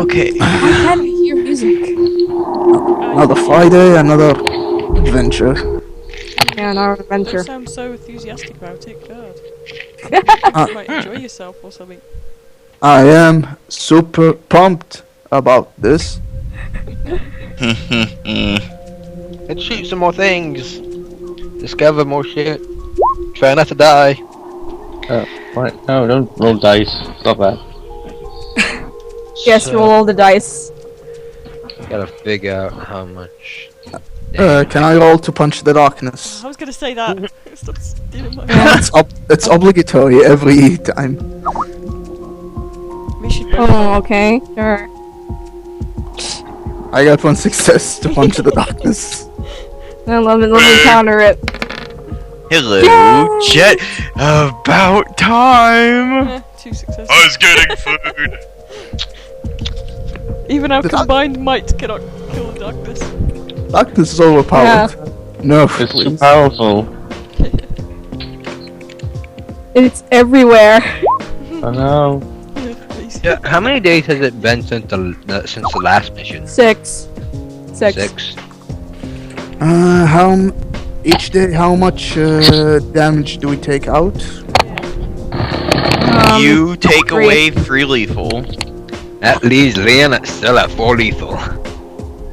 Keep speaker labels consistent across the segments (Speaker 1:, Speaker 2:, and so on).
Speaker 1: Okay.
Speaker 2: I can't hear music.
Speaker 3: Another Friday, another adventure.
Speaker 2: Yeah, another
Speaker 4: Don't
Speaker 2: adventure.
Speaker 4: sound so enthusiastic about it, God.
Speaker 3: Uh,
Speaker 4: You might enjoy yourself or something.
Speaker 3: I am super pumped about this.
Speaker 5: Let's shoot some more things. Discover more shit. Try not to die.
Speaker 6: What? No, don't roll dice. Stop that.
Speaker 2: Yes,
Speaker 5: So,
Speaker 2: roll all the dice.
Speaker 5: Gotta figure out how much.
Speaker 3: Can I roll to punch the darkness?
Speaker 4: I was gonna say that. Stop stealing my
Speaker 3: It's obligatory every time.
Speaker 4: We should both
Speaker 2: Oh, okay. Sure.
Speaker 3: I got one success to punch the darkness.
Speaker 2: Then let me counter it.
Speaker 1: Hello,
Speaker 2: Yay!
Speaker 1: Jet. About time.
Speaker 4: 2 successes.
Speaker 1: I was getting food.
Speaker 4: Even our
Speaker 3: The dark-
Speaker 4: combined might cannot kill the darkness.
Speaker 3: Darkness is overpowered. No,
Speaker 6: It's too
Speaker 3: please.
Speaker 6: powerful.
Speaker 2: It's everywhere.
Speaker 6: I know.
Speaker 4: Please.
Speaker 5: Yeah, how many days has it been since the last mission?
Speaker 2: 6. 6.
Speaker 5: 6.
Speaker 3: Each day, how much damage do we take out?
Speaker 1: You take
Speaker 2: 3.
Speaker 1: away free lethal.
Speaker 5: That leaves Leon still at 4 lethal.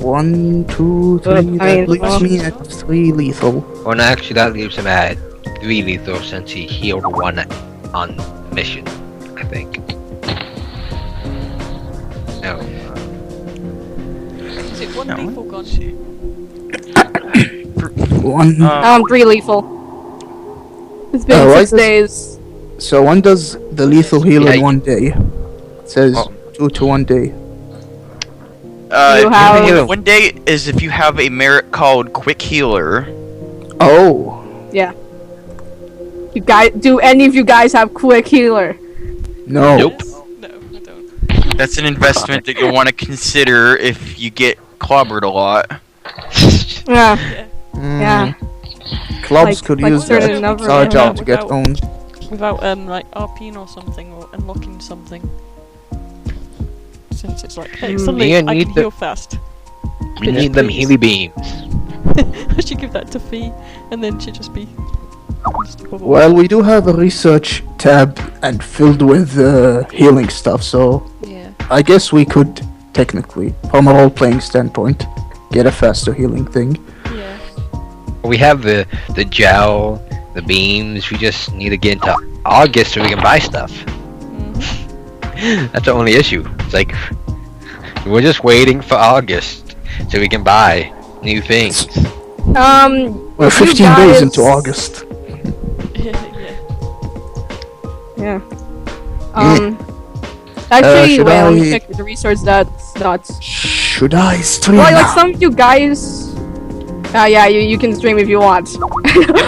Speaker 3: 1, 2, 3.
Speaker 2: I mean,
Speaker 3: That leaves
Speaker 2: well-
Speaker 3: me at 3 lethal.
Speaker 5: Or no, actually that leaves him at 3 lethal since he healed 1 on mission, I think. No.
Speaker 4: Is it 1
Speaker 1: No.
Speaker 4: lethal gone?
Speaker 3: 1.
Speaker 2: 3 lethal. It's been
Speaker 3: why
Speaker 2: 6
Speaker 3: does-
Speaker 2: days.
Speaker 3: So one does the lethal heal
Speaker 5: Yeah,
Speaker 3: in
Speaker 5: you-
Speaker 3: 1 day. It says
Speaker 5: Oh.
Speaker 3: 2 to 1 day.
Speaker 2: You have-
Speaker 1: One day is if you have a merit called Quick Healer.
Speaker 3: Oh.
Speaker 2: Yeah. You guys, do any of you guys have quick healer?
Speaker 3: No.
Speaker 5: Nope.
Speaker 4: No, I don't.
Speaker 1: That's an investment that you'll want to consider if you get clobbered a lot.
Speaker 2: Yeah.
Speaker 3: Mm,
Speaker 2: Yeah.
Speaker 3: Clubs
Speaker 2: Like-
Speaker 3: could
Speaker 2: like
Speaker 3: use
Speaker 2: certain
Speaker 3: that
Speaker 2: number
Speaker 3: charge
Speaker 2: of-
Speaker 3: out to get
Speaker 4: without-
Speaker 3: owned.
Speaker 4: Without like RPing or something or unlocking something. Since it's like, hey, suddenly
Speaker 5: Leon
Speaker 4: I
Speaker 5: need
Speaker 4: can
Speaker 5: the-
Speaker 4: heal fast.
Speaker 5: We need them
Speaker 4: please.
Speaker 5: Healy beams.
Speaker 4: I should give that to Fee, and then she'd just be.
Speaker 3: Well, we do have a research tab and filled with healing stuff, so
Speaker 4: Yeah.
Speaker 3: I guess we could technically, from a role-playing standpoint, get a faster healing thing.
Speaker 4: Yeah.
Speaker 5: We have the gel, the beams. We just need to get into August so we can buy stuff. That's the only issue. It's like we're just waiting for August so we can buy new things.
Speaker 3: We're
Speaker 2: you
Speaker 3: 15 days
Speaker 2: guys-
Speaker 3: into August.
Speaker 4: Yeah.
Speaker 2: Yeah. Actually,
Speaker 3: should
Speaker 2: wait, let me
Speaker 3: I-
Speaker 2: check the resource dots.
Speaker 3: Should I stream
Speaker 2: Well, like
Speaker 3: now?
Speaker 2: some of you guys. Yeah, you can stream if you want.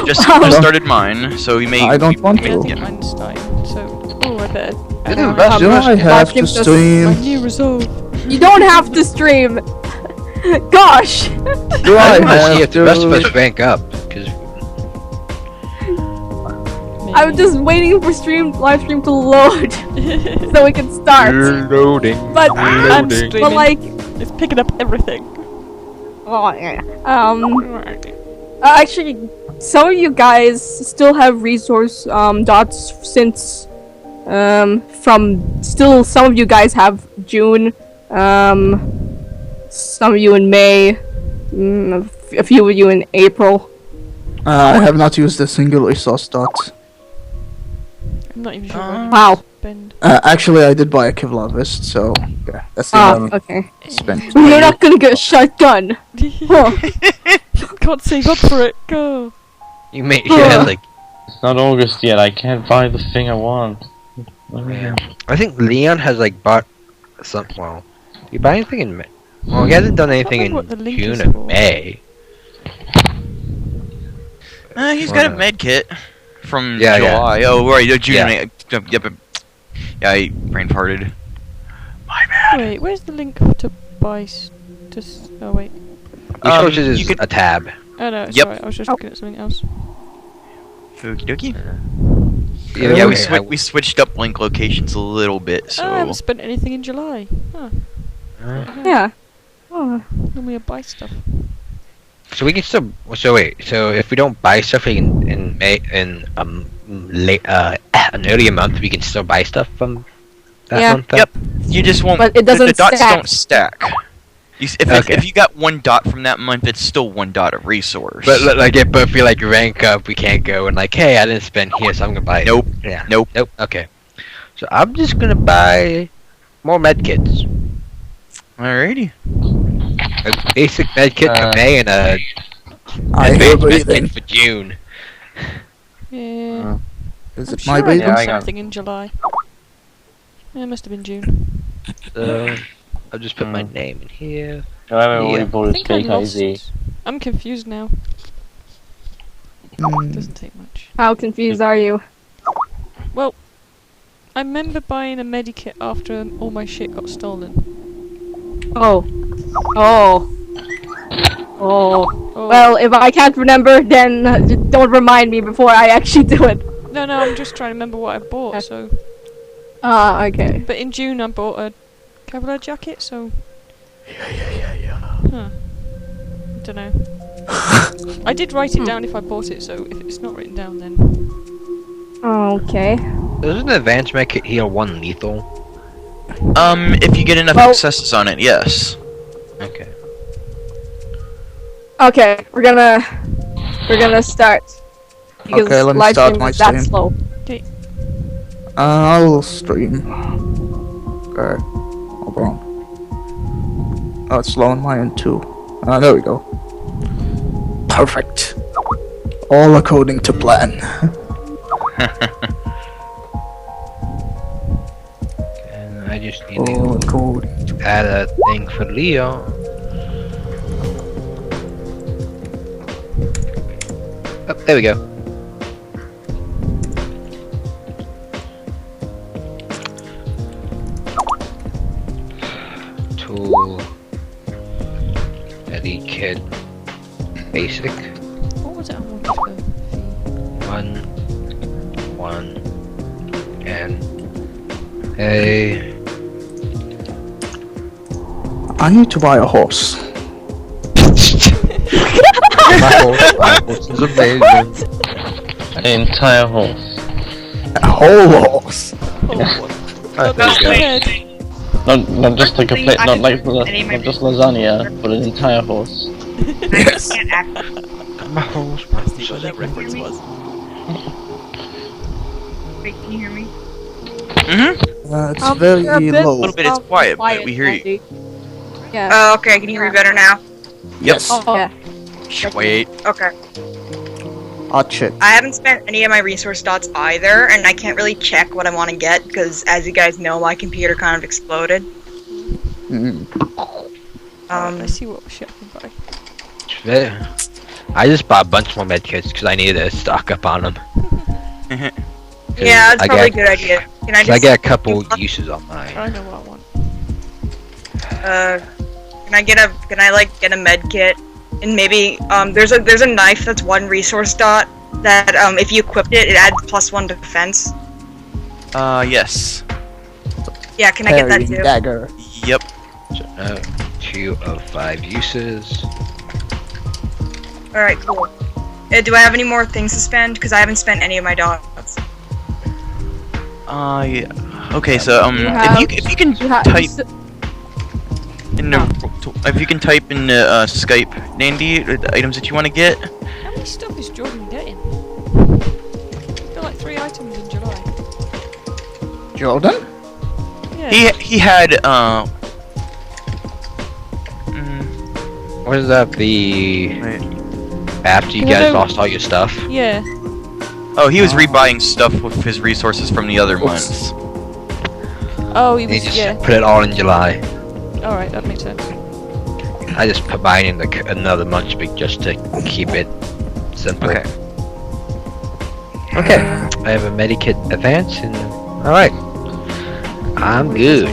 Speaker 1: Just started mine, so we may.
Speaker 3: I don't want
Speaker 4: Yeah, I
Speaker 3: to.
Speaker 4: think mine's dying, so. Oh, I bet.
Speaker 5: This is
Speaker 2: Um,
Speaker 5: best.
Speaker 3: Do I have to
Speaker 2: stream just-
Speaker 4: My
Speaker 3: stream?
Speaker 4: new resolve.
Speaker 2: You don't have to stream. Gosh.
Speaker 3: Do
Speaker 5: I
Speaker 3: I
Speaker 5: want to see
Speaker 3: have
Speaker 5: if the rest of us
Speaker 3: to?
Speaker 5: rank up. Cause
Speaker 2: I'm just waiting for live stream to load so we can start.
Speaker 5: loading.
Speaker 2: But
Speaker 4: I'm streaming.
Speaker 2: but like,
Speaker 4: It's picking up everything.
Speaker 2: oh yeah. Actually, some of you guys still have resource dots since from still some of you guys have June, some of you in May, a few of you in April.
Speaker 3: I have not used a single resource dot.
Speaker 4: I'm not even sure where
Speaker 2: Wow.
Speaker 4: spend.
Speaker 3: Actually, I did buy a Kevlar vest, so yeah, that's the
Speaker 2: Oh,
Speaker 3: one
Speaker 2: okay.
Speaker 3: I spent.
Speaker 2: You're not gonna get a shotgun. Huh.
Speaker 4: Can't save up for it. Go.
Speaker 5: You made yeah, like
Speaker 6: It's not August yet. I can't buy the thing I want.
Speaker 5: I think Leon has like bought some. Well, you buy anything in May? Well, he hasn't done anything
Speaker 4: remember what the
Speaker 5: in
Speaker 4: link
Speaker 5: June
Speaker 4: is
Speaker 5: and
Speaker 4: for.
Speaker 5: May.
Speaker 1: He's got a med kit from
Speaker 5: Yeah, yeah.
Speaker 1: July. Oh, right, June.
Speaker 5: Yeah.
Speaker 1: Yep. Yeah, I brain farted. My bad.
Speaker 4: Wait, where's the link to buy? Oh wait.
Speaker 5: Resources is
Speaker 1: you could-
Speaker 5: a tab.
Speaker 4: Oh no, it's
Speaker 1: Yep.
Speaker 4: alright. I was just looking at something else.
Speaker 1: Okie dokie. Yeah,
Speaker 5: okay,
Speaker 1: we switched up link locations a little bit, so
Speaker 4: Oh, I haven't spent anything in July. Huh.
Speaker 2: Yeah. Oh.
Speaker 4: Normally I buy stuff.
Speaker 5: So we can still. So wait. So if we don't buy stuff in May late an earlier month, we can still buy stuff from that
Speaker 2: Yeah.
Speaker 5: month. Then?
Speaker 1: Yep. You just won't.
Speaker 2: But it doesn't
Speaker 1: the dots
Speaker 2: stack.
Speaker 1: don't stack.
Speaker 5: Okay.
Speaker 1: If you got 1 dot from that month, it's still 1 dot of resource.
Speaker 5: But if we like rank up, we can't go and like, hey, I didn't spend here, so I'm gonna buy it.
Speaker 1: Nope.
Speaker 5: Yeah.
Speaker 1: Nope.
Speaker 5: Nope. Okay. So I'm just gonna buy more med kits.
Speaker 1: Alrighty.
Speaker 5: A basic med kit for May and a
Speaker 3: I hear
Speaker 5: advanced med
Speaker 3: breathing.
Speaker 5: kit for June.
Speaker 4: Yeah.
Speaker 3: Is
Speaker 4: I'm
Speaker 3: it
Speaker 4: sure
Speaker 3: my
Speaker 4: I
Speaker 3: breathing?
Speaker 4: bought
Speaker 6: I got-
Speaker 4: something in July. Yeah, it must have been June.
Speaker 5: So I'll just put my name in here.
Speaker 6: No, I haven't
Speaker 5: Yeah.
Speaker 6: already
Speaker 4: I
Speaker 6: bought a
Speaker 4: think I
Speaker 6: steak
Speaker 4: lost.
Speaker 6: IZ.
Speaker 4: I'm confused now.
Speaker 3: Mm.
Speaker 4: Doesn't take much.
Speaker 2: How confused are you?
Speaker 4: Well, I remember buying a medikit after all my shit got stolen.
Speaker 2: Oh. Oh. Oh.
Speaker 4: Oh.
Speaker 2: Well, if I can't remember, then don't remind me before I actually do it.
Speaker 4: No, I'm just trying to remember what I bought. So,
Speaker 2: Ah, okay.
Speaker 4: but in June I bought a Kevlar jacket. So, huh? Don't know. I did write it down if I bought it. So if it's not written down, then
Speaker 2: Okay.
Speaker 5: Does an advanced med kit heal 1 lethal?
Speaker 1: If you get enough
Speaker 2: Well-
Speaker 1: successes on it, yes.
Speaker 5: Okay.
Speaker 2: Okay, we're gonna start. Because
Speaker 3: Okay, let me
Speaker 2: live
Speaker 3: start
Speaker 2: stream
Speaker 3: my
Speaker 2: is that
Speaker 3: stream.
Speaker 2: slow.
Speaker 3: I'll stream. Okay. Hold on. Oh, it's slow on my end too. There we go. Perfect. All according to plan.
Speaker 5: And I just need
Speaker 3: All
Speaker 5: to
Speaker 3: according to
Speaker 5: add a thing for Leo. Oh, there we go. Tool. Eddie Kid. Basic.
Speaker 4: what was it I wanted for fee?
Speaker 5: 1, and a.
Speaker 3: I need to buy a horse.
Speaker 5: My horse is amazing.
Speaker 6: An entire horse.
Speaker 3: A whole horse.
Speaker 5: Oh, there you go.
Speaker 4: Ahead.
Speaker 6: Not just like a plate,
Speaker 7: I
Speaker 6: not
Speaker 7: can
Speaker 6: like
Speaker 7: put any of my
Speaker 6: not just lasagna, but an entire horse.
Speaker 3: Yes.
Speaker 7: I can't act.
Speaker 5: My horse.
Speaker 4: See what that reference was.
Speaker 7: Wait, can you hear me?
Speaker 3: It's
Speaker 2: I'll
Speaker 3: very
Speaker 2: be a bit-
Speaker 3: low.
Speaker 1: A little bit, it's quiet, but we hear you.
Speaker 2: Andy. Yeah.
Speaker 7: Oh, okay. Can you hear me better now?
Speaker 3: Yes.
Speaker 2: Oh, yeah.
Speaker 1: Wait.
Speaker 7: Okay.
Speaker 3: Hot shit.
Speaker 7: I haven't spent any of my resource dots either, and I can't really check what I want to get because, as you guys know, my computer kind of exploded.
Speaker 3: Mm.
Speaker 4: I see what shit I can buy.
Speaker 5: Yeah. I just bought a bunch more medkits because I needed to stock up on them.
Speaker 7: Yeah, that's probably a good idea. Can I
Speaker 5: I
Speaker 7: just?
Speaker 5: get a couple uses on mine.
Speaker 4: I know what I want.
Speaker 7: Can I get a med kit? And maybe there's a knife that's 1 resource dot that if you equipped it, it adds +1 defense.
Speaker 1: Yes.
Speaker 7: Yeah, can I get that
Speaker 3: Parrying
Speaker 7: too?
Speaker 3: dagger.
Speaker 1: Yep.
Speaker 5: So, 2 of 5 uses.
Speaker 7: All right, cool. Do I have any more things to spend? Because I haven't spent any of my dots.
Speaker 1: Yeah. Okay, so
Speaker 2: You have-
Speaker 1: if you can
Speaker 2: You have
Speaker 1: type in the if you can type in the Skype, Nandy, the items that you want to get.
Speaker 4: How many stuff is Jordan getting? Got like 3 items in July.
Speaker 3: Jordan?
Speaker 4: Yeah.
Speaker 1: He had
Speaker 5: What is that? The
Speaker 1: wait.
Speaker 5: after you
Speaker 4: Yeah,
Speaker 5: guys
Speaker 4: no.
Speaker 5: lost all your stuff?
Speaker 4: Yeah.
Speaker 1: Oh, he was rebuying stuff with his resources from the other
Speaker 3: Oops.
Speaker 1: months.
Speaker 4: Oh, he
Speaker 5: They
Speaker 4: was.
Speaker 5: just
Speaker 4: Yeah.
Speaker 5: put it all in July.
Speaker 4: All right, that makes sense.
Speaker 5: I just put mine in another month just to keep it simple.
Speaker 1: Okay.
Speaker 5: Okay. I have a medikit advance and all right. I'm good.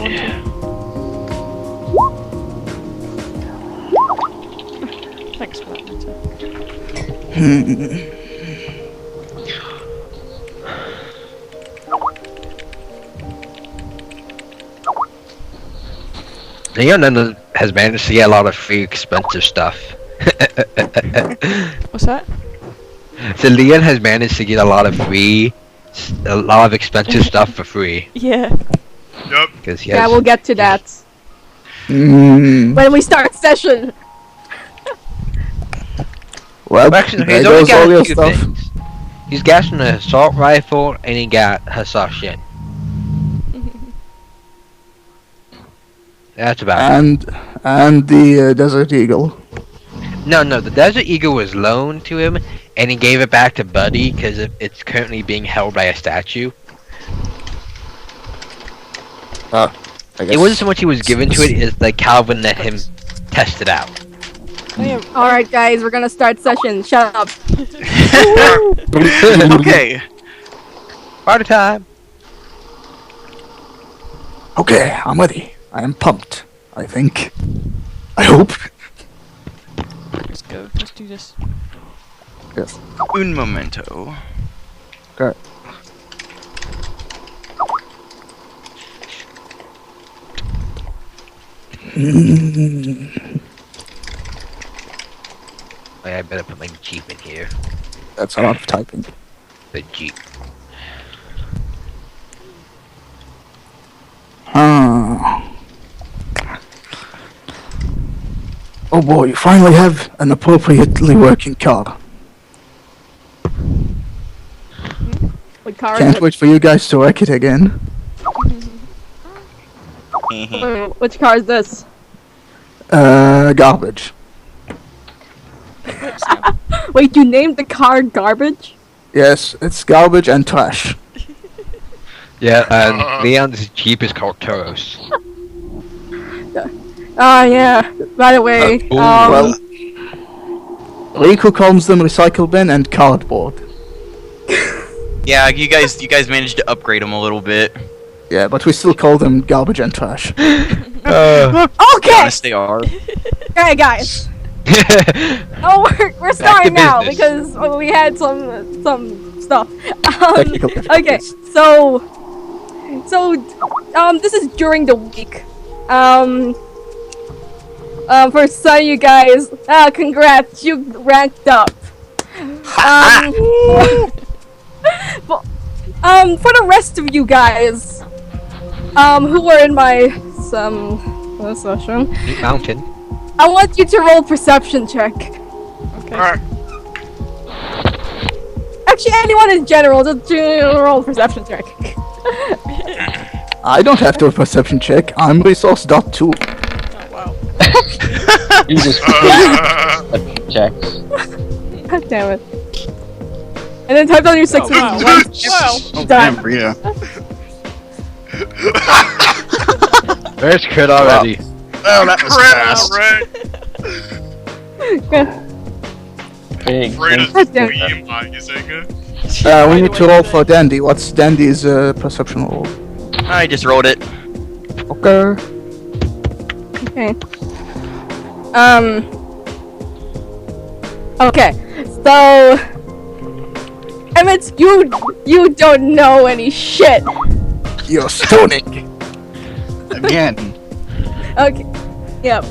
Speaker 4: Thanks for that, Nita.
Speaker 5: Leon has managed to get a lot of free expensive stuff.
Speaker 4: What's that?
Speaker 5: So Leon has managed to get a lot of expensive stuff for free.
Speaker 4: Yeah.
Speaker 8: Yep.
Speaker 5: Because
Speaker 2: Yeah, we'll get to that
Speaker 3: Mm.
Speaker 2: when we start session.
Speaker 3: Well,
Speaker 5: Actually,
Speaker 3: there
Speaker 5: he's only
Speaker 3: goes all
Speaker 5: got
Speaker 3: your
Speaker 5: a few
Speaker 3: stuff.
Speaker 5: things. He's got an assault rifle and he got Hasashin. That's about it.
Speaker 3: And the Desert Eagle.
Speaker 5: No, the Desert Eagle was loaned to him, and he gave it back to Buddy because it's currently being held by a statue.
Speaker 3: I guess.
Speaker 5: It wasn't so much he was given to it, it's like Calvin let him test it out.
Speaker 4: Oh, yeah.
Speaker 2: Alright, guys, we're gonna start session. Shut up.
Speaker 1: Okay.
Speaker 5: Party time!
Speaker 3: Okay, I'm ready. I am pumped. I think. I hope.
Speaker 4: Let's go. Let's do this.
Speaker 3: Yes.
Speaker 1: Un momento.
Speaker 3: Okay.
Speaker 5: Oh, yeah, I better put my Jeep in here.
Speaker 3: That's a lot of typing.
Speaker 5: The Jeep.
Speaker 3: Oh boy, you finally have an appropriately working car.
Speaker 2: What car is
Speaker 3: Can't
Speaker 2: it?
Speaker 3: wait for you guys to wreck it again.
Speaker 2: Which car is this?
Speaker 3: Garbage.
Speaker 4: Whoops, no.
Speaker 2: Wait, you named the car garbage?
Speaker 3: Yes, it's garbage and trash.
Speaker 5: Yeah, and Leon's Jeep is called Taurus.
Speaker 2: Yeah. By the way,
Speaker 3: Well, Riku calls them recycle bin and cardboard.
Speaker 1: Yeah, you guys managed to upgrade them a little bit.
Speaker 3: Yeah, but we still call them garbage and trash.
Speaker 2: okay,
Speaker 1: Honest, they are.
Speaker 2: okay, guys. Oh, we're starting now
Speaker 5: business.
Speaker 2: because we had some stuff.
Speaker 3: Technical
Speaker 2: Okay,
Speaker 3: difficulties.
Speaker 2: so this is during the week. For some of you guys, congrats, you ranked up. But, for the rest of you guys, who were in my session,
Speaker 5: Mountain.
Speaker 2: I want you to roll perception check.
Speaker 4: Okay.
Speaker 2: Actually, anyone in general, just roll perception check.
Speaker 3: I don't have to have a perception check. I'm resource dot two.
Speaker 4: Oh, wow.
Speaker 6: You just checks.
Speaker 2: God damn it. And then type down your 6
Speaker 4: wow. Wow.
Speaker 2: Done.
Speaker 8: Rita.
Speaker 5: There's crit already.
Speaker 8: Oh, that was fast.
Speaker 6: Big.
Speaker 8: Rita's
Speaker 2: God damn it.
Speaker 8: queen amazing.
Speaker 3: We need to roll for Dandy. What's Dandy's perception roll?
Speaker 1: I just rolled it.
Speaker 3: Okay.
Speaker 2: Okay. Okay. So, Emmett, you don't know any shit.
Speaker 3: You're stoning.
Speaker 8: Again.
Speaker 2: Okay. Yeah.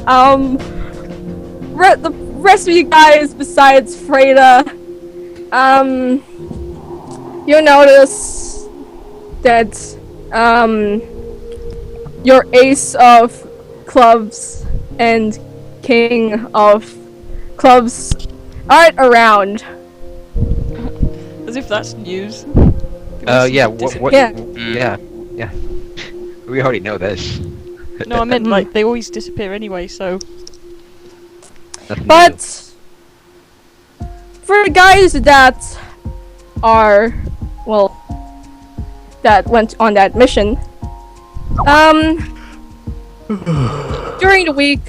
Speaker 2: The rest of you guys, besides Freda, you notice that your ace of clubs and king of clubs aren't around.
Speaker 4: As if that's news.
Speaker 5: Yeah, what?
Speaker 2: Yeah.
Speaker 5: Yeah. We already know this.
Speaker 4: No, I meant like they always disappear anyway. So
Speaker 5: Nothing new.
Speaker 2: But for the guys that are, well, that went on that mission, during the week,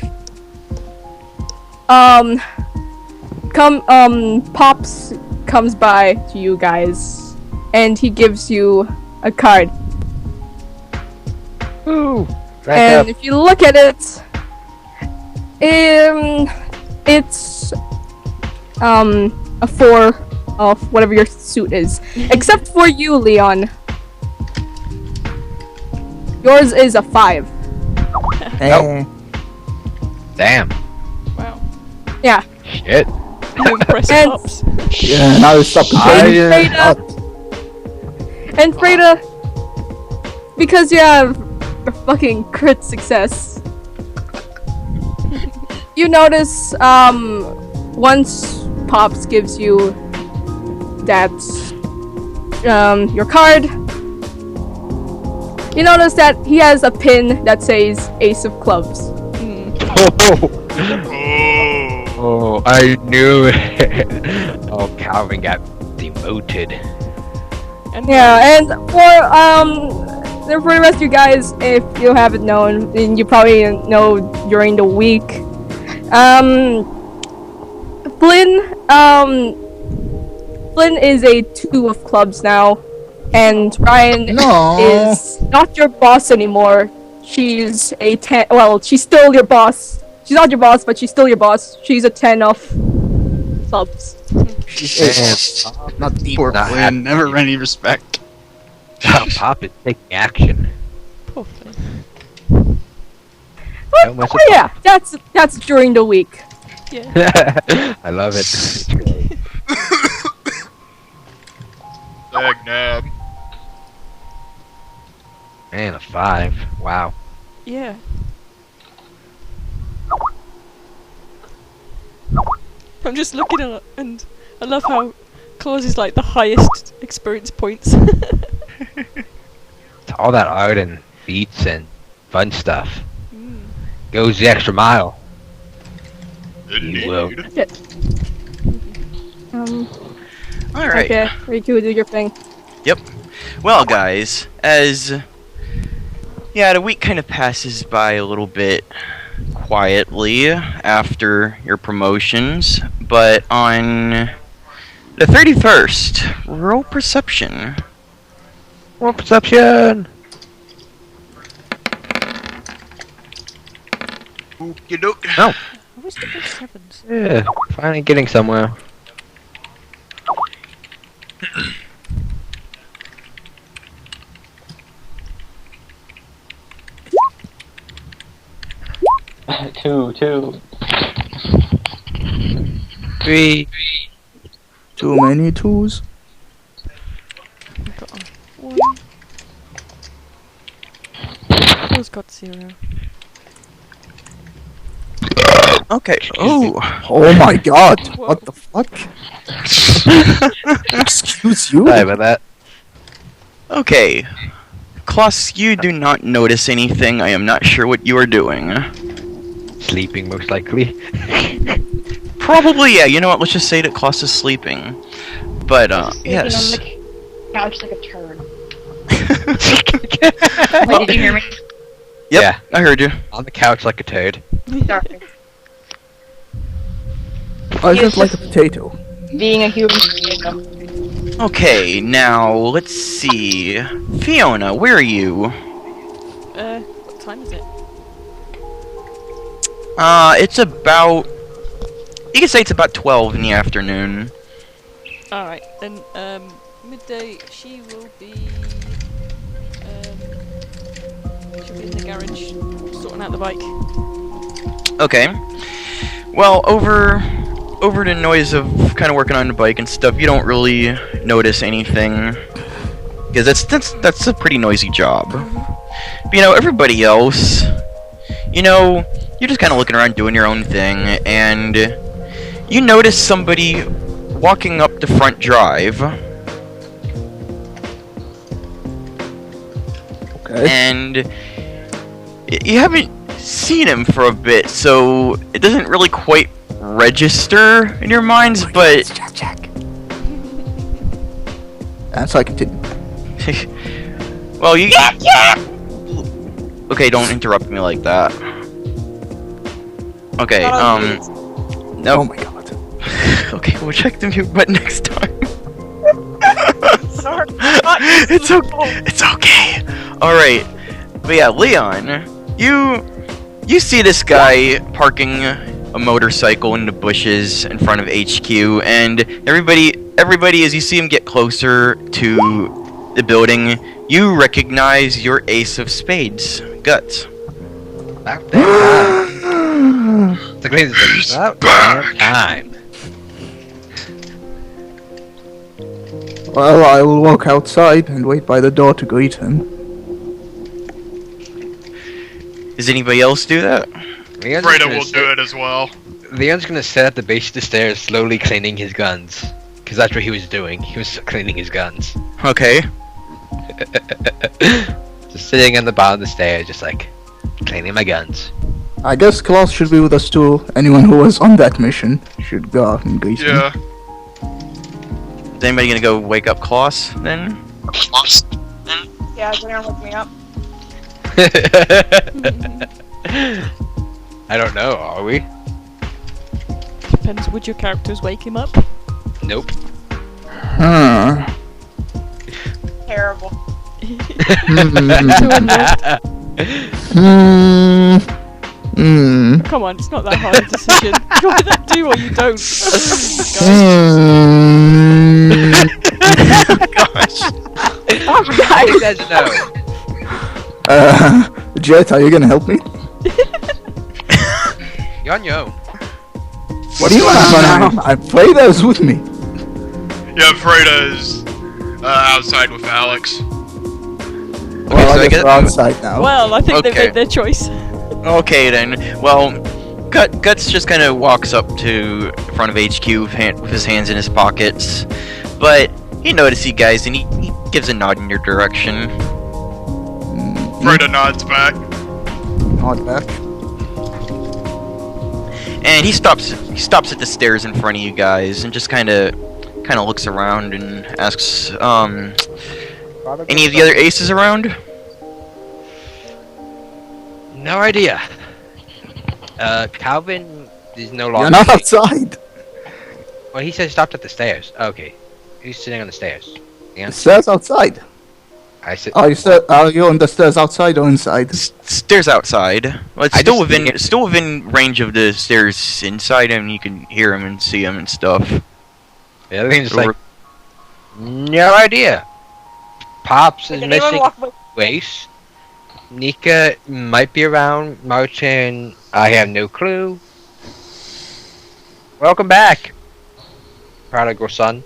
Speaker 2: Pops comes by to you guys, and he gives you a card.
Speaker 5: Ooh.
Speaker 2: And if you look at it, it's a 4 of whatever your suit is, except for you, Leon. Yours is a 5.
Speaker 3: Eh.
Speaker 5: Damn.
Speaker 4: Wow.
Speaker 2: Yeah.
Speaker 5: Shit.
Speaker 4: You impressive
Speaker 2: And-
Speaker 4: pops.
Speaker 3: Yeah, now you stop complaining.
Speaker 2: And Freda, because you have a fucking crit success, you notice once Pops gives you that your card, you notice that he has a pin that says Ace of Clubs.
Speaker 5: Oh, I knew it. Oh, Calvin got demoted.
Speaker 4: And
Speaker 2: Yeah, and for the rest of you guys, if you haven't known, and you probably know during the week, Flynn is a 2 of clubs now, and Ryan
Speaker 3: No.
Speaker 2: is not your boss anymore. She's a 10. Well, she's still your boss. She's not your boss, but she's still your boss. She's a 10 of clubs.
Speaker 3: Not deep.
Speaker 8: Poor
Speaker 5: Not
Speaker 8: Flynn, never any respect.
Speaker 5: Pop is taking action.
Speaker 4: poor thing.
Speaker 5: No mess
Speaker 2: Oh yeah, that's during the week.
Speaker 4: Yeah.
Speaker 5: I love it.
Speaker 8: Dag nab.
Speaker 5: Man, a 5. Wow.
Speaker 4: Yeah. I'm just looking at it, and I love how Claus is like the highest experience points.
Speaker 5: All that art and beats and fun stuff.
Speaker 4: Mm.
Speaker 5: Goes the extra mile. will.
Speaker 8: Indeed.
Speaker 1: Alright.
Speaker 2: Okay, Riku, do your thing.
Speaker 1: Well, guys, as the week kind of passes by a little bit quietly after your promotions, but on the 31st, roll perception.
Speaker 5: More perception!
Speaker 8: Okey doke.
Speaker 5: No.
Speaker 4: I wish there were 7s.
Speaker 5: Yeah, finally getting somewhere.
Speaker 6: Two.
Speaker 5: 3.
Speaker 3: Too many twos.
Speaker 4: Got 1. Who's got 0?
Speaker 1: Okay. Oh.
Speaker 3: Oh my god.
Speaker 4: Whoa.
Speaker 3: What the fuck? Excuse you?
Speaker 5: Sorry about that.
Speaker 1: Okay. Klaus, you do not notice anything. I am not sure what you are doing.
Speaker 5: Sleeping, most likely.
Speaker 1: Probably, yeah. You know what? Let's just say that Klaus is sleeping. But, yes.
Speaker 9: On the couch like a turd. Wait, did you hear me?
Speaker 1: Yep,
Speaker 5: Yeah.
Speaker 1: I heard you.
Speaker 5: On the couch like a toad.
Speaker 9: Sorry.
Speaker 3: I just like a potato.
Speaker 9: Being a human potato.
Speaker 1: Okay, now, let's see. Fiona, where are you?
Speaker 4: What time is it?
Speaker 1: It's about... You can say it's about 12 in the afternoon.
Speaker 4: Alright, then, midday, she will be in the garage, sorting out the bike.
Speaker 1: Okay. Well, over the noise of kind of working on the bike and stuff, you don't really notice anything, because that's a pretty noisy job. But, you know, everybody else, you know, you're just kind of looking around doing your own thing, and you notice somebody walking up the front drive,
Speaker 3: Okay.
Speaker 1: and you haven't seen him for a bit, so it doesn't really quite register in your minds, but
Speaker 3: Jack. And so I continue.
Speaker 1: well, you okay, don't interrupt me like that. Okay,
Speaker 3: Oh
Speaker 1: no.
Speaker 3: my god.
Speaker 1: Okay, we'll check the mute button next time.
Speaker 7: Sorry.
Speaker 1: It's okay. It's okay. All right, but yeah, Leon, you see this guy parking a motorcycle in the bushes in front of HQ, and everybody as you see him get closer to the building, you recognize your ace of spades, Guts.
Speaker 5: About that The clean's like, about time.
Speaker 3: Well, I will walk outside and wait by the door to greet him.
Speaker 1: Does anybody else do that?
Speaker 5: Leon's
Speaker 8: Freda
Speaker 5: gonna
Speaker 8: will
Speaker 5: sit-
Speaker 8: do it as well.
Speaker 5: Leon's gonna sit at the base of the stairs, slowly cleaning his guns. Because that's what he was doing. He was cleaning his guns.
Speaker 1: Okay.
Speaker 5: Just sitting on the bottom of the stairs, just like, cleaning my guns.
Speaker 3: I guess Klaus should be with us too. Anyone who was on that mission should go out and greet him.
Speaker 8: Yeah.
Speaker 1: Is anybody gonna go wake up Klaus then?
Speaker 7: Yeah, is anyone look me up?
Speaker 5: I don't know, are we?
Speaker 4: Depends, would your characters wake him up?
Speaker 5: Nope.
Speaker 3: Huh.
Speaker 7: Terrible.
Speaker 4: Come on, it's not that hard a decision. You either do or you don't.
Speaker 1: Gosh.
Speaker 5: Alright! He says no.
Speaker 3: Jet, are you gonna help me?
Speaker 5: You're on your own.
Speaker 3: What do you want? I'm afraid I was with me.
Speaker 8: Yeah, Freda is outside with Alex.
Speaker 3: Well,
Speaker 1: so I
Speaker 3: I guess
Speaker 1: guess-
Speaker 3: we're outside now.
Speaker 4: Well, I think
Speaker 1: Okay.
Speaker 4: they made their choice.
Speaker 1: Okay then. Well, Guts just kind of walks up to front of HQ with his hands in his pockets, but he notices you guys and he gives a nod in your direction.
Speaker 8: Freda nods back.
Speaker 3: Nod back.
Speaker 1: And he stops at the stairs in front of you guys and just kind of looks around and asks, any of the other aces around?
Speaker 5: No idea. Calvin is no longer.
Speaker 3: You're not outside.
Speaker 5: Well, he said stopped at the stairs. Okay. He's sitting on the stairs.
Speaker 3: The stairs outside.
Speaker 5: I said.
Speaker 3: Are you on the stairs outside or inside?
Speaker 1: Stairs outside. Well, it's
Speaker 5: I
Speaker 1: still
Speaker 5: just-
Speaker 1: still within range of the stairs inside him. You can hear him and see him and stuff.
Speaker 5: The other thing's like, no idea. Pops is
Speaker 7: Did anyone
Speaker 5: missing
Speaker 7: walk with
Speaker 5: Waste. Nika might be around. Martin, I have no clue. Welcome back. Prodigal son.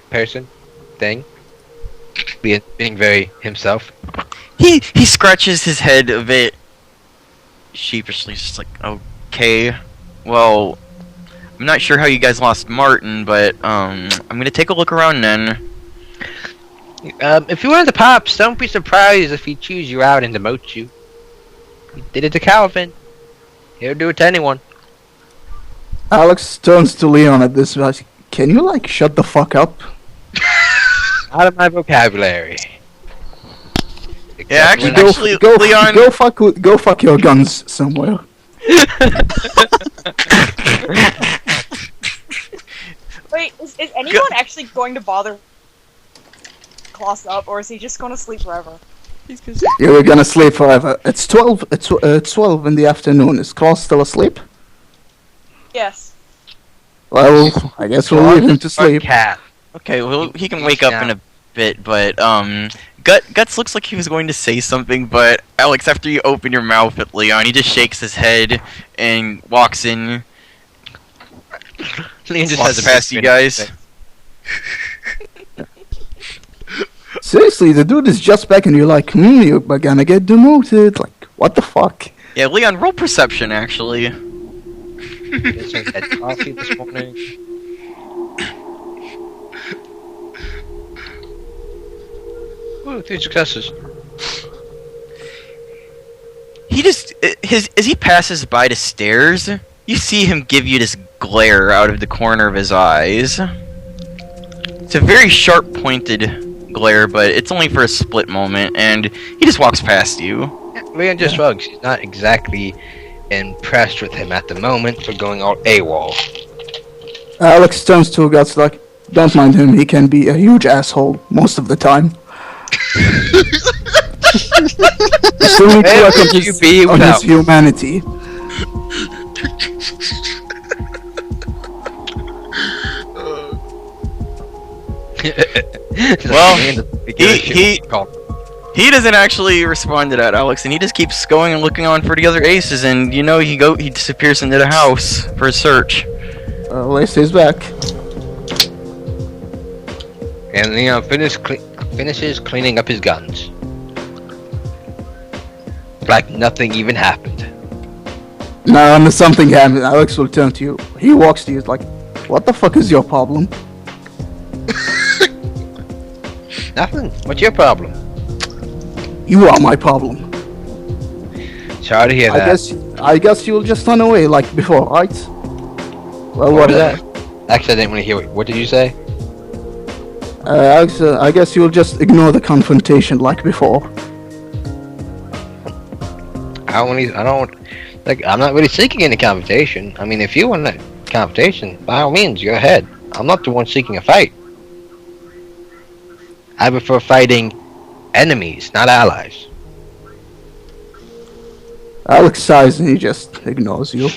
Speaker 5: Person. Thing. Being very himself.
Speaker 1: He scratches his head a bit sheepishly, just like, okay, well, I'm not sure how you guys lost Martin, but I'm gonna take a look around then.
Speaker 5: If you wanted the Pops, don't be surprised if he chews you out and demotes you. He did it to Calvin. He'll do it to anyone.
Speaker 3: Alex turns to Leon at this. Can you like shut the fuck up?
Speaker 5: Out of my vocabulary.
Speaker 1: Yeah,
Speaker 5: Except when
Speaker 1: actually, Leon.
Speaker 3: Go fuck your guns somewhere.
Speaker 7: Wait, is anyone actually going to bother Klaus up, or is he just going to sleep forever?
Speaker 4: He's gonna
Speaker 3: You're gonna sleep forever. It's 12. It's 12 in the afternoon. Is Klaus still asleep?
Speaker 7: Yes.
Speaker 3: Well, I guess we'll leave him to sleep.
Speaker 5: Cat.
Speaker 1: Okay, well, he can wake up in a bit, but Guts looks like he was going to say something, but Alex, after you open your mouth at Leon, he just shakes his head and walks in.
Speaker 5: Leon just
Speaker 1: Walks
Speaker 5: has a
Speaker 1: past
Speaker 5: big
Speaker 1: you
Speaker 5: grin on
Speaker 1: guys.
Speaker 5: his face.
Speaker 3: Seriously, the dude is just back, and you're like, you're gonna get demoted. Like, what the fuck?
Speaker 1: Yeah, Leon, roll perception, actually.
Speaker 5: Just had coffee this morning. Ooh, 3 successes.
Speaker 1: He just as he passes by the stairs, you see him give you this glare out of the corner of his eyes. It's a very sharp pointed glare, but it's only for a split moment, and he just walks past you.
Speaker 5: Leon just shrugs. He's not exactly impressed with him at the moment for going all AWOL.
Speaker 3: Alex turns to Guts like, don't mind him. He can be a huge asshole most of the time. Still need to
Speaker 5: Where
Speaker 3: work on
Speaker 5: would you
Speaker 3: his,
Speaker 5: be
Speaker 3: on his
Speaker 5: without-
Speaker 3: humanity.
Speaker 1: Well,
Speaker 5: Leon doesn't
Speaker 1: he-
Speaker 5: call.
Speaker 1: He doesn't actually respond to that, Alex, and he just keeps going and looking on for the other aces, and you know he disappears into the house for a search.
Speaker 3: Lacey's back.
Speaker 5: And Leon finishes cleaning up his guns. Like nothing even happened.
Speaker 3: Now, when something happens, Alex will turn to you. He walks to you, he's like, "What the fuck is your problem?"
Speaker 5: Nothing. What's your problem?
Speaker 3: You are my problem.
Speaker 5: Sorry to hear that.
Speaker 3: I guess you'll just run away like before, right? Well,
Speaker 5: What was that? Actually, I didn't want to hear what did you say?
Speaker 3: Alex, I guess you'll just ignore the confrontation like before.
Speaker 5: I'm not really seeking any confrontation. I mean, if you want a confrontation, by all means, go ahead. I'm not the one seeking a fight. I prefer fighting enemies, not allies.
Speaker 3: Alex sighs and he just ignores you.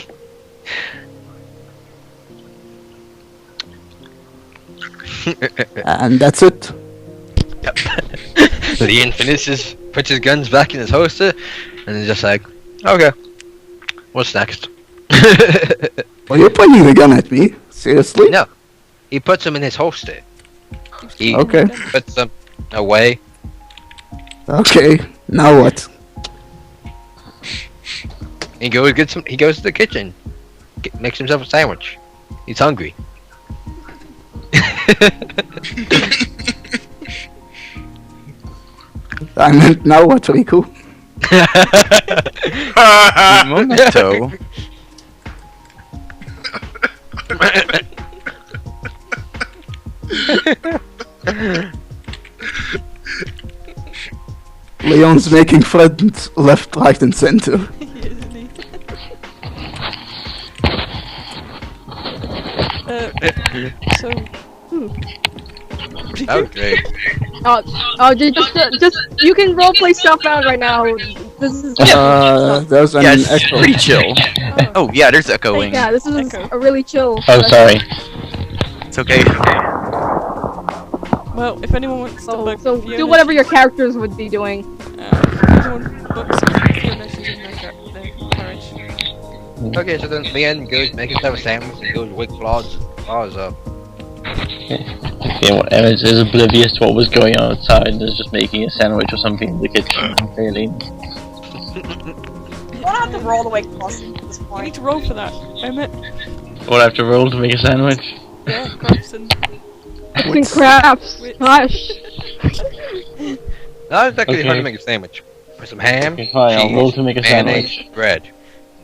Speaker 3: And that's it.
Speaker 5: Yep. Leon finishes, puts his guns back in his holster, and is just like, okay, what's next?
Speaker 3: Well, you're pointing the gun at me. Seriously?
Speaker 5: No, he puts them in his holster. He
Speaker 3: Okay.
Speaker 5: puts them away.
Speaker 3: Okay. Now what?
Speaker 5: He goes He goes to the kitchen, makes himself a sandwich. He's hungry.
Speaker 3: I meant now what, Riku?
Speaker 1: Memento.
Speaker 3: Leon's making friends left, right, and center.
Speaker 4: Isn't he? So,
Speaker 5: That was great.
Speaker 2: Just you can roleplay stuff out right now. This is
Speaker 3: There's an
Speaker 1: Yeah, it's
Speaker 3: echo.
Speaker 1: pretty chill. Oh yeah, there's echoing.
Speaker 2: yeah, this is
Speaker 4: Echo.
Speaker 2: a really chill.
Speaker 6: Oh, sorry.
Speaker 1: It's okay.
Speaker 4: well, if anyone wants to look,
Speaker 2: So
Speaker 4: Fiona,
Speaker 2: do whatever your characters would be doing.
Speaker 4: if anyone looks at Fiona, she's in the carriage.
Speaker 5: Okay, so then Leon goes make himself a sandwich and goes wake Claws up.
Speaker 6: Okay, well, Emmett is oblivious to what was going on outside and is just making a sandwich or something in the kitchen, really.
Speaker 7: You don't have to roll the way close at this
Speaker 4: You need
Speaker 7: point.
Speaker 4: to roll for that, Emmett.
Speaker 6: What, I have to roll to make a sandwich?
Speaker 4: Yeah, crafts and
Speaker 2: Fucking crafts.
Speaker 4: Wait.
Speaker 2: Gosh.
Speaker 5: No, it's actually
Speaker 6: Okay.
Speaker 5: hard to make a sandwich. Put some ham,
Speaker 6: Okay, fine, I'll
Speaker 5: cheese,
Speaker 6: roll to make a
Speaker 5: mayonnaise,
Speaker 6: sandwich.
Speaker 5: bread. You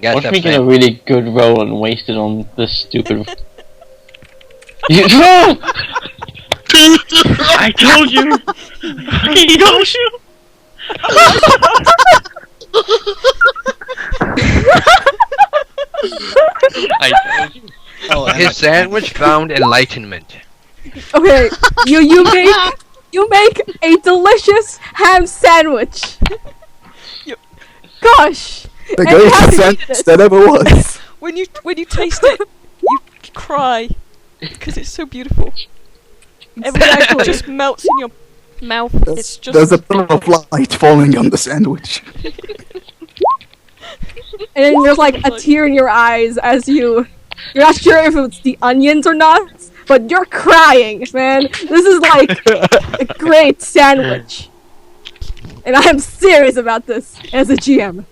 Speaker 5: gotta
Speaker 6: What's
Speaker 5: have
Speaker 6: making a
Speaker 5: sandwich.
Speaker 6: really good roll and waste it on this stupid... You no! I told you! I told you! I told you. Oh,
Speaker 5: His sandwich found enlightenment.
Speaker 2: Okay, you make a delicious ham sandwich. Gosh.
Speaker 3: The
Speaker 2: And how
Speaker 3: greatest
Speaker 2: did you do
Speaker 3: sentence
Speaker 2: this?
Speaker 3: that ever was.
Speaker 4: when you taste it, you cry because it's so beautiful. Everything
Speaker 2: Exactly.
Speaker 4: just melts in your mouth. It's just
Speaker 3: There's a pillar of light falling on the sandwich.
Speaker 2: And then there's like a tear in your eyes as you're not sure if it's the onions or not, but you're crying, man. This is like a great sandwich. And I am serious about this as a GM.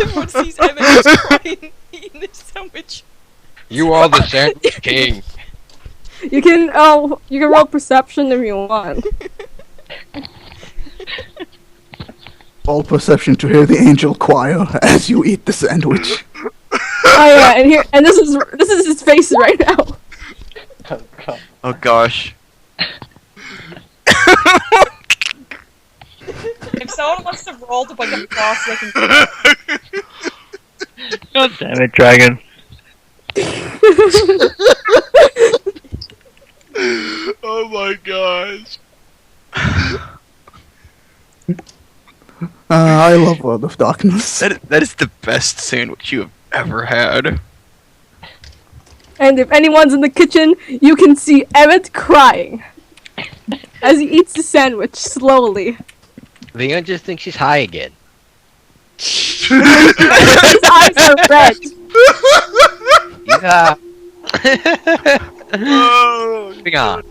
Speaker 4: everyone sees Emmett just crying, eating this sandwich.
Speaker 5: You are the sandwich king.
Speaker 2: You can roll perception if you want.
Speaker 3: All perception to hear the angel choir as you eat the sandwich.
Speaker 2: Oh yeah, and this is his face right now.
Speaker 6: Oh, God.
Speaker 1: Oh gosh.
Speaker 7: If someone wants to roll to wake up Claws, they can do that.
Speaker 6: God damn it, dragon.
Speaker 8: Oh my gosh.
Speaker 3: I love World of Darkness.
Speaker 1: That is the best sandwich you have ever had.
Speaker 2: And if anyone's in the kitchen, you can see Emmett crying. as he eats the sandwich slowly.
Speaker 5: Leon just thinks she's high again.
Speaker 2: His eyes are red.
Speaker 5: Yeah.
Speaker 8: Oh,
Speaker 5: Moving on.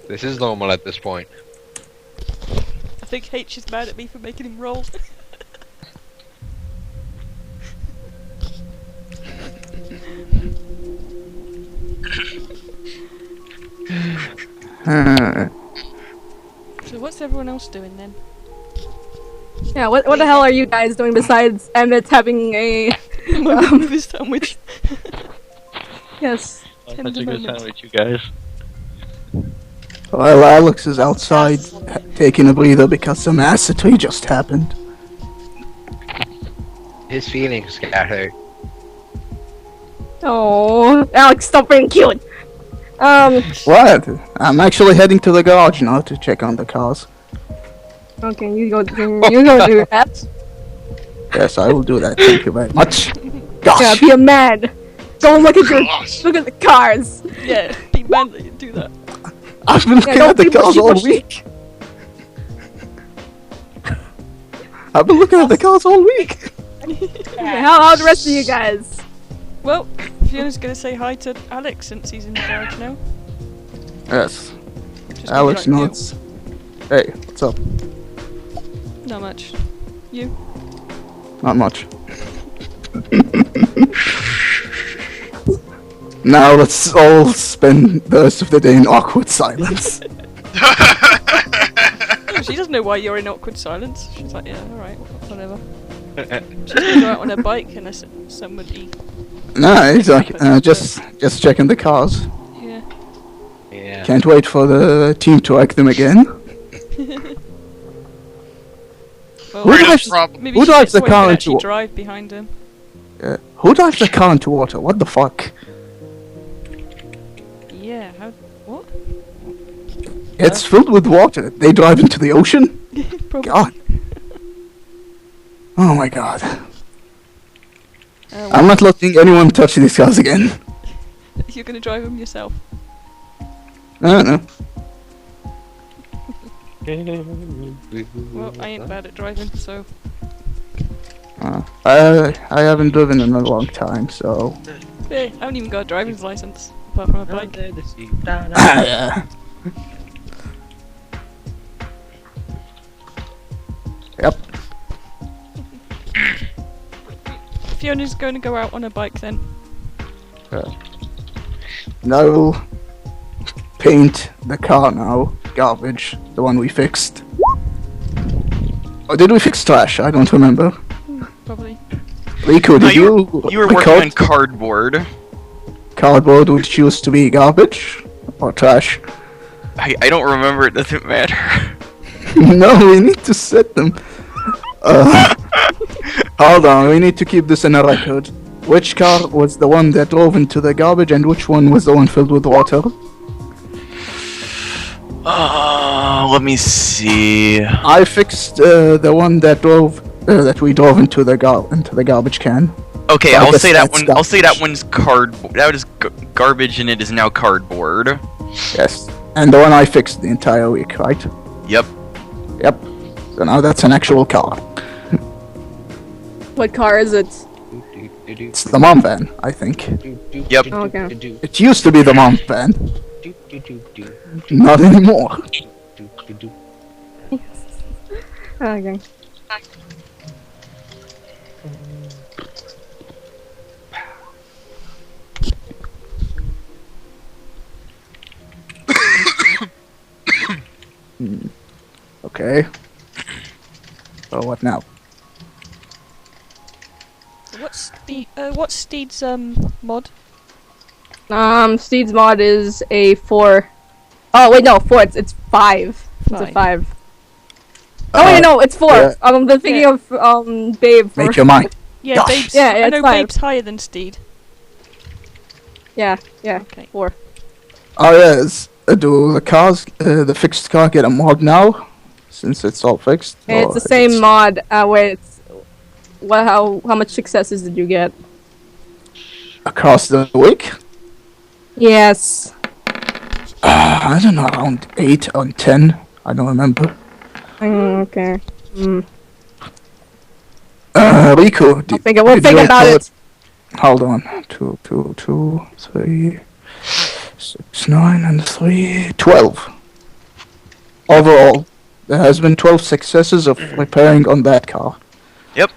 Speaker 5: This is normal at this point.
Speaker 4: I think H is mad at me for making him roll. So what's everyone else doing then?
Speaker 2: Yeah, what the hell are you guys doing besides Emmett having a...
Speaker 4: With his sandwich.
Speaker 2: Yes.
Speaker 6: That's
Speaker 4: Tender
Speaker 6: a good
Speaker 4: moments.
Speaker 6: sandwich, you guys.
Speaker 3: Well, Alex is outside taking a breather because some massacre just happened.
Speaker 5: His feelings got hurt.
Speaker 2: Oh, Alex, stop being cute.
Speaker 3: What? I'm actually heading to the garage now to check on the cars.
Speaker 2: Okay, you go do that.
Speaker 3: Yes, I will do that. Thank you very much.
Speaker 2: Yeah,
Speaker 3: Gosh.
Speaker 2: be a man. Don't look at
Speaker 8: Gosh.
Speaker 2: look at the cars.
Speaker 4: Yeah, be manly and do that.
Speaker 3: I've been looking
Speaker 2: don't
Speaker 3: at the
Speaker 2: be
Speaker 3: cars all
Speaker 2: mushy-mushy.
Speaker 3: week. I've been looking at the cars all week.
Speaker 2: Okay, how the rest of you guys?
Speaker 4: Well, Fiona's gonna say hi to Alex since he's in the garage now.
Speaker 3: Yes.
Speaker 4: Just
Speaker 3: Alex
Speaker 4: maybe like
Speaker 3: nods. Hey, what's up?
Speaker 4: you. Not much. You?
Speaker 3: Not much. Now let's all spend the rest of the day in awkward silence.
Speaker 4: Oh, she doesn't know why you're in awkward silence. She's like, yeah, alright, whatever. She's gonna go out on her bike unless somebody...
Speaker 3: No, it's like just checking the cars.
Speaker 4: Yeah.
Speaker 5: Yeah.
Speaker 3: Can't wait for the team to wreck them again.
Speaker 4: Well,
Speaker 3: Who drives,
Speaker 4: maybe
Speaker 3: who
Speaker 4: she
Speaker 3: drives
Speaker 4: gets
Speaker 3: the
Speaker 4: one
Speaker 3: car
Speaker 4: can
Speaker 3: into
Speaker 4: actually
Speaker 3: wa-
Speaker 4: drive behind him.
Speaker 3: Who drives the car into water? What the fuck?
Speaker 4: Yeah, how... what?
Speaker 3: It's filled with water. They drive into the ocean?
Speaker 4: Probably.
Speaker 3: God. Oh my god.
Speaker 4: Well,
Speaker 3: I'm not letting anyone touch these cars again.
Speaker 4: you're gonna drive them yourself.
Speaker 3: I don't know.
Speaker 4: Well, I ain't bad at driving, so...
Speaker 3: I haven't driven in a long time, so...
Speaker 4: Hey, I haven't even got a driver's license, apart from a bike.
Speaker 3: Yeah. Yep.
Speaker 4: Fiona's going to go out on a bike then.
Speaker 3: No. Paint the car now. Garbage. The one we fixed. Or did we fix trash? I don't remember.
Speaker 4: Probably.
Speaker 3: Rico,
Speaker 1: No,
Speaker 3: did
Speaker 1: you were working
Speaker 3: record
Speaker 1: on cardboard.
Speaker 3: cardboard which used to be garbage? Or trash?
Speaker 1: I don't remember, it doesn't matter.
Speaker 3: No, we need to set them. Hold on, we need to keep this in a record. Which car was the one that drove into the garbage and which one was the one filled with water?
Speaker 1: Let me see.
Speaker 3: I fixed the one that we drove into the garbage can.
Speaker 1: Okay,
Speaker 3: So I
Speaker 1: I'll
Speaker 3: guess
Speaker 1: say that
Speaker 3: that's
Speaker 1: one. I'll say that
Speaker 3: garbage.
Speaker 1: one's cardboard. That is garbage, and it is now cardboard.
Speaker 3: Yes. And the one I fixed the entire week, right?
Speaker 1: Yep.
Speaker 3: Yep. So now that's an actual car.
Speaker 2: What car is it?
Speaker 3: It's the mom van, I think.
Speaker 1: Yep.
Speaker 2: Okay.
Speaker 3: It used to be the mom van. Not anymore.
Speaker 2: Okay.
Speaker 3: Okay. So what now?
Speaker 4: What's Steed's mod?
Speaker 2: Steed's mod is a 4. Oh wait, no, 4. It's 5. It's a
Speaker 4: 5.
Speaker 2: 5. Oh wait, no, it's 4.
Speaker 3: yeah.
Speaker 2: I'm thinking
Speaker 4: Yeah.
Speaker 2: of Babe. For...
Speaker 3: Make your mind.
Speaker 4: Yeah,
Speaker 3: Gosh.
Speaker 4: Babe's.
Speaker 2: Yeah,
Speaker 4: I
Speaker 2: it's
Speaker 4: know
Speaker 2: 5.
Speaker 4: Babe's higher than Steed.
Speaker 2: Yeah,
Speaker 4: Okay.
Speaker 2: 4.
Speaker 3: Oh yes. Do the cars, the fixed car get a mod now? Since it's all fixed?
Speaker 2: And it's
Speaker 3: Or
Speaker 2: the same mod. Where it's how much successes did you get?
Speaker 3: across the week?
Speaker 2: Yes.
Speaker 3: I don't know, around 8 or 10. I don't remember.
Speaker 2: Okay.
Speaker 3: Riku,
Speaker 2: We'll think about it.
Speaker 3: Hold on. 2, 3, 6, 9, and 3, 12. Overall, there has been 12 successes of repairing on that car.
Speaker 1: Yep.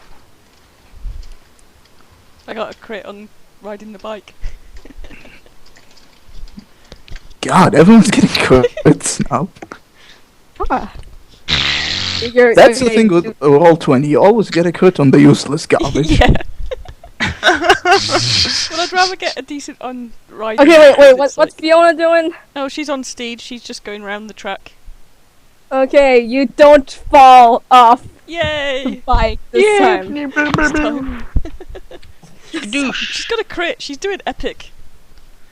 Speaker 4: I got a crit on riding the bike.
Speaker 3: God, everyone's getting crits now.
Speaker 2: Ah.
Speaker 3: That's the thing with Roll20, you always get a crit on the useless garbage.
Speaker 4: Yeah. Well, I'd rather get a decent on riding.
Speaker 2: Okay, wait,
Speaker 4: because
Speaker 2: what's Fiona doing?
Speaker 4: Oh, she's on stage. She's just going round the track.
Speaker 2: Okay, you don't fall off the
Speaker 4: Yay!
Speaker 2: bike this time.
Speaker 4: This time. She's got a crit. She's doing epic.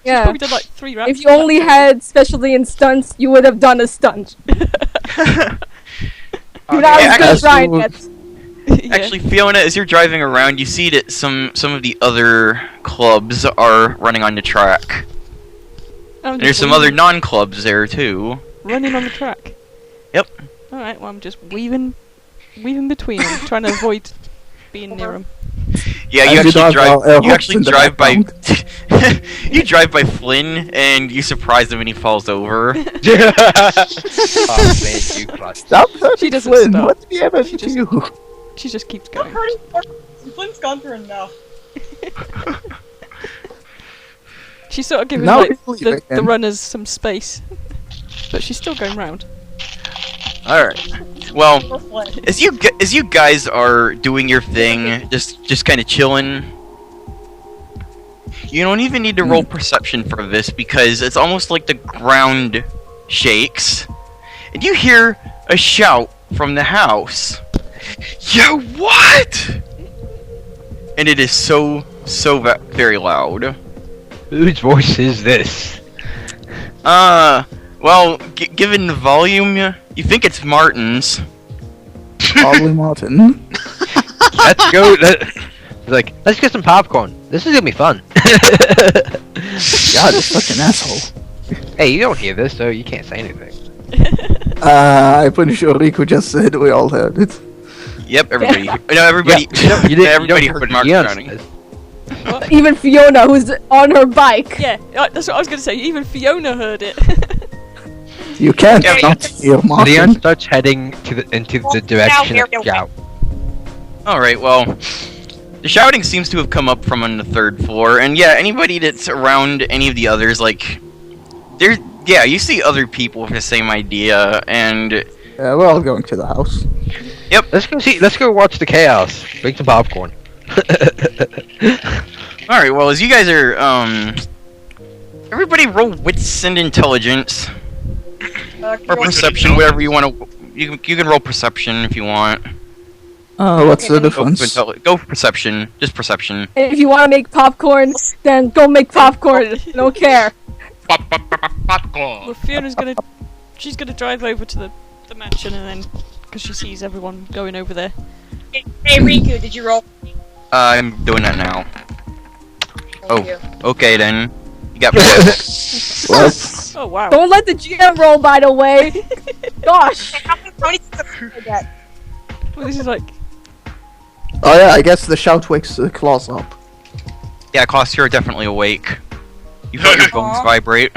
Speaker 2: Yeah.
Speaker 4: Probably done like 3 rounds.
Speaker 2: If you only had specialty in stunts, you would have done a stunt. You're not as good as Ryan yet.
Speaker 4: Yeah.
Speaker 1: Actually, Fiona, as you're driving around, you see that some of the other clubs are running on the track.
Speaker 4: I'm
Speaker 1: There's
Speaker 4: just
Speaker 1: some other non-clubs there too.
Speaker 4: running on the track.
Speaker 1: Yep.
Speaker 4: All right. Well, I'm just weaving between them, trying to avoid being near them.
Speaker 1: Yeah,
Speaker 3: As
Speaker 1: you
Speaker 3: you
Speaker 1: actually
Speaker 3: drive,
Speaker 1: drive. You
Speaker 3: hops
Speaker 1: actually
Speaker 3: in the
Speaker 1: drive by.
Speaker 3: background.
Speaker 1: You drive by Flynn, and you surprise him when he falls over.
Speaker 5: Oh, thank you, Clutch.
Speaker 3: Stop hurting
Speaker 4: She doesn't
Speaker 3: Flynn.
Speaker 4: stop.
Speaker 3: What did he ever
Speaker 4: She
Speaker 3: do
Speaker 4: just-
Speaker 3: to you?
Speaker 4: She just keeps
Speaker 7: Not
Speaker 4: going.
Speaker 7: hurting Flynn's gone through enough.
Speaker 4: She's sort of giving
Speaker 3: Now
Speaker 4: like
Speaker 3: he's leaving
Speaker 4: the
Speaker 3: again.
Speaker 4: runners some space, but she's still going round.
Speaker 1: All right. Well,
Speaker 7: For Flynn.
Speaker 1: as you guys are doing your thing, just kind of chilling. You don't even need to roll perception for this because it's almost like the ground shakes, and you hear a shout from the house. Yo, what? And it is so very loud.
Speaker 5: Whose voice is this?
Speaker 1: Well, given the volume, you think it's Martin's.
Speaker 3: Probably Martin.
Speaker 5: Let's go. Let's get some popcorn. This is gonna be fun.
Speaker 3: God, you're such an asshole.
Speaker 5: Hey, you don't hear this, so you can't say anything.
Speaker 3: I'm pretty sure Riku just said we all heard it.
Speaker 1: Yep, everybody. No, everybody. Everybody heard Mark shouting.
Speaker 2: Even Fiona, who's on her bike.
Speaker 4: Yeah, that's what I was gonna say. Even Fiona heard it.
Speaker 3: You can't
Speaker 1: Yeah,
Speaker 3: not hear Martin.
Speaker 5: Leon starts heading into the direction of shout.
Speaker 1: All right. Well, the shouting seems to have come up from on the 3rd floor, and yeah, anybody that's around any of the others, like, there. Yeah, you see other people with the same idea, and
Speaker 3: Yeah, we're all going to the house.
Speaker 5: Let's go see. Let's go watch the chaos. Bring some popcorn.
Speaker 1: all right. Well, as you guys are, everybody roll wits and intelligence or perception, whatever you want to. You can roll perception if you want.
Speaker 3: What's the
Speaker 1: Go
Speaker 3: difference?
Speaker 1: go for perception, just perception.
Speaker 2: And if you want to make popcorn, then go make popcorn. Don't care.
Speaker 4: Well, Fiona's she's gonna drive over to the mansion and then, because she sees everyone going over there.
Speaker 7: Hey Riku, did you roll?
Speaker 1: I'm doing that now.
Speaker 7: Thank you.
Speaker 1: Okay then. You got.
Speaker 3: Well,
Speaker 4: Oh wow.
Speaker 2: Don't let the GM roll, by the way. Gosh.
Speaker 7: How many did I get?
Speaker 4: Well, this is like
Speaker 3: oh yeah, I guess the shout wakes the claws up.
Speaker 1: Yeah, Klaus, you're definitely awake. You felt your bones vibrate.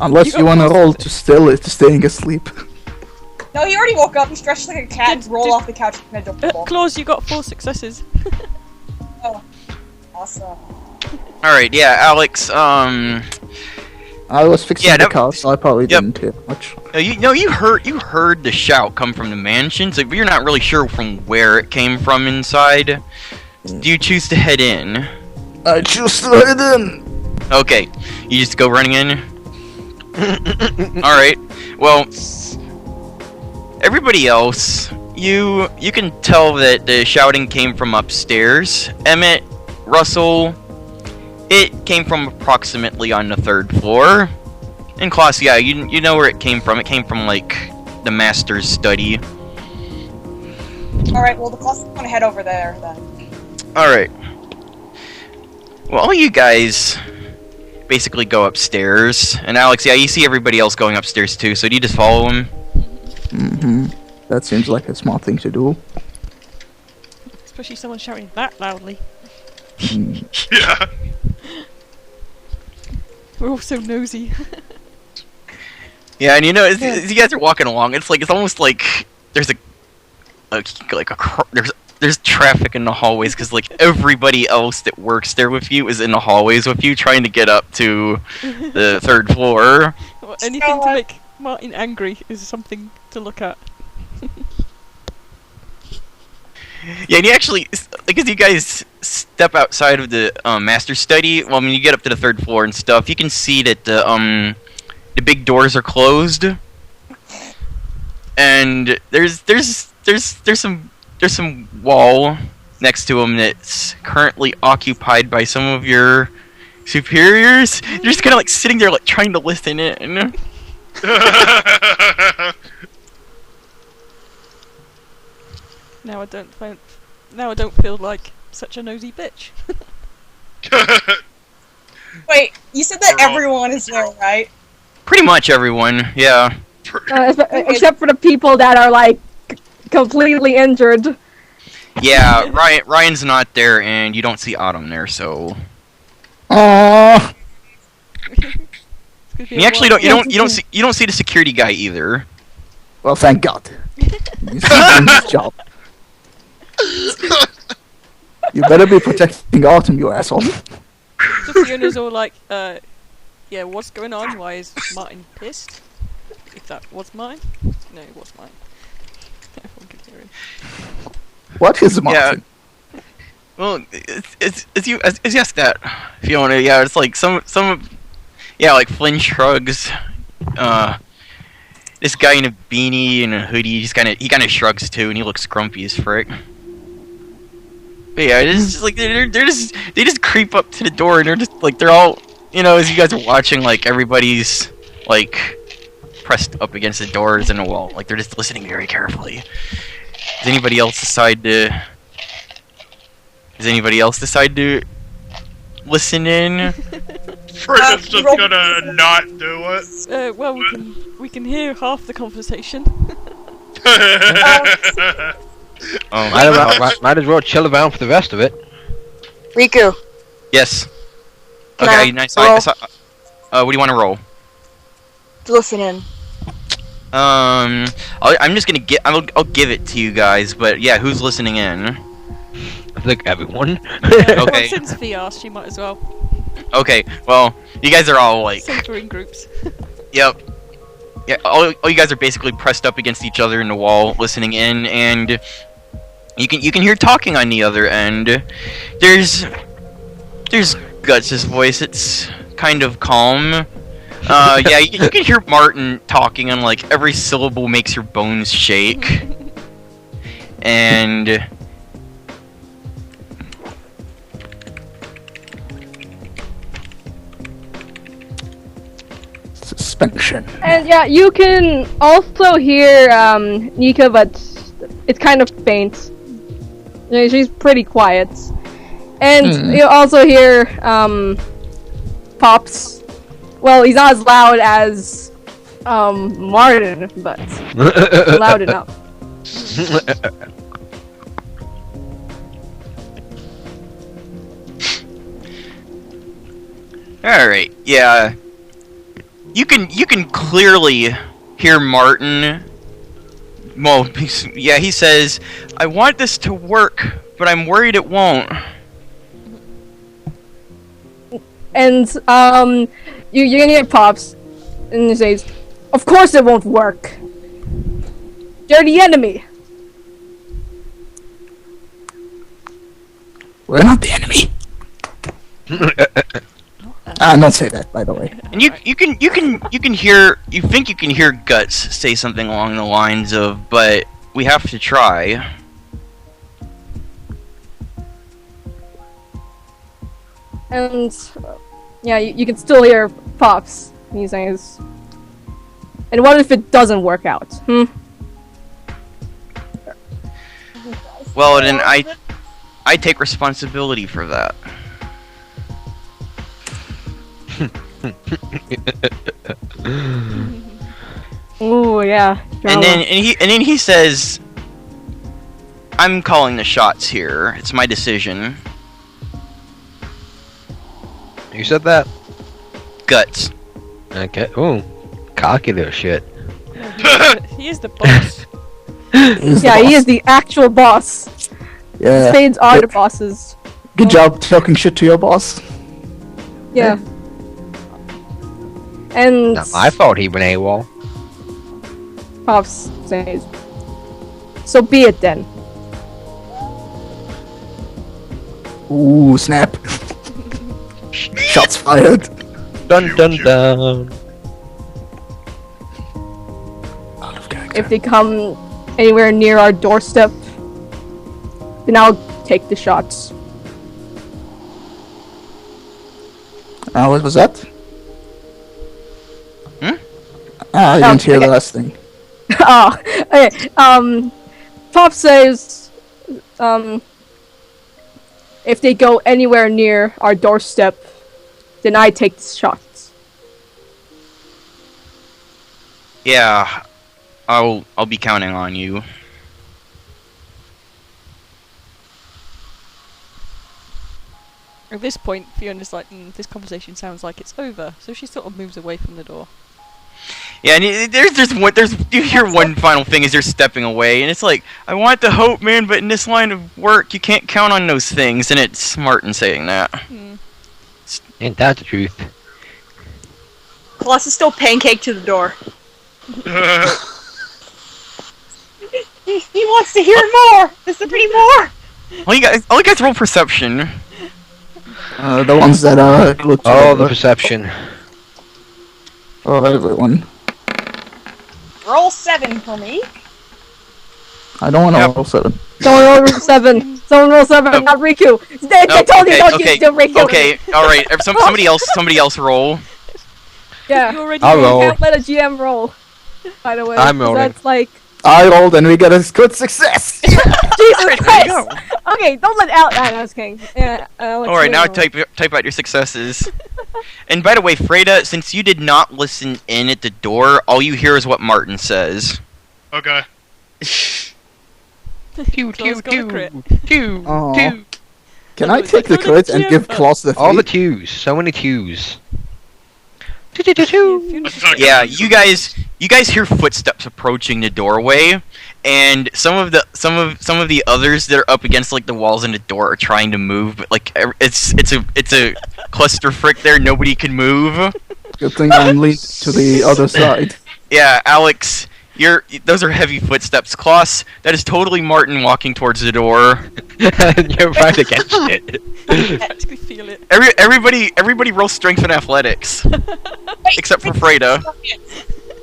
Speaker 3: Unless you want to roll to still it, staying asleep.
Speaker 7: No, he already woke up. He stretched like a cat, rolled off the couch, and head to
Speaker 4: Claus, you got 4 successes.
Speaker 7: Awesome.
Speaker 1: Alright, yeah, Alex,
Speaker 3: I was fixing
Speaker 1: Yeah,
Speaker 3: the
Speaker 1: that-
Speaker 3: car, so I probably
Speaker 1: Yep.
Speaker 3: didn't hear much.
Speaker 1: you heard the shout come from the mansion, so you're not really sure from where it came from inside. Do you choose to head in?
Speaker 3: I choose to head in.
Speaker 1: Okay, you just go running in? Alright, well, everybody else, you can tell that the shouting came from upstairs. Emmett, Russell, it came from approximately on the 3rd floor. And Klaus, yeah, you know where it came from. It came from, like, the master's study.
Speaker 7: Alright, well, the class is gonna head over there then.
Speaker 1: Alright. Well, all you guys basically go upstairs. And Alex, yeah, you see everybody else going upstairs too, so do you just follow him?
Speaker 3: Mm-hmm. That seems like a smart thing to do.
Speaker 4: Especially someone shouting that loudly.
Speaker 8: Yeah.
Speaker 4: We're all so nosy.
Speaker 1: Yeah, and you know, as you guys are walking along, it's almost like there's there's traffic in the hallways because like everybody else that works there with you is in the hallways with you trying to get up to the 3rd floor.
Speaker 4: Well, anything to make Martin angry is something to look at.
Speaker 1: Yeah, and you actually, like, as you guys step outside of the master study, well, when you get up to the 3rd floor and stuff, you can see that the big doors are closed, and there's some wall next to them that's currently occupied by some of your superiors. They're just kind of like sitting there, like trying to listen in.
Speaker 4: Now I don't feel like such a nosy bitch.
Speaker 7: Wait, you said that everyone is there, right?
Speaker 1: Pretty much everyone, yeah.
Speaker 2: Except for the people that are like completely injured.
Speaker 1: Yeah, Ryan's not there, and you don't see Autumn there, so.
Speaker 3: Aww.
Speaker 1: You actually don't see the security guy either.
Speaker 3: Well, thank God. He's doing his job. You better be protecting Autumn, you asshole.
Speaker 4: So Fiona's all like, yeah, what's going on? Why is Martin pissed? If that was mine? No, it was mine. Everyone could hear him.
Speaker 3: What is Martin?
Speaker 1: Yeah. Well, as you ask that, Fiona, yeah, it's like some yeah, like Flynn shrugs. This guy in a beanie and a hoodie, he kind of shrugs too, and he looks grumpy as frick. But yeah, it's just like they just creep up to the door, and they're all, you know, as you guys are watching, like everybody's like pressed up against the doors and the wall, like they're just listening very carefully. Does anybody else decide to listen in?
Speaker 8: Frigg's just gonna not do it.
Speaker 4: Well, we can hear half the conversation.
Speaker 5: Might as well chill around for the rest of it.
Speaker 9: Riku,
Speaker 1: Yes.
Speaker 9: Can
Speaker 1: Okay,
Speaker 9: I
Speaker 1: nice.
Speaker 9: roll?
Speaker 1: What do you want to roll?
Speaker 9: listen in.
Speaker 1: I'm just gonna I'll give it to you guys, but yeah, who's listening in?
Speaker 5: I think everyone.
Speaker 4: Well,
Speaker 1: Okay.
Speaker 4: since V asked, she might as well.
Speaker 1: Okay, well, you guys are all like,
Speaker 4: Since we're in groups.
Speaker 1: yep. Yeah, all you guys are basically pressed up against each other in the wall, listening in, and you can hear talking on the other end. There's Guts' voice. It's kind of calm. Yeah, you can hear Martin talking, and like every syllable makes your bones shake. And
Speaker 3: Suspension.
Speaker 2: And yeah, you can also hear Nika, but it's kind of faint. You know, she's pretty quiet. And you also hear Pops. Well, he's not as loud as Martin, but loud enough.
Speaker 1: alright, yeah. You can clearly hear Martin. Well, he says, "I want this to work, but I'm worried it won't."
Speaker 2: And you can hear Pops, and he says, "Of course it won't work. You're the enemy."
Speaker 3: We're not the enemy. Don't say that, by the way.
Speaker 1: And you can hear, you think you can hear Guts say something along the lines of, "But we have to try."
Speaker 2: And yeah, you can still hear Pops. He says, "And what if it doesn't work out?
Speaker 1: Well, then I take responsibility for that.
Speaker 2: Ooh, yeah.
Speaker 1: And
Speaker 2: drama.
Speaker 1: then he says, "I'm calling the shots here. It's my decision."
Speaker 5: You said that?
Speaker 1: Guts.
Speaker 5: Okay. Ooh. Cocky little shit.
Speaker 4: He is the boss.
Speaker 2: Yeah, he is the actual boss.
Speaker 3: Yeah.
Speaker 2: Spades are the
Speaker 3: Good,
Speaker 2: bosses.
Speaker 3: good job talking shit to your boss.
Speaker 2: Yeah. And
Speaker 5: Not my fault he went AWOL.
Speaker 2: Pops says, "So be it then."
Speaker 3: Ooh, snap. Shots fired.
Speaker 5: Dun dun dun.
Speaker 3: Out of character.
Speaker 2: If they come anywhere near our doorstep, then I'll take the shots.
Speaker 3: What was that?
Speaker 1: Hmm?
Speaker 3: I didn't hear the
Speaker 2: okay.
Speaker 3: last thing.
Speaker 2: Ah, okay. Pop says, if they go anywhere near our doorstep, then I take the shots.
Speaker 1: Yeah, I'll be counting on you.
Speaker 4: At this point, Fiona's like, this conversation sounds like it's over, so she sort of moves away from the door.
Speaker 1: Yeah, and you hear one final thing as you're stepping away, and it's like, I want the hope, man, but in this line of work, you can't count on those things, and it's Martin saying that.
Speaker 5: Ain't that the truth?
Speaker 7: Plus, is still pancake to the door. He wants to hear more. There's a pretty more.
Speaker 1: All you guys roll perception.
Speaker 3: The ones that are glued to
Speaker 5: Oh,
Speaker 3: the
Speaker 5: the perception.
Speaker 3: Oh, everyone.
Speaker 7: Roll 7 for me.
Speaker 3: I don't want to
Speaker 1: Yep.
Speaker 3: roll 7.
Speaker 2: Someone roll 7. Someone roll 7. Not Riku. They told you don't use the Riku.
Speaker 1: Okay, alright, somebody else roll.
Speaker 2: Yeah.
Speaker 4: You already
Speaker 5: I'll
Speaker 2: You
Speaker 5: roll.
Speaker 2: can't let a GM roll. By the way,
Speaker 5: I'm
Speaker 2: 'cause
Speaker 5: rolling.
Speaker 2: That's like
Speaker 3: I rolled and we got a good success!
Speaker 2: Jesus
Speaker 1: There you
Speaker 2: Christ.
Speaker 1: go.
Speaker 2: Okay, don't let out. I was kidding. Yeah.
Speaker 1: Alright, now type out your successes. And by the way, Freda, since you did not listen in at the door, all you hear is what Martin says.
Speaker 8: Okay.
Speaker 5: Two,
Speaker 4: Claw's got a crit.
Speaker 5: two,
Speaker 3: Aw.
Speaker 5: two.
Speaker 3: Can I
Speaker 4: It's
Speaker 3: take
Speaker 4: like
Speaker 3: the
Speaker 4: go to
Speaker 3: crit and
Speaker 4: gym.
Speaker 3: give Klaus the
Speaker 5: All the
Speaker 3: 3?
Speaker 5: twos. So many twos. Two, two, two, two.
Speaker 4: Fiona's just
Speaker 8: That's
Speaker 4: like,
Speaker 1: Yeah, you guys hear footsteps approaching the doorway, and some of the others that are up against like the walls and the door are trying to move, but like it's a cluster frick there. Nobody can move.
Speaker 3: Good thing I'm leaned to the other side.
Speaker 1: Yeah, Alex, those are heavy footsteps. Klaus, that is totally Martin walking towards the door.
Speaker 5: You're right against it.
Speaker 4: I actually feel it.
Speaker 1: Everybody roll strength and athletics, except for Freda.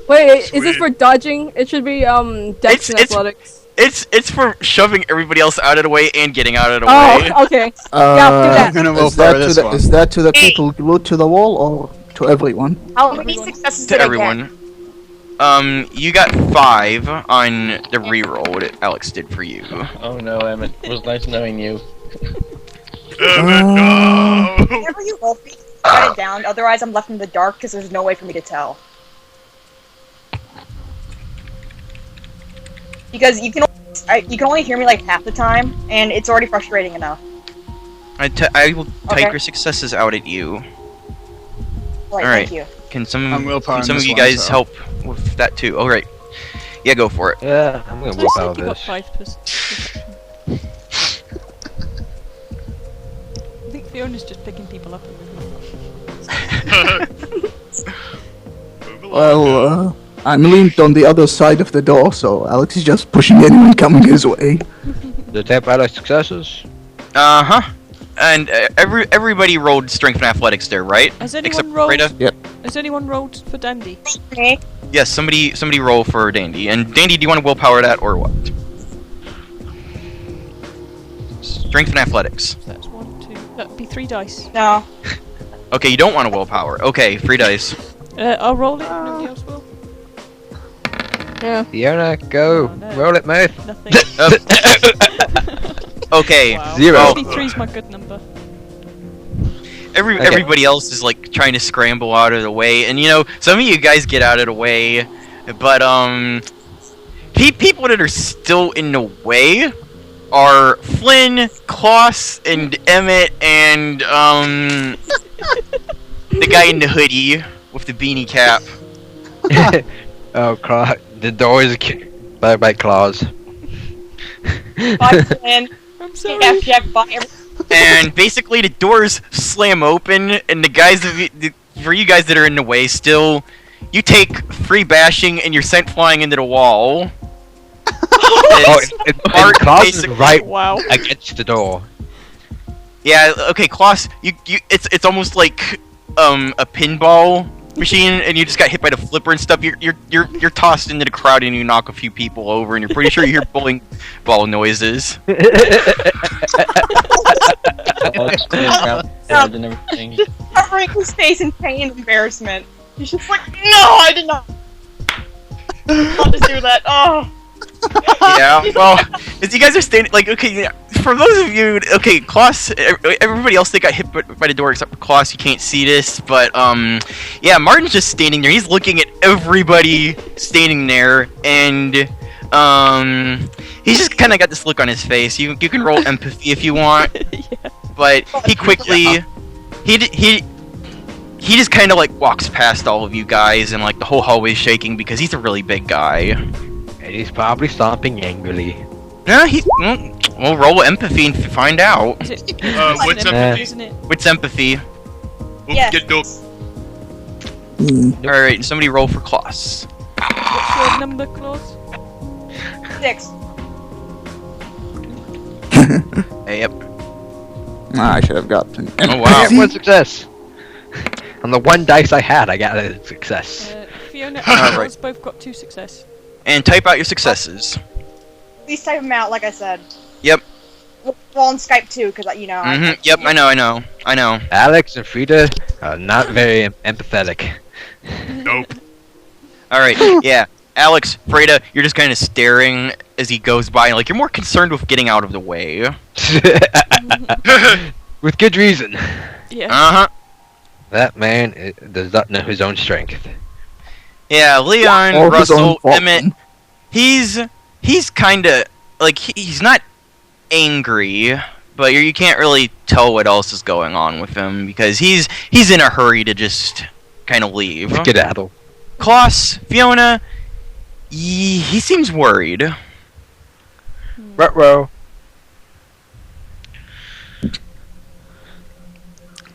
Speaker 2: Wait, is this
Speaker 8: Sweet.
Speaker 2: for dodging? It should be Dex and
Speaker 1: It's-
Speaker 2: athletics.
Speaker 1: It's for shoving everybody else out of the way and getting out of the way.
Speaker 2: Oh, okay. Yeah, do that.
Speaker 10: I'm gonna
Speaker 3: Is that,
Speaker 10: willpower
Speaker 3: to
Speaker 10: this
Speaker 3: the,
Speaker 10: one.
Speaker 3: is that to the people glued to the wall or to everyone?
Speaker 7: How many successes
Speaker 1: To
Speaker 7: did I
Speaker 1: everyone. You got 5 on the reroll that Alex did for you.
Speaker 6: Oh no, Emmett. It was nice knowing you.
Speaker 8: No!
Speaker 7: get? Whenever you roll me, write it down. Otherwise, I'm left in the dark because there's no way for me to tell. Because you can only hear me like half the time, and it's already frustrating enough.
Speaker 1: I will type
Speaker 7: Okay.
Speaker 1: your successes out at you.
Speaker 7: Right,
Speaker 1: Alright.
Speaker 7: thank you.
Speaker 1: Can
Speaker 10: I'm
Speaker 1: some
Speaker 10: willpowering
Speaker 1: of
Speaker 10: this
Speaker 1: you
Speaker 10: one,
Speaker 1: guys
Speaker 10: so.
Speaker 1: help with that too? Alright. Yeah, go for it.
Speaker 5: Yeah, I'm gonna
Speaker 4: So
Speaker 5: whip
Speaker 4: I
Speaker 5: out
Speaker 4: think you got
Speaker 5: this.
Speaker 4: 5%. I think Fiona's just picking people up.
Speaker 8: Move along.
Speaker 3: Well, I'm leaned on the other side of the door, so Alex is just pushing anyone coming his way.
Speaker 5: The type out of successes.
Speaker 1: Uh-huh. And everybody rolled strength and athletics there, right?
Speaker 4: Has
Speaker 1: Except
Speaker 4: anyone rolled?
Speaker 1: Freda?
Speaker 4: Has anyone rolled for Dandy?
Speaker 7: Okay.
Speaker 1: Yes, somebody roll for Dandy. And Dandy, do you want to willpower that or what? Strength and athletics.
Speaker 4: So that's 1, 2. That'd be 3 dice.
Speaker 7: No.
Speaker 1: Okay, you don't want to willpower. Okay, 3 dice.
Speaker 4: I'll roll it. Nobody else will.
Speaker 2: Yeah.
Speaker 5: Fiona, go.
Speaker 4: Oh, no.
Speaker 5: Roll it, mate.
Speaker 4: Nothing.
Speaker 1: Okay.
Speaker 4: Wow.
Speaker 5: Zero.
Speaker 1: Well,
Speaker 4: 53's my good number.
Speaker 1: Everybody else is like trying to scramble out of the way, and you know, some of you guys get out of the way, but people that are still in the way are Flynn, Klaus, and Emmett, and the guy in the hoodie with the beanie cap.
Speaker 5: Oh, the door is by claws.
Speaker 9: Bye, Flynn.
Speaker 4: I'm sorry.
Speaker 9: Jack, bye.
Speaker 1: And basically, the doors slam open, and the guys for you guys that are in the way, still, you take free bashing, and you're sent flying into the wall.
Speaker 5: And Klaus is right
Speaker 4: Wow.
Speaker 5: against the door.
Speaker 1: Yeah, okay, Klaus, it's almost like a pinball machine, and you just got hit by the flipper and stuff. You're tossed into the crowd, and you knock a few people over, and you're pretty sure you hear bowling ball noises.
Speaker 6: And everything.
Speaker 9: Covering his face in pain and embarrassment. He's just like, no, I did not. I'll just do that. Oh.
Speaker 1: Yeah, well, as you guys are standing, like, okay, for those of you, okay, Klaus, everybody else that got hit by the door except for Klaus, you can't see this, but, yeah, Martin's just standing there, he's looking at everybody standing there, and, he's just kind of got this look on his face. You can roll empathy if you want, but he quickly, he just kind of, like, walks past all of you guys, and, like, the whole hallway's shaking because he's a really big guy.
Speaker 5: And he's probably stomping angrily.
Speaker 1: Yeah, we'll roll empathy and find out.
Speaker 8: What's empathy?
Speaker 4: Isn't it?
Speaker 1: What's empathy?
Speaker 9: Yes.
Speaker 1: Alright, somebody roll for Klaus.
Speaker 4: What's your number, Claus?
Speaker 9: 6.
Speaker 1: Hey, yep.
Speaker 3: I should have gotten.
Speaker 1: Oh, wow.
Speaker 5: One success. On the one dice I had, I got a success.
Speaker 4: Fiona and
Speaker 1: Alright.
Speaker 4: Claus both got 2 success.
Speaker 1: And type out your successes.
Speaker 9: Please type them out, like I said.
Speaker 1: Yep.
Speaker 9: We're on Skype too, because you know.
Speaker 1: Yep, I know.
Speaker 5: Alex and Frida are not very empathetic.
Speaker 8: Nope.
Speaker 1: Alright, yeah. Alex, Freda, you're just kind of staring as he goes by, like, you're more concerned with getting out of the way.
Speaker 5: With good reason.
Speaker 4: Yeah.
Speaker 1: Uh-huh.
Speaker 5: That man does not know his own strength.
Speaker 1: Yeah, Leon,
Speaker 3: All his own
Speaker 1: Russell,
Speaker 3: fault,
Speaker 1: Emmett,
Speaker 3: man.
Speaker 1: he's kind of, like, he's not angry, but you can't really tell what else is going on with him, because he's in a hurry to just kind of leave.
Speaker 5: Skedaddle.
Speaker 1: Klaus, Fiona, he seems worried.
Speaker 5: Ruh-roh.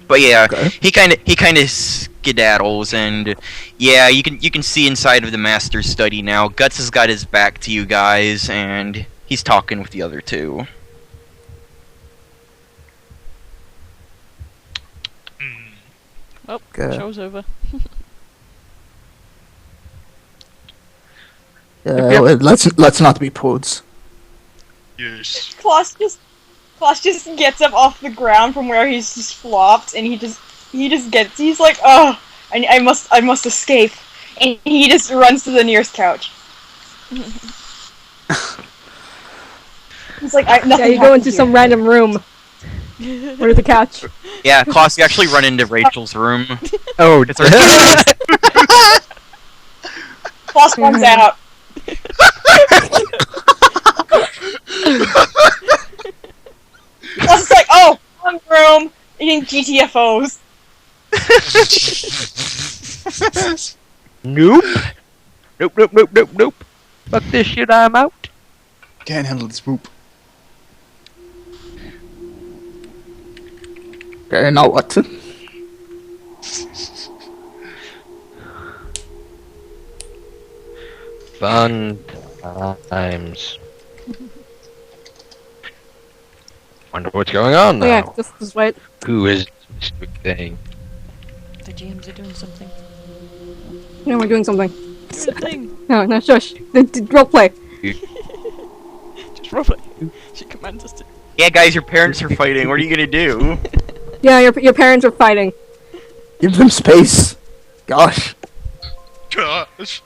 Speaker 1: But yeah,
Speaker 3: Okay.
Speaker 1: he kind of skedaddles, and yeah, you can see inside of the master's study now. Guts has got his back to you guys, and he's talking with the other two.
Speaker 4: Oh,
Speaker 3: Okay.
Speaker 4: show's over.
Speaker 3: Yeah, let's not be prudes.
Speaker 8: Yes.
Speaker 9: Klaus just gets up off the ground from where he's just flopped, and he's like, oh, I must escape, and he just runs to the nearest couch. He's like, nothing.
Speaker 2: Yeah, you go into some random room. Where's the couch?
Speaker 1: Yeah, Klaus, you actually run into Rachel's room.
Speaker 5: Oh,
Speaker 1: It's her
Speaker 9: Klaus comes out. Klaus is like, oh, one room eating GTFOs.
Speaker 5: Nope. Nope. Fuck this shit, I'm out.
Speaker 3: Can't handle this poop. Okay, now what?
Speaker 5: Fun times. Wonder what's going on now.
Speaker 2: Oh, yeah, just wait.
Speaker 5: Who is this big thing?
Speaker 4: The GMs are doing something.
Speaker 2: No, we're doing something.
Speaker 4: Doing a thing.
Speaker 2: No, shush. Roleplay.
Speaker 4: Just roleplay. She commands us to.
Speaker 1: Yeah, guys, your parents are fighting. What are you gonna do?
Speaker 2: Yeah, your parents are fighting.
Speaker 3: Give them space. Gosh.
Speaker 8: Gosh.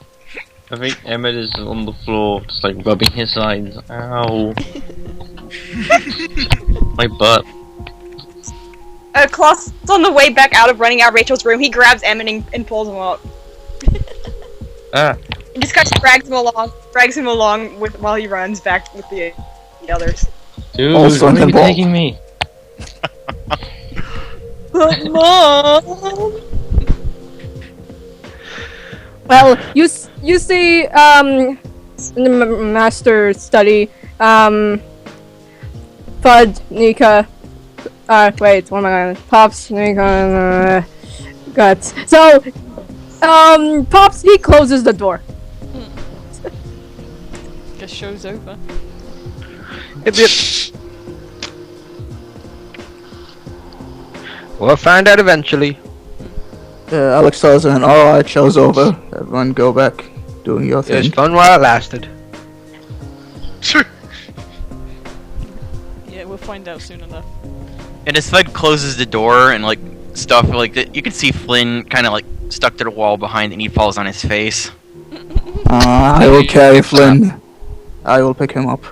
Speaker 6: I think Emmett is on the floor, just like rubbing his eyes. Ow. My butt.
Speaker 9: Klaus is on the way back out of running out of Rachel's room. He grabs Emmett and pulls him up. He just kind of drags him along while he runs back with the others.
Speaker 6: Dude,
Speaker 3: Also
Speaker 6: where are you
Speaker 3: involved.
Speaker 6: taking me?
Speaker 9: But Mom!
Speaker 2: Well, you see, in the master study, Bud, Nika, wait, what am I gonna? Pops, Nika, Guts. So, Pops, he closes the door.
Speaker 4: Guess show's over.
Speaker 5: We'll find out eventually.
Speaker 3: Alex tells him, alright, show's over. Everyone go back doing your
Speaker 5: It was
Speaker 3: thing.
Speaker 5: fun while it lasted.
Speaker 4: Yeah, we'll find out soon enough.
Speaker 1: And as Fed closes the door and like stuff like that, you can see Flynn kind of like stuck to the wall behind, and he falls on his face.
Speaker 3: I will carry Flynn. I will pick him up.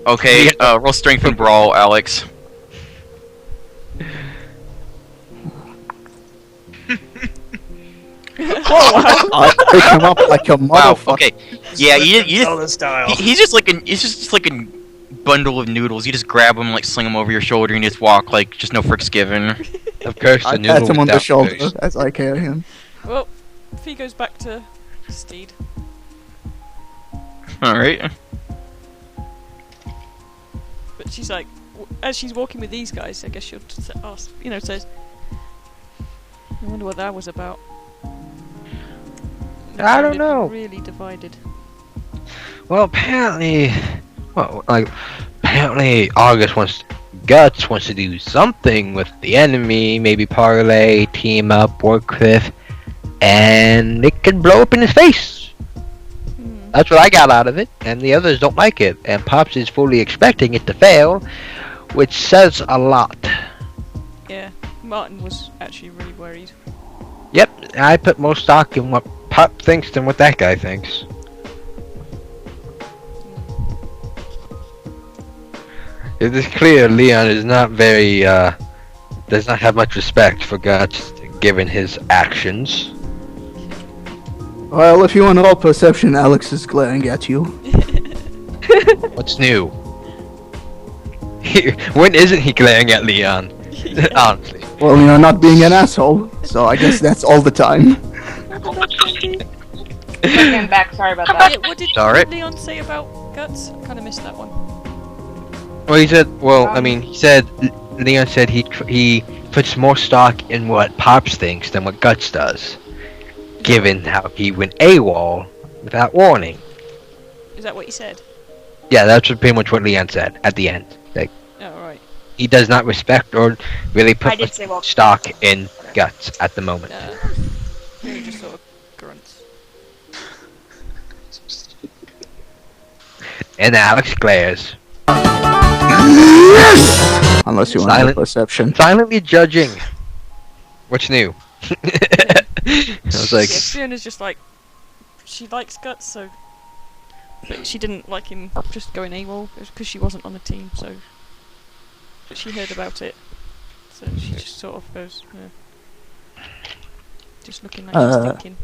Speaker 1: Okay, roll strength and brawl, Alex.
Speaker 3: I pick him up like a
Speaker 1: Wow.
Speaker 3: motherfucker.
Speaker 1: Okay. Yeah, he's just like a bundle of noodles. You just grab him, like sling him over your shoulder, and you just walk like just no fricks given.
Speaker 5: Of course,
Speaker 3: I
Speaker 5: the
Speaker 3: pat
Speaker 5: noodle
Speaker 3: him on the
Speaker 5: without
Speaker 3: shoulder
Speaker 5: face.
Speaker 3: as I carry him.
Speaker 4: Well, if he goes back to Steed.
Speaker 1: All right.
Speaker 4: But she's like, as she's walking with these guys, I guess she'll ask, says, I wonder what that was about.
Speaker 5: I don't know.
Speaker 4: Really divided.
Speaker 5: Well, apparently, August Guts wants to do something with the enemy, maybe parlay, team up, work with, and it could blow up in his face. That's what I got out of it, and the others don't like it, and Pops is fully expecting it to fail, which says a lot.
Speaker 4: Yeah, Martin was actually really worried.
Speaker 5: Yep, I put more stock in what Pop thinks than what that guy thinks. It is clear Leon is not very, does not have much respect for Guts, given his actions.
Speaker 3: Well, if you want to roll perception, Alex is glaring at you.
Speaker 5: What's new? When isn't he glaring at Leon? Honestly.
Speaker 3: Well, you're not being an asshole, so I guess that's all the time.
Speaker 9: I'm back, sorry about that.
Speaker 4: What did
Speaker 5: Alright.
Speaker 4: Leon say about Guts? I kind of missed that one.
Speaker 5: Well, he said, Leon said he puts more stock in what Pops thinks than what Guts does, given how he went AWOL without warning.
Speaker 4: Is that what he said?
Speaker 5: Yeah, that's pretty much what Leon said at the end. Like,
Speaker 4: Oh, right.
Speaker 5: he does not respect or really
Speaker 9: I
Speaker 5: put
Speaker 9: did
Speaker 5: much
Speaker 9: say well.
Speaker 5: stock in Guts at the moment.
Speaker 4: He just sort of grunts.
Speaker 5: And Alex glares,
Speaker 3: Unless you want to roll
Speaker 5: Silent.
Speaker 3: perception.
Speaker 5: silently judging. What's new? I was like,
Speaker 4: Yeah, Fiona's just like, she likes Guts, so... But she didn't like him just going AWOL, it was because she wasn't on the team, so... But she heard about it, so she just sort of goes, just looking like she's thinking.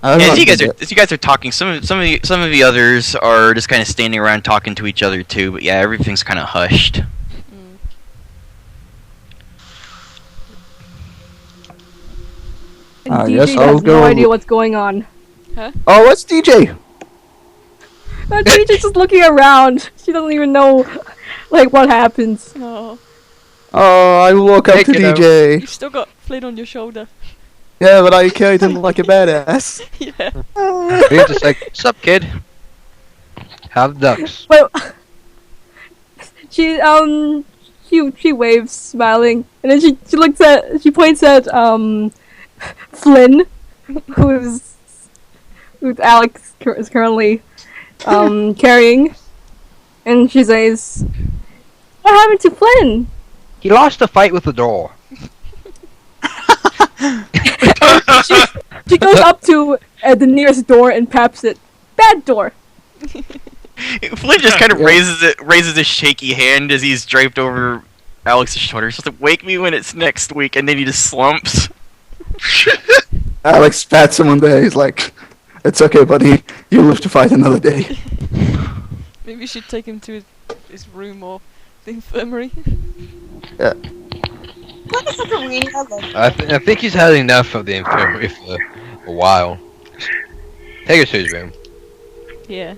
Speaker 3: I
Speaker 1: Yeah,
Speaker 3: don't know.
Speaker 1: as you guys are talking, some of the others are just kind of standing around talking to each other too. But yeah, everything's kind of hushed.
Speaker 2: And
Speaker 3: I
Speaker 2: DJ
Speaker 3: guess I'll
Speaker 2: has
Speaker 3: go-
Speaker 2: no idea what's going on.
Speaker 3: Oh, what's DJ?
Speaker 2: DJ's just looking around. She doesn't even know, like, what happens.
Speaker 4: Oh,
Speaker 3: Oh, I walk up
Speaker 5: Hey,
Speaker 3: to
Speaker 5: kiddo.
Speaker 3: DJ.
Speaker 4: you've still got Flynn on your shoulder.
Speaker 3: Yeah, but I carried him like a badass.
Speaker 4: Yeah.
Speaker 5: Leon's just like, "Sup, kid? Have the ducks."
Speaker 2: Well, she waves, smiling, and then she points at Flynn, who Alex is currently carrying, and she says, "What happened to Flynn?"
Speaker 5: He lost a fight with the door.
Speaker 2: She goes up to the nearest door and taps it. That door.
Speaker 1: Flynn just kind of raises his shaky hand as he's draped over Alex's shoulder. He's just like, wake me when it's next week, and then he just slumps.
Speaker 3: Alex pats him on the head. He's like, "It's okay, buddy. You live to fight another day."
Speaker 4: Maybe you should take him to his room or the infirmary.
Speaker 9: What is like a weenie? I love it.
Speaker 5: I think he's had enough of the infirmary for a while. Take her to his room.
Speaker 4: Yeah.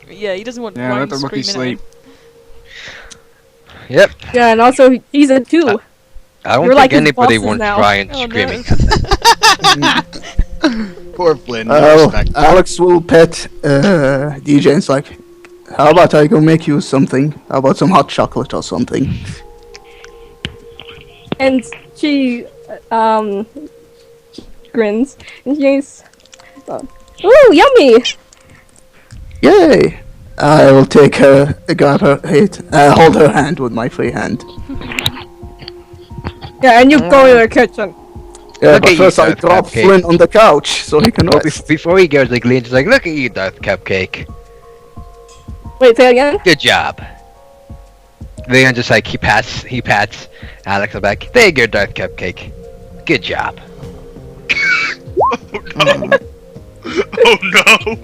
Speaker 4: Yeah, he doesn't want
Speaker 10: Yeah,
Speaker 4: Ryan
Speaker 10: let the rookie
Speaker 4: screaming
Speaker 10: sleep.
Speaker 5: Yep.
Speaker 2: Yeah, and also he's a 2.
Speaker 5: I don't
Speaker 2: You're
Speaker 5: think
Speaker 2: like his
Speaker 5: anybody
Speaker 2: bosses
Speaker 5: wants
Speaker 2: now.
Speaker 5: Ryan
Speaker 4: Oh, no.
Speaker 5: screaming.
Speaker 10: Poor Flynn. No
Speaker 3: Oh,
Speaker 10: respect.
Speaker 3: Alex will pet DJ and it's like, "How about I go make you something? How about some hot chocolate or something?"
Speaker 2: And she grins and she's ooh, yummy.
Speaker 3: Yay! I will take her, grab her, hold her hand with my free hand.
Speaker 2: Yeah, and you go to the kitchen.
Speaker 3: Yeah,
Speaker 5: Look
Speaker 3: but
Speaker 5: at you,
Speaker 3: first I
Speaker 5: Darth
Speaker 3: drop
Speaker 5: Cupcake.
Speaker 3: Flynn on the couch so he can
Speaker 5: Well,
Speaker 3: rest.
Speaker 5: before he goes, like, leans like, look at you, Darth Cupcake.
Speaker 2: Wait, say it again.
Speaker 5: Good job. Then just like he pats Alex on the back. There you go, Darth Cupcake. Good job.
Speaker 8: Oh no!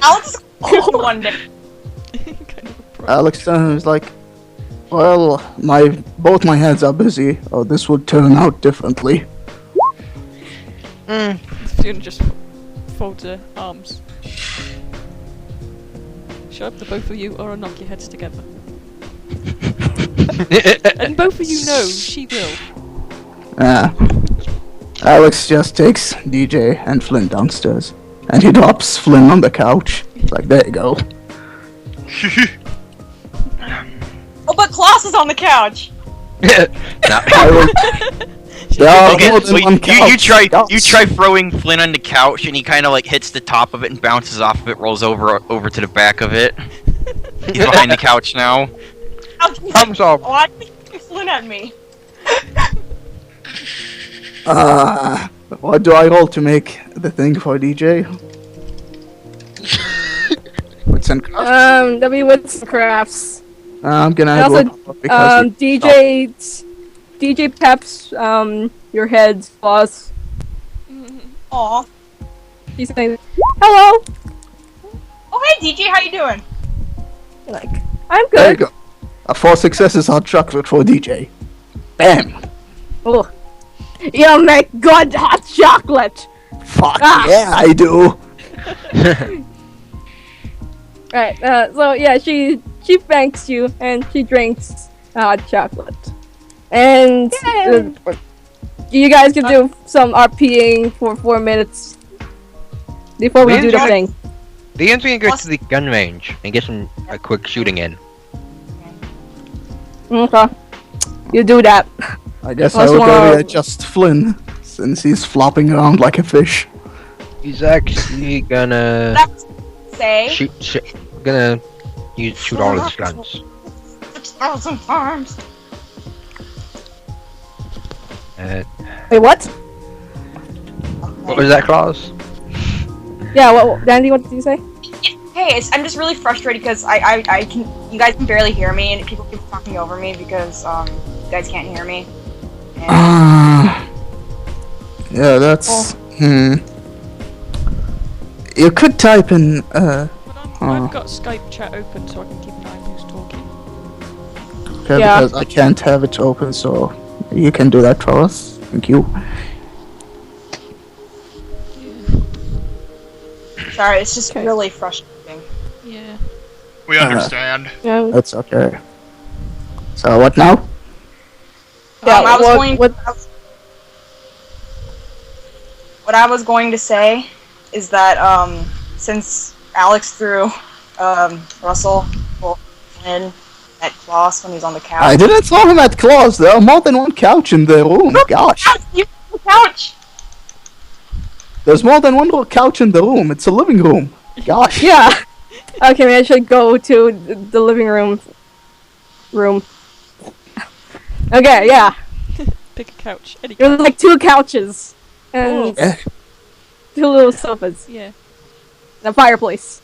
Speaker 9: Alex is cool one day.
Speaker 4: kind of a pro.
Speaker 3: Alex is like, "Well, both my hands are busy, or this would turn out differently."
Speaker 4: Fiona just folds her arms. Shut up, the both of you, or I'll knock your heads together. And both of you know she will.
Speaker 3: Alex just takes DJ and Flynn downstairs, and he drops Flynn on the couch. It's like, there you go.
Speaker 9: Oh, but Klaus is on the couch.
Speaker 3: I will. There are
Speaker 1: Okay,
Speaker 3: more
Speaker 1: so
Speaker 3: than one
Speaker 1: you
Speaker 3: couch.
Speaker 1: try throwing Flynn on the couch, and he kind of like hits the top of it and bounces off of it, rolls over to the back of it. He's behind the couch now.
Speaker 5: Thumbs up.
Speaker 9: Why did you Flynn at me?
Speaker 3: What do I roll to make the thing for DJ? What's in crafts?
Speaker 2: That'll be with some crafts.
Speaker 3: I'm gonna
Speaker 2: And
Speaker 3: add
Speaker 2: also,
Speaker 3: one because
Speaker 2: DJ Peps, your head's boss.
Speaker 9: Aw.
Speaker 2: He's saying, "Hello."
Speaker 9: Oh, hey, DJ, how you doing?
Speaker 2: Like, I'm
Speaker 3: there you
Speaker 2: good.
Speaker 3: go. A 4 successes hot chocolate for DJ. Bam!
Speaker 2: Oh, you make good hot chocolate.
Speaker 3: Fuck
Speaker 2: Ah.
Speaker 3: yeah, I do.
Speaker 2: Right. So yeah, she thanks you and she drinks hot chocolate. And you guys can do some RPing for 4 minutes before we do the thing.
Speaker 5: The ends we can go to the gun range and get some a quick shooting in.
Speaker 2: Okay. You do that.
Speaker 3: I guess I
Speaker 2: Plus
Speaker 3: will go
Speaker 2: one.
Speaker 3: readjust Flynn, since he's flopping around like a fish.
Speaker 5: He's actually gonna
Speaker 9: That's say.
Speaker 5: shoot all his guns.
Speaker 9: 6,000 farms.
Speaker 2: Wait, what?
Speaker 5: What was that clause?
Speaker 2: Yeah. What, Dandy? What did you say?
Speaker 9: Hey, I'm just really frustrated because you guys can barely hear me and people keep talking over me because you guys can't hear me. And
Speaker 3: Yeah, that's... You could type in,
Speaker 4: But I've got Skype chat open so I can keep an eye on who's talking.
Speaker 3: okay,
Speaker 2: Yeah.
Speaker 3: because I can't have it open, so you can do that for us. Thank you.
Speaker 9: sorry, it's just really frustrating.
Speaker 4: Yeah.
Speaker 8: We understand.
Speaker 2: Yeah.
Speaker 3: That's okay. So what now?
Speaker 2: Yeah,
Speaker 9: I was going.
Speaker 2: what-
Speaker 9: What I was going to say is that since Alex threw Russell in at Klaus when he's on the couch.
Speaker 3: I didn't throw him at claws. There are more than one couch in the room. Gosh,
Speaker 9: You the couch.
Speaker 3: there's more than one couch in the room. It's a living room. Gosh.
Speaker 2: Yeah. Okay, maybe I should go to the living room. Okay, yeah.
Speaker 4: Pick a couch. Any
Speaker 2: There's like 2 couches and
Speaker 3: Eh.
Speaker 2: 2 little sofas
Speaker 4: Yeah.
Speaker 2: and a fireplace.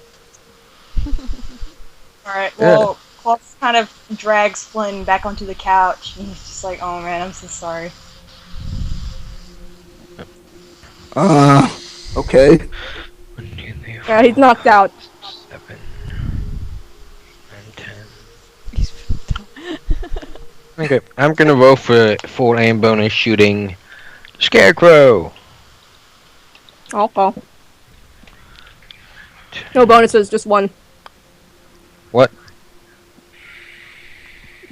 Speaker 9: All right. Well, Kloss kind of drags Flynn back onto the couch, and he's just like, "Oh man, I'm so sorry."
Speaker 3: Okay.
Speaker 2: Yeah, he's knocked out.
Speaker 5: 7 and 10.
Speaker 4: He's
Speaker 5: Okay, I'm gonna roll for full aim bonus shooting Scarecrow.
Speaker 2: Okay. No bonuses, just one.
Speaker 5: What?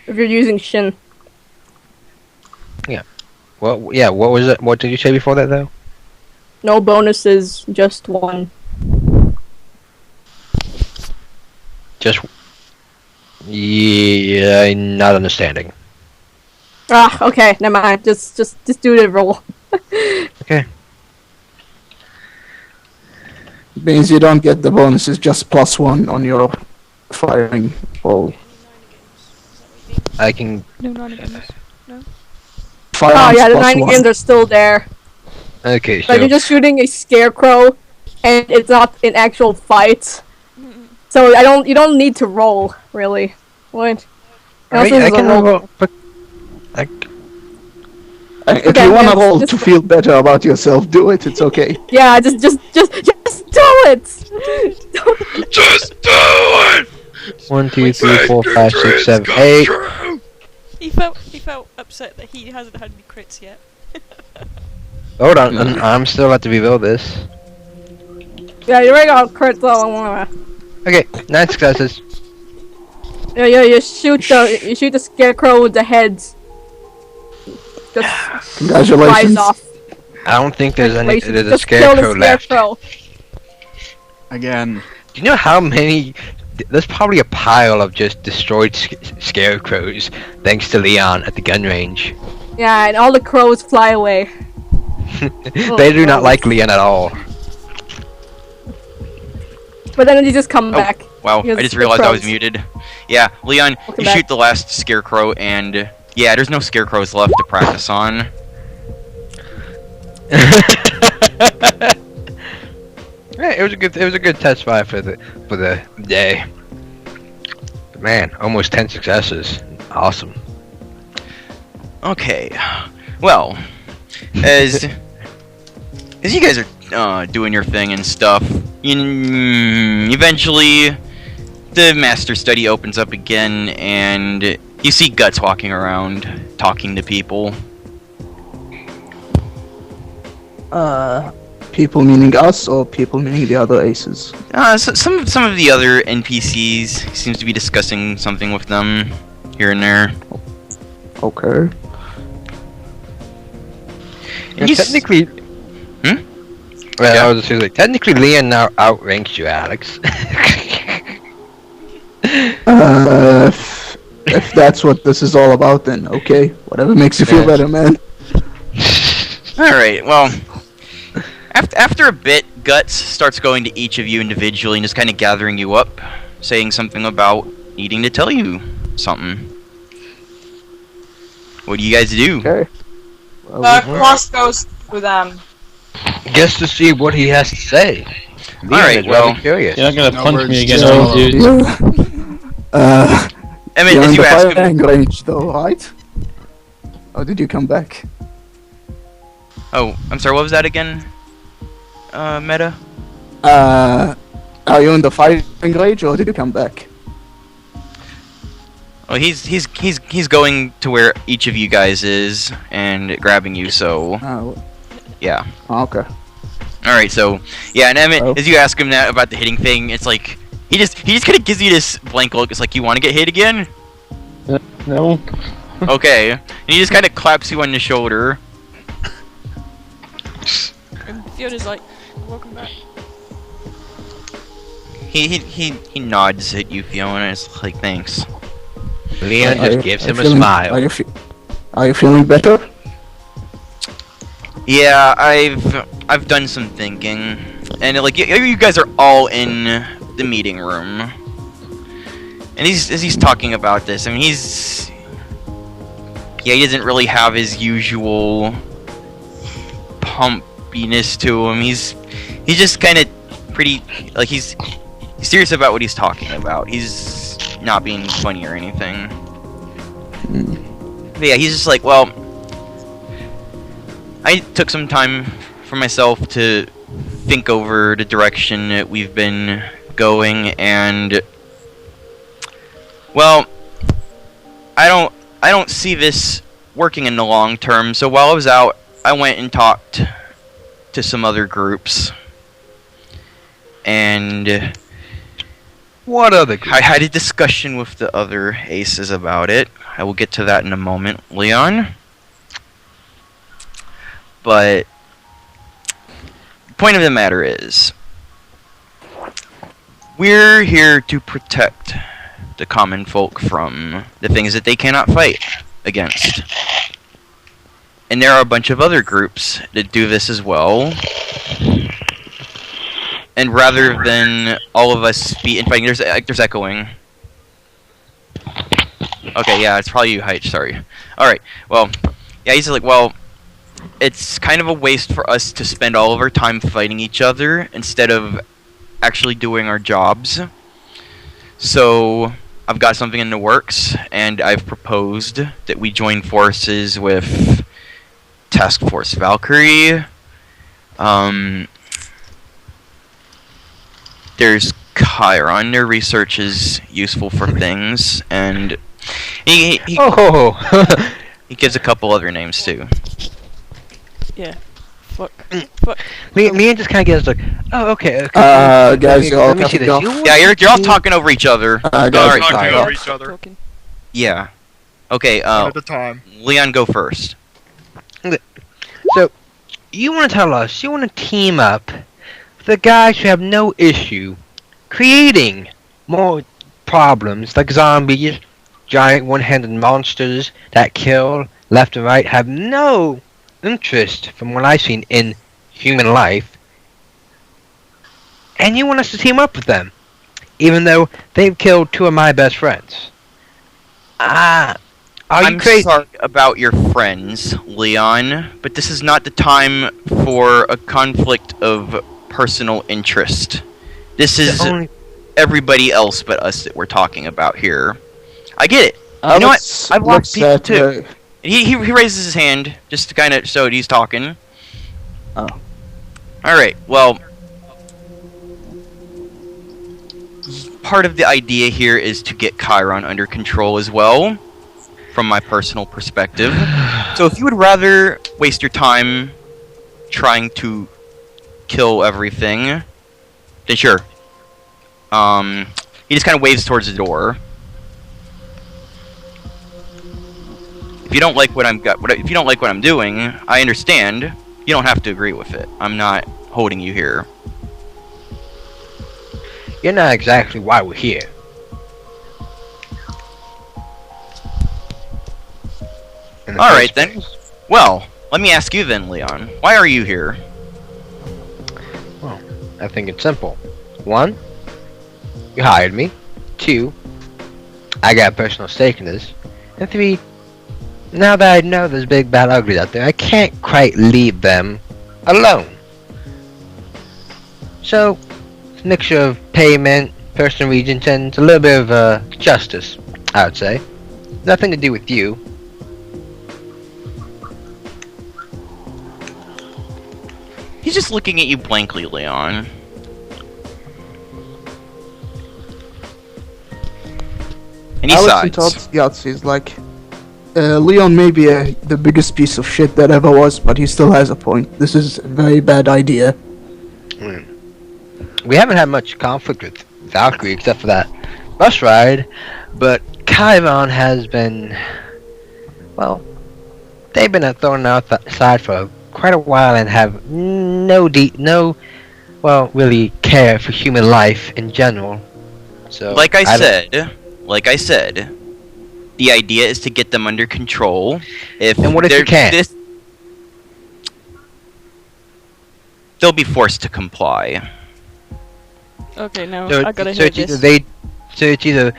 Speaker 2: If you're using Shin.
Speaker 5: Well, yeah. What was it? What did you say before that though?
Speaker 2: No bonuses, just one.
Speaker 5: Just. Yeah, I'm not understanding.
Speaker 2: Ah, okay, never mind. Just do the roll.
Speaker 5: Okay.
Speaker 3: Means you don't get the bonuses, just +1 on your firing roll.
Speaker 5: I can.
Speaker 4: no games.
Speaker 2: Oh
Speaker 3: Firearms
Speaker 2: yeah, the
Speaker 3: plus
Speaker 2: 9
Speaker 3: one.
Speaker 2: games are still there.
Speaker 5: Okay,
Speaker 2: But
Speaker 5: so
Speaker 2: you're just shooting a scarecrow, and it's not an actual fight. So you don't need to roll, really. What?
Speaker 5: I can roll. But
Speaker 3: If
Speaker 2: Okay,
Speaker 3: you wanna
Speaker 2: yes,
Speaker 3: roll
Speaker 2: just
Speaker 3: to feel better about yourself, do it. It's okay.
Speaker 2: Yeah, just do it!
Speaker 8: Just do it!
Speaker 5: 1, 2, 3, 4, 5, 6, 7, 8.
Speaker 4: He felt upset that he hasn't had any crits yet.
Speaker 5: Hold on, I'm still about to reveal this.
Speaker 2: Yeah, you're right on crit though.
Speaker 5: Okay, 9 successes.
Speaker 2: Yeah, you shoot the scarecrow with the head. Just flies
Speaker 3: Congratulations.
Speaker 2: off.
Speaker 5: I don't think there's a
Speaker 2: Just kill the
Speaker 5: scarecrow left.
Speaker 2: scarecrow.
Speaker 10: Again.
Speaker 5: Do you know how many? There's probably a pile of just destroyed scarecrows, thanks to Leon at the gun range.
Speaker 2: Yeah, and all the crows fly away.
Speaker 5: They do not like Leon at all.
Speaker 2: But then they just come back.
Speaker 1: Wow,
Speaker 2: Because
Speaker 1: I just
Speaker 2: the
Speaker 1: realized I was
Speaker 2: crows.
Speaker 1: muted. Yeah, Leon,
Speaker 2: Welcome
Speaker 1: you
Speaker 2: back.
Speaker 1: shoot the last scarecrow, and yeah, there's no scarecrows left to practice on.
Speaker 5: Yeah, it was a good test fire for the day. Man, almost 10 successes. Awesome.
Speaker 1: Okay, well, as you guys are doing your thing and stuff, eventually the master study opens up again, and you see Guts walking around, talking to people.
Speaker 3: People meaning us or people meaning the other aces?
Speaker 1: Some of the other NPCs seems to be discussing something with them here and there.
Speaker 3: Okay.
Speaker 1: And you s-
Speaker 5: Technically.
Speaker 1: Hmm?
Speaker 5: Well,
Speaker 1: Yeah.
Speaker 5: I was just saying, like, technically Leon now outranks you, Alex.
Speaker 3: If that's what this is all about, then okay. Whatever makes you feel
Speaker 5: Yeah.
Speaker 3: better, man.
Speaker 1: Alright, well, after a bit, Guts starts going to each of you individually and just kind of gathering you up, saying something about needing to tell you something. What do you guys do?
Speaker 3: Okay. Well,
Speaker 9: Kloss goes through them.
Speaker 5: Just to see what he has to say. Leon
Speaker 1: Alright,
Speaker 5: is
Speaker 1: well,
Speaker 5: very curious.
Speaker 6: You're not gonna
Speaker 10: No
Speaker 6: punch
Speaker 10: words,
Speaker 6: me again,
Speaker 10: just
Speaker 6: are
Speaker 10: all
Speaker 6: you, dude?
Speaker 1: I mean,
Speaker 3: you're
Speaker 1: as
Speaker 3: in
Speaker 1: you
Speaker 3: the
Speaker 1: ask him,
Speaker 3: firing range, though, right? Or did you come back?
Speaker 1: oh, I'm sorry, what was that again? Meta?
Speaker 3: Are you in the firing range, or did you come back?
Speaker 1: Well, he's going to where each of you guys is and grabbing you. So
Speaker 3: Oh,
Speaker 1: yeah.
Speaker 3: okay.
Speaker 1: All right. So yeah, and Emmett,
Speaker 3: Oh.
Speaker 1: as you ask him that about the hitting thing, it's like he just kind of gives you this blank look. It's like, you want to get hit again?
Speaker 6: No.
Speaker 1: Okay. And he just kind of claps you on the shoulder.
Speaker 4: And Fiona's like, welcome back.
Speaker 1: He nods at you, Fiona. And it's like, thanks.
Speaker 5: Leon
Speaker 3: Are
Speaker 5: just
Speaker 3: you-
Speaker 5: gives
Speaker 3: are you
Speaker 5: him a
Speaker 3: feeling-
Speaker 5: smile.
Speaker 3: Are you feeling better?
Speaker 1: Yeah, I've done some thinking, and like you guys are all in the meeting room, and as he's talking about this, I mean he doesn't really have his usual pumpiness to him. He's just kind of pretty like he's serious about what he's talking about. He's not being funny or anything. But yeah, he's just like, well, I took some time for myself to think over the direction that we've been going, and well, I don't see this working in the long term. So while I was out, I went and talked to some other groups, and
Speaker 5: What other group?
Speaker 1: I had a discussion with the other aces about it. I will get to that in a moment, Leon. But the point of the matter is, we're here to protect the common folk from the things that they cannot fight against. And there are a bunch of other groups that do this as well. And rather than all of us be infighting, there's echoing. Okay, yeah, it's probably you, Heich, sorry. Alright, well, yeah, he's like, well, it's kind of a waste for us to spend all of our time fighting each other instead of actually doing our jobs. So, I've got something in the works, and I've proposed that we join forces with Task Force Valkyrie. There's Chiron. Their research is useful for things, and he he gives a couple other names too.
Speaker 4: Yeah. Fuck.
Speaker 5: Me and just kind of gets like, oh, okay.
Speaker 3: Guys, you all
Speaker 5: let me
Speaker 3: have
Speaker 5: see
Speaker 3: to
Speaker 5: this.
Speaker 3: go.
Speaker 1: Yeah, you're all talking over each other.
Speaker 3: Guys,
Speaker 1: Alright,
Speaker 8: Talking
Speaker 3: sorry.
Speaker 8: over each other.
Speaker 4: Talking.
Speaker 1: yeah. Okay,
Speaker 8: One at a time.
Speaker 1: Leon, go first.
Speaker 5: So, you want to tell us you want to team up with the guys who have no issue creating more problems like zombies, giant one-handed monsters that kill left and right, have no interest, from what I've seen, in human life, and you want us to team up with them, even though they've killed two of my best friends. Are you
Speaker 1: I'm
Speaker 5: crazy?
Speaker 1: sorry about your friends, Leon, but this is not the time for a conflict of personal interest. This is everybody else but us that we're talking about here. I get it. You know what? I've lost people too. He raises his hand just to kind of show he's talking.
Speaker 3: Oh.
Speaker 1: Alright, well, part of the idea here is to get Chiron under control as well, from my personal perspective. So if you would rather waste your time trying to kill everything, then sure. He just kind of waves towards the door. If you don't like what if you don't like what I'm doing, I understand. You don't have to agree with it. I'm not holding you here.
Speaker 5: You're not exactly why we're here.
Speaker 1: Alright then. Well, let me ask you then, Leon. Why are you here?
Speaker 5: Well, I think it's simple. 1, you hired me. 2, I got a personal stake in this. And 3, now that I know there's big bad uglies out there, I can't quite leave them alone. So, it's a mixture of payment, personal reasons, and a little bit of justice, I would say. Nothing to do with you.
Speaker 1: He's just looking at you blankly, Leon. And he
Speaker 3: Alex
Speaker 1: sighs.
Speaker 3: thought Yahtzee's like, Leon may be the biggest piece of shit that ever was, but he still has a point. This is a very bad idea.
Speaker 5: We haven't had much conflict with Valkyrie except for that bus ride, but Chiron has been, well, they've been thrown outside for quite a while and have really care for human life in general. So
Speaker 1: Like I said, the idea is to get them under control.
Speaker 5: And what if you can't?
Speaker 1: They'll be forced to comply.
Speaker 4: Okay, now
Speaker 5: So,
Speaker 4: I gotta
Speaker 5: so
Speaker 4: hear
Speaker 5: it's either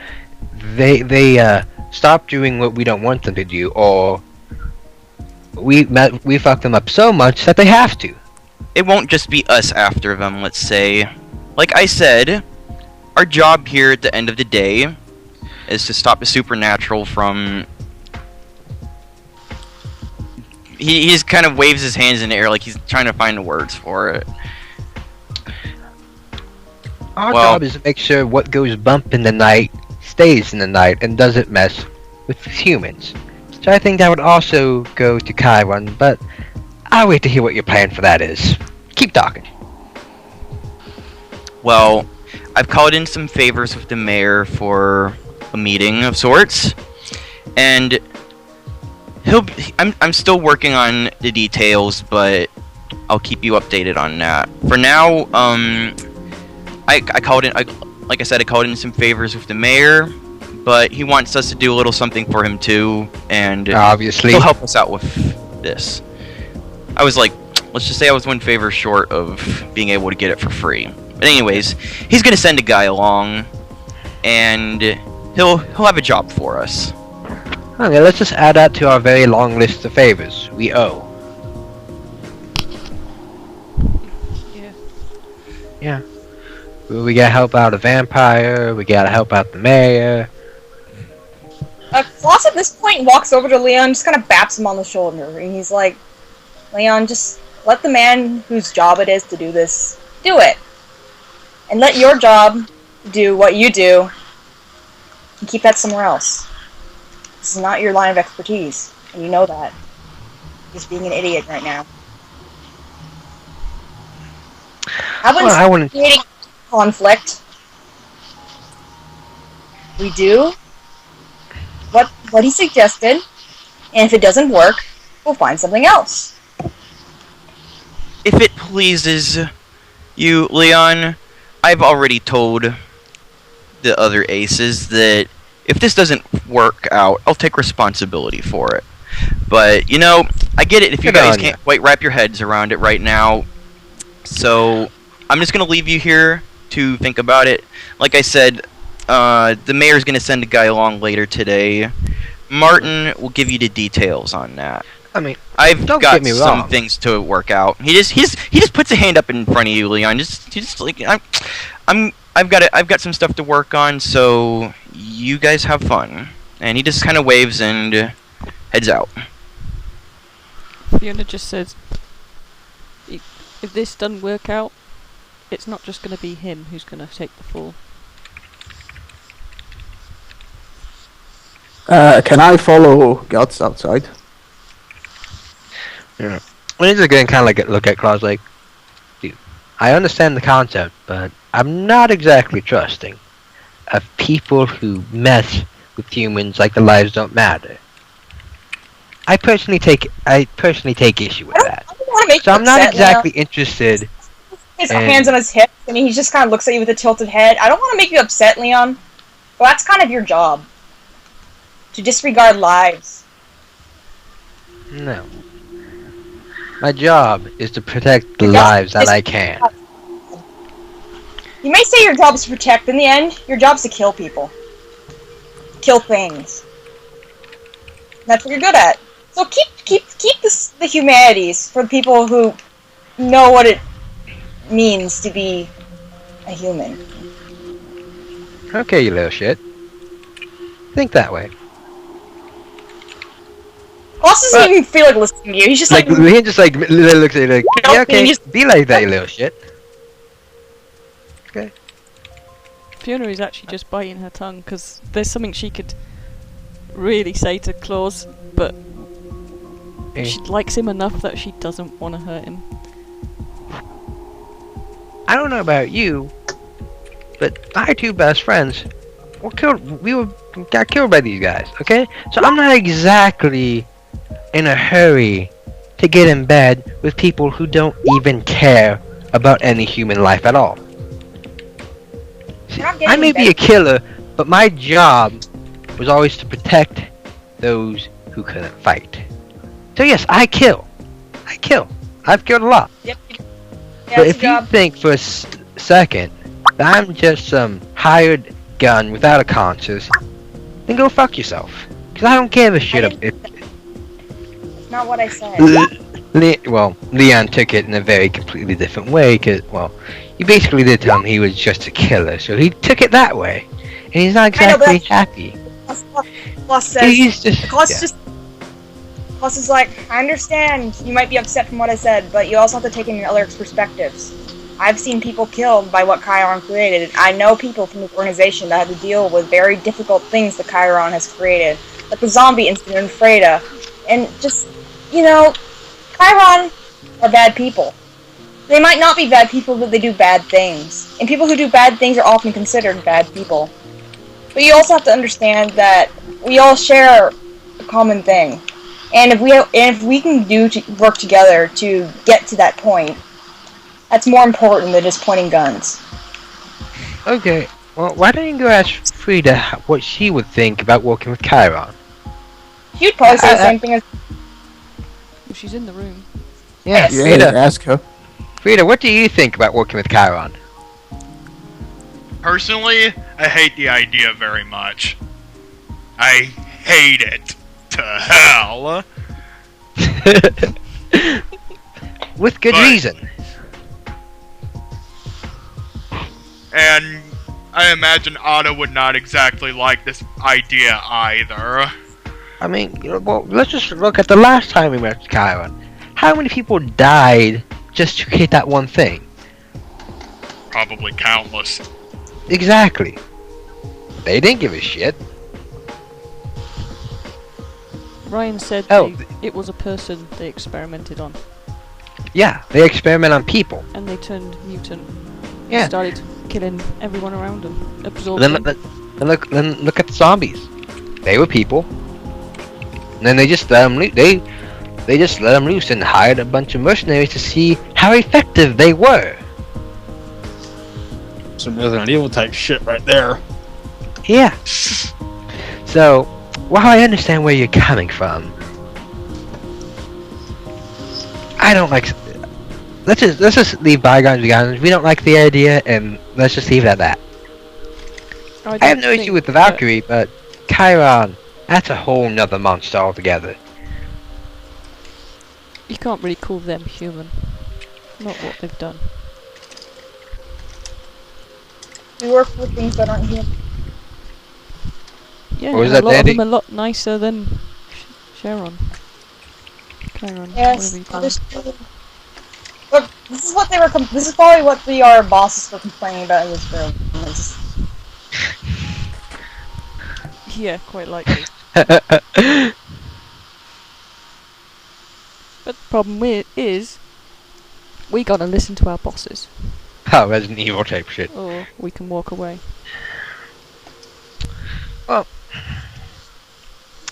Speaker 4: this.
Speaker 5: they stop doing what we don't want them to do, or we fuck them up so much that they have to.
Speaker 1: It won't just be us after them, let's say. Like I said, our job here at the end of the day is to stop the supernatural from. He just kind of waves his hands in the air like he's trying to find the words for it.
Speaker 5: Our
Speaker 1: Well-
Speaker 5: job is to make sure what goes bump in the night stays in the night and doesn't mess with humans. So I think that would also go to Chiron, but I'll wait to hear what your plan for that is. Keep talking.
Speaker 1: Well, I've called in some favors with the mayor for a meeting of sorts, and I'm still working on the details, but I'll keep you updated on that. For now, I called in. Like I said, I called in some favors with the mayor, but he wants us to do a little something for him too, and
Speaker 5: Obviously.
Speaker 1: he'll help us out with this. I was like, let's just say I was one favor short of being able to get it for free. But anyways, he's gonna send a guy along, and he'll have a job for us.
Speaker 5: Okay, let's just add that to our very long list of favors we owe.
Speaker 4: Yeah.
Speaker 5: Yeah. We gotta help out a vampire, we gotta help out the mayor.
Speaker 9: Floss at this point walks over to Leon, just kind of baps him on the shoulder, and he's like, Leon, just let the man whose job it is to do this, do it. And let your job do what you do, and keep that somewhere else. This is not your line of expertise, and you know that. Just being an idiot right now.
Speaker 5: I wouldn't.
Speaker 9: Creating conflict. We do what he suggested, and if it doesn't work, we'll find something else.
Speaker 1: If it pleases you, Leon, I've already told the other aces that if this doesn't work out, I'll take responsibility for it. But, you know, I get it if you
Speaker 5: Good
Speaker 1: guys
Speaker 5: on
Speaker 1: can't quite wrap your heads around it right now. So, I'm just going to leave you here to think about it. Like I said, the mayor's going to send a guy along later today. Martin will give you the details on that.
Speaker 5: I mean,
Speaker 1: I've
Speaker 5: don't
Speaker 1: got
Speaker 5: get me
Speaker 1: some
Speaker 5: wrong.
Speaker 1: things to work out. He just puts a hand up in front of you, Leon. Just like I've got some stuff to work on, so you guys have fun. And he just kind of waves and heads out.
Speaker 4: Fiona just says, if this doesn't work out, it's not just going to be him who's going to take the fall.
Speaker 3: Can I follow Guts outside?
Speaker 5: Yeah. When he's again kind of like look at Claus like, dude, I understand the concept, but I'm not exactly trusting of people who mess with humans like their lives don't matter. I personally take issue with that.
Speaker 9: I don't want to make
Speaker 5: So
Speaker 9: you
Speaker 5: I'm not
Speaker 9: upset,
Speaker 5: exactly interested.
Speaker 9: His
Speaker 5: And-
Speaker 9: hands on his hips, and he just kind of looks at you with a tilted head. I don't want to make you upset, Leon. Well, that's kind of your job. To disregard lives.
Speaker 5: No. My job is to protect the
Speaker 9: Your job
Speaker 5: lives that
Speaker 9: is-
Speaker 5: I can.
Speaker 9: You may say your job is to protect, in the end, your job is to kill people. Kill things. That's what you're good at. So keep the humanities for the people who know what it means to be a human.
Speaker 5: Okay, you little shit. Think that way.
Speaker 9: Boss doesn't even feel like listening to you. He's just like,
Speaker 5: He just like looks at you like,
Speaker 9: No,
Speaker 5: yeah, okay,
Speaker 9: he just-
Speaker 5: be like that, you little shit. Okay.
Speaker 4: Fiona is actually just biting her tongue because there's something she could really say to Claus, but
Speaker 5: Eh.
Speaker 4: she likes him enough that she doesn't want to hurt him.
Speaker 5: I don't know about you, but my two best friends were killed. Got killed by these guys. Okay, so I'm not exactly in a hurry to get in bed with people who don't even care about any human life at all. See,
Speaker 9: You're not getting
Speaker 5: I may
Speaker 9: in
Speaker 5: be
Speaker 9: bed.
Speaker 5: a killer, but my job was always to protect those who couldn't fight. So yes, I kill. I've killed a lot.
Speaker 9: yep, yeah,
Speaker 5: But
Speaker 9: that's
Speaker 5: if
Speaker 9: your
Speaker 5: you
Speaker 9: job.
Speaker 5: think for a second that I'm just some hired gun without a conscience, then go fuck yourself. Because I don't give a shit.
Speaker 9: That's not what I said.
Speaker 5: Leon took it in a very completely different way. Because, well, you basically did tell him he was just a killer, so he took it that way, and he's not
Speaker 9: I know, but
Speaker 5: exactly happy.
Speaker 9: Plus says,
Speaker 5: He's just.
Speaker 9: Plus is like, I understand you might be upset from what I said, but you also have to take in other perspectives. I've seen people killed by what Chiron created. I know people from this organization that had to deal with very difficult things that Chiron has created, like the zombie incident in Freda. And just, Chiron are bad people. They might not be bad people, but they do bad things. And people who do bad things are often considered bad people. But you also have to understand that we all share a common thing. And if we can work together to get to that point, that's more important than just pointing guns.
Speaker 5: Okay, well, why don't you go ask Frida what she would think about working with Chiron?
Speaker 9: She'd probably say the same thing as...
Speaker 4: Well, she's in the room.
Speaker 5: Yeah,
Speaker 3: Yeah,
Speaker 5: Frida.
Speaker 3: ask her.
Speaker 5: Frida, what do you think about working with Chiron?
Speaker 8: Personally, I hate the idea very much. I hate it to hell.
Speaker 5: With good
Speaker 8: But-
Speaker 5: reason.
Speaker 8: And I imagine Otto would not exactly like this idea either.
Speaker 5: I mean, well, let's just look at the last time we met with Chiron. How many people died just to create that one thing?
Speaker 8: Probably countless.
Speaker 5: Exactly. They didn't give a shit.
Speaker 4: Ryan said
Speaker 5: Oh.
Speaker 4: it was a person they experimented on,
Speaker 5: Yeah, they experiment on people.
Speaker 4: and they turned mutant.
Speaker 5: Yeah.
Speaker 4: Started killing everyone around them, absorbed
Speaker 5: Then,
Speaker 4: them.
Speaker 5: then look at the zombies. They were people. And then they just let them they just let them loose and hired a bunch of mercenaries to see how effective they were.
Speaker 10: Some Resident Evil type shit right there.
Speaker 5: Yeah. So, while I understand where you're coming from, I don't like. Let's just leave bygones bygones. We don't like the idea, and let's just leave it at that. I have no issue with the Valkyrie, but Chiron, that's a whole nother monster altogether.
Speaker 4: You can't really call them human. Not what they've done.
Speaker 9: We work with things that aren't human.
Speaker 4: Yeah,
Speaker 5: What was
Speaker 4: and
Speaker 5: that,
Speaker 4: a lot
Speaker 5: Dandy?
Speaker 4: of them a lot nicer than Chiron.
Speaker 9: Yes,
Speaker 4: whatever you call them.
Speaker 9: understood. Look, this is what they were. This is probably what our bosses were complaining about in this room. It's-
Speaker 4: Yeah, quite likely. But the problem is, we gotta listen to our bosses,
Speaker 5: Oh, Resident Evil type shit.
Speaker 4: or we can walk away.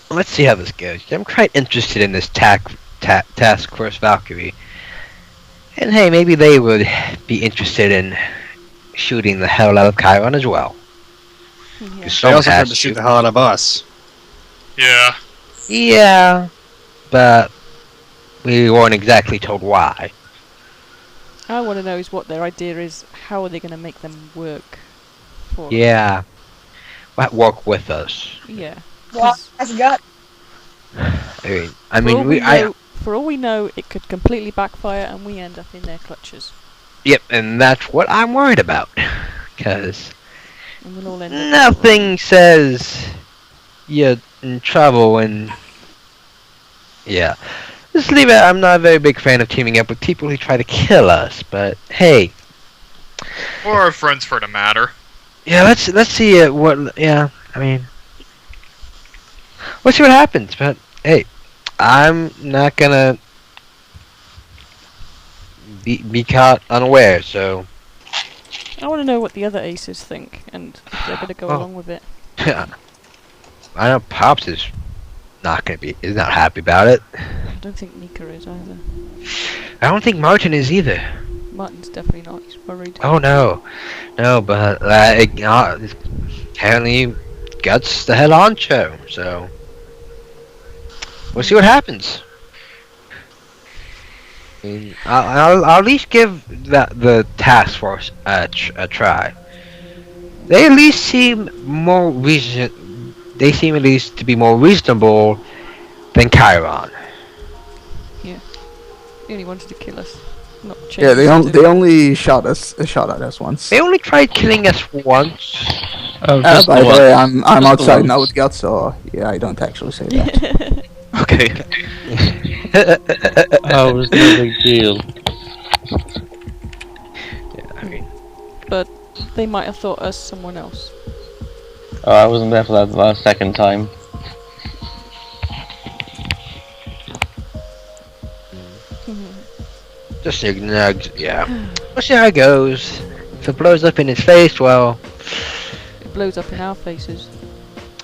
Speaker 5: Let's see how this goes. I'm quite interested in this Task Force Valkyrie. And hey, maybe they would be interested in shooting the hell out of Chiron as well.
Speaker 4: Yeah.
Speaker 5: 'Cause
Speaker 10: They
Speaker 5: someone
Speaker 10: also
Speaker 5: has
Speaker 10: tried to shoot the hell out of us.
Speaker 8: Yeah.
Speaker 5: Yeah, but we weren't exactly told why.
Speaker 4: I want to know is what their idea is. How are they gonna make them work? For us?
Speaker 5: Yeah. Work with us.
Speaker 4: Yeah.
Speaker 9: Well, that's gut.
Speaker 4: For all we know, it could completely backfire, and we end up in their clutches,
Speaker 5: Yep, and that's what I'm worried about. Because
Speaker 4: and we'll all end up.
Speaker 5: nothing says you're in trouble when... Yeah. Just leave it. I'm not a very big fan of teaming up with people who try to kill us, but hey.
Speaker 8: Or our friends for the matter.
Speaker 5: Yeah, let's see what... Yeah, I mean... We'll see what happens, but hey, I'm not gonna be caught unaware, so...
Speaker 4: I want to know what the other aces think, and if they're gonna go
Speaker 5: Oh.
Speaker 4: along with it.
Speaker 5: I know Pops is not happy about it.
Speaker 4: I don't think Nika is either.
Speaker 5: I don't think Martin is either.
Speaker 4: Martin's definitely not. He's worried.
Speaker 5: Oh no, but apparently Guts the head honcho, so we'll see what happens. I mean, I'll at least give the task force a try. They at least seem more They seem at least to be more reasonable than Chiron.
Speaker 4: Yeah. He only wanted to kill us. Not change
Speaker 3: Yeah, they
Speaker 4: us
Speaker 3: only
Speaker 4: to-
Speaker 3: they only shot at us once.
Speaker 5: They only tried killing us once,
Speaker 6: Oh, just
Speaker 3: By
Speaker 6: the
Speaker 3: the
Speaker 6: one.
Speaker 3: way, I'm
Speaker 6: Just the
Speaker 3: outside
Speaker 6: one.
Speaker 3: now with God, so yeah, I don't actually say that.
Speaker 1: Okay.
Speaker 6: Oh, it was no big deal.
Speaker 5: I mean,
Speaker 4: But they might have thought us someone else.
Speaker 6: Oh, I wasn't there for that last second time.
Speaker 5: just yeah. We'll see how it goes. If it blows up in his face, well,
Speaker 4: It blows up in our faces.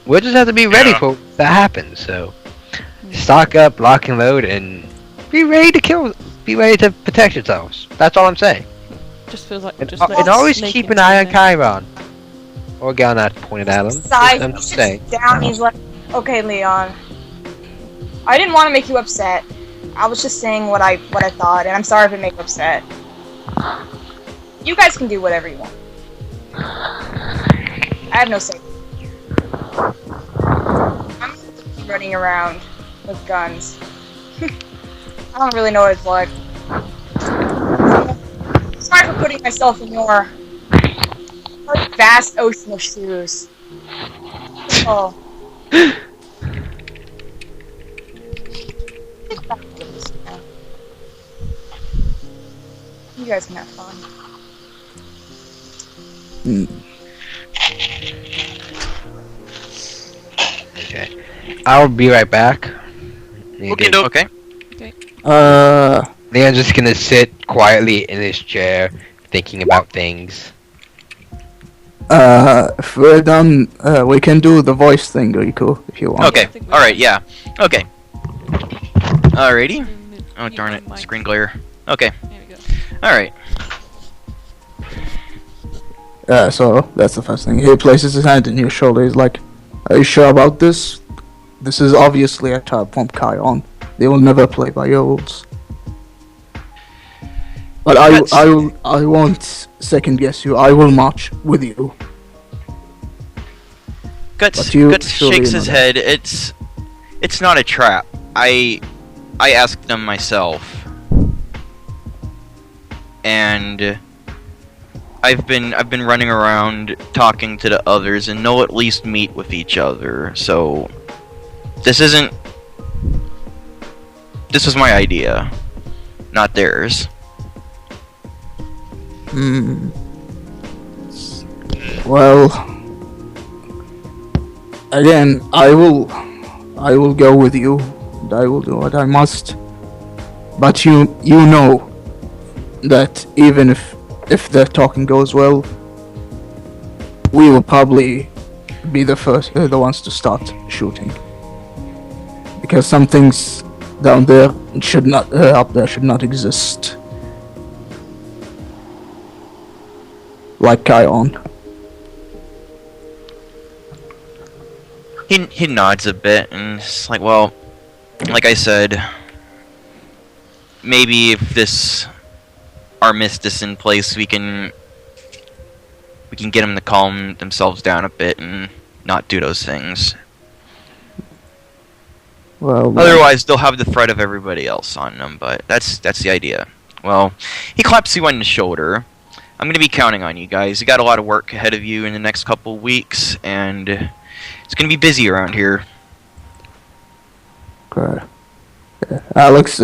Speaker 5: we'll just have to be ready
Speaker 8: Yeah.
Speaker 5: for that happens. So, stock up, lock and load, and be ready to kill. Be ready to protect yourselves. That's all I'm saying.
Speaker 4: Just feels like we're
Speaker 5: And,
Speaker 4: just
Speaker 5: and always
Speaker 4: snake
Speaker 5: keep an
Speaker 4: into
Speaker 5: eye on
Speaker 4: it.
Speaker 5: Chiron. Or gun not pointed at him.
Speaker 9: Sigh,
Speaker 5: I'm
Speaker 9: he
Speaker 5: just
Speaker 9: sits
Speaker 5: saying.
Speaker 9: down, he's like, okay, Leon. I didn't want to make you upset. I was just saying what I thought, and I'm sorry if it made you upset. You guys can do whatever you want. I have no say. I'm just running around with guns. I don't really know what it's like. Sorry for putting myself in your vast ocean of shoes. Oh. You guys can have fun.
Speaker 5: Okay. I'll be right back.
Speaker 1: Okay. Okay.
Speaker 5: Leon's just gonna sit quietly in his chair, thinking about things.
Speaker 3: If we're done, we can do the voice thing, Riku, if you want.
Speaker 1: Okay.
Speaker 4: I think we-
Speaker 1: All right. Yeah. Okay. Alrighty.
Speaker 4: Mm,
Speaker 1: Oh
Speaker 4: mute
Speaker 1: darn
Speaker 4: the
Speaker 1: it!
Speaker 4: mic.
Speaker 1: Screen glare. Okay.
Speaker 4: There we go.
Speaker 1: All right.
Speaker 3: So that's the first thing. He places his hand on your shoulder. He's like, "Are you sure about this? This is obviously a type from Kion. They will never play by your rules. But I won't second guess you. I will march with you."
Speaker 1: Guts
Speaker 3: But you
Speaker 1: Guts
Speaker 3: surely
Speaker 1: shakes
Speaker 3: know
Speaker 1: his
Speaker 3: that.
Speaker 1: head. It's not a trap. I asked them myself, and I've been running around talking to the others, and they'll at least meet with each other. So this was my idea, not theirs.
Speaker 3: Well, again, I will go with you, and I will do what I must. But you know that even if the talking goes well, we will probably be the ones to start shooting, because some things down there should not up there should not exist, like Kion.
Speaker 1: He nods a bit and it's like, well, like I said, maybe if this armistice in place, we can get them to calm themselves down a bit and not do those things.
Speaker 3: Well,
Speaker 1: Otherwise, they'll have the threat of everybody else on them. But that's the idea. Well, he claps you on the shoulder. I'm gonna be counting on you guys. You got a lot of work ahead of you in the next couple weeks, and it's gonna be busy around here.
Speaker 3: Okay. Alex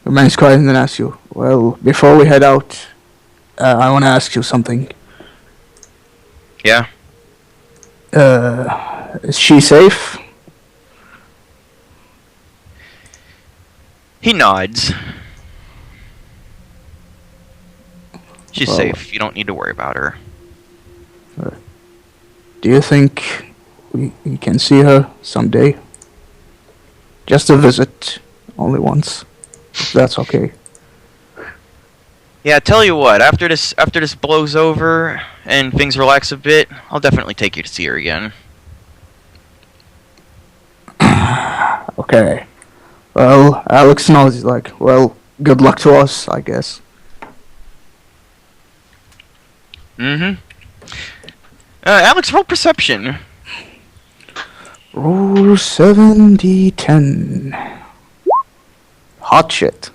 Speaker 3: remains quiet and then asks you, well, before we head out, I want to ask you something.
Speaker 1: Yeah.
Speaker 3: Is she safe?
Speaker 1: He nods. She's
Speaker 3: Well-
Speaker 1: safe. You don't need to worry about her.
Speaker 3: Do you think we can see her someday? Just a visit, only once, if that's okay.
Speaker 1: Yeah, tell you what. After this blows over and things relax a bit, I'll definitely take you to see her again.
Speaker 3: Okay. Well, Alex knows. He's like, well, good luck to us, I guess.
Speaker 1: Mm-hmm. Alex, roll perception.
Speaker 3: Roll 70-10. Hot shit.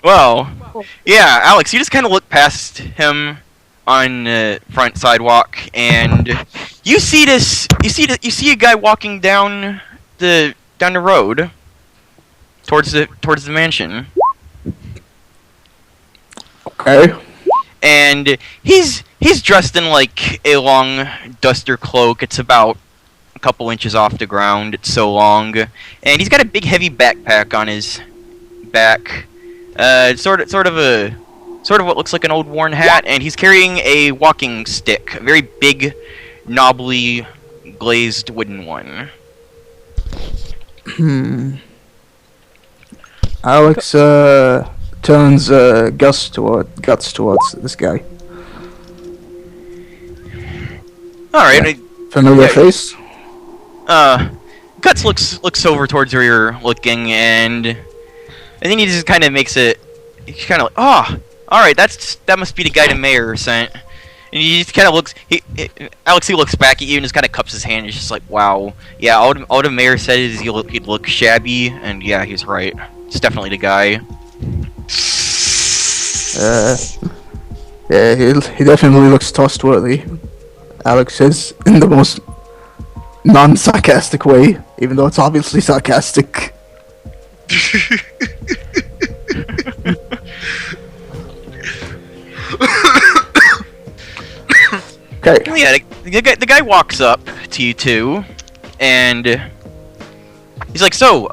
Speaker 1: Well, yeah, Alex, you just kind of look past him on the front sidewalk, and you see this. You see a guy walking down the road towards the mansion.
Speaker 3: Okay.
Speaker 1: And he's dressed in like a long duster cloak. It's about a couple inches off the ground. It's so long, and he's got a big heavy backpack on his back. Sort of what looks like an old worn hat, and he's carrying a walking stick, a very big, knobbly, glazed wooden one.
Speaker 3: Alex turns guts towards this guy.
Speaker 1: All right.
Speaker 3: Familiar face?
Speaker 1: Guts looks over towards where you're looking, and I think he just kind of makes it. He's kind of like, oh, all right, that must be the guy the mayor sent. And he just kind of looks. Alex looks back at you and just kind of cups his hand. He's just like, wow, yeah. All the mayor said is he'd look shabby, and yeah, he's right. It's definitely the guy.
Speaker 3: Yeah, he definitely looks trustworthy. Alex says in the most non-sarcastic way, even though it's obviously sarcastic. Okay.
Speaker 1: Yeah, the guy walks up to you two, and he's like, so,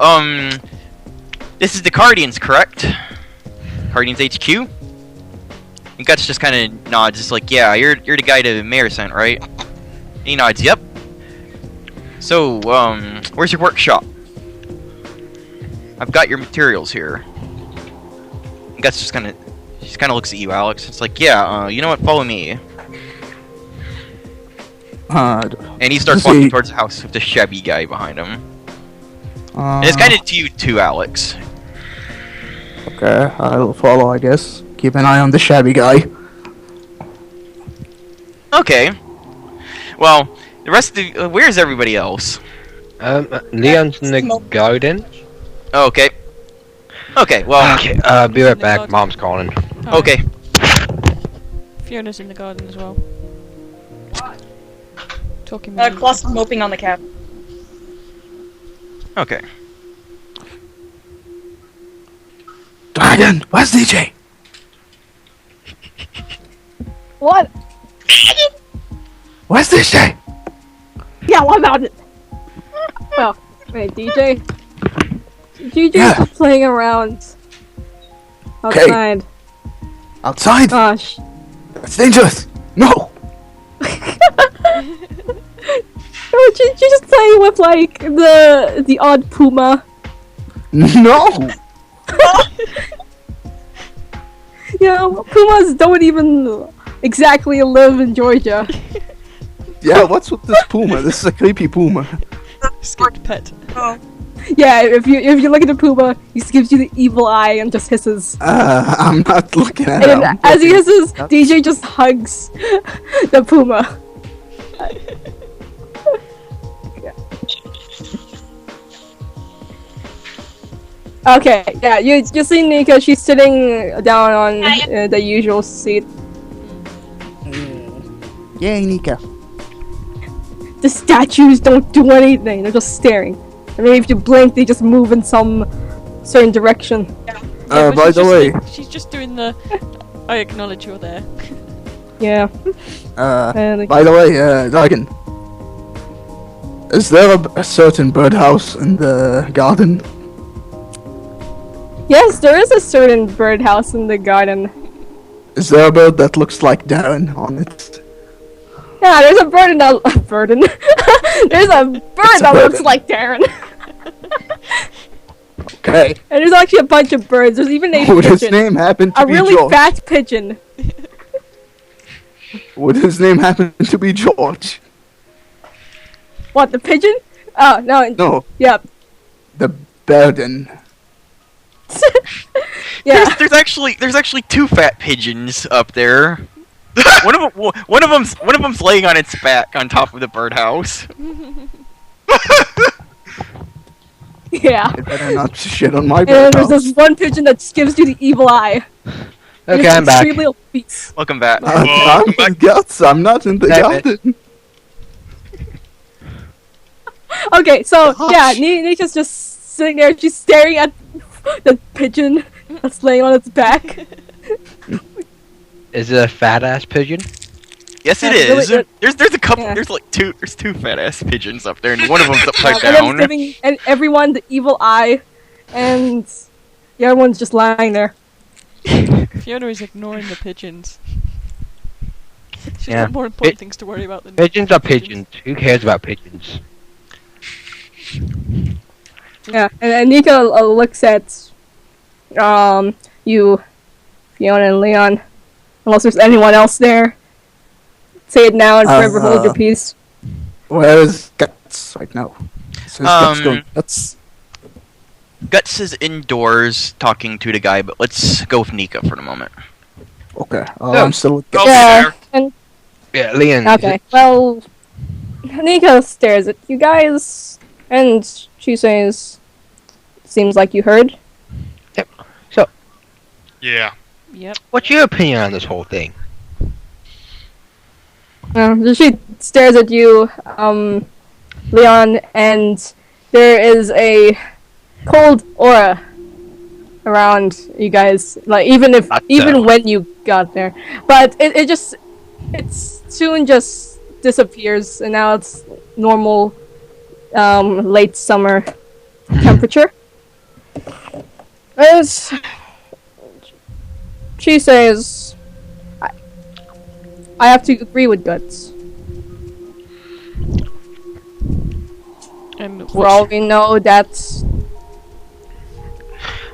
Speaker 1: this is the Cardians, correct? Cardians HQ? And Guts just kind of nods, just like, yeah, you're the guy the mayor sent, right? And he nods, yep. So, where's your workshop? I've got your materials here. And Guts just kind of looks at you, Alex. It's like, yeah, you know what? Follow me. And he starts walking towards the house with the shabby guy behind him. And it's kind of to you too, Alex.
Speaker 3: Okay, I'll follow, I guess. Keep an eye on the shabby guy.
Speaker 1: Okay. Well, the rest of the... where's everybody else?
Speaker 5: Leon's in the garden.
Speaker 1: Okay. Okay, well...
Speaker 5: Okay, be right back. Mom's calling.
Speaker 4: Oh,
Speaker 1: okay.
Speaker 4: Fiona's in the garden as well. Talking
Speaker 9: Cluster moping on the cap.
Speaker 1: Okay.
Speaker 3: Dragon, where's DJ?
Speaker 2: What?
Speaker 3: Where's DJ?
Speaker 2: Yeah, what about it? Well, wait, DJ? DJ's
Speaker 3: Yeah.
Speaker 2: just playing around outside.
Speaker 3: Outside?
Speaker 2: Gosh.
Speaker 3: That's dangerous! No!
Speaker 2: She's just playing with, like, the odd puma.
Speaker 3: No!
Speaker 2: You know, pumas don't even exactly live in Georgia.
Speaker 3: Yeah, what's with this puma? This is a creepy puma.
Speaker 4: Skipped pet.
Speaker 9: Oh.
Speaker 2: Yeah, if you look at the puma, he just gives you the evil eye and just hisses.
Speaker 3: I'm not looking at
Speaker 2: And
Speaker 3: him.
Speaker 2: as he hisses, DJ just hugs the puma. Okay, yeah, you see Nika, she's sitting down on the usual seat.
Speaker 3: Yay, Nika.
Speaker 2: The statues don't do anything, they're just staring. I mean, if you blink, they just move in some certain direction.
Speaker 4: Yeah,
Speaker 3: by the way...
Speaker 4: she's just doing the... I acknowledge you're there.
Speaker 2: Yeah.
Speaker 3: By the way, Dragon. Is there a certain birdhouse in the garden?
Speaker 2: Yes, there is a certain birdhouse in the garden.
Speaker 3: Is there a bird that looks like Darren on it?
Speaker 2: Yeah, there's a bird in that there's a bird that looks like Darren.
Speaker 3: Okay.
Speaker 2: And there's actually a bunch of birds. There's even a
Speaker 3: Would
Speaker 2: pigeon.
Speaker 3: his name happen to
Speaker 2: A
Speaker 3: be
Speaker 2: really
Speaker 3: George?
Speaker 2: fat pigeon.
Speaker 3: Would his name happen to be George?
Speaker 2: What, the pigeon? Oh, no.
Speaker 3: No.
Speaker 2: Yep.
Speaker 3: The burden.
Speaker 2: Yeah.
Speaker 1: There's actually two fat pigeons up there. one of them's laying on its back on top of the birdhouse.
Speaker 2: Yeah.
Speaker 3: It better not shit on my
Speaker 2: And there's
Speaker 3: birdhouse.
Speaker 2: this one pigeon that just gives you the evil eye.
Speaker 5: Okay,
Speaker 2: It's
Speaker 5: I'm back.
Speaker 2: extremely obese.
Speaker 1: Welcome back.
Speaker 8: Well,
Speaker 3: I'm in guts. I'm not in the
Speaker 5: Damn it.
Speaker 3: garden.
Speaker 2: Okay, so yeah, Nika's just sitting there. She's staring at the pigeon that's laying on its back.
Speaker 5: Is it a fat ass pigeon?
Speaker 1: Yes, it
Speaker 2: Yeah, really
Speaker 1: is.
Speaker 2: good.
Speaker 1: There's a couple.
Speaker 2: Yeah.
Speaker 1: There's like two. There's two fat ass pigeons up there, and one of them's upside
Speaker 2: One of them's
Speaker 1: down.
Speaker 2: giving everyone the evil eye, and the other one's just lying there.
Speaker 4: Fiona is ignoring the pigeons. She's
Speaker 5: Yeah.
Speaker 4: got more important things to worry about than
Speaker 5: Pigeons are pigeons. Who cares about pigeons?
Speaker 2: Yeah, and Nika looks at you, Fiona and Leon. Unless there's anyone else there, say it now and forever hold your peace.
Speaker 3: Where is Guts right now? So Guts going? Guts.
Speaker 1: Guts is indoors talking to the guy, but let's go with Nika for the moment.
Speaker 3: Okay.
Speaker 5: No.
Speaker 3: I'm still with
Speaker 8: I'll
Speaker 3: Guts.
Speaker 8: be
Speaker 2: Yeah,
Speaker 8: there.
Speaker 2: and
Speaker 5: Yeah, Leon.
Speaker 2: okay. Well, Nika stares at you guys, and she says, "Seems like you heard."
Speaker 8: Yeah.
Speaker 4: Yep.
Speaker 5: What's your opinion on this whole thing?
Speaker 2: She stares at you, Leon, and there is a cold aura around you guys. Like even when you got there, but it soon just disappears, and now it's normal, late summer temperature. As she says, I have to agree with Guts.
Speaker 4: And
Speaker 2: For all we know, that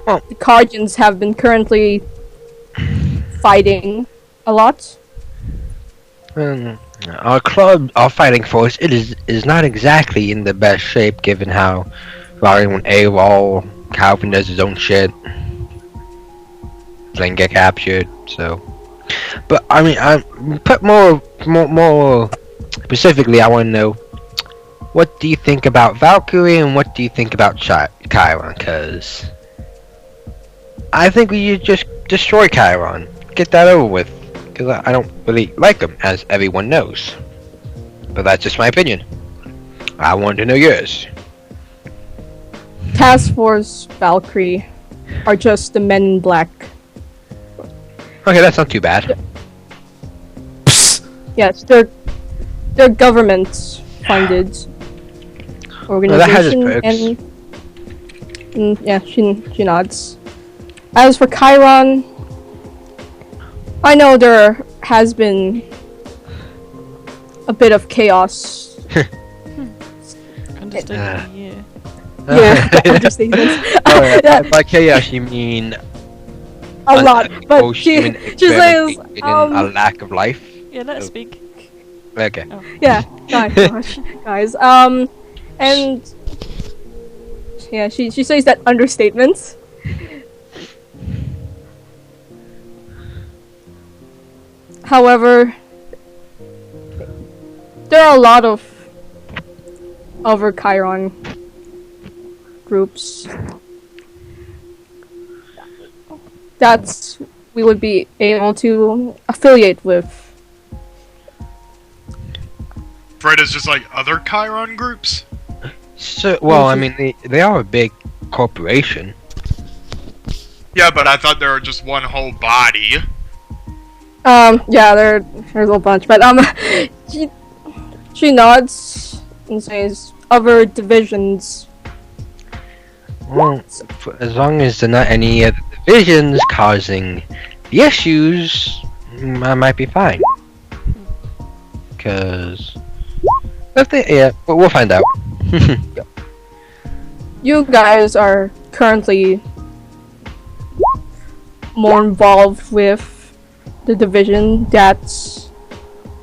Speaker 5: Well-
Speaker 2: the Cardians have been currently fighting a lot.
Speaker 5: Our club, our fighting force, it is not exactly in the best shape given how Ryan went AWOL, Calvin does his own shit, then get captured. So, but I mean, I put more specifically. I want to know, what do you think about Valkyrie and what do you think about Chiron? Because I think we should just destroy Chiron, get that over with. Because I don't really like him, as everyone knows. But that's just my opinion. I wanted to know yours.
Speaker 2: Task Force Valkyrie are just the men in black.
Speaker 5: Okay, that's not too bad.
Speaker 2: Yes, they're government funded
Speaker 5: that has its
Speaker 2: organization,
Speaker 5: perks.
Speaker 2: and yeah, she nods. As for Chiron, I know there has been a bit of chaos.
Speaker 4: understatement, yeah.
Speaker 2: Yeah, understatement.
Speaker 5: Alright, by chaos you mean
Speaker 2: A lot, but
Speaker 5: human
Speaker 2: she says,
Speaker 5: experimentation and a lack of life.
Speaker 4: Yeah, let us speak.
Speaker 5: Okay.
Speaker 2: yeah, guys, and yeah, she says that understatement. However, there are a lot of other Chiron groups that we would be able to affiliate with.
Speaker 8: Fred is just like other Chiron groups?
Speaker 5: So, well, I mean, they are a big corporation.
Speaker 8: Yeah, but I thought they were just one whole body.
Speaker 2: Yeah, there's a bunch, but she nods and says other divisions.
Speaker 5: Well, as long as there are not any other divisions causing the issues, I might be fine. Cause if they, yeah, but we'll find out.
Speaker 2: You guys are currently more involved with the division that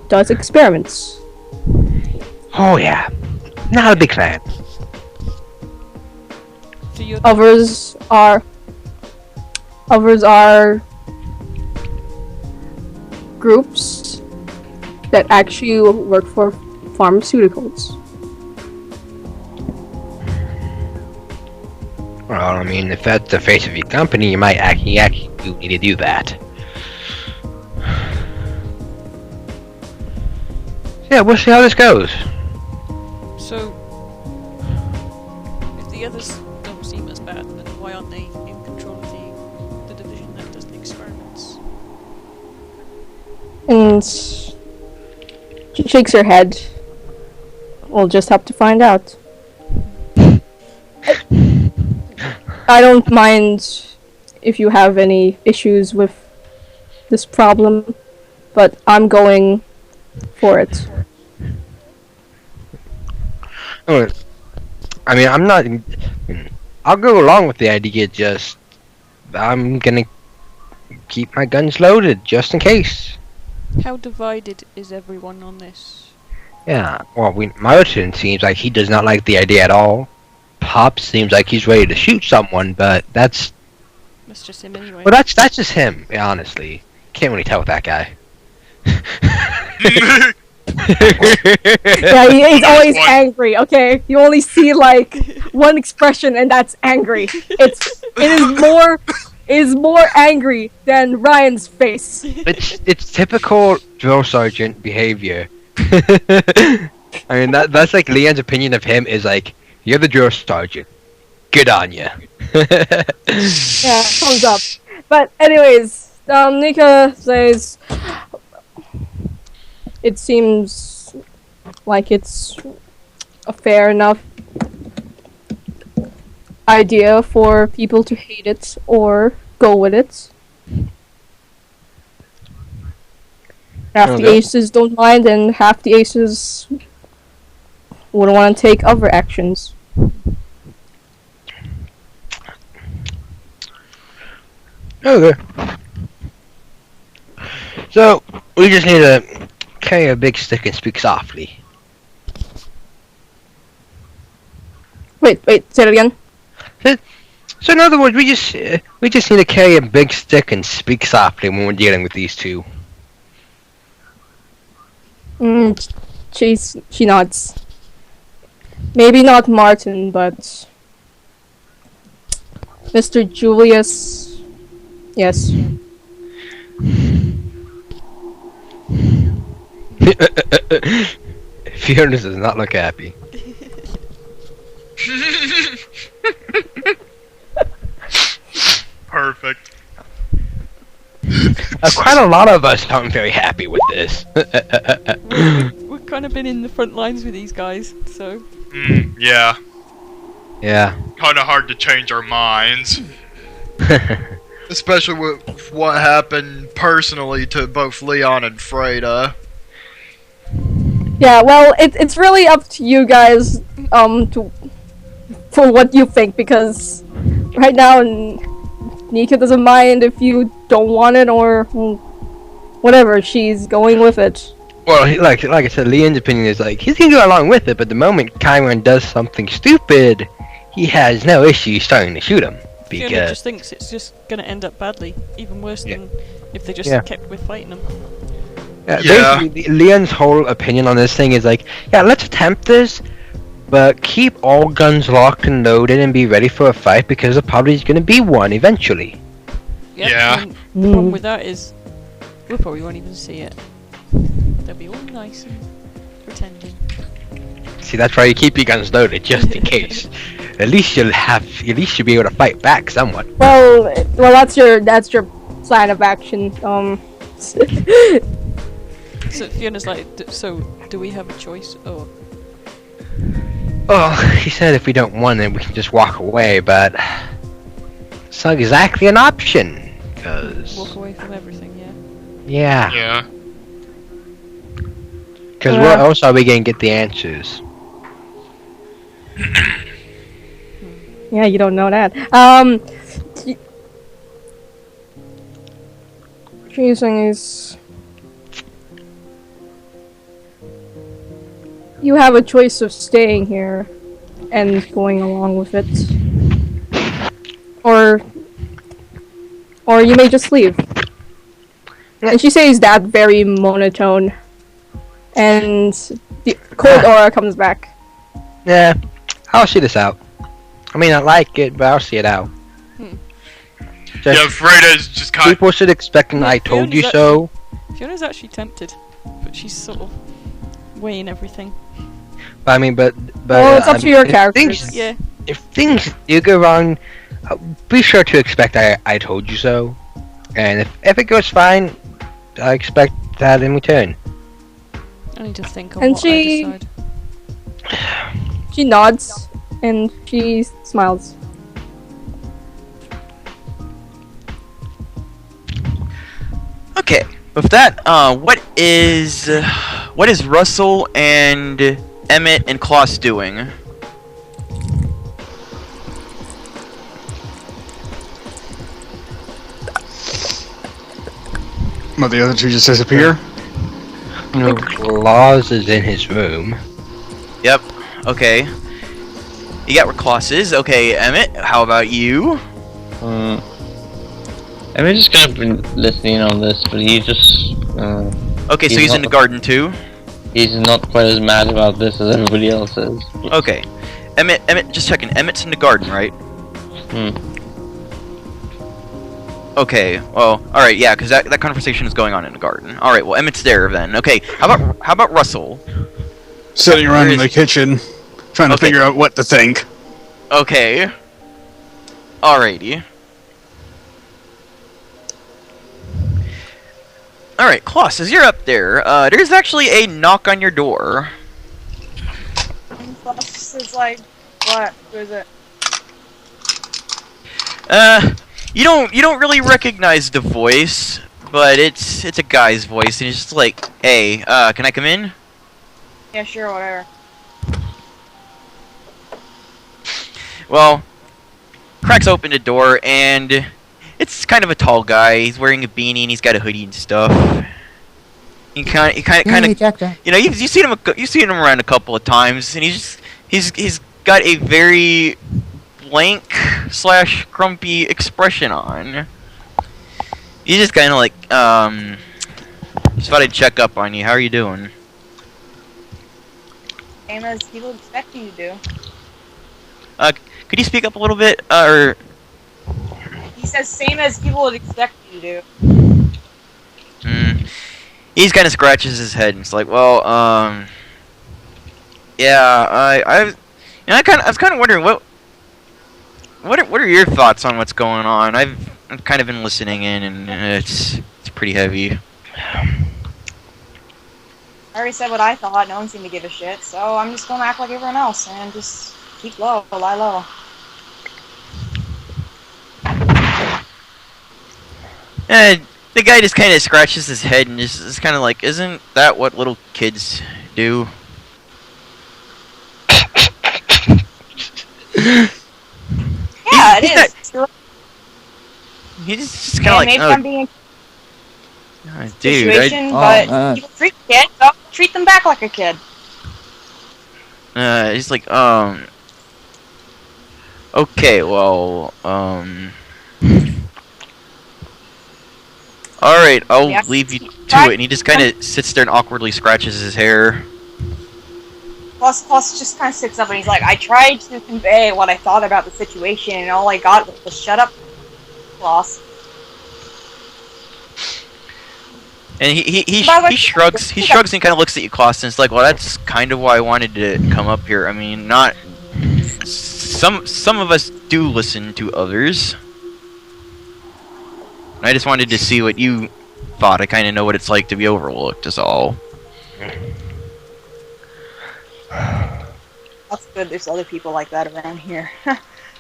Speaker 2: does experiments.
Speaker 5: Oh yeah, not a big fan.
Speaker 4: Do you
Speaker 2: Others are groups that actually work for pharmaceuticals.
Speaker 5: Well, I mean, if that's the face of your company, you might actually do need to do that. Yeah, we'll see how this goes.
Speaker 4: So, if the others don't seem as bad, then why aren't they in control of the division that does the experiments?
Speaker 2: And she shakes her head. We'll just have to find out. I don't mind if you have any issues with this problem, but I'm going for it.
Speaker 5: Oh, I mean, I'm not. I'll go along with the idea. Just I'm gonna keep my guns loaded just in case.
Speaker 4: How divided is everyone on this?
Speaker 5: Yeah. Well, Martin seems like he does not like the idea at all. Pop seems like he's ready to shoot someone, but that's
Speaker 4: Just him anyway.
Speaker 5: well, that's just him. Yeah, honestly, can't really tell with that guy.
Speaker 2: Yeah, he's always
Speaker 8: What?
Speaker 2: angry, okay? You only see like one expression and that's angry. It is more angry than Ryan's face.
Speaker 5: It's typical drill sergeant behavior. I mean that's like Leon's opinion of him is like, you're the drill sergeant. Good on ya.
Speaker 2: Yeah, thumbs up. But anyways, Nika says it seems like it's a fair enough idea for people to hate it or go with it. Half the
Speaker 5: Okay.
Speaker 2: aces don't mind, and half the aces wouldn't want to take other actions.
Speaker 5: Okay. So we just need to carry a big stick and speak softly.
Speaker 2: Wait, say it again.
Speaker 5: So in other words, we just need to carry a big stick and speak softly when we're dealing with these two.
Speaker 2: She nods. Maybe not Martin, but Mr. Julius. Yes.
Speaker 5: Fiona does not look happy.
Speaker 8: Perfect.
Speaker 5: Quite a lot of us aren't very happy with this.
Speaker 4: We've kind of been in the front lines with these guys, so
Speaker 8: Yeah.
Speaker 5: Yeah.
Speaker 8: Kinda hard to change our minds. Especially with what happened personally to both Leon and Freda.
Speaker 2: Yeah, well, it's really up to you guys, for what you think, because right now, Nika doesn't mind if you don't want it, or whatever, she's going with it.
Speaker 5: Well, like I said, Leon's opinion is like, he's gonna go along with it, but the moment Kyron does something stupid, he has no issue starting to shoot him.
Speaker 4: Fiona
Speaker 5: Because
Speaker 4: just thinks it's just gonna end up badly, even worse than if they just
Speaker 5: Yeah.
Speaker 4: kept with fighting them.
Speaker 8: Yeah.
Speaker 5: basically, Leon's whole opinion on this thing is like, yeah, let's attempt this, but keep all guns locked and loaded and be ready for a fight because there probably is gonna be one eventually.
Speaker 4: Yep,
Speaker 8: Yeah.
Speaker 4: and the problem with that is we probably won't even see it. They'll be all nice and pretending.
Speaker 5: See, that's why you keep your guns loaded just in case. At least you'll be able to fight back somewhat.
Speaker 2: Well, that's your plan of action.
Speaker 4: So Fiona's like, so do we have a choice? Or
Speaker 5: Oh, he said if we don't want it, we can just walk away, but it's not exactly an option. Cause
Speaker 4: walk away from everything? Yeah.
Speaker 5: yeah,
Speaker 8: Yeah.
Speaker 5: because where else are we gonna get the answers?
Speaker 2: Yeah, you don't know that. Choosing is. You have a choice of staying here and going along with it, or you may just leave. And she says that very monotone, and the cold aura comes back.
Speaker 5: Yeah, I'll see this out. I mean, I like it, but I'll see it out. Just,
Speaker 8: Yeah, Freda's just kind
Speaker 5: people should expect an
Speaker 4: Yeah,
Speaker 5: "I told you
Speaker 4: Fiona's
Speaker 5: so."
Speaker 4: Fiona's actually tempted, but she's sort of weighing everything.
Speaker 5: I mean, but
Speaker 2: Well, it's up
Speaker 5: I
Speaker 2: to
Speaker 5: mean,
Speaker 2: your
Speaker 5: if
Speaker 2: characters.
Speaker 5: things-
Speaker 4: Yeah.
Speaker 5: If things do go wrong, be sure to expect I told you so. And if it goes fine, I expect that in return.
Speaker 4: I need to think on
Speaker 2: And
Speaker 4: what
Speaker 2: she-
Speaker 4: I decide.
Speaker 2: She nods and she smiles.
Speaker 1: Okay. With that, what is Russell and Emmett and Klaus doing?
Speaker 10: Well, the other two just disappear.
Speaker 5: Claus is in his room.
Speaker 1: Yep. Okay. You got where Klaus is. Okay, Emmett. How about you?
Speaker 6: I'm just kind of been listening on this, but he just.
Speaker 1: Okay, so
Speaker 6: He's
Speaker 1: he's in the
Speaker 6: not-
Speaker 1: garden too.
Speaker 6: He's not quite as mad about this as everybody else is.
Speaker 1: Okay. Emmett, just checking. Emmett's in the garden, right? Okay. Well, all right. Yeah, because that conversation is going on in the garden. All right. Well, Emmett's there then. Okay. How about Russell?
Speaker 10: Sitting around
Speaker 1: Where
Speaker 10: in
Speaker 1: is
Speaker 10: the
Speaker 1: he?
Speaker 10: kitchen, trying to
Speaker 1: Okay.
Speaker 10: figure out what to think.
Speaker 1: Okay. Alrighty. Alright, Klaus, as you're up there, there's actually a knock on your door.
Speaker 9: And Fox is like, what? Who is it?
Speaker 1: You don't really recognize the voice, but it's a guy's voice, and he's just like, hey, can I come in?
Speaker 9: Yeah, sure, whatever.
Speaker 1: Well, cracks open the door, and it's kind of a tall guy. He's wearing a beanie, and he's got a hoodie and stuff. He kind of, you know, you've seen him around a couple of times, and he's got a very blank / grumpy expression on. He's just kind of like, just thought I'd check up on you. How are you doing?
Speaker 9: Same as people expect you to do.
Speaker 1: Could you speak up a little bit, or?
Speaker 9: He says same as people would expect you to do.
Speaker 1: He kind of scratches his head and it's like, well, yeah, I was kind of wondering what are your thoughts on what's going on? I've kind of been listening in, and it's pretty heavy.
Speaker 9: I already said what I thought. No one seemed to give a shit, so I'm just gonna act like everyone else and just keep low, lie low.
Speaker 1: And the guy just kind of scratches his head and is kind of like, isn't that what little kids do?
Speaker 9: Yeah, it is.
Speaker 1: He's just kind of like,
Speaker 9: maybe
Speaker 1: oh,
Speaker 9: I'm being
Speaker 1: dude,
Speaker 9: situation,
Speaker 3: man.
Speaker 9: but you treat kids, so treat them back like a kid.
Speaker 1: he's like, okay, well, alright, I'll
Speaker 9: Yeah.
Speaker 1: leave you to it, and he just kind of sits there and awkwardly scratches his hair.
Speaker 9: Plus just kind of sits up and he's like, I tried to convey what I thought about the situation, and all I got was shut up, Plus.
Speaker 1: And he
Speaker 9: By the way,
Speaker 1: shrugs and kind of looks at you, Klaus, and it's like, well, that's kind of why I wanted to come up here. I mean, not some of us do listen to others. I just wanted to see what you thought. I kind of know what it's like to be overlooked, is all.
Speaker 9: That's good, there's other people like that around here.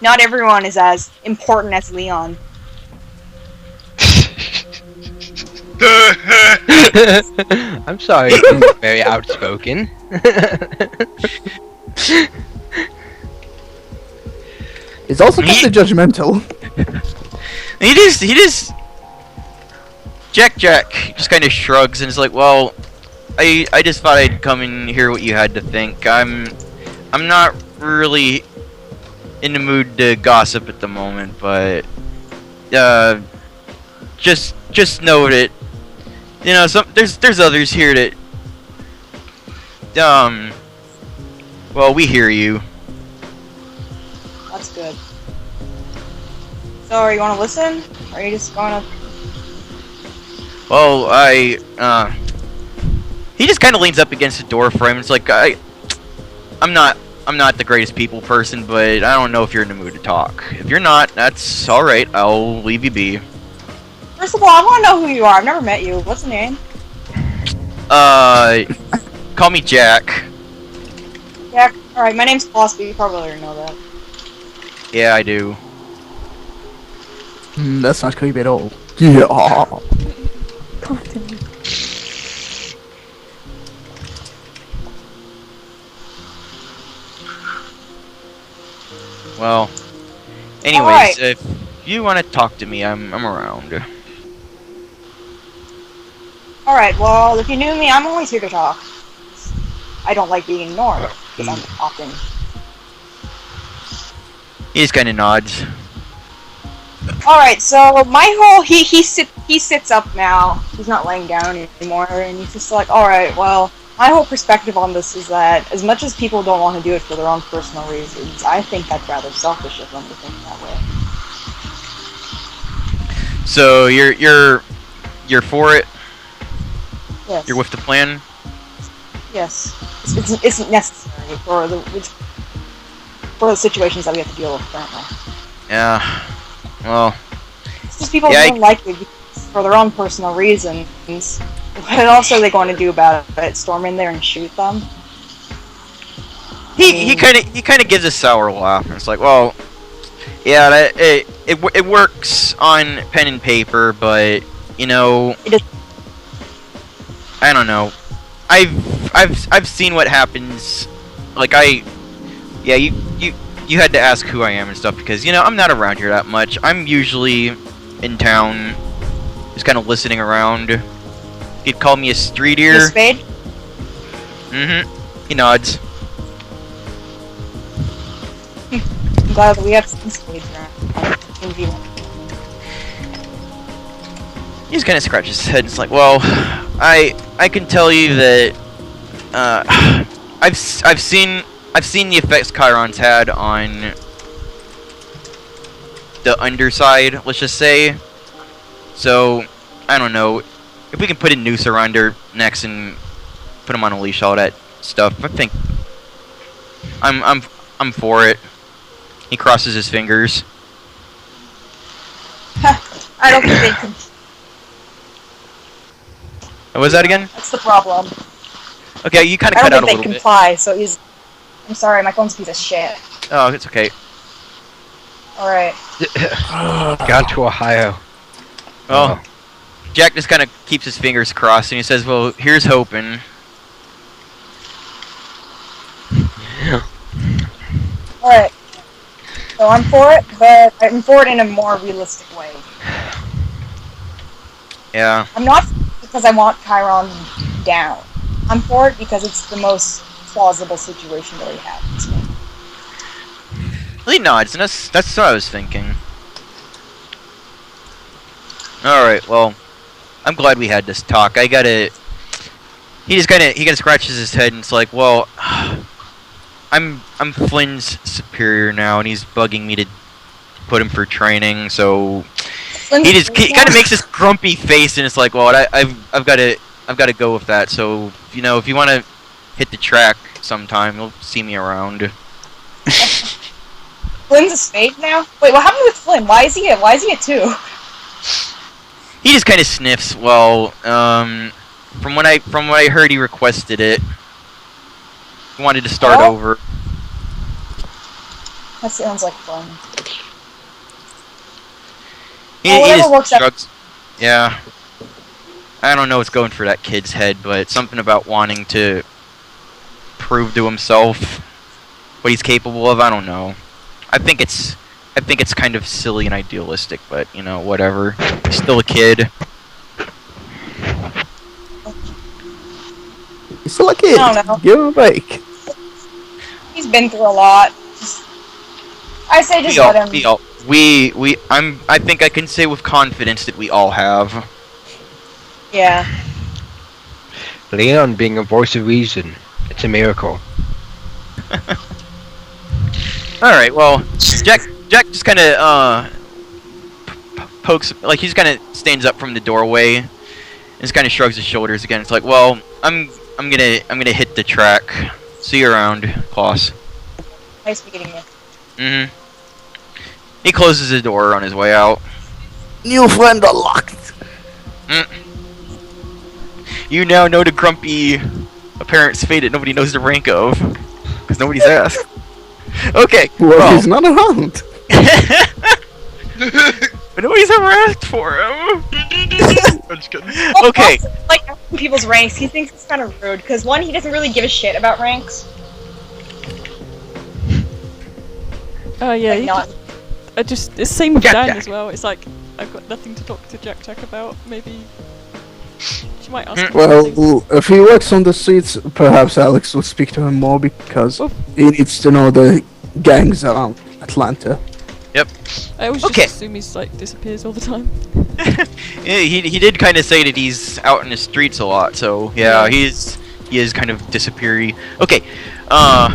Speaker 9: Not everyone is as important as Leon.
Speaker 5: I'm sorry, I'm very outspoken.
Speaker 3: It's also kind of judgmental.
Speaker 1: He just Jack just kind of shrugs and is like, well, I just thought I'd come and hear what you had to think. I'm not really in the mood to gossip at the moment, but just know that, you know, there's others here that well, we hear you.
Speaker 9: That's good. So, are you want to listen? Or are you just going to...
Speaker 1: Well, he he just kind of leans up against the door frame. It's like I'm not the greatest people person, but I don't know if you're in the mood to talk. If you're not, that's all right. I'll leave you be.
Speaker 9: First of all, I want to know who you are. I've never met you. What's the name?
Speaker 1: Call me Jack.
Speaker 9: Yeah. All right. My name's Philosophy. You probably already know that.
Speaker 1: Yeah, I do.
Speaker 3: That's not creepy at all. Yeah.
Speaker 2: God damn it.
Speaker 1: Well, anyways,
Speaker 9: Alright.
Speaker 1: if you want to talk to me, I'm around.
Speaker 9: All right. Well, if you knew me, I'm always here to talk. I don't like being ignored because I'm often.
Speaker 1: He just kind of nods.
Speaker 9: All right. So my whole he sits up now. He's not laying down anymore, and he's just like, all right. Well, my whole perspective on this is that as much as people don't want to do it for their own personal reasons, I think that's rather selfish of them to think that way.
Speaker 1: So you're for it?
Speaker 9: Yes.
Speaker 1: You're with the plan?
Speaker 9: Yes. It's necessary for the situations that we have to deal with currently.
Speaker 1: Yeah. Well,
Speaker 9: It's just people
Speaker 1: Yeah,
Speaker 9: don't like it for their own personal reasons. What else are they going to do about it? Storm in there and shoot them?
Speaker 1: he kind of gives a sour laugh. It's like, well, yeah, it works on pen and paper, but you know,
Speaker 9: It is-
Speaker 1: I don't know. I've seen what happens. Like yeah, you had to ask who I am and stuff because you know I'm not around here that much. I'm usually in town, just kind of listening around. You'd call me a street ear.
Speaker 9: Miss Spade?
Speaker 1: Mm-hmm. He nods.
Speaker 9: I'm glad that we have some spades around.
Speaker 1: He just kind of scratches his head and it's like, well, I can tell you that I've seen the effects Chiron's had on the underside, let's just say. So I don't know if we can put a noose around her necks and put him on a leash, all that stuff. I think I'm for it. He crosses his fingers.
Speaker 9: I don't think they can.
Speaker 1: What was that again?
Speaker 9: That's the problem.
Speaker 1: Okay, you kind of
Speaker 9: I
Speaker 1: cut
Speaker 9: don't
Speaker 1: out a
Speaker 9: think they
Speaker 1: little bit.
Speaker 9: comply, so he's. I'm sorry, my phone's a piece of shit.
Speaker 1: Oh, it's okay.
Speaker 9: Alright.
Speaker 5: Gone to Ohio.
Speaker 1: Well, Jack just kind of keeps his fingers crossed and he says, well, here's hoping.
Speaker 9: Alright. So I'm for it, but I'm for it in a more realistic way.
Speaker 1: Yeah.
Speaker 9: I'm not because I want Chiron down. I'm for it because it's the most plausible situation that we have.
Speaker 1: He nods, and that's what I was thinking. Alright, well, I'm glad we had this talk. He kinda scratches his head and it's like, well, I'm Flynn's superior now and he's bugging me to put him for training, so he kinda makes this grumpy face and it's like, well, I've gotta go with that, so you know, if you wanna hit the track sometime, you'll see me around.
Speaker 9: Flynn's a spade now? Wait, what happened with Flynn? Why is he a 2?
Speaker 1: He just kind of sniffs. Well, from what I heard, he requested it. He wanted to start over.
Speaker 9: That sounds like fun.
Speaker 1: He
Speaker 9: whatever
Speaker 1: just
Speaker 9: works out.
Speaker 1: shrugs. Yeah. I don't know what's going for that kid's head, but something about wanting to prove to himself what he's capable of. I don't know. I think it's kind of silly and idealistic, but you know, whatever. He's still a kid.
Speaker 3: He's still a kid.
Speaker 9: I don't know.
Speaker 3: Give him a break.
Speaker 9: He's been through a lot. I say just let him.
Speaker 1: I think I can say with confidence that we all have.
Speaker 9: Yeah.
Speaker 5: Leon being a voice of reason. It's a miracle.
Speaker 1: Alright, well, Jack just kind of, pokes, like, he's kind of stands up from the doorway, and just kind of shrugs his shoulders again. It's like, well, I'm I'm gonna hit the track. See you around, Klaus.
Speaker 9: Nice meeting you.
Speaker 1: Mm-hmm. He closes the door on his way out.
Speaker 3: New friend unlocked.
Speaker 1: You now know the grumpy apparent fate that nobody knows the rank of. Because nobody's asked. Okay,
Speaker 3: Well, he's not around.
Speaker 1: but nobody's ever asked for him.
Speaker 8: I'm just kidding.
Speaker 1: Okay.
Speaker 9: Also, like asking people's ranks, he thinks it's kind of rude because one, he doesn't really give a shit about ranks.
Speaker 4: Oh yeah,
Speaker 9: Like, not.
Speaker 4: it's same with
Speaker 5: Jack
Speaker 4: Dan
Speaker 5: Jack.
Speaker 4: as well. It's like I've got nothing to talk to Jack Jack about. Maybe she might ask. him something.
Speaker 3: Well, if he works on the streets, perhaps Alex will speak to him more because
Speaker 4: Oh.
Speaker 3: he needs to know the gangs around Atlanta.
Speaker 4: I always
Speaker 1: Okay.
Speaker 4: just assume he's like disappears all the time.
Speaker 1: Yeah, he did kind of say that he's out in the streets a lot, so yeah, he is kind of disappearing. Okay, all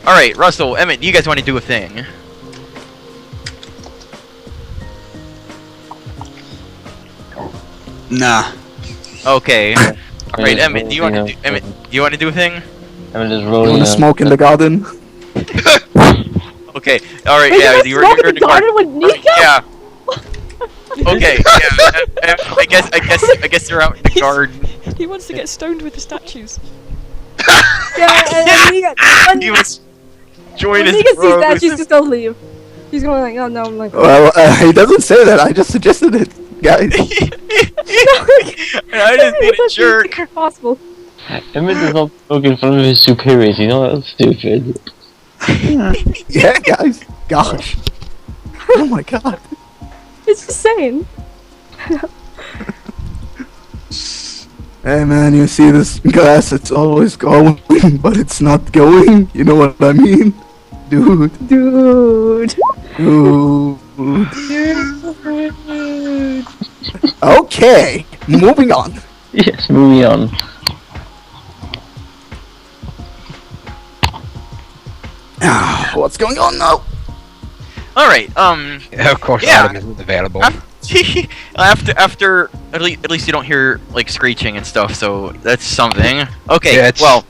Speaker 1: right, Russell, Emmett, do you guys want to do a thing?
Speaker 10: Nah.
Speaker 1: Okay, all right,
Speaker 6: just
Speaker 1: Emmett, do you want to
Speaker 6: rolling
Speaker 1: do Emmett? Do you want to do a thing?
Speaker 6: I'm just
Speaker 3: You
Speaker 6: rolling.
Speaker 3: wanna smoke in the garden?
Speaker 1: Okay, all right,
Speaker 2: Wait,
Speaker 1: yeah,
Speaker 2: you guys smoke in the garden with Nico?
Speaker 1: Yeah. Okay, yeah. I guess they're out in the garden.
Speaker 4: He wants to get stoned with the statues.
Speaker 2: Yeah, and
Speaker 1: He was join
Speaker 2: when
Speaker 1: his
Speaker 2: Nika sees that,
Speaker 1: bros.
Speaker 2: she's just gonna leave. She's going like, oh no, I'm like,
Speaker 3: Well, he doesn't say that. I just suggested it, guys.
Speaker 1: I just being a jerk.
Speaker 2: Possible.
Speaker 6: Emmett does not smoke in front of his superiors, you know, that's stupid.
Speaker 3: Yeah, guys. Gosh. Oh my god.
Speaker 2: It's insane.
Speaker 3: Hey man, you see this glass? It's always going, but it's not going. You know what I mean? Dude.
Speaker 2: Dude.
Speaker 3: Dude. Okay, moving on.
Speaker 6: Yes, moving on.
Speaker 3: What's going on now?
Speaker 1: All right,
Speaker 5: Of course,
Speaker 1: Yeah.
Speaker 5: Autumn isn't available.
Speaker 1: after at least you don't hear like screeching and stuff, so that's something. Okay,
Speaker 5: Yeah, it's-
Speaker 1: well,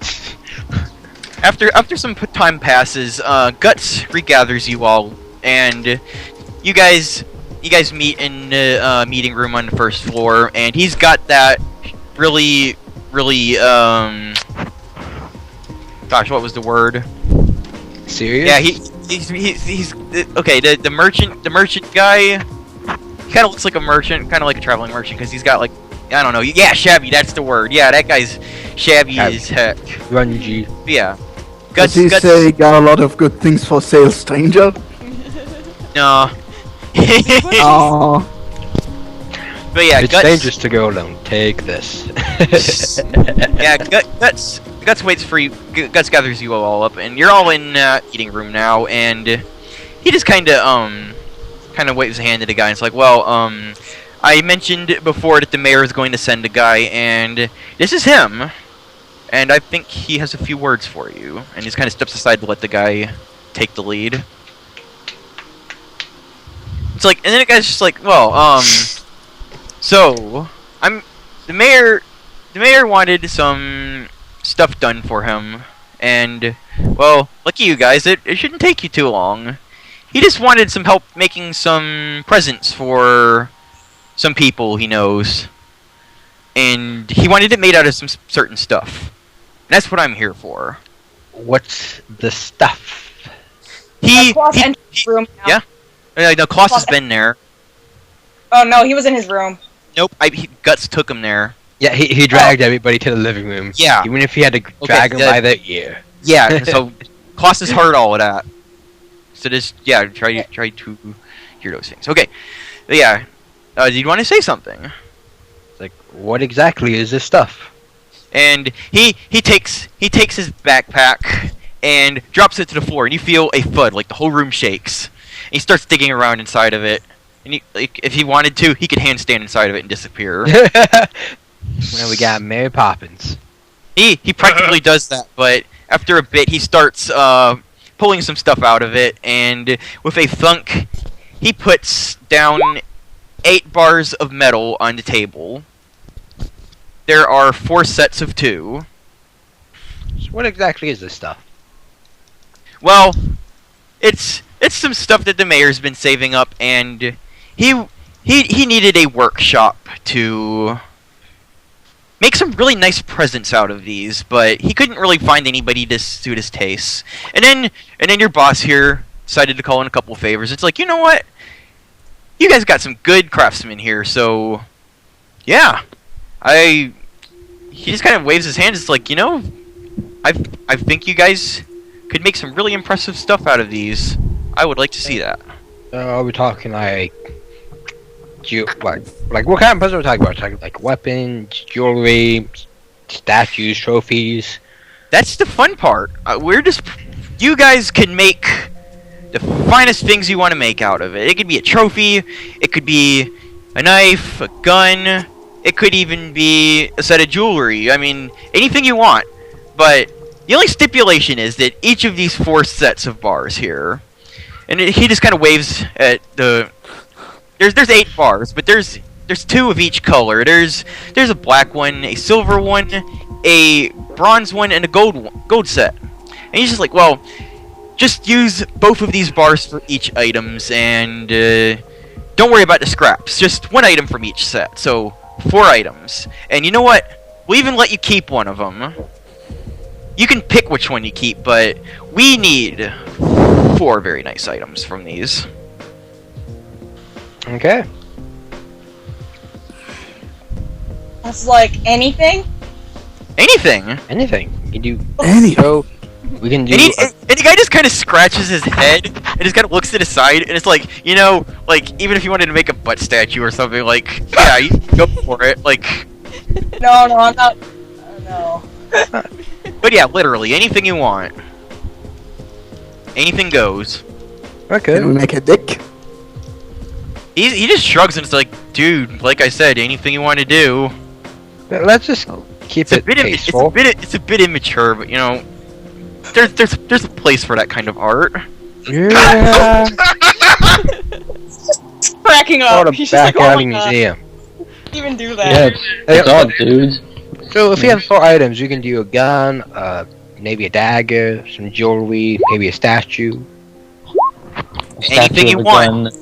Speaker 1: after some time passes, Guts regathers you all, and you guys meet in the meeting room on the first floor, and he's got that really gosh, what was the word?
Speaker 5: Serious?
Speaker 1: Yeah, he's okay. The merchant guy, he kind of looks like a merchant, kind of like a traveling merchant, because he's got like, I don't know. Yeah, shabby. That's the word. Yeah, that guy's shabby as heck.
Speaker 5: Grungy.
Speaker 1: But yeah,
Speaker 3: Does he say he got a lot of good things for sale, stranger?
Speaker 1: No.
Speaker 3: Aww.
Speaker 1: But yeah,
Speaker 5: It's
Speaker 1: Guts.
Speaker 5: dangerous to go alone. Take this.
Speaker 1: Yeah, Guts waits for you. Guts gathers you all up, and you're all in eating room now. And he just kind of waves a hand at the guy. And it's like, well, I mentioned before that the mayor is going to send a guy, and this is him. And I think he has a few words for you. And he just kind of steps aside to let the guy take the lead. It's like, and then the guy's just like, well, so the mayor wanted some stuff done for him, and well, lucky you guys, it shouldn't take you too long. He just wanted some help making some presents for some people he knows, and he wanted it made out of some certain stuff. That's what I'm here for.
Speaker 5: What's the stuff?
Speaker 9: Klaus entered his room now.
Speaker 1: Yeah. No, Klaus has been there.
Speaker 9: Oh no, he was in his room.
Speaker 1: Nope, Guts took him there.
Speaker 5: Yeah, he dragged everybody to the living room.
Speaker 1: Yeah.
Speaker 5: Even if he had to drag them by the ear.
Speaker 1: Yeah, so Klaus has heard all of that. So just, yeah, try to hear those things. Okay, but yeah, do you want to say something?
Speaker 5: It's like, what exactly is this stuff?
Speaker 1: And he takes his backpack and drops it to the floor, and you feel a thud, like the whole room shakes. And he starts digging around inside of it. And if he wanted to, he could handstand inside of it and disappear.
Speaker 5: Well, we got Mary Poppins.
Speaker 1: He practically does that, but after a bit, he starts pulling some stuff out of it, and with a thunk, he puts down 8 bars of metal on the table. there are 4 sets of 2.
Speaker 5: So what exactly is this stuff?
Speaker 1: Well, it's some stuff that the mayor's been saving up, and he needed a workshop to make some really nice presents out of these, but he couldn't really find anybody to suit his tastes. And then your boss here decided to call in a couple favors. It's like, you know what? You guys got some good craftsmen here, so yeah. He just kind of waves his hands. It's like, you know, I think you guys could make some really impressive stuff out of these. I would like to see that.
Speaker 5: Are we talking like what kind of presents are we talking about? Talking like weapons, jewelry, statues, trophies.
Speaker 1: That's the fun part. You guys can make the finest things you want to make out of it. It could be a trophy, it could be a knife, a gun, it could even be a set of jewelry. I mean, anything you want. But the only stipulation is that each of these 4 sets of bars here, and he just kind of waves at the. There's 8 bars, but there's 2 of each color. There's a black one, a silver one, a bronze one, and a gold set. And he's just like, well, just use both of these bars for each items, and don't worry about the scraps. Just 1 item from each set. So 4 items. And you know what? We'll even let you keep one of them. You can pick which one you keep, but we need 4 very nice items from these.
Speaker 5: Okay.
Speaker 9: That's like anything.
Speaker 1: Anything.
Speaker 5: Anything. You do.
Speaker 3: Anything.
Speaker 5: So we can do.
Speaker 1: And the guy just kind of scratches his head and just kind of looks to the side, and it's like, you know, like, even if you wanted to make a butt statue or something, like, yeah, you can go for it, like.
Speaker 9: No, I'm not. No.
Speaker 1: But yeah, literally, anything you want. Anything goes.
Speaker 5: Okay.
Speaker 3: Can we make a dick?
Speaker 1: He just shrugs and it's like, dude, like I said, anything you want to do.
Speaker 5: Let's just keep it tasteful.
Speaker 1: It's a bit immature, but you know, there's a place for that kind of art.
Speaker 5: Yeah.
Speaker 9: Cracking up.
Speaker 5: Or
Speaker 9: He's
Speaker 5: the
Speaker 9: just
Speaker 5: back
Speaker 9: like,
Speaker 5: alley
Speaker 9: oh my God,
Speaker 5: museum.
Speaker 9: even do
Speaker 6: Yeah,
Speaker 9: that.
Speaker 6: it's odd, dude.
Speaker 5: So if we have 4 items, you can do a gun, maybe a dagger, some jewelry, maybe a statue.
Speaker 1: Anything you
Speaker 6: Statue of a
Speaker 1: want.
Speaker 6: gun.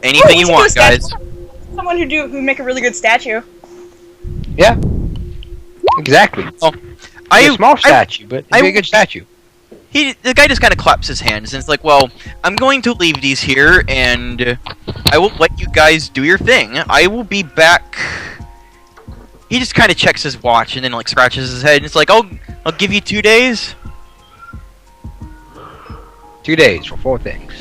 Speaker 1: Anything you
Speaker 9: do a
Speaker 1: want,
Speaker 9: statue.
Speaker 1: guys.
Speaker 9: Someone who make a really good statue.
Speaker 5: Yeah. Exactly.
Speaker 1: Oh,
Speaker 5: It's a small statue, but it'd be a good statue.
Speaker 1: The guy just kind of claps his hands and it's like, well, I'm going to leave these here and I will let you guys do your thing. I will be back. He just kind of checks his watch and then like scratches his head and it's like, I'll give you 2 days.
Speaker 5: 2 days for 4 things.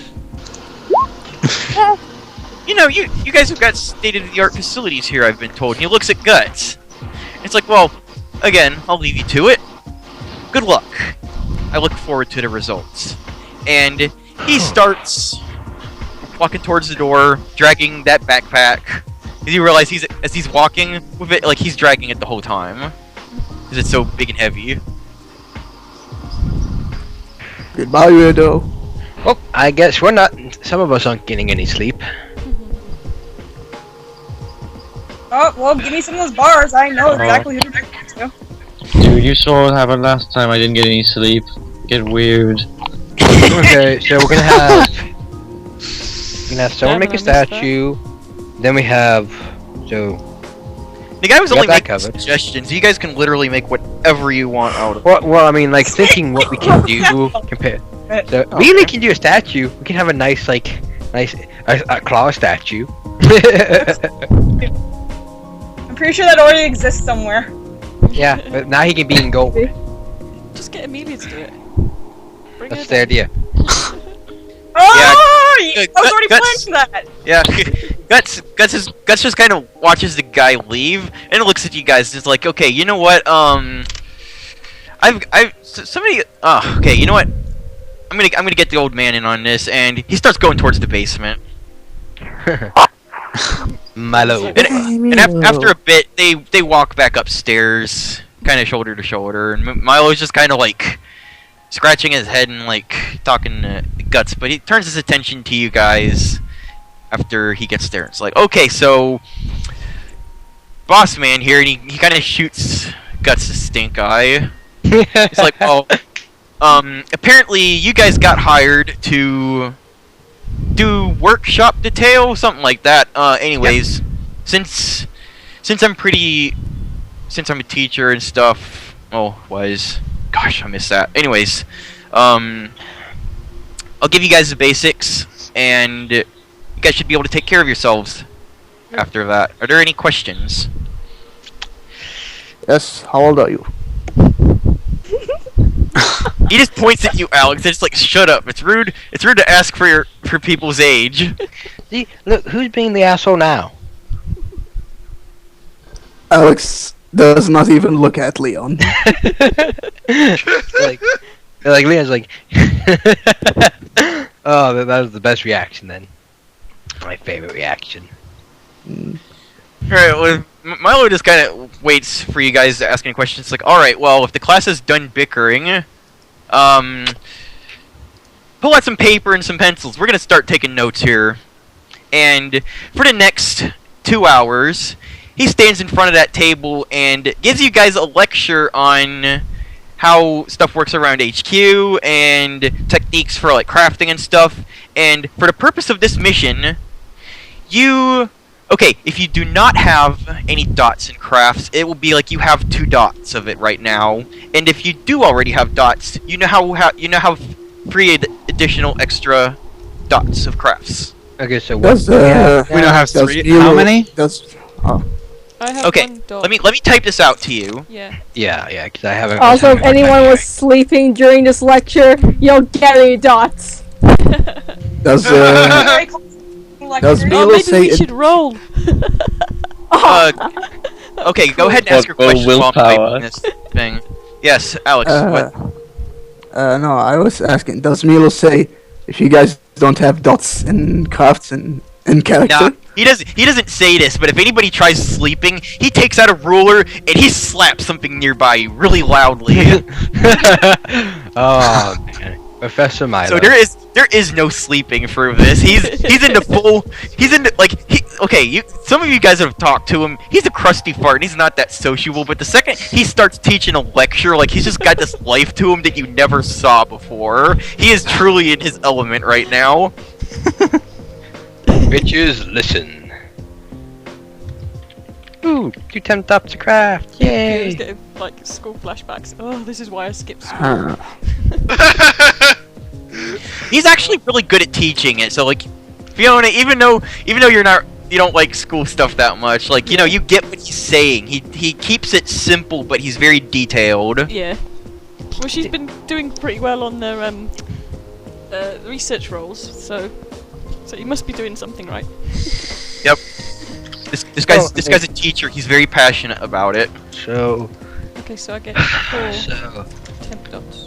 Speaker 1: You know, you guys have got state-of-the-art facilities here, I've been told. And he looks at Guts. It's like, well, again, I'll leave you to it. Good luck. I look forward to the results. And he starts walking towards the door, dragging that backpack. You realize as he's walking with it, like he's dragging it the whole time. Because it's so big and heavy.
Speaker 3: Goodbye, weirdo.
Speaker 5: Well, I guess we're not. Some of us aren't getting any sleep.
Speaker 9: Oh, well, give me some of those bars. I know exactly who to do it to.
Speaker 6: Dude, you saw what happened last time. I didn't get any sleep. Get weird.
Speaker 5: Okay, so we're gonna have someone make a statue. Then we have
Speaker 1: The guy was
Speaker 5: We
Speaker 1: only
Speaker 5: got that
Speaker 1: making
Speaker 5: covered.
Speaker 1: suggestions. You guys can literally make whatever you want out of it.
Speaker 5: well, I mean, like thinking what we can do compared. So we really can do a statue. We can have a nice a claw statue.
Speaker 9: I'm pretty sure that already exists somewhere.
Speaker 5: Yeah, but now he can be in gold.
Speaker 4: Just get Amelia to do it. Bring
Speaker 5: That's
Speaker 4: her
Speaker 5: the idea.
Speaker 9: Oh,
Speaker 1: Yeah,
Speaker 9: I was already
Speaker 1: Guts-
Speaker 9: planning that.
Speaker 1: Yeah, Guts just kind of watches the guy leave and looks at you guys and is like, okay, you know what? Okay, you know what? I'm gonna get the old man in on this, and he starts going towards the basement.
Speaker 5: Milo.
Speaker 1: And after a bit, they walk back upstairs, kind of shoulder to shoulder, and Milo's just kind of like scratching his head and like talking to Guts, but he turns his attention to you guys after he gets there. It's like, okay, so boss man here, and he kind of shoots Guts a stink eye. It's like, well, apparently you guys got hired to do workshop detail, something like that. Anyways, since I'm a teacher and stuff. Gosh, I missed that. Anyways, I'll give you guys the basics, and you guys should be able to take care of yourselves after that. Are there any questions?
Speaker 3: Yes, how old are you?
Speaker 1: He just points at you, Alex. It's like, shut up. It's rude. It's rude to ask for people's age.
Speaker 5: See, look, who's being the asshole now?
Speaker 3: Alex does not even look at Leon.
Speaker 5: like Leon's like, oh, that was the best reaction then. My favorite reaction.
Speaker 1: Alright, well, Milo just kind of waits for you guys to ask any questions. It's like, alright, well, if the class is done bickering, pull out some paper and some pencils. We're gonna start taking notes here. And for the next 2 hours, he stands in front of that table and gives you guys a lecture on how stuff works around HQ and techniques for like crafting and stuff. And for the purpose of this mission, if you do not have any dots in crafts, it will be like you have 2 dots of it right now. And if you do already have dots, you know how 3 additional extra dots of crafts.
Speaker 5: Okay, so
Speaker 3: Does,
Speaker 10: We don't have
Speaker 3: does
Speaker 10: 3.
Speaker 3: Milo-
Speaker 10: How many?
Speaker 4: I have
Speaker 1: Okay,
Speaker 4: 1 dot.
Speaker 1: let me type this out to you.
Speaker 4: Yeah.
Speaker 5: yeah, because I haven't.
Speaker 2: Also, if anyone was sleeping during this lecture, you don't get any dots.
Speaker 3: Does
Speaker 9: Very close lecture.
Speaker 3: Milo
Speaker 4: Oh, maybe
Speaker 3: say
Speaker 4: we
Speaker 3: it-
Speaker 4: should roll.
Speaker 1: Okay, go ahead and ask your
Speaker 6: Or
Speaker 1: question while I'm
Speaker 6: willpower.
Speaker 1: typing this thing. Yes, Alex. What?
Speaker 3: no, I was asking, does Milo say if you guys don't have dots in crafts and in character?
Speaker 1: Nah, he doesn't say this, but if anybody tries sleeping, he takes out a ruler and he slaps something nearby really loudly.
Speaker 5: Oh man, Professor Milo.
Speaker 1: So there is no sleeping for this. He's some of you guys have talked to him. He's a crusty fart and he's not that sociable, but the second he starts teaching a lecture, like he's just got this life to him that you never saw before. He is truly in his element right now.
Speaker 5: Bitches, listen. Ooh, 2 temp up to craft.
Speaker 4: He's
Speaker 5: Yay!
Speaker 4: getting like school flashbacks. Oh, this is why I skipped school.
Speaker 1: He's actually really good at teaching it. So like, Fiona, even though you don't like school stuff that much, like you get what he's saying. He keeps it simple, but he's very detailed.
Speaker 4: Yeah. Well, she's been doing pretty well on their research roles, so you must be doing something right.
Speaker 1: Yep. This guy's a teacher. He's very passionate about it.
Speaker 5: So,
Speaker 4: Okay, so I get 4
Speaker 5: so,
Speaker 4: temp dots.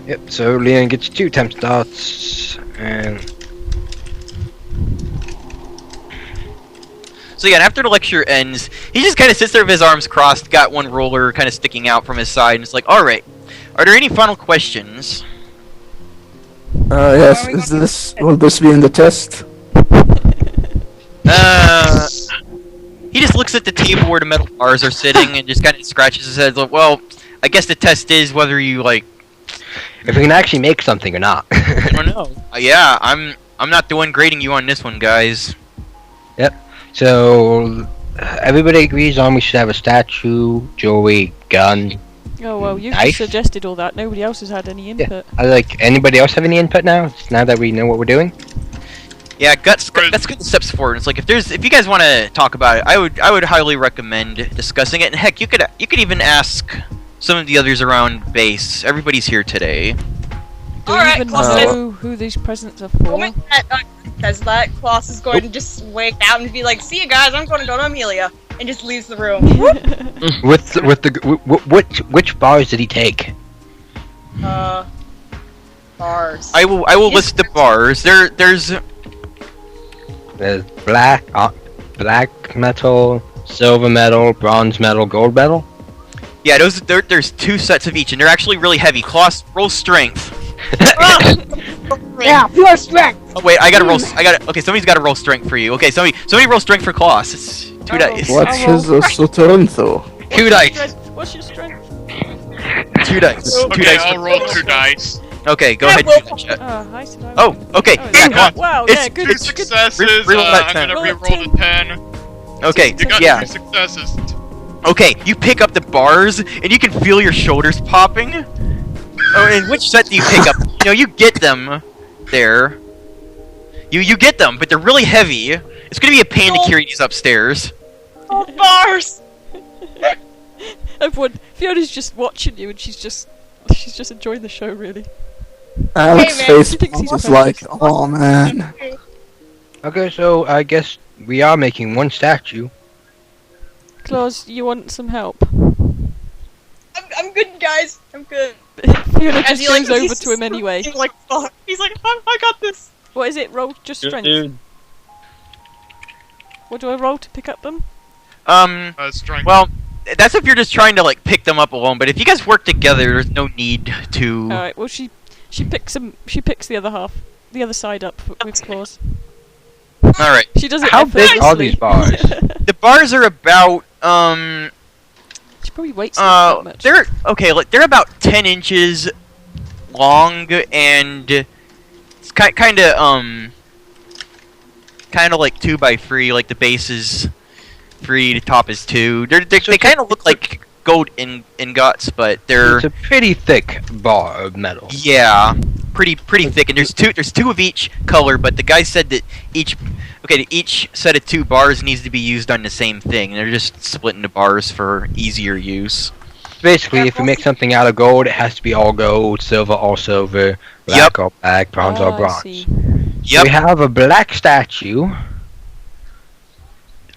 Speaker 5: yep. So Leon gets 2 temp dots, and
Speaker 1: So yeah, and after the lecture ends, he just kind of sits there with his arms crossed, got one ruler kind of sticking out from his side, and it's like, all right, are there any final questions?
Speaker 3: Yes. Will this be in the test?
Speaker 1: He just looks at the table where the metal bars are sitting and just kind of scratches his head. Like, well, I guess the test is whether you like.
Speaker 5: if we can actually make something or not.
Speaker 1: I don't know. Yeah, I'm not the one grading you on this one, guys.
Speaker 5: So everybody agrees on we should have a statue, jewelry, gun.
Speaker 4: Oh well, you
Speaker 5: Knife?
Speaker 4: suggested all that. Nobody else has had any input.
Speaker 5: Anybody else have any input now? Now that we know what we're doing.
Speaker 1: Yeah, that's good steps forward. It's like if you guys want to talk about it, I would highly recommend discussing it. And heck, you could even ask some of the others around base. Everybody's here today.
Speaker 4: Do you
Speaker 9: Alright,
Speaker 4: even
Speaker 9: Klaus,
Speaker 4: know who these presents are for?
Speaker 9: The moment that says that, Klaus is going to just wake out and be like, "See you guys, I'm going to go to Amelia," and just leaves the room.
Speaker 5: Which bars did he take?
Speaker 9: Bars.
Speaker 1: I will list the bars. There's
Speaker 5: Black metal, silver metal, bronze metal, gold metal.
Speaker 1: Yeah, there's 2 sets of each, and they're actually really heavy. Klaus, roll strength.
Speaker 2: Yeah, pure strength.
Speaker 1: Oh wait, okay, somebody's got to roll strength for you. Okay, somebody roll strength for Klaus. 2 dice.
Speaker 3: What's his strength?
Speaker 5: 2 dice.
Speaker 4: What's your strength?
Speaker 1: 2 dice. 2
Speaker 8: Okay,
Speaker 1: dice.
Speaker 8: I'll roll 2 dice.
Speaker 1: Okay, go
Speaker 7: Yeah,
Speaker 1: ahead.
Speaker 7: well-
Speaker 1: And do that, chat.
Speaker 4: Hi, Sinan.
Speaker 1: Oh, okay.
Speaker 4: Oh,
Speaker 1: Yeah,
Speaker 4: yeah.
Speaker 1: come on.
Speaker 4: Wow,
Speaker 1: It's-
Speaker 4: yeah, good.
Speaker 8: 2
Speaker 1: it's-
Speaker 8: successes.
Speaker 1: Reroll that
Speaker 8: I'm
Speaker 1: 10.
Speaker 8: gonna
Speaker 4: Roll
Speaker 8: reroll the 10.
Speaker 1: Okay,
Speaker 8: You got
Speaker 1: yeah.
Speaker 8: 3 successes.
Speaker 1: Okay, you pick up the bars, and you can feel your shoulders popping. Oh, and which set do you pick up? You know, you get them there. You get them, but they're really heavy. It's gonna be a pain to carry these upstairs.
Speaker 7: Oh, bars!
Speaker 4: Everyone, Fiona's just watching you, and she's just enjoying the show, really.
Speaker 3: Alex's
Speaker 7: man,
Speaker 3: face
Speaker 4: she thinks he's
Speaker 3: was
Speaker 4: precious.
Speaker 3: like, oh man.
Speaker 5: Okay, so I guess we are making one statue.
Speaker 4: Claus, you want some help?
Speaker 7: I'm good, guys. I'm good.
Speaker 4: Fiona
Speaker 7: As
Speaker 4: just
Speaker 7: he, like,
Speaker 4: goes over
Speaker 7: he's
Speaker 4: to him anyway.
Speaker 7: He's like, fuck. He's like, I got this.
Speaker 4: What is it? Roll just strength.
Speaker 6: Dude,
Speaker 4: What do I roll to pick up them?
Speaker 8: Strength.
Speaker 1: Well, that's if you're just trying to like pick them up alone. But if you guys work together, there's no need to.
Speaker 4: All right. Well, she picks them. She picks the other half, the other side up with Claus.
Speaker 1: All right.
Speaker 4: She does it.
Speaker 5: How big are
Speaker 4: effortlessly.
Speaker 5: these bars?
Speaker 1: The bars are about
Speaker 4: She probably waits that much.
Speaker 1: they're okay. Like, they're about 10 inches long, and it's kind of like 2 by 3. Like the base is 3, the top is 2. They kind of look like gold ingots, but they're
Speaker 5: It's a pretty thick bar of metal.
Speaker 1: yeah, pretty thick. And there's two of each color, but the guy said that each set of 2 bars needs to be used on the same thing. They're just split into bars for easier use.
Speaker 5: Basically, if we make something out of gold, it has to be all gold, silver all silver, black all black, bronze all
Speaker 4: I
Speaker 5: bronze.
Speaker 4: see.
Speaker 1: Yep.
Speaker 5: We have a black statue.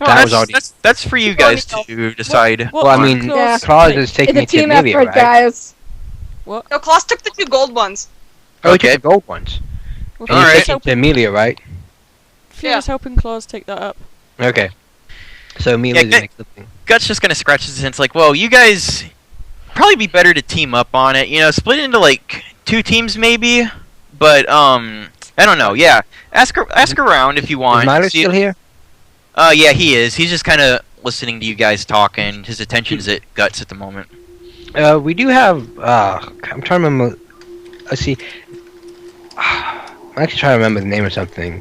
Speaker 5: That was already.
Speaker 1: That's for you guys to decide.
Speaker 4: What
Speaker 5: Well, I mean,
Speaker 2: Yeah.
Speaker 5: Claus is taking
Speaker 2: It's a
Speaker 5: it to
Speaker 2: team
Speaker 5: Amelia,
Speaker 2: effort,
Speaker 5: right?
Speaker 2: guys.
Speaker 4: What?
Speaker 7: No, Klaus took the 2 gold ones.
Speaker 5: Oh, we
Speaker 1: Okay.
Speaker 5: took the gold ones.
Speaker 4: Well,
Speaker 5: And
Speaker 1: Alright.
Speaker 5: he's taking it to Amelia, right?
Speaker 4: Fiona's helping Claus take that up.
Speaker 5: Okay. So Amelia's
Speaker 1: Yeah,
Speaker 5: next something.
Speaker 1: Guts just kind of scratches his head. It's like, well, you guys probably be better to team up on it. You know, split into like 2 teams maybe. But I don't know. Yeah, ask around if you want.
Speaker 5: Is Milo
Speaker 1: See-
Speaker 5: still here?
Speaker 1: Yeah, he is. He's just kind of listening to you guys talk, and his attention's at Guts at the moment.
Speaker 5: We do have. I'm trying to remember. Let's see. I'm actually trying to remember the name of something,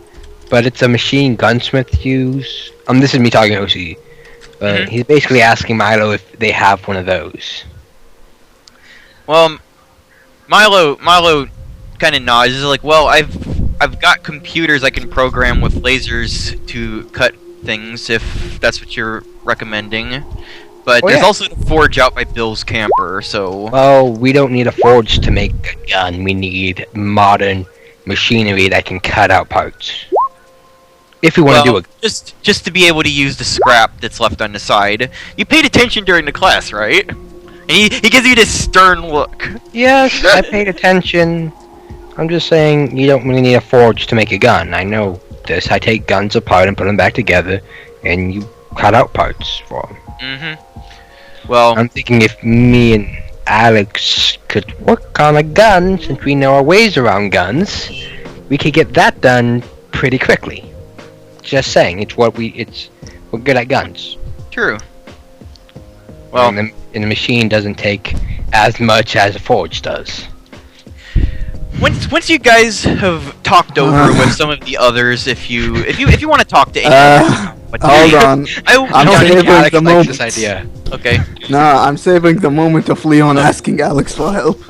Speaker 5: but it's a machine gunsmith use. This is me talking to OC. But
Speaker 1: Mhm.
Speaker 5: he's basically asking Milo if they have one of those.
Speaker 1: Well, Milo kind of nods. He's like, well, I've got computers I can program with lasers to cut things if that's what you're recommending. But
Speaker 5: Oh,
Speaker 1: there's
Speaker 5: yeah.
Speaker 1: also the forge out by Bill's camper, so
Speaker 5: Well, we don't need a forge to make a gun. We need modern machinery that can cut out parts. If we want to do it.
Speaker 1: just to be able to use the scrap that's left on the side. You paid attention during the class, right? And he gives you this stern look.
Speaker 5: Yes, I paid attention. I'm just saying you don't really need a forge to make a gun. I know this. I take guns apart and put them back together, and you cut out parts for them.
Speaker 1: Mm-hmm. Well,
Speaker 5: I'm thinking if me and Alex could work on a gun, since we know our ways around guns, we could get that done pretty quickly. Just saying, we're good at guns.
Speaker 1: true. Well,
Speaker 5: and the machine doesn't take as much as a forge does.
Speaker 1: once you guys have talked over with some of the others, if you want to talk to anyone,
Speaker 3: Hold on.
Speaker 1: I
Speaker 3: I'm
Speaker 1: will
Speaker 3: saving
Speaker 5: Alex
Speaker 3: the
Speaker 5: likes
Speaker 3: moment.
Speaker 5: this idea.
Speaker 1: Okay.
Speaker 3: Nah, I'm saving the moment of Leon asking Alex for help.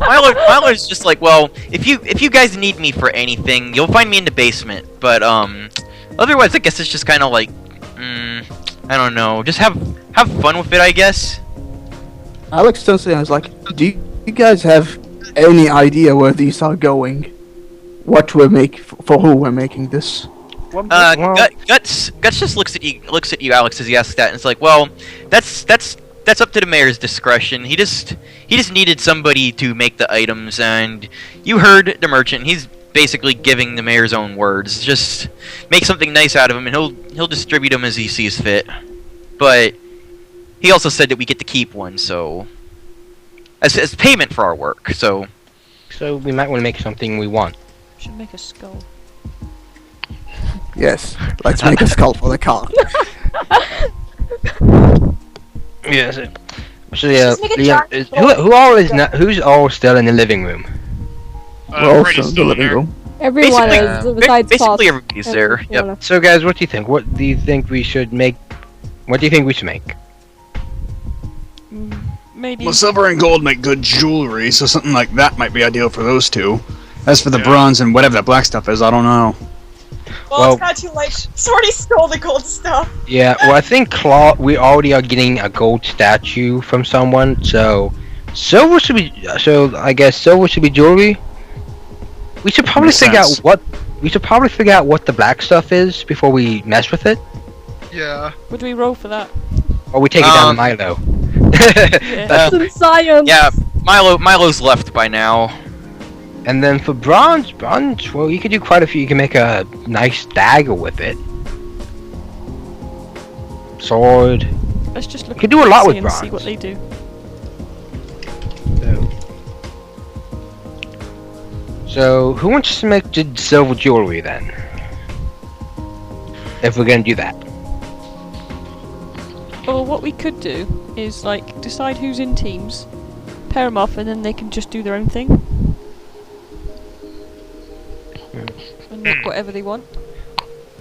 Speaker 1: Milo's just like, well, if you guys need me for anything, you'll find me in the basement. But otherwise, I guess it's just kind of like, I don't know, just have fun with it, I guess.
Speaker 3: Alex turns to him and is like, do you guys have any idea where these are going? What for who we're making this?
Speaker 1: Guts just looks at you, Alex, as he asks that, and it's like, well, that's up to the mayor's discretion. He just needed somebody to make the items, and you heard the merchant. He's basically giving the mayor's own words. Just make something nice out of them, and he'll distribute them as he sees fit. But he also said that we get to keep one, so as payment for our work. So
Speaker 5: we might want to make something we want.
Speaker 4: Should make a skull.
Speaker 3: Yes. Let's make a skull for the car.
Speaker 5: Yes. So
Speaker 9: Just make a
Speaker 5: Leon,
Speaker 9: giant
Speaker 5: who's all still in the living room?
Speaker 3: We're
Speaker 8: Freddy's
Speaker 3: also in the
Speaker 8: still in
Speaker 3: living
Speaker 8: there.
Speaker 3: room.
Speaker 2: Everyone is besides Pops.
Speaker 1: Basically everybody's there. Yep.
Speaker 2: Fiona.
Speaker 5: So guys, what do you think? What do you think we should make? What do you think we should make?
Speaker 4: Maybe.
Speaker 10: Well, silver and gold make good jewelry, so something like that might be ideal for those two. As for the
Speaker 8: Yeah.
Speaker 10: bronze and whatever that black stuff is, I don't know.
Speaker 9: Well, it's not too late. She's already stole the gold stuff.
Speaker 5: Yeah, well, I think we already are getting a gold statue from someone, so silver should be. So I guess silver should be jewelry. We should probably
Speaker 10: Makes
Speaker 5: figure
Speaker 10: sense.
Speaker 5: out what. We should probably figure out what the black stuff is before we mess with it,
Speaker 8: Yeah.
Speaker 4: Would we roll for that?
Speaker 5: or we take it down to Milo.
Speaker 4: Yeah.
Speaker 2: Some science.
Speaker 1: Yeah, Milo's left by now.
Speaker 5: And then for bronze, well, you could do quite a few. You can make a nice dagger with it. Sword.
Speaker 4: Let's just look
Speaker 5: You could
Speaker 4: at
Speaker 5: do a lot with
Speaker 4: and see
Speaker 5: bronze.
Speaker 4: what they do.
Speaker 5: So, who wants to make silver jewelry then? If we're gonna do that.
Speaker 4: Or what we could do is like decide who's in teams, pair them off, and then they can just do their own thing. And make whatever they want.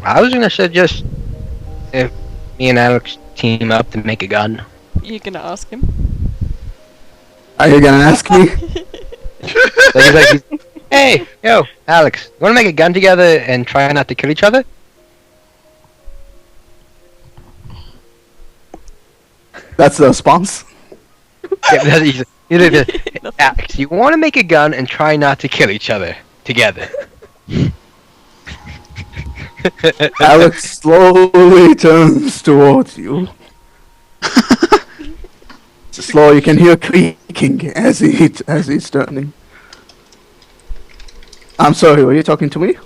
Speaker 5: I was gonna suggest if me and Alex team up to make a gun.
Speaker 4: You're gonna ask him.
Speaker 3: Are you gonna ask me?
Speaker 5: So he's like, hey, yo, Alex, you wanna make a gun together and try not to kill each other?
Speaker 3: That's the response.
Speaker 5: Yeah, that's easy. Alex, you wanna make a gun and try not to kill each other together.
Speaker 3: Alex slowly turns towards you. Slow, you can hear creaking as he's turning. I'm sorry, were you talking to me?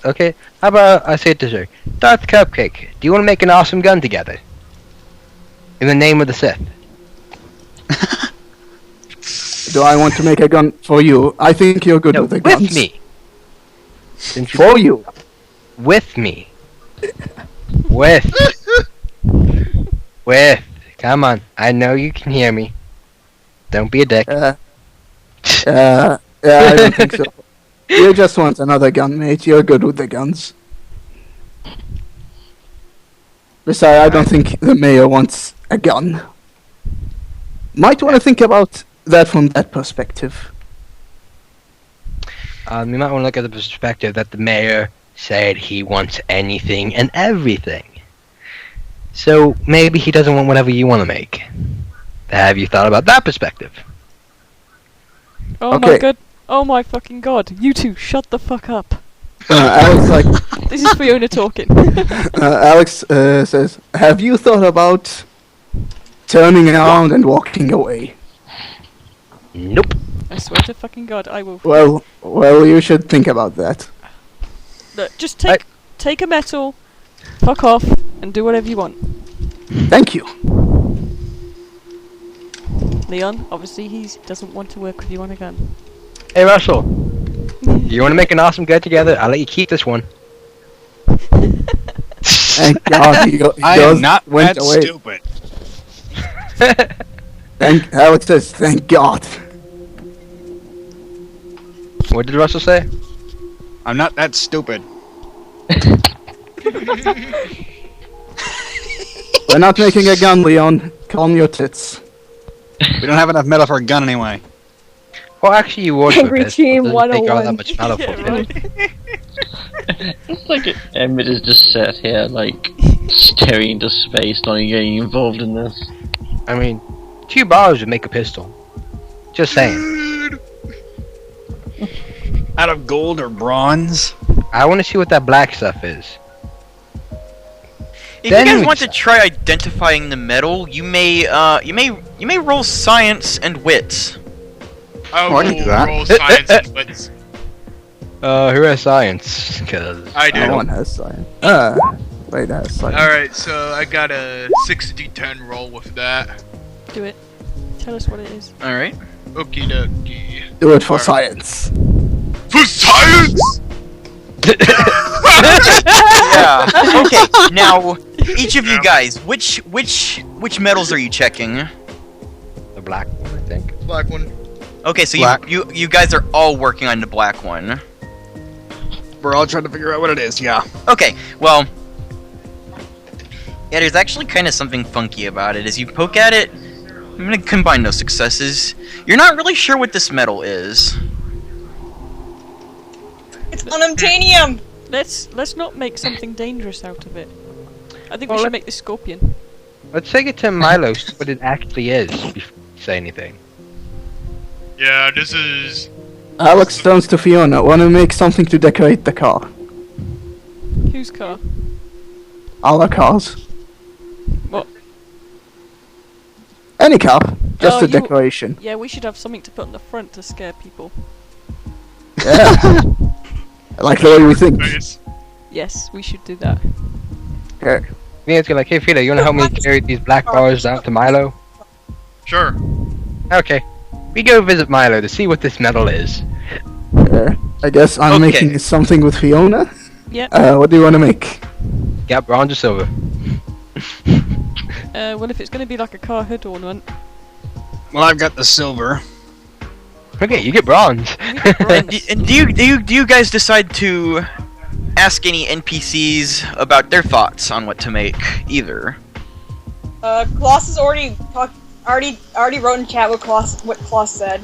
Speaker 5: Okay, how about I say it this way? Darth Cupcake, do you want to make an awesome gun together? In the name of the Sith.
Speaker 3: Do I want to make a gun for you? I think you're good
Speaker 5: No,
Speaker 3: with the
Speaker 5: with
Speaker 3: guns.
Speaker 5: me. Since you-
Speaker 3: For you.
Speaker 5: With me. With. With. Come on, I know you can hear me. Don't be a dick.
Speaker 3: Yeah, I don't think so. You just want another gun, mate. You're good with the guns. Besides, I don't think the mayor wants a gun. Might want to think about that from that perspective.
Speaker 5: You might want to look at the perspective that the mayor said he wants anything and everything. So maybe he doesn't want whatever you want to make. Have you thought about that perspective?
Speaker 4: Oh
Speaker 3: Okay.
Speaker 4: my god. Oh my fucking god. You two, shut the fuck up.
Speaker 3: Alex,
Speaker 4: This is Fiona talking.
Speaker 3: Alex says, have you thought about turning around and walking away?
Speaker 5: Nope.
Speaker 4: I swear to fucking god, I will.
Speaker 3: Well, you should think about that.
Speaker 4: Look, just take a metal, fuck off, and do whatever you want.
Speaker 3: Thank you.
Speaker 4: Leon, obviously he doesn't want to work with you on a gun.
Speaker 5: Hey Russell, you want to make an awesome gun together? I'll let you keep this one.
Speaker 3: Thank God he
Speaker 10: I
Speaker 3: does
Speaker 10: am not
Speaker 3: went
Speaker 10: that
Speaker 3: away.
Speaker 10: stupid.
Speaker 3: Alex says, thank God.
Speaker 5: What did Russell say?
Speaker 10: I'm not that stupid.
Speaker 3: We're not making a gun, Leon. Calm your tits.
Speaker 10: We don't have enough metal for a gun anyway.
Speaker 5: Well, actually, you would.
Speaker 2: Angry
Speaker 5: with this,
Speaker 2: Team
Speaker 5: but it doesn't take all
Speaker 2: 101.
Speaker 5: that much metal
Speaker 4: Yeah,
Speaker 5: for it.
Speaker 4: right.
Speaker 6: It's like Emmett is just sat here, like, staring into space, not even getting involved in this.
Speaker 5: I mean, $2 would make a pistol. Just saying.
Speaker 10: Out of gold or bronze?
Speaker 5: I want to see what that black stuff is.
Speaker 1: If
Speaker 5: Then
Speaker 1: you
Speaker 5: we
Speaker 1: guys want to
Speaker 5: decide.
Speaker 1: try identifying the metal, you may roll science and wits.
Speaker 8: I
Speaker 10: Oh, I can do
Speaker 8: will
Speaker 10: that.
Speaker 8: roll science and wits.
Speaker 5: Who has science? Cause
Speaker 8: I do.
Speaker 3: No one has science. Wait, has science.
Speaker 8: Alright, so I got a 6d10 roll with that.
Speaker 4: Do it. Tell us what it is.
Speaker 1: All right.
Speaker 8: Okie dokie.
Speaker 3: Do it for
Speaker 8: Alright.
Speaker 3: science.
Speaker 8: For Science!
Speaker 1: Yeah. Okay. Now, each of you guys, which medals are you checking?
Speaker 5: The black one, I think.
Speaker 8: Black one.
Speaker 1: Okay, so
Speaker 10: Black.
Speaker 1: you guys are all working on the black one.
Speaker 10: We're all trying to figure out what it is, yeah.
Speaker 1: Okay. Well, yeah, there's actually kind of something funky about it. As you poke at it, I'm gonna combine those successes. You're not really sure what this metal is.
Speaker 9: It's unobtainium!
Speaker 4: Let's not make something dangerous out of it. I think
Speaker 5: Well,
Speaker 4: we should make this scorpion.
Speaker 5: Let's take it to Milo, see what it actually is, before you say anything.
Speaker 8: Yeah, this is...
Speaker 3: Alex turns to Fiona. Want to make something to decorate the car?
Speaker 4: Whose car?
Speaker 3: Our cars.
Speaker 4: What?
Speaker 3: Any car, just
Speaker 4: Oh,
Speaker 3: a
Speaker 4: you-
Speaker 3: decoration.
Speaker 4: Yeah, we should have something to put on the front to scare people.
Speaker 3: Yeah. I like the way we think.
Speaker 8: Face.
Speaker 4: Yes, we should do that.
Speaker 3: Okay.
Speaker 5: Me and like, hey Philo, you wanna help me carry these black bars down to Milo?
Speaker 8: Sure.
Speaker 5: Okay. We go visit Milo to see what this metal is.
Speaker 3: I guess I'm
Speaker 1: Okay.
Speaker 3: making something with Fiona.
Speaker 4: Yep.
Speaker 3: What do you want to make?
Speaker 5: Got bronze or silver?
Speaker 4: Well, if it's going to be like a car hood ornament,
Speaker 10: Well, I've got the silver.
Speaker 5: Okay, you get bronze.
Speaker 1: And do you guys decide to ask any NPCs about their thoughts on what to make either?
Speaker 9: Colossus already wrote in chat what Colossus said.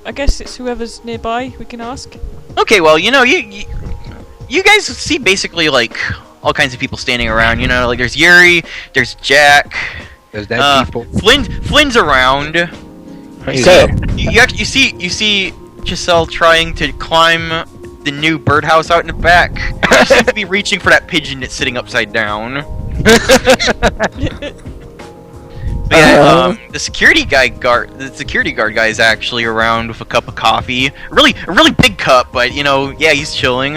Speaker 4: I guess it's whoever's nearby we can ask.
Speaker 1: Okay, well, you know, you guys see basically like all kinds of people standing around. You know, like there's Yuri, there's Jack,
Speaker 5: There's dead people.
Speaker 1: Flynn's around.
Speaker 3: Okay.
Speaker 1: You see Giselle trying to climb the new birdhouse out in the back. She seems to be reaching for that pigeon that's sitting upside down. But yeah, the security guard guy is actually around with a cup of coffee. A really big cup, but you know, yeah, he's chilling.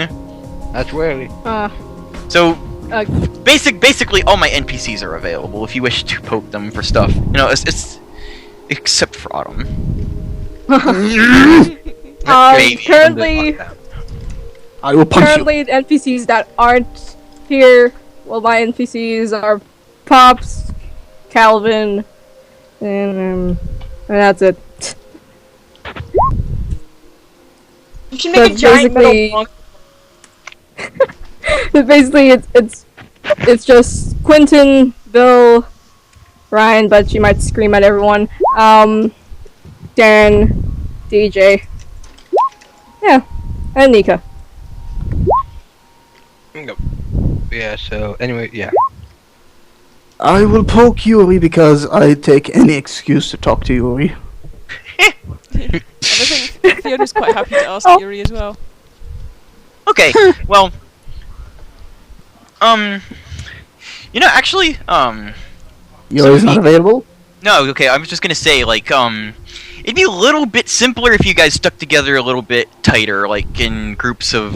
Speaker 5: That's really.
Speaker 1: So
Speaker 2: Uh,
Speaker 1: basically, all my NPCs are available if you wish to poke them for stuff. You know, it's except for Autumn. Maybe.
Speaker 2: Currently,
Speaker 3: I will punch you.
Speaker 2: currently the NPCs that aren't here, well, my NPCs are Pops, Calvin, and that's it.
Speaker 9: You should make a giant
Speaker 2: basically-
Speaker 9: metal
Speaker 2: Basically, it's just Quentin, Bill, Ryan, but she might scream at everyone. Dan, DJ, yeah, and Nika.
Speaker 5: Yeah, so anyway, yeah.
Speaker 3: I will poke Yuri because I take any excuse to talk to Yuri.
Speaker 4: And I think Fiona's quite happy to ask
Speaker 2: Oh.
Speaker 4: Yuri as well.
Speaker 1: Okay, well, you know, actually,
Speaker 3: Yuri's not available?
Speaker 1: no, okay, I was just gonna say, like, it'd be a little bit simpler if you guys stuck together a little bit tighter, like in groups of,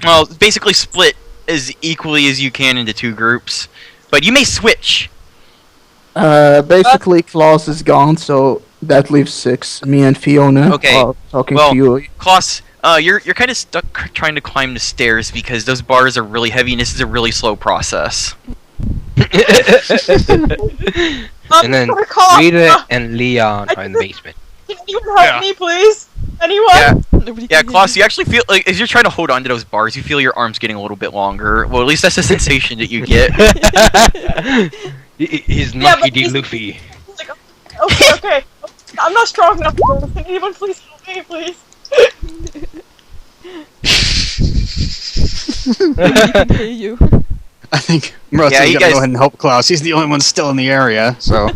Speaker 1: well, basically split as equally as you can into two groups, but you may switch.
Speaker 3: Basically, Klaus is gone, so that leaves 6. Me and Fiona
Speaker 1: Okay,
Speaker 3: are talking
Speaker 1: well-
Speaker 3: to Yuri.
Speaker 1: Klaus, you're kind of stuck trying to climb the stairs because those bars are really heavy and this is a really slow process.
Speaker 5: And then
Speaker 9: Colossus,
Speaker 5: Rita and Leon are in the basement.
Speaker 9: can anyone help
Speaker 8: Yeah.
Speaker 9: me, please? Anyone?
Speaker 1: Yeah.
Speaker 4: Nobody
Speaker 1: Yeah,
Speaker 4: can hear
Speaker 1: Klaus, you actually feel like as you're trying to hold on to those bars, you feel your arms getting a little bit longer. Well, at least that's the sensation that you get.
Speaker 5: He's
Speaker 9: Yeah,
Speaker 5: Monkey
Speaker 9: but
Speaker 5: D.
Speaker 9: he's-
Speaker 5: Luffy.
Speaker 9: Like, okay. I'm not strong enough. Can anyone please help me, please?
Speaker 4: Nobody can hear you.
Speaker 10: I think Russell's
Speaker 1: Yeah, you
Speaker 10: gonna
Speaker 1: guys-
Speaker 10: go ahead and help Klaus. He's the only one still in the area, so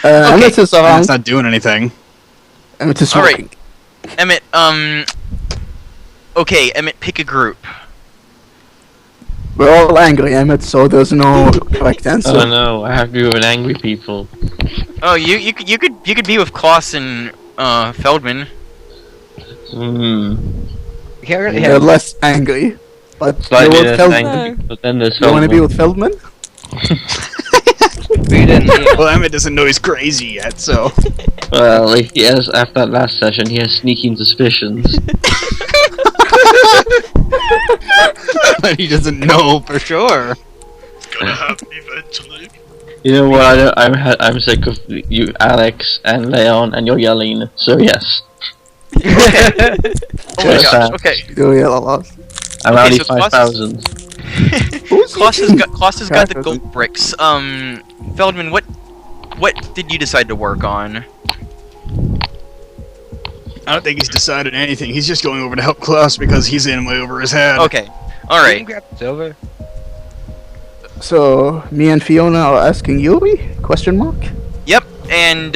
Speaker 3: Emmett is
Speaker 10: and
Speaker 3: around.
Speaker 10: it's not doing anything.
Speaker 3: Emmett is
Speaker 1: Alright.
Speaker 3: smoking.
Speaker 1: Emmett, okay, Emmett, pick a group.
Speaker 3: We're all angry, Emmett, so there's no correct answer.
Speaker 6: Oh no, I have to be with angry people.
Speaker 1: Oh, you could be with Klaus and Feldman.
Speaker 3: They're less angry. But
Speaker 6: But
Speaker 3: you're
Speaker 6: yeah,
Speaker 3: with
Speaker 6: that's
Speaker 3: Feldman.
Speaker 6: angry. But then there's
Speaker 3: You want to be
Speaker 6: Feldman.
Speaker 3: with Feldman?
Speaker 5: We didn't.
Speaker 10: Well, Emmett doesn't know he's crazy yet, so.
Speaker 6: Well, he has, after that last session, he has sneaking suspicions.
Speaker 10: But he doesn't know for sure.
Speaker 8: Gonna happen eventually.
Speaker 6: You know what? I'm sick of you, Alex and Leon, and you're yelling. So yes,
Speaker 1: Oh my gosh. Okay.
Speaker 3: Do yell a lot.
Speaker 6: I'm
Speaker 1: Okay,
Speaker 6: already
Speaker 1: so
Speaker 6: 5,000.
Speaker 1: Kloss has got the gold bricks. Feldman, what did you decide to work on?
Speaker 10: I don't think he's decided anything. He's just going over to help Klaus because he's in way over his head.
Speaker 1: Okay. All right.
Speaker 5: Grab silver.
Speaker 3: So, me and Fiona are asking Yuri? Question mark?
Speaker 1: Yep. And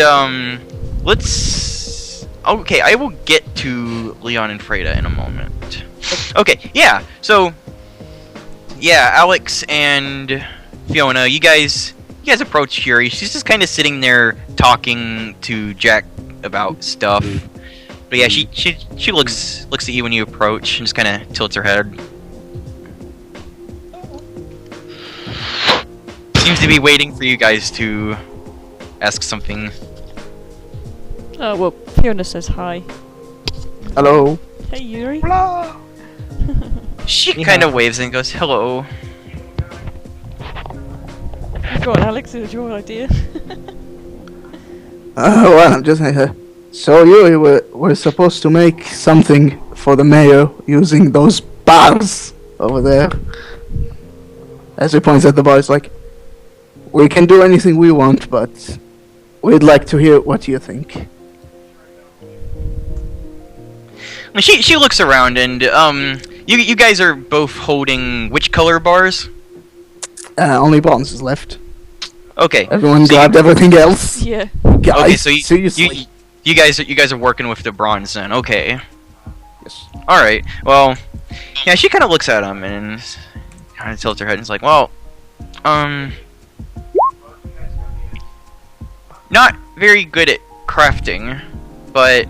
Speaker 1: let's. Okay, I will get to Leon and Freda in a moment. Okay. Yeah. So. Yeah, Alex and Fiona, you guys approach Yuri. She's just kind of sitting there talking to Jack about stuff. But yeah, she looks at you when you approach and just kind of tilts her head. Seems to be waiting for you guys to ask something.
Speaker 4: Oh, well, Fiona says hi.
Speaker 3: Hello?
Speaker 4: Hey, Yuri.
Speaker 1: She kind of waves and goes, "Hello."
Speaker 4: Go on, Alex, it was your idea.
Speaker 3: Well, I'm just so Yuri, we're supposed to make something for the mayor using those bars over there. As he points at the bars, like, we can do anything we want, but we'd like to hear what you think.
Speaker 1: She looks around and you guys are both holding which color bars?
Speaker 3: Only bronze is left.
Speaker 1: Okay.
Speaker 3: Everyone
Speaker 1: So
Speaker 3: grabbed everything else.
Speaker 4: Yeah.
Speaker 3: Guys,
Speaker 1: Okay, so
Speaker 3: seriously.
Speaker 1: you guys are working with the bronze then. Okay.
Speaker 3: Yes.
Speaker 1: All right. Well, yeah, she kind of looks at him and kind of tilts her head and is like, "Well, not very good at crafting, but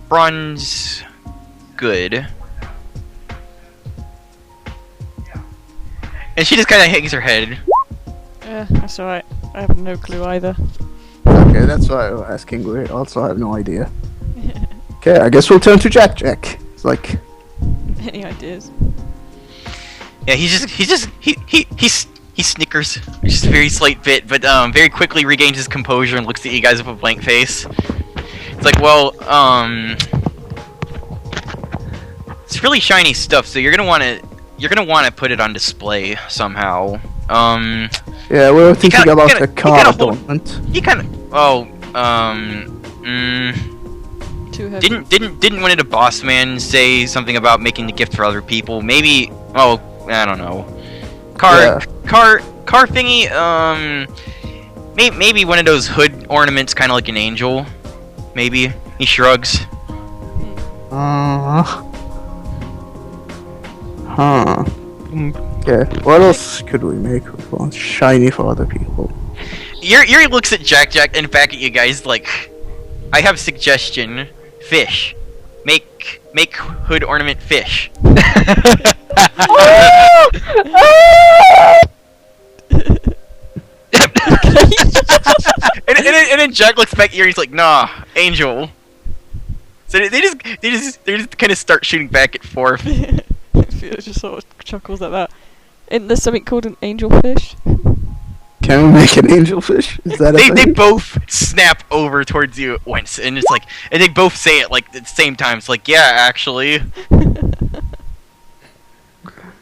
Speaker 1: bronze good." And she just kind of hangs her head.
Speaker 4: Yeah, that's alright. I have no clue either.
Speaker 3: Okay, that's why I'm asking. We also have no idea. Okay, I guess we'll turn to Jack. Jack. It's like,
Speaker 4: Any ideas?
Speaker 1: Yeah, he snickers just a very slight bit, but very quickly regains his composure and looks at you guys with a blank face. It's like, well, it's really shiny stuff, so you're gonna want to put it on display somehow.
Speaker 3: yeah, we were thinking about
Speaker 1: kinda-
Speaker 3: a car adornment.
Speaker 1: He kind of,
Speaker 4: Too heavy.
Speaker 1: didn't one of the boss man say something about making the gift for other people? Maybe, oh, I don't know. Car thingy, maybe one of those hood ornaments, kind of like an angel. Maybe. He shrugs.
Speaker 3: Huh. Okay, what else could we make with one shiny for other people?
Speaker 1: Yuri looks at Jack and back at you guys like, I have suggestion. Fish. Make hood ornament fish. and then Jack looks back at Yuri and he's like, nah, angel. So they just kind of start shooting back and forth.
Speaker 4: Fiona just sort of chuckles at that. Isn't there something called an angelfish?
Speaker 3: Can we make an angelfish? Is that a
Speaker 1: They
Speaker 3: thing?
Speaker 1: both snap over towards you at once, and it's like, and they both say it like at the same time. It's like, yeah, actually,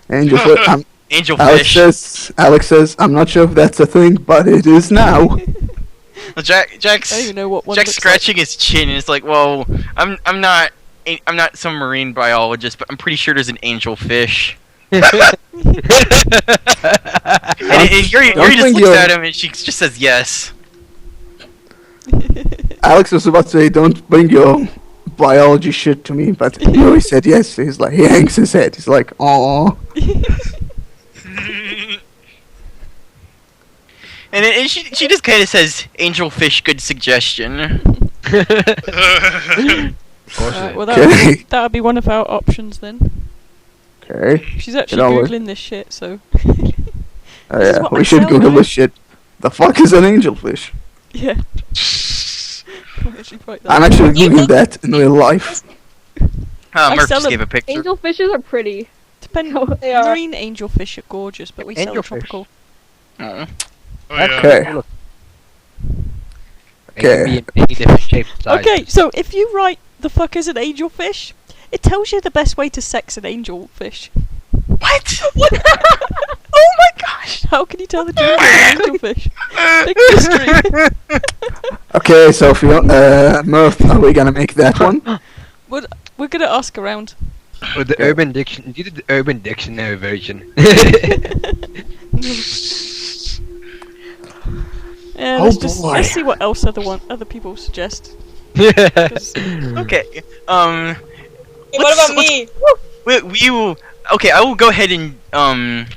Speaker 3: Angelfish.
Speaker 1: angelfish.
Speaker 3: Alex says, I'm not sure if that's a thing, but it is now.
Speaker 1: Jack's
Speaker 4: I don't even know what one
Speaker 1: Jack's
Speaker 4: looks
Speaker 1: scratching his chin, and it's like, well, I'm not some marine biologist, but I'm pretty sure there's an angelfish. And Yuri just looks at him, and she just says yes.
Speaker 3: Alex was about to say, don't bring your biology shit to me, but Yuri said yes. He's like, he hangs his head. He's like, oh.
Speaker 1: And she just kind of says, angelfish, good suggestion.
Speaker 4: Alright, well
Speaker 3: Okay.
Speaker 4: that would be one of our options then.
Speaker 3: Okay.
Speaker 4: She's actually
Speaker 3: It always-
Speaker 4: googling this shit, so. This is
Speaker 3: Yeah,
Speaker 4: what
Speaker 3: we
Speaker 4: I
Speaker 3: should
Speaker 4: sell,
Speaker 3: Google
Speaker 4: right?
Speaker 3: this shit. The fuck is an angelfish?
Speaker 4: Yeah. I'll actually write that
Speaker 3: I'm
Speaker 4: down.
Speaker 3: actually Googling that in real life.
Speaker 4: I
Speaker 1: Murph
Speaker 4: sell
Speaker 1: just
Speaker 4: them.
Speaker 1: gave a picture.
Speaker 2: Angelfishes are pretty.
Speaker 4: Depending
Speaker 9: They are.
Speaker 4: marine angelfish are gorgeous, but we sell
Speaker 5: Angelfish.
Speaker 4: tropical.
Speaker 1: Oh.
Speaker 8: Oh, yeah.
Speaker 3: Okay.
Speaker 5: They can be in many different shapes and sizes.
Speaker 4: Okay, so if you write the fuck is an angelfish, it tells you the best way to sex an angelfish.
Speaker 1: What? Oh my gosh!
Speaker 4: How can you tell the difference between an angelfish? Big mystery.
Speaker 3: Okay, so if you Murph, are we gonna make that one?
Speaker 4: We're gonna ask around.
Speaker 5: Or the Urban Diction. You did the Urban Dictionary version.
Speaker 4: Yeah,
Speaker 10: Oh,
Speaker 4: let's
Speaker 10: boy.
Speaker 4: see what else other people suggest.
Speaker 1: Okay.
Speaker 9: Hey, what
Speaker 1: Let's-
Speaker 9: about me?
Speaker 1: We will. Okay, I will go ahead and I'm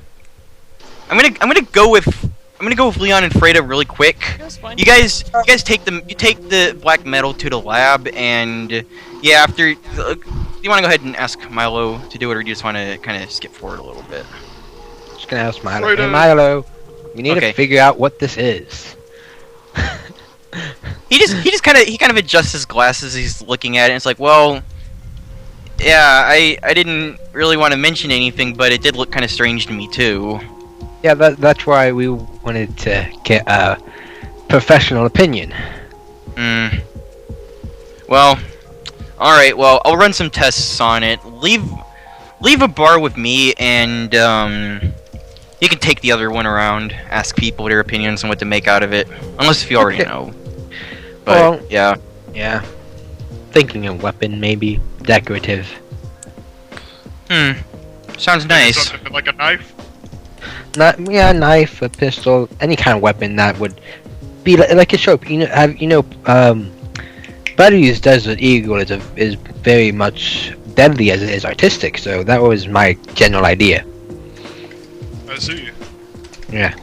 Speaker 1: gonna go with Leon and Freda really quick.
Speaker 4: That's fine.
Speaker 1: You guys take the black metal to the lab, and yeah, after you want to go ahead and ask Milo to do it, or do you just want to kind of skip forward a little bit?
Speaker 5: Just gonna ask Milo.
Speaker 8: Right
Speaker 5: Hey
Speaker 8: on.
Speaker 5: Milo, we need
Speaker 1: Okay.
Speaker 5: to figure out what this is.
Speaker 1: He just kind of adjusts his glasses. He's looking at it, and it's like, well, yeah, I didn't really want to mention anything, but it did look kind of strange to me too.
Speaker 5: Yeah, that's why we wanted to get a professional opinion.
Speaker 1: Well, all right. Well, I'll run some tests on it. Leave a bar with me, and you can take the other one around. Ask people their opinions on what to make out of it, unless if you already
Speaker 5: Okay.
Speaker 1: know. But
Speaker 5: Well-
Speaker 1: yeah.
Speaker 5: Yeah. Thinking a weapon, maybe decorative.
Speaker 1: Sounds nice.
Speaker 8: Something like a knife.
Speaker 5: A knife, a pistol, any kind of weapon that would be like a sharp. Buddy's Desert Eagle is very much deadly as it is artistic. So that was my general idea.
Speaker 8: I see.
Speaker 5: Yeah.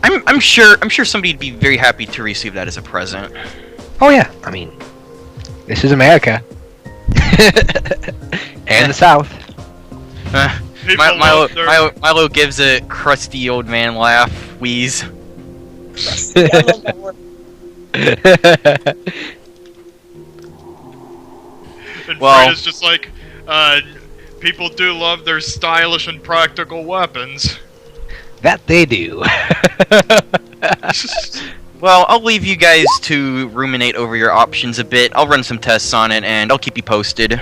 Speaker 1: I'm sure somebody'd be very happy to receive that as a present.
Speaker 5: Oh yeah. I mean, this is America. And the South.
Speaker 8: People
Speaker 1: Milo,
Speaker 8: love their-
Speaker 1: Milo gives a crusty old man laugh, wheeze.
Speaker 9: Yeah, I love that word.
Speaker 8: And
Speaker 1: Well-
Speaker 8: Freda's just like, people do love their stylish and practical weapons.
Speaker 5: That they do.
Speaker 1: Well, I'll leave you guys to ruminate over your options a bit. I'll run some tests on it, and I'll keep you posted.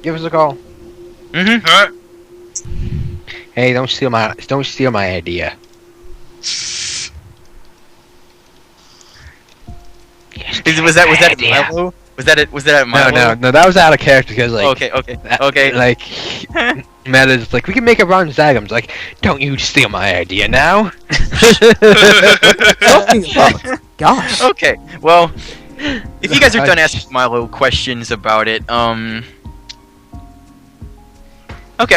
Speaker 5: Give us a call.
Speaker 1: Mm-hmm.
Speaker 8: Huh?
Speaker 5: Hey, don't steal my idea.
Speaker 1: Was that Milo? Was that at Milo?
Speaker 5: No, that was out of character because like.
Speaker 1: Okay.
Speaker 5: Like, Meta's like, we can make a Ron Zagum's like, don't you steal my idea now.
Speaker 3: Talking about. Gosh.
Speaker 1: Okay. Well, if you guys are done asking Milo questions about it, okay,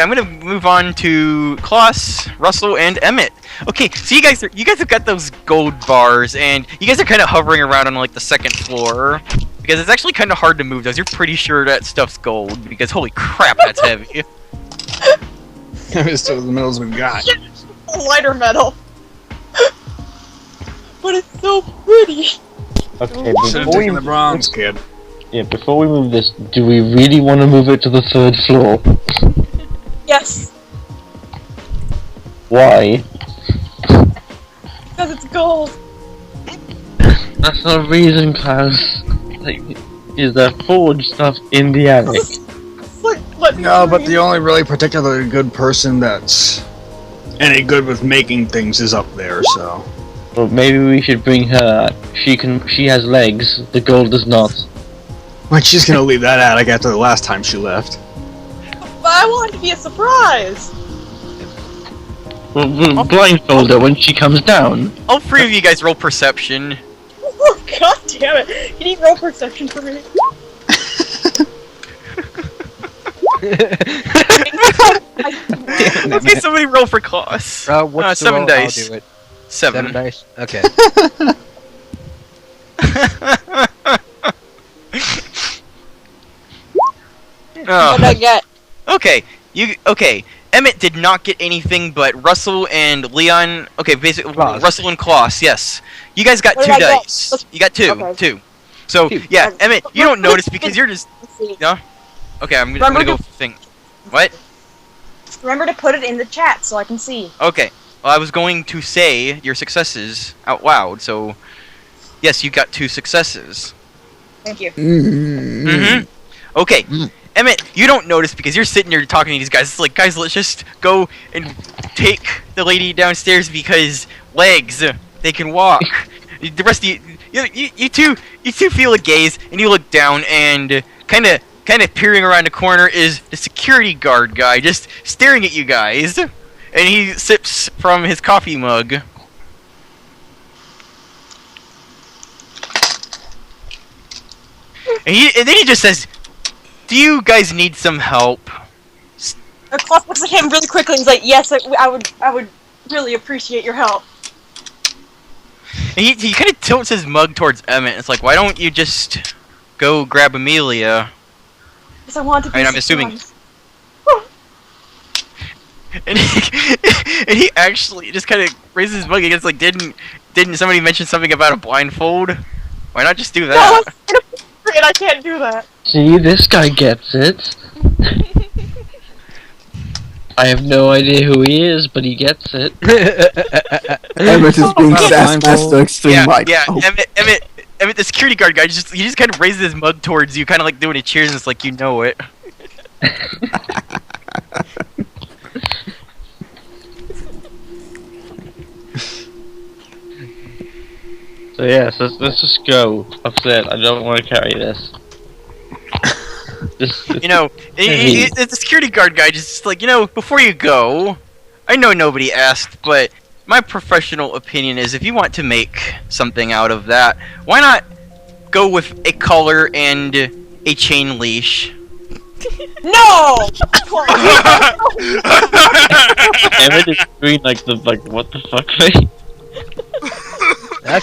Speaker 1: I'm gonna move on to Klaus, Russell, and Emmett. Okay, so you guys have got those gold bars, and you guys are kind of hovering around on like the second floor because it's actually kind of hard to move those. You're pretty sure that stuff's gold because holy crap, that's heavy.
Speaker 10: It's still the metals we've got.
Speaker 9: Lighter metal. But it's so pretty.
Speaker 6: Okay,
Speaker 10: Should have
Speaker 6: before we,
Speaker 10: taken the bronze, kid.
Speaker 6: before we move this, do we really want to move it to the 3rd floor?
Speaker 9: Yes,
Speaker 6: Why?
Speaker 9: because it's gold.
Speaker 6: That's not a reason, Klaus. Like, is there forged stuff in the attic?
Speaker 9: Let me
Speaker 10: No, but
Speaker 9: breathe.
Speaker 10: the only really particularly good person that's any good with making things is up there, so.
Speaker 6: Well, maybe we should bring her. She has legs. The gold does not.
Speaker 10: Like, she's gonna leave that attic after the last time she left.
Speaker 9: But I want it to be a surprise.
Speaker 6: Well, we'll blindfold her when she comes down.
Speaker 1: All three of you guys roll perception.
Speaker 9: Oh, God damn it! You need roll perception for me.
Speaker 1: Okay, somebody roll for Klaus.
Speaker 5: What's the
Speaker 1: 7
Speaker 5: roll?
Speaker 1: dice.
Speaker 5: I'll do it.
Speaker 1: 7.
Speaker 5: 7 dice. Okay.
Speaker 1: Oh.
Speaker 9: What'd I get?
Speaker 1: Okay, Emmett did not get anything, but Russell and Leon. Okay, basically
Speaker 5: Klaus.
Speaker 1: Russell and Klaus. Yes, you guys got
Speaker 9: What
Speaker 1: 2
Speaker 9: did I get?
Speaker 1: dice. You got 2,
Speaker 9: Okay.
Speaker 1: 2. So
Speaker 5: Two.
Speaker 1: yeah, Emmett, you don't notice because you're just
Speaker 9: Let's see.
Speaker 1: no. Okay, I'm
Speaker 9: Remember
Speaker 1: gonna go
Speaker 9: to-
Speaker 1: think. What?
Speaker 9: Remember to put it in the chat so I can see.
Speaker 1: Okay. Well, I was going to say your successes out loud. So yes, you got 2 successes.
Speaker 9: Thank you.
Speaker 1: Mm-hmm. Okay. Emmett, you don't notice because you're sitting there talking to these guys. It's like, guys, let's just go and take the lady downstairs because legs, they can walk. The rest of you two feel a gaze, and you look down, and kind of peering around the corner is the security guard guy, just staring at you guys, and he sips from his coffee mug. And then he just says, "Do you guys need some help?"
Speaker 9: Klaus looks at him really quickly and he's like, yes, I would really appreciate your help.
Speaker 1: And he kind of tilts his mug towards Emmett. It's like, why don't you just go grab Amelia?
Speaker 9: Because I want to be
Speaker 1: I mean, I'm assuming.
Speaker 9: surprised.
Speaker 1: And he actually just kind of raises his mug against like, didn't somebody mention something about a blindfold? Why not just do
Speaker 9: No,
Speaker 1: that?
Speaker 9: that's inappropriate, I can't do that.
Speaker 6: See, this guy gets it. I have no idea who he is, but he gets it.
Speaker 3: Emmett is being sassed master extreme
Speaker 1: Yeah,
Speaker 3: right
Speaker 1: yeah.
Speaker 3: now.
Speaker 1: Emmett, the security guard guy, he just kind of raises his mug towards you, kind of like doing a cheers, and it's like, you know it.
Speaker 6: So yes, let's just go. Upset. I don't want to carry this.
Speaker 1: You know, the security guard guy just like, you know, before you go, I know nobody asked, but my professional opinion is if you want to make something out of that, why not go with a collar and a chain leash?
Speaker 9: No!
Speaker 6: Emmett is doing like what the fuck thing.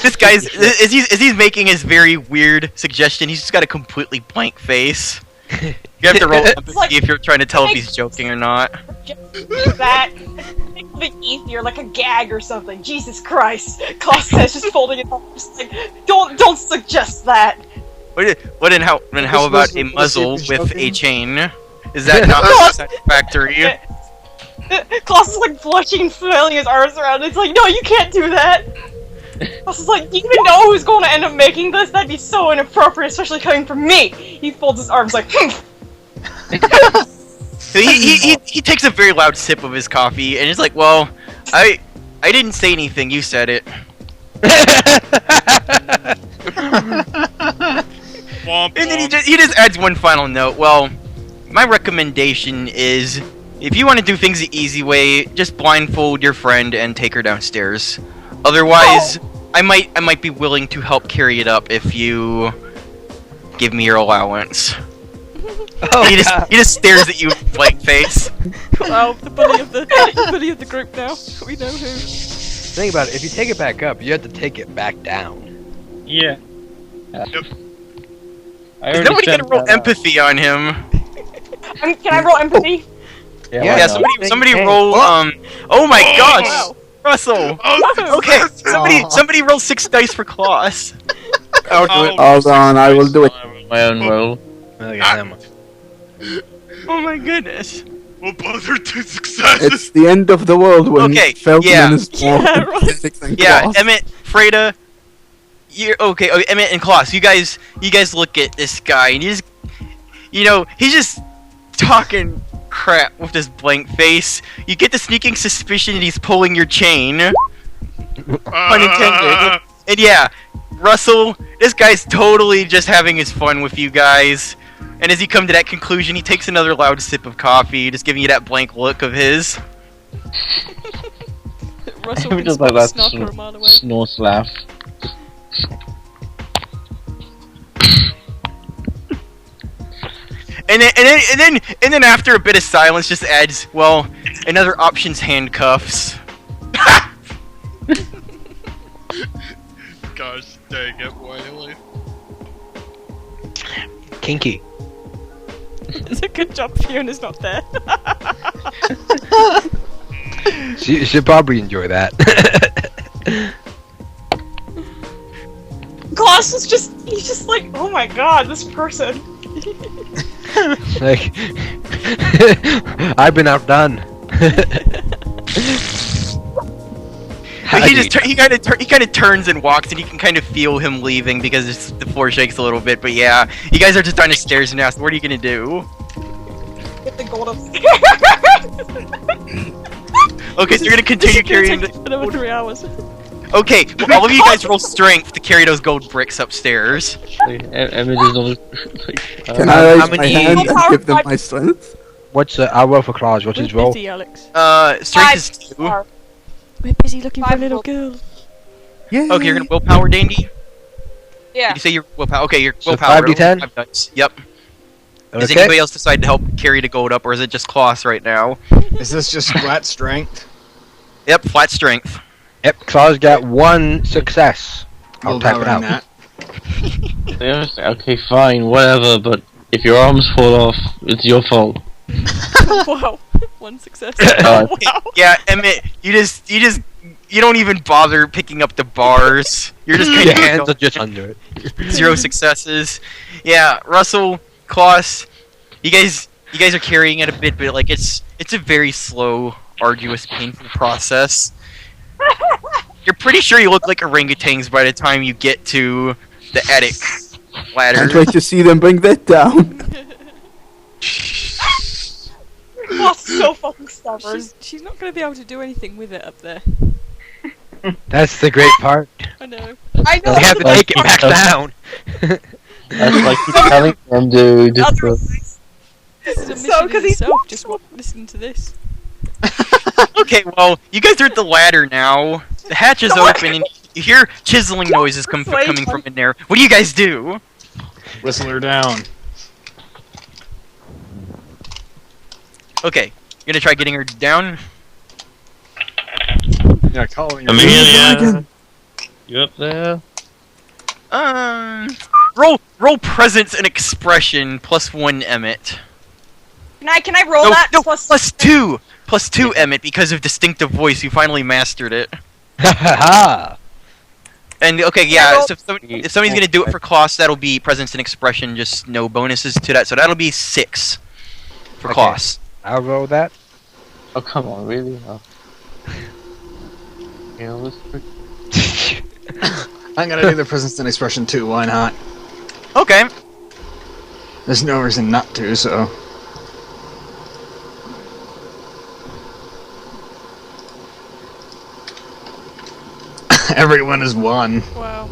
Speaker 1: This guy's as he's making his very weird suggestion, he's just got a completely blank face. You have to roll empathy if you're trying to tell if he's joking or not.
Speaker 9: That make it easier, like a gag or something. Jesus Christ! Klaus says, just folding it up, just like, don't suggest that.
Speaker 1: What and how about a muzzle with a chain? Is that not satisfactory?
Speaker 9: Klaus is like blushing and flailing his arms around. It's like, no, you can't do that. Klaus is like, do you even know who's going to end up making this? That'd be so inappropriate, especially coming from me. He folds his arms like,
Speaker 1: So he takes a very loud sip of his coffee and he's like, well, I didn't say anything, you said it. And then he just adds one final note. Well, my recommendation is if you want to do things the easy way, just blindfold your friend and take her downstairs. Otherwise, I might be willing to help carry it up if you give me your allowance.
Speaker 5: Oh,
Speaker 1: he just stares at you blank face.
Speaker 4: Wow, the bully of the group now. We know who.
Speaker 5: Think about it. If you take it back up, you have to take it back down.
Speaker 6: Yeah.
Speaker 1: Is nobody gonna roll empathy on him?
Speaker 9: can I roll empathy?
Speaker 1: Yeah, somebody roll. Oh my gosh,
Speaker 4: Wow.
Speaker 1: Russell. Okay, somebody roll 6 dice for Klaus.
Speaker 3: Hold on, I will do it.
Speaker 6: My own roll.
Speaker 5: Look at him.
Speaker 1: Oh my goodness.
Speaker 8: Well, both are 2 successes.
Speaker 3: It's the end of the world when
Speaker 1: Okay,
Speaker 3: Feldman
Speaker 1: yeah.
Speaker 3: is born.
Speaker 4: Yeah, right.
Speaker 3: Physics and
Speaker 1: Yeah,
Speaker 3: class.
Speaker 1: Emmett, Freda, you're okay. Emmett and Klaus, you guys look at this guy and he's just talking crap with this blank face. You get the sneaking suspicion that he's pulling your chain. Pun intended. And yeah, Russell, this guy's totally just having his fun with you guys. And as you come to that conclusion, he takes another loud sip of coffee, just giving you that blank look of his.
Speaker 4: Russell
Speaker 6: I
Speaker 4: can
Speaker 6: just
Speaker 4: spot
Speaker 6: like that
Speaker 4: Snorker a mile away.
Speaker 6: snorts laugh.
Speaker 1: And then after a bit of silence, just adds, well, another option's handcuffs.
Speaker 8: Gosh dang it, Wiley.
Speaker 5: Kinky.
Speaker 4: It's a good job Fiona's not there.
Speaker 5: She'll probably enjoy that.
Speaker 9: Gloss is he's just like, oh my god, this person.
Speaker 5: Like, I've been outdone.
Speaker 1: He kind of turns and walks, and you can kind of feel him leaving because the floor shakes a little bit. But yeah, you guys are just on the stairs now. So what are you gonna do?
Speaker 9: Get the gold upstairs.
Speaker 1: Okay, so you're gonna continue carrying.
Speaker 4: Another 3 hours.
Speaker 1: Okay, well, all of you guys roll strength to carry those gold bricks upstairs.
Speaker 6: Emmett is not like.
Speaker 3: Can I raise
Speaker 1: how
Speaker 3: my
Speaker 1: many-
Speaker 3: hand and give them my strength?
Speaker 5: What's I'll roll for Claus. What's
Speaker 4: We're
Speaker 5: his roll?
Speaker 4: busy, Alex.
Speaker 1: Strength is 2.
Speaker 4: We're busy looking for a little girl.
Speaker 3: Yeah.
Speaker 1: Okay, you're gonna willpower, Dandy?
Speaker 9: Yeah.
Speaker 1: Did you say your willpower? Okay, your
Speaker 5: So
Speaker 1: willpower.
Speaker 5: 5d10?
Speaker 1: 5 dice. Yep. Does
Speaker 5: Okay.
Speaker 1: anybody else decide to help carry the gold up, or is it just Kloss right now?
Speaker 10: Is this just flat strength?
Speaker 1: Yep, flat strength.
Speaker 5: Yep, Claus got 1 success. I'll type it
Speaker 10: Willpowering
Speaker 5: out.
Speaker 10: that.
Speaker 6: Seriously, okay, fine, whatever, but if your arms fall off, it's your fault.
Speaker 4: Wow. 1 success.
Speaker 6: Uh,
Speaker 4: Wow.
Speaker 1: Yeah, Emmett, you don't even bother picking up the bars. You're just kind
Speaker 5: Your
Speaker 1: of
Speaker 5: hands are just under it.
Speaker 1: 0 successes. Yeah, Russell, Kloss, you guys are carrying it a bit, but like it's a very slow, arduous, painful process. You're pretty sure you look like orangutans by the time you get to the attic ladder.
Speaker 3: Can't wait to see them bring that down.
Speaker 9: Gloss is so fucking stubborn.
Speaker 4: She's not going to be able to do anything with it up there.
Speaker 5: That's the great part.
Speaker 4: I know.
Speaker 9: I know.
Speaker 5: We have to take it back down.
Speaker 6: That's like keep telling them, dude.
Speaker 9: Otherwise,
Speaker 4: This is a mission
Speaker 9: So,
Speaker 4: in
Speaker 9: 'cause he's
Speaker 4: itself. Just listen to this.
Speaker 1: Okay, well, you guys are at the ladder now. The hatch is open, and you hear chiseling noises coming from in there. What do you guys do?
Speaker 10: Whistle her down.
Speaker 1: Okay, you're gonna try getting her down?
Speaker 10: Yeah, calling
Speaker 6: Amelia, you up there?
Speaker 1: Roll presence and expression +1 Emmett.
Speaker 9: can I roll that?
Speaker 1: No,
Speaker 9: plus
Speaker 1: +2! +2 Emmett because of distinctive voice. You finally mastered it.
Speaker 5: Ha
Speaker 1: And okay, yeah.
Speaker 9: roll-
Speaker 1: So if somebody's gonna do it for Kloss, that'll be presence and expression. Just no bonuses to that. So that'll be 6 for
Speaker 5: Okay.
Speaker 1: Kloss.
Speaker 5: I'll roll that.
Speaker 6: Oh, come on, really? Oh. Yeah, let's
Speaker 10: I'm gonna do the presence and expression too, why not?
Speaker 1: Okay.
Speaker 10: There's no reason not to, so. Everyone is 1.
Speaker 4: Wow.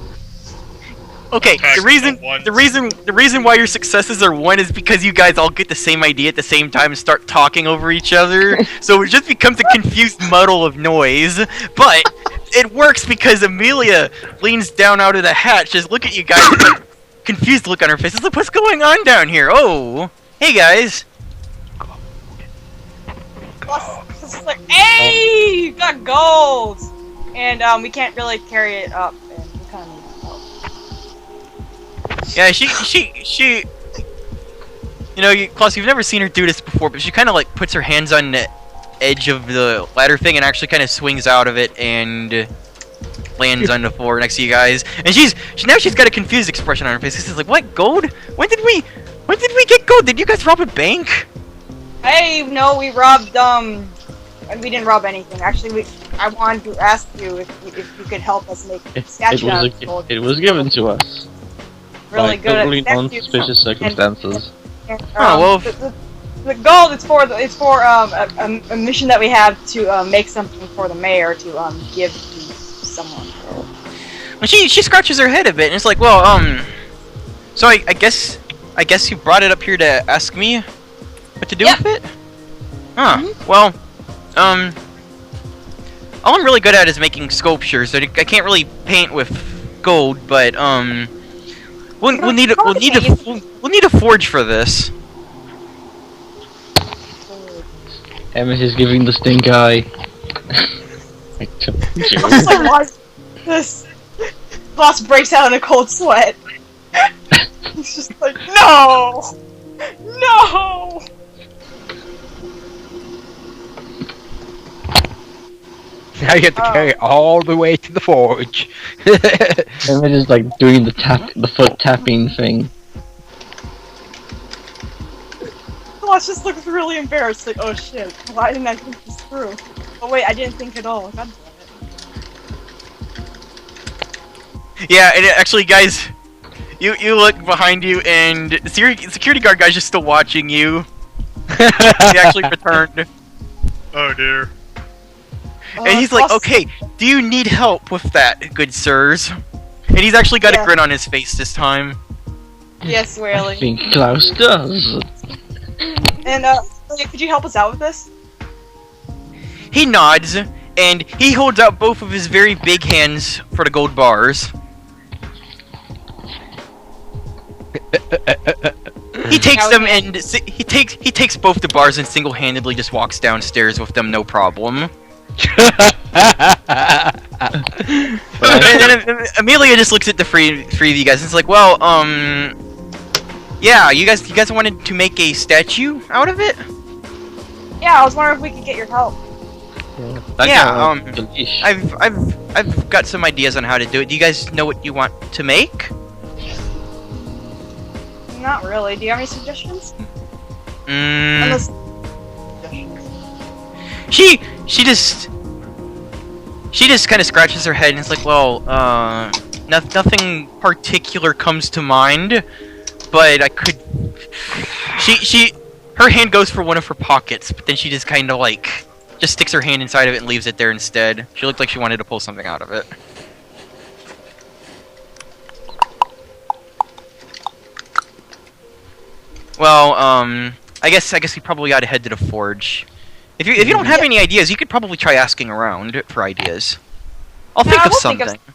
Speaker 1: Okay,
Speaker 8: Attack
Speaker 1: the reason why your successes are 1 is because you guys all get the same idea at the same time and start talking over each other. So it just becomes a confused muddle of noise. But it works because Amelia leans down out of the hatch, just look at you guys with a confused look on her face. It's like, what's going on down here? Oh, hey guys.
Speaker 9: Gloss is just like, hey, you got gold, and we can't really carry it up, and we kind of need help.
Speaker 1: Yeah, she you know, Klaus, you've never seen her do this before, but she kind of like puts her hands on the edge of the ladder thing and actually kind of swings out of it and lands on the floor next to you guys. And she's got a confused expression on her face. She's like, "What, gold? When did we get gold? Did you guys rob a bank?"
Speaker 9: Hey, no, we robbed, we didn't rob anything. Actually, I wanted to ask you if you could help us make a statue out of gold.
Speaker 6: It was given to us.
Speaker 9: Really
Speaker 6: by
Speaker 9: good
Speaker 6: totally
Speaker 9: at statues.
Speaker 6: non-suspicious circumstances.
Speaker 9: And,
Speaker 1: Oh, well,
Speaker 9: the gold is for a mission that we have to make something for the mayor to give to someone.
Speaker 1: Well, she scratches her head a bit and it's like, "Well, so I guess you brought it up here to ask me what to do
Speaker 9: Yep.
Speaker 1: with it? Huh. Well, all I'm really good at is making sculptures. So I can't really paint with gold, but we'll need a forge for this."
Speaker 6: Emmett is giving the stink eye.
Speaker 9: It's like, why is this? Boss breaks out in a cold sweat. He's just like, no! No!
Speaker 5: Now you have to carry it all the way to the forge.
Speaker 6: Emmett is like doing the foot tapping thing.
Speaker 9: Celeste just looks really embarrassed. Like, oh shit, why didn't I think this through? Oh wait, I didn't think at all. God damn it.
Speaker 1: Yeah, and actually, guys, you look behind you, and the security guard guy's just still watching you. He actually returned,
Speaker 8: Oh dear.
Speaker 1: and he's like, "Okay, do you need help with that, good sirs?" And he's actually got a
Speaker 9: Yeah.
Speaker 1: grin on his face this time.
Speaker 9: Yes,
Speaker 6: I
Speaker 9: really.
Speaker 6: think Klaus does.
Speaker 9: And could you help us out with this?
Speaker 1: He nods, and he holds out both of his very big hands for the gold bars. He takes them and he takes both the bars and single-handedly just walks downstairs with them, no problem. And then Amelia just looks at the three of you guys and is like, "Well, yeah, you guys wanted to make a statue out of it?
Speaker 9: Yeah, I was wondering if we could get your help.
Speaker 1: Yeah,
Speaker 6: Delish.
Speaker 1: I've got some ideas on how to do it. Do you guys know what you want to make?"
Speaker 9: Not really. Do you have any suggestions?
Speaker 1: Mm,
Speaker 9: Unless...
Speaker 1: she just kind of scratches her head and is like, "Well, nothing particular comes to mind, but I could." Her hand goes for one of her pockets, but then she just kind of like just sticks her hand inside of it and leaves it there instead. She looked like she wanted to pull something out of it. Well, I guess we probably ought to head to the forge. If you don't have any ideas, you could probably try asking around for ideas. I'll think
Speaker 9: I
Speaker 1: of
Speaker 9: will think of
Speaker 1: something.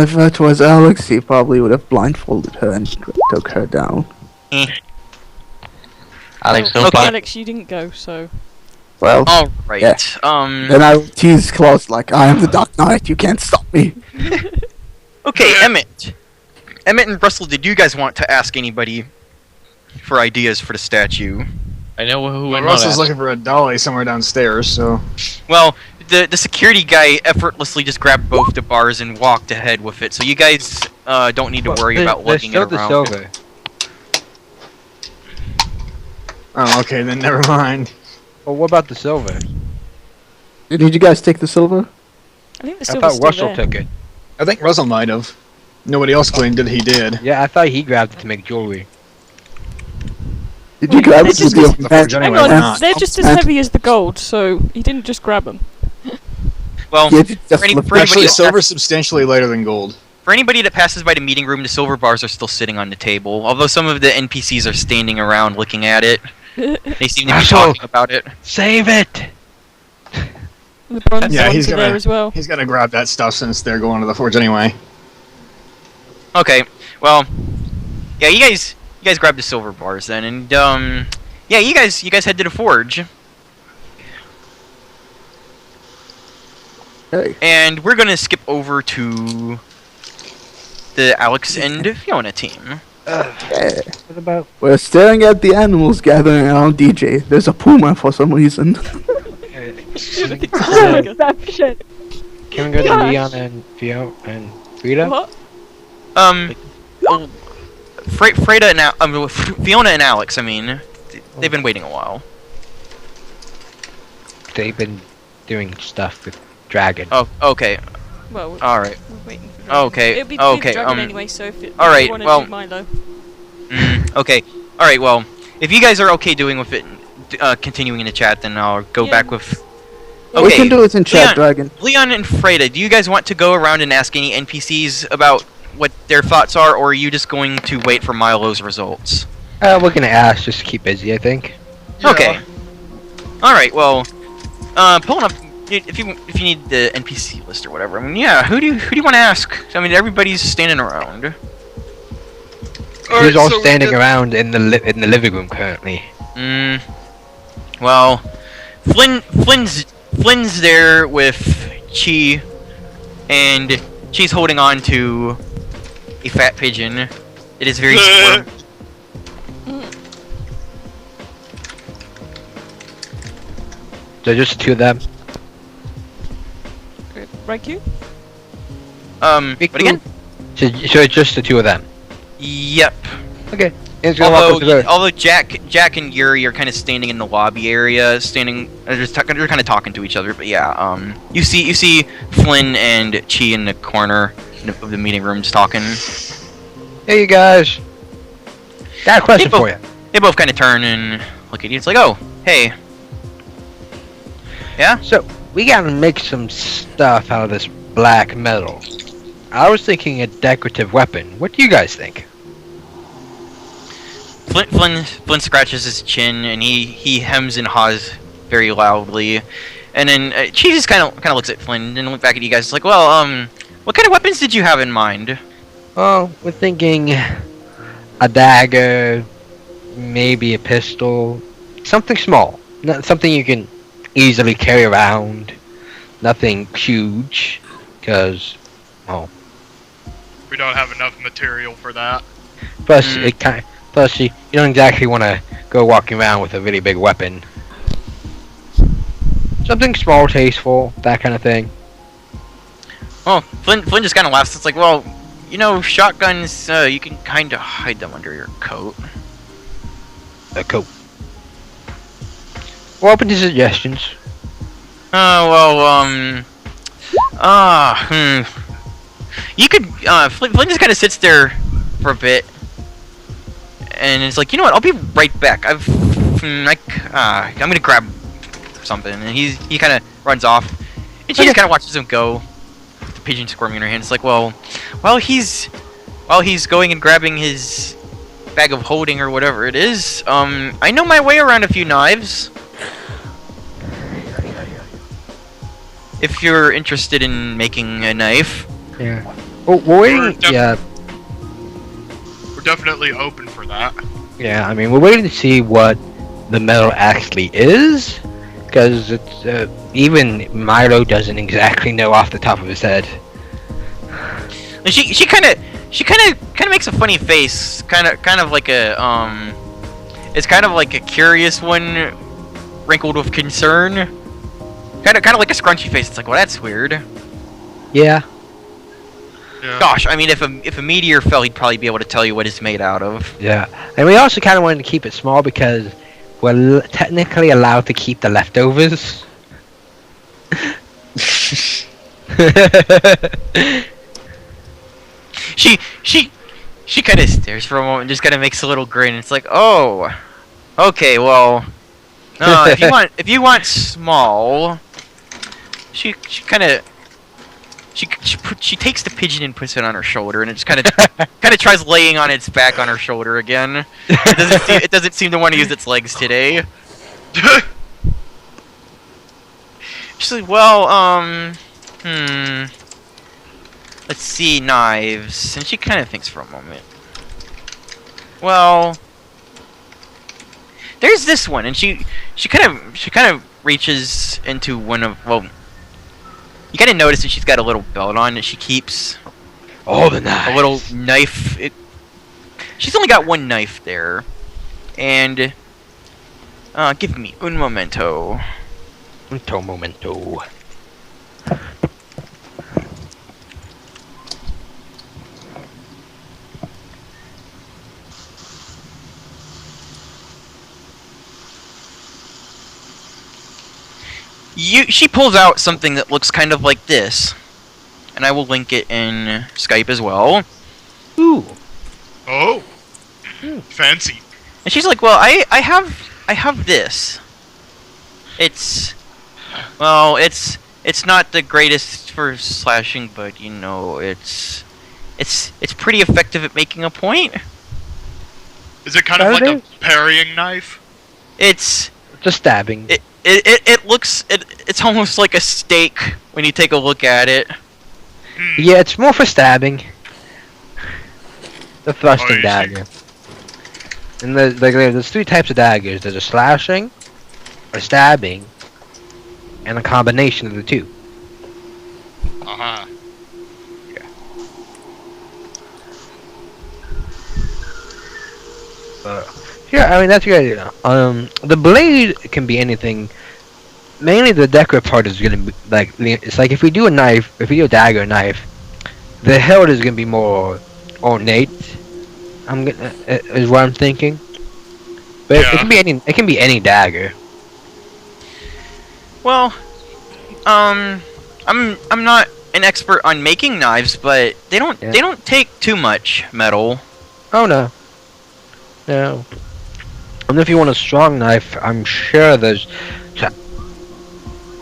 Speaker 3: If that was Alex, he probably would have blindfolded her and took her down.
Speaker 6: Alex,
Speaker 4: Well,
Speaker 6: don't buy.
Speaker 4: Alex, you didn't go, so
Speaker 3: Well,
Speaker 1: All right.
Speaker 3: Yeah. then I would tease Klaus like, I am the Dark Knight, you can't stop me.
Speaker 1: Okay, Emmett and Russell, did you guys want to ask anybody for ideas for the statue?
Speaker 6: I know who
Speaker 10: Well,
Speaker 6: went
Speaker 10: Russell's
Speaker 6: on
Speaker 10: looking for a dolly somewhere downstairs, so.
Speaker 1: Well, the security guy effortlessly just grabbed both the bars and walked ahead with it, so you guys don't need to worry about lugging it
Speaker 5: There's still the
Speaker 1: around.
Speaker 5: silver.
Speaker 10: Oh, okay, then never mind.
Speaker 5: Well, what about the silver?
Speaker 3: Did you guys take the silver?
Speaker 4: I think the
Speaker 5: I
Speaker 4: silver's
Speaker 5: thought
Speaker 4: still
Speaker 5: Russell
Speaker 4: there.
Speaker 5: took it.
Speaker 10: I think Russell might have. Nobody else claimed that he did.
Speaker 5: Yeah, I thought he grabbed it to make jewelry.
Speaker 3: Did you grab
Speaker 4: they
Speaker 3: it?
Speaker 4: just-
Speaker 3: with
Speaker 10: the
Speaker 3: your
Speaker 10: forge
Speaker 3: hand?
Speaker 10: anyway,
Speaker 4: Hang on,
Speaker 10: why not?
Speaker 4: they're just as heavy as the gold, so he didn't just grab them.
Speaker 1: Well,
Speaker 3: Yeah, just
Speaker 1: for any-
Speaker 3: lift
Speaker 1: for
Speaker 3: it.
Speaker 1: anybody
Speaker 10: Actually,
Speaker 1: that
Speaker 10: silver's substantially lighter than gold.
Speaker 1: For anybody that passes by the meeting room, the silver bars are still sitting on the table. Although some of the NPCs are standing around looking at it. They seem to be
Speaker 5: Russell!
Speaker 1: talking about it.
Speaker 5: Save it!
Speaker 4: The bronze
Speaker 10: Yeah,
Speaker 4: ones
Speaker 10: he's
Speaker 4: are there
Speaker 10: gonna-
Speaker 4: as well.
Speaker 10: He's gonna grab that stuff since they're going to the forge anyway.
Speaker 1: Okay, well, yeah, you guys grab the silver bars then, and yeah, you guys head to the forge,
Speaker 3: Hey.
Speaker 1: and we're gonna skip over to the Alex and Fiona team.
Speaker 3: Yeah.
Speaker 5: What about...
Speaker 3: We're staring at the animals gathering around DJ. There's a puma for some reason.
Speaker 2: Exception.
Speaker 5: Can we go to
Speaker 2: Gosh.
Speaker 5: Leon and Fiona and Frida?
Speaker 4: What?
Speaker 1: Oh, Freda and Fiona and Alex. I mean, they've been waiting a while.
Speaker 5: They've been doing stuff with Dragon.
Speaker 1: Oh, okay,
Speaker 4: Well,
Speaker 1: all right.
Speaker 4: we're waiting for Dragon.
Speaker 1: Okay,
Speaker 4: It'll be
Speaker 1: okay,
Speaker 4: Dragon
Speaker 1: um,
Speaker 4: anyway, so if it,
Speaker 1: alright,
Speaker 4: if you want to
Speaker 1: well-
Speaker 4: do Milo.
Speaker 1: Okay, all right. Well, if you guys are okay doing with it, continuing in the chat, then I'll go
Speaker 4: Yeah.
Speaker 1: back with.
Speaker 3: We
Speaker 1: Okay,
Speaker 3: can do it in chat,
Speaker 1: Leon.
Speaker 3: Dragon.
Speaker 1: Leon and Freda, do you guys want to go around and ask any NPCs about what their thoughts are, or are you just going to wait for Milo's results?
Speaker 5: We're gonna ask, just to keep busy, I think.
Speaker 1: Okay. All right. Well, pulling up if you need the NPC list or whatever. I mean, yeah. Who do you want to ask? I mean, everybody's standing around.
Speaker 5: Who's all standing around in the living room currently?
Speaker 1: Well, Flynn's there with Chi, and she's holding on to a fat pigeon. It is very squirmy.
Speaker 5: So just the two of them.
Speaker 4: Right, Q?
Speaker 1: But again?
Speaker 5: So it's just the two of them.
Speaker 1: Yep.
Speaker 5: Okay. It's gonna walk up to her.
Speaker 1: Although Jack and Yuri are kind of standing in the lobby area, they're kind of talking to each other. But yeah, you see Flynn and Chi in the corner of the meeting room just talking.
Speaker 5: Hey, you guys. Got a question for you.
Speaker 1: They both kind of turn and look at you. It's like, oh, hey. Yeah?
Speaker 5: So, we gotta make some stuff out of this black metal. I was thinking a decorative weapon. What do you guys think?
Speaker 1: Flynn scratches his chin and he hems and haws very loudly, and then she just kind of looks at Flynn and looks back at you guys. It's like, well, what kind of weapons did you have in mind?
Speaker 5: Oh, we're thinking a dagger, maybe a pistol, something small, something you can easily carry around, nothing huge, because, well,
Speaker 8: We don't have enough material for that.
Speaker 5: plus Plus, you don't exactly want to go walking around with a really big weapon. Something small, tasteful, that kind of thing.
Speaker 1: Oh, Flynn just kind of laughs. It's like, well, you know, shotguns, you can kind of hide them under your coat.
Speaker 5: A coat. We're open to suggestions.
Speaker 1: You could, Flynn just kind of sits there for a bit. And it's like, you know what? I'll be right back. I'm gonna grab something, and he kind of runs off, and she just kind of watches him go, with the pigeon squirming in her hand. It's like, well, while he's going and grabbing his bag of holding or whatever it is, I know my way around a few knives. If you're interested in making a knife.
Speaker 5: Yeah. Oh, we're waiting. Yeah.
Speaker 8: We're definitely open for that.
Speaker 5: Yeah, I mean, we're waiting to see what the metal actually is, because it's even Milo doesn't exactly know off the top of his head.
Speaker 1: And she kind of makes a funny face, kind of like a it's kind of like a curious one, wrinkled with concern, kind of like a scrunchy face. It's like, well, that's weird.
Speaker 5: Yeah.
Speaker 8: Yeah.
Speaker 1: Gosh, I mean, if a meteor fell, he'd probably be able to tell you what it's made out of.
Speaker 5: Yeah, and we also kind of wanted to keep it small because we're technically allowed to keep the leftovers.
Speaker 1: She kind of stares for a moment, and just kind of makes a little grin. It's like, oh, okay, well, if you want small, she kind of. She takes the pigeon and puts it on her shoulder, and it just kind of tries laying on its back on her shoulder again. It doesn't seem to want to use its legs today. She's like, well, let's see, knives, and she kind of thinks for a moment. Well, there's this one, and she kind of reaches into one of, well. You kind of notice that she's got a little belt on that she keeps.
Speaker 5: Oh, the knife.
Speaker 1: A little knife. She's only got one knife there. And. Give me un momento.
Speaker 5: Un momento.
Speaker 1: She pulls out something that looks kind of like this, and I will link it in Skype as well.
Speaker 5: Ooh.
Speaker 8: Oh. Fancy.
Speaker 1: And she's like, "Well, I have this. It's not the greatest for slashing, but you know, it's pretty effective at making a point."
Speaker 8: Is it kind of like a parrying knife?
Speaker 1: It's
Speaker 5: just stabbing.
Speaker 1: It looks it's almost like a stake when you take a look at it.
Speaker 5: Yeah, it's more for stabbing. The thrusting dagger. And there's three types of daggers. There's a slashing, a stabbing, and a combination of the two.
Speaker 8: Uh-huh.
Speaker 5: Yeah, I mean, that's a good idea. The blade can be anything mainly the decor part is gonna be like it's like if we do a knife, if we do a dagger knife, the hilt is gonna be more ornate. I'm gonna is what I'm thinking. But it
Speaker 8: Yeah.
Speaker 5: can be any. It can be any dagger.
Speaker 1: Well, I'm not an expert on making knives, but they don't take too much metal.
Speaker 5: Oh no. No. And if you want a strong knife, I'm sure there's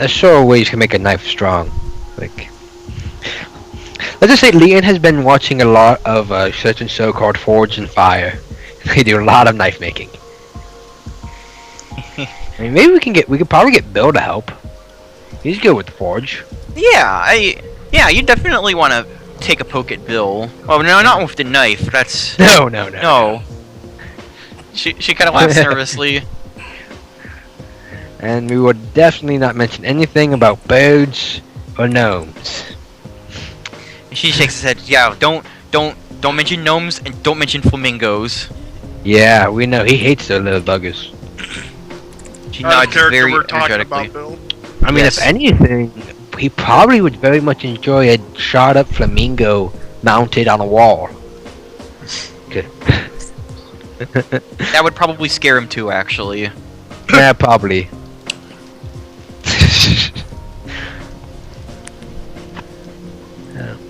Speaker 5: sure ways you can make a knife strong. Like, let's just say Leon has been watching a lot of such and so called Forge and Fire. They do a lot of knife making. I mean, maybe we could probably get Bill to help. He's good with the Forge.
Speaker 1: Yeah, you definitely want to take a poke at Bill. Oh no, not with the knife. That's
Speaker 5: No.
Speaker 1: no. She kind of laughs nervously.
Speaker 5: And we would definitely not mention anything about birds or gnomes.
Speaker 1: She shakes his head. Yeah, don't mention gnomes and don't mention flamingos.
Speaker 5: Yeah, we know he hates those little buggers.
Speaker 1: She
Speaker 8: Not a
Speaker 1: nods
Speaker 8: character
Speaker 1: very
Speaker 8: we're talking
Speaker 1: energetically.
Speaker 8: about, Bill.
Speaker 5: I mean,
Speaker 1: Yes.
Speaker 5: if anything, he probably would very much enjoy a shot up flamingo mounted on a wall. Okay.
Speaker 1: That would probably scare him too, actually.
Speaker 5: Yeah, probably.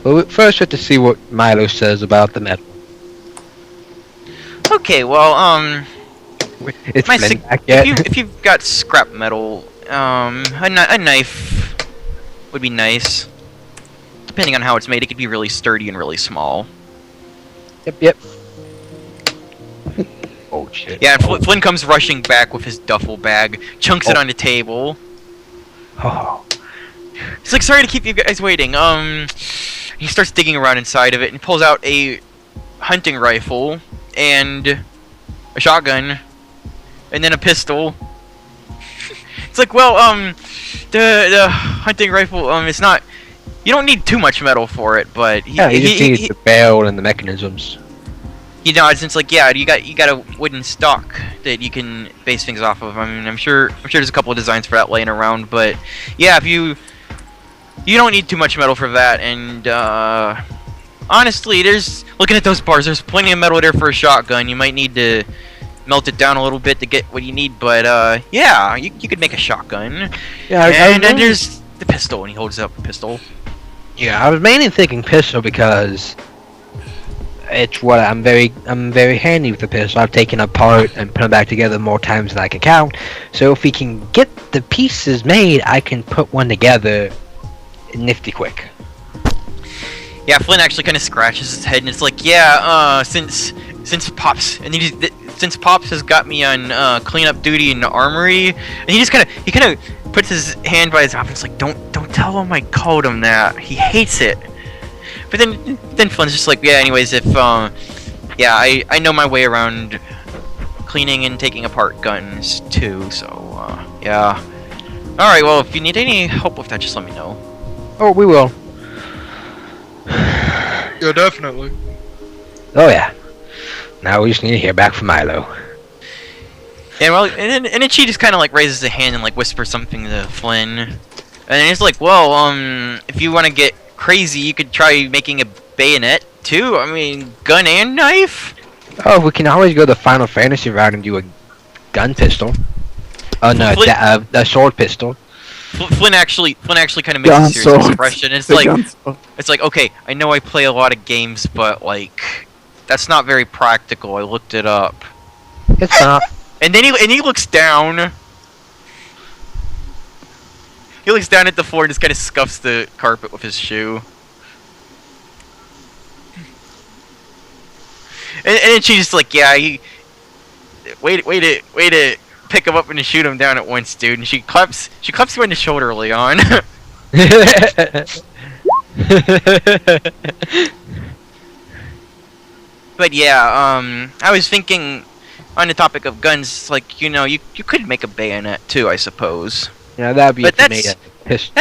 Speaker 5: But first, we have to see what Milo says about the metal.
Speaker 1: Okay, well,
Speaker 5: It's
Speaker 1: my
Speaker 5: Flynn
Speaker 1: sig-
Speaker 5: back yet.
Speaker 1: if you've got scrap metal, a knife would be nice. Depending on how it's made, it could be really sturdy and really small.
Speaker 5: Yep. Oh shit.
Speaker 1: Yeah, and Flynn comes rushing back with his duffel bag, chunks it on the table.
Speaker 5: Oh.
Speaker 1: He's like, sorry to keep you guys waiting. He starts digging around inside of it and pulls out a hunting rifle and a shotgun and then a pistol. It's like, well, the hunting rifle, it's not. You don't need too much metal for it, but
Speaker 5: Yeah, you just need the barrel and the mechanisms.
Speaker 1: you know, it's like, yeah, you got a wooden stock that you can base things off of. I mean, I'm sure there's a couple of designs for that laying around, but yeah, if you don't need too much metal for that, and honestly, looking at those bars, there's plenty of metal there for a shotgun. You might need to melt it down a little bit to get what you need, but yeah, you could make a shotgun.
Speaker 5: Yeah,
Speaker 1: And then there's the pistol, and he holds up the pistol.
Speaker 5: Yeah, I was mainly thinking pistol because it's what I'm very handy with the pistol. I've taken apart and put them back together more times than I can count. So if we can get the pieces made, I can put one together nifty quick.
Speaker 1: Yeah, Flynn actually kind of scratches his head, and it's like, yeah, since Pops since Pops has got me on cleanup duty in the armory, and he kind of puts his hand by his mouth and it's like, don't tell him I called him that. He hates it. But then Flynn's just like, yeah, anyways, if yeah, I know my way around cleaning and taking apart guns too, so yeah. All right, well, if you need any help with that, just let me know.
Speaker 5: Oh, we will.
Speaker 8: Yeah, definitely.
Speaker 5: Oh yeah. Now we just need to hear back from Milo.
Speaker 1: Yeah, well, and then she just kind of like raises a hand and like whispers something to Flynn, and then it's like, well, if you want to get crazy, you could try making a bayonet too. I mean, gun and knife.
Speaker 5: Oh, we can always go the Final Fantasy route and do a gun pistol. Oh no, a sword pistol.
Speaker 1: Flynn actually kind of makes
Speaker 3: Gun
Speaker 1: a serious
Speaker 3: swords.
Speaker 1: expression. It's
Speaker 3: The
Speaker 1: like,
Speaker 3: gun sword.
Speaker 1: it's like, okay, I know I play a lot of games, but like, that's not very practical. I looked it up.
Speaker 5: It's not.
Speaker 1: And then he looks down. He looks down at the floor and just kind of scuffs the carpet with his shoe. And then she's just like, yeah, way to pick him up and shoot him down at once, dude. And she claps you on the shoulder, Leon. But yeah, I was thinking on the topic of guns, like, you know, you could make a bayonet too, I suppose.
Speaker 5: Yeah, that'd be.
Speaker 1: But
Speaker 5: if you made a pistol.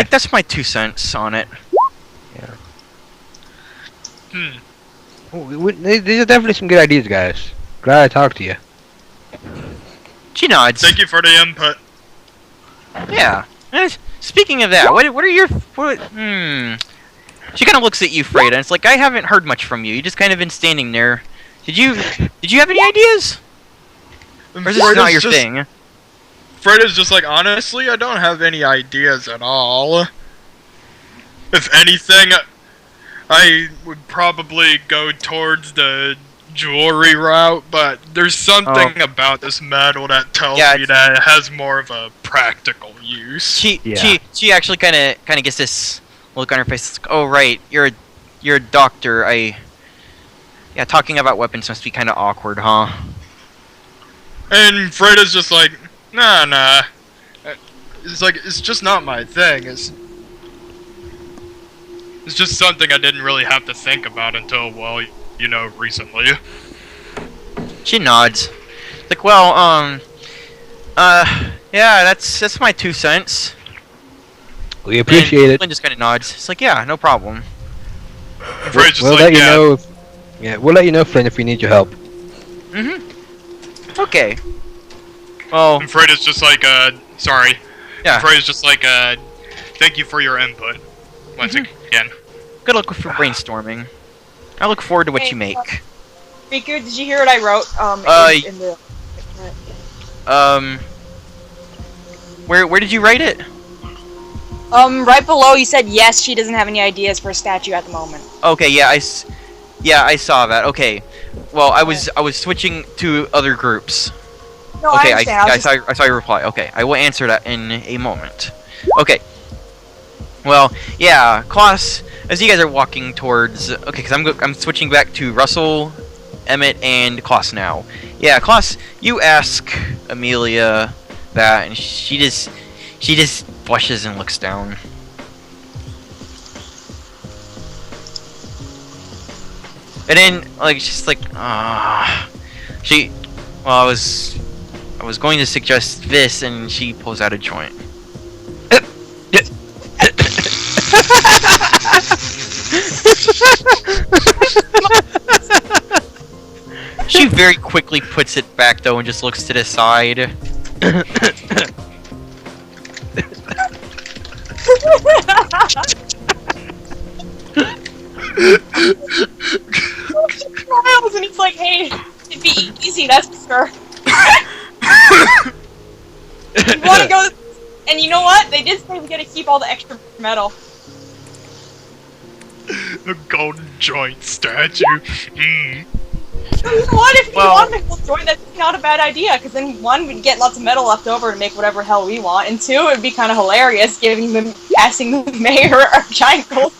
Speaker 1: That's my 2 cents on it.
Speaker 5: Yeah. These are definitely some good ideas, guys. Glad I talked to you.
Speaker 1: She nods.
Speaker 8: Thank you for the input.
Speaker 1: Yeah. Speaking of that, what are your She kind of looks at you, Freda, and it's like, I haven't heard much from you. You just kind of been standing there. Did you have any ideas? Or is this not your thing?
Speaker 8: Freda's just like, honestly, I don't have any ideas at all. If anything, I would probably go towards the jewelry route, but there's something about this metal that tells me that it has more of a practical use.
Speaker 1: She actually kind of gets this look on her face. Like, oh right, you're a doctor. Yeah, talking about weapons must be kind of awkward, huh?
Speaker 8: And Freda's just like, nah. It's like, it's just not my thing. It's just something I didn't really have to think about until, well, you know, recently.
Speaker 1: She nods. Like, well, yeah, that's my 2 cents.
Speaker 5: We appreciate it.
Speaker 1: Flynn just kind of nods. It's like, yeah, no problem.
Speaker 5: We'll let you know. Yeah, we'll let you know, Flynn, if we need your help.
Speaker 1: Okay. Well.
Speaker 8: And Freda's just like, sorry.
Speaker 1: Yeah.
Speaker 8: Freda's just like, thank you for your input. Once again.
Speaker 1: Good luck with your brainstorming. I look forward to what you make.
Speaker 7: Riku, did you hear what I wrote? In the.
Speaker 1: Where did you write it?
Speaker 7: Right below you said yes, she doesn't have any ideas for a statue at the moment.
Speaker 1: Okay, yeah, I saw that. Okay. Well, I was switching to other groups.
Speaker 7: No,
Speaker 1: okay,
Speaker 7: I understand.
Speaker 1: I saw your reply. Okay, I will answer that in a moment. Okay. Well, yeah, Klaus, as you guys are walking towards, okay, because I'm switching back to Russell, Emmett, and Klaus now. Yeah, Klaus, you ask Amelia that, and she just blushes and looks down. And then, like, she's like, well, I was going to suggest this, and she pulls out a joint. She very quickly puts it back, though, and just looks to the side.
Speaker 7: Smiles and he's like, hey, it'd be easy, that's for sure. You wanna go? And you know what? They did say we gotta keep all the extra metal.
Speaker 8: The golden joint statue.
Speaker 7: So you know what? If you want a gold joint, that's not a bad idea. Because then one, we'd get lots of metal left over to make whatever hell we want, and two, it'd be kind of hilarious passing the mayor a giant gold.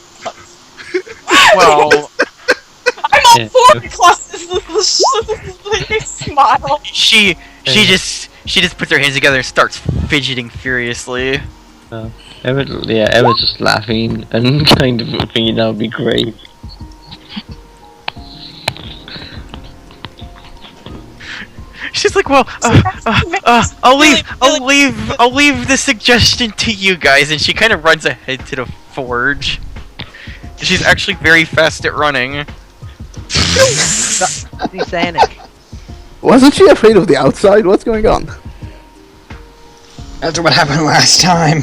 Speaker 1: Well,
Speaker 7: I'm all for it, Klaus. Smile.
Speaker 1: She just puts her hands together and starts fidgeting furiously.
Speaker 6: Emma's just laughing and kind of thinking that would be great.
Speaker 1: She's like, well, I'll leave the suggestion to you guys, and she kind of runs ahead to the forge. She's actually very fast at running.
Speaker 5: Sanic.
Speaker 3: Wasn't she afraid of the outside? What's going on?
Speaker 10: That's what happened last time.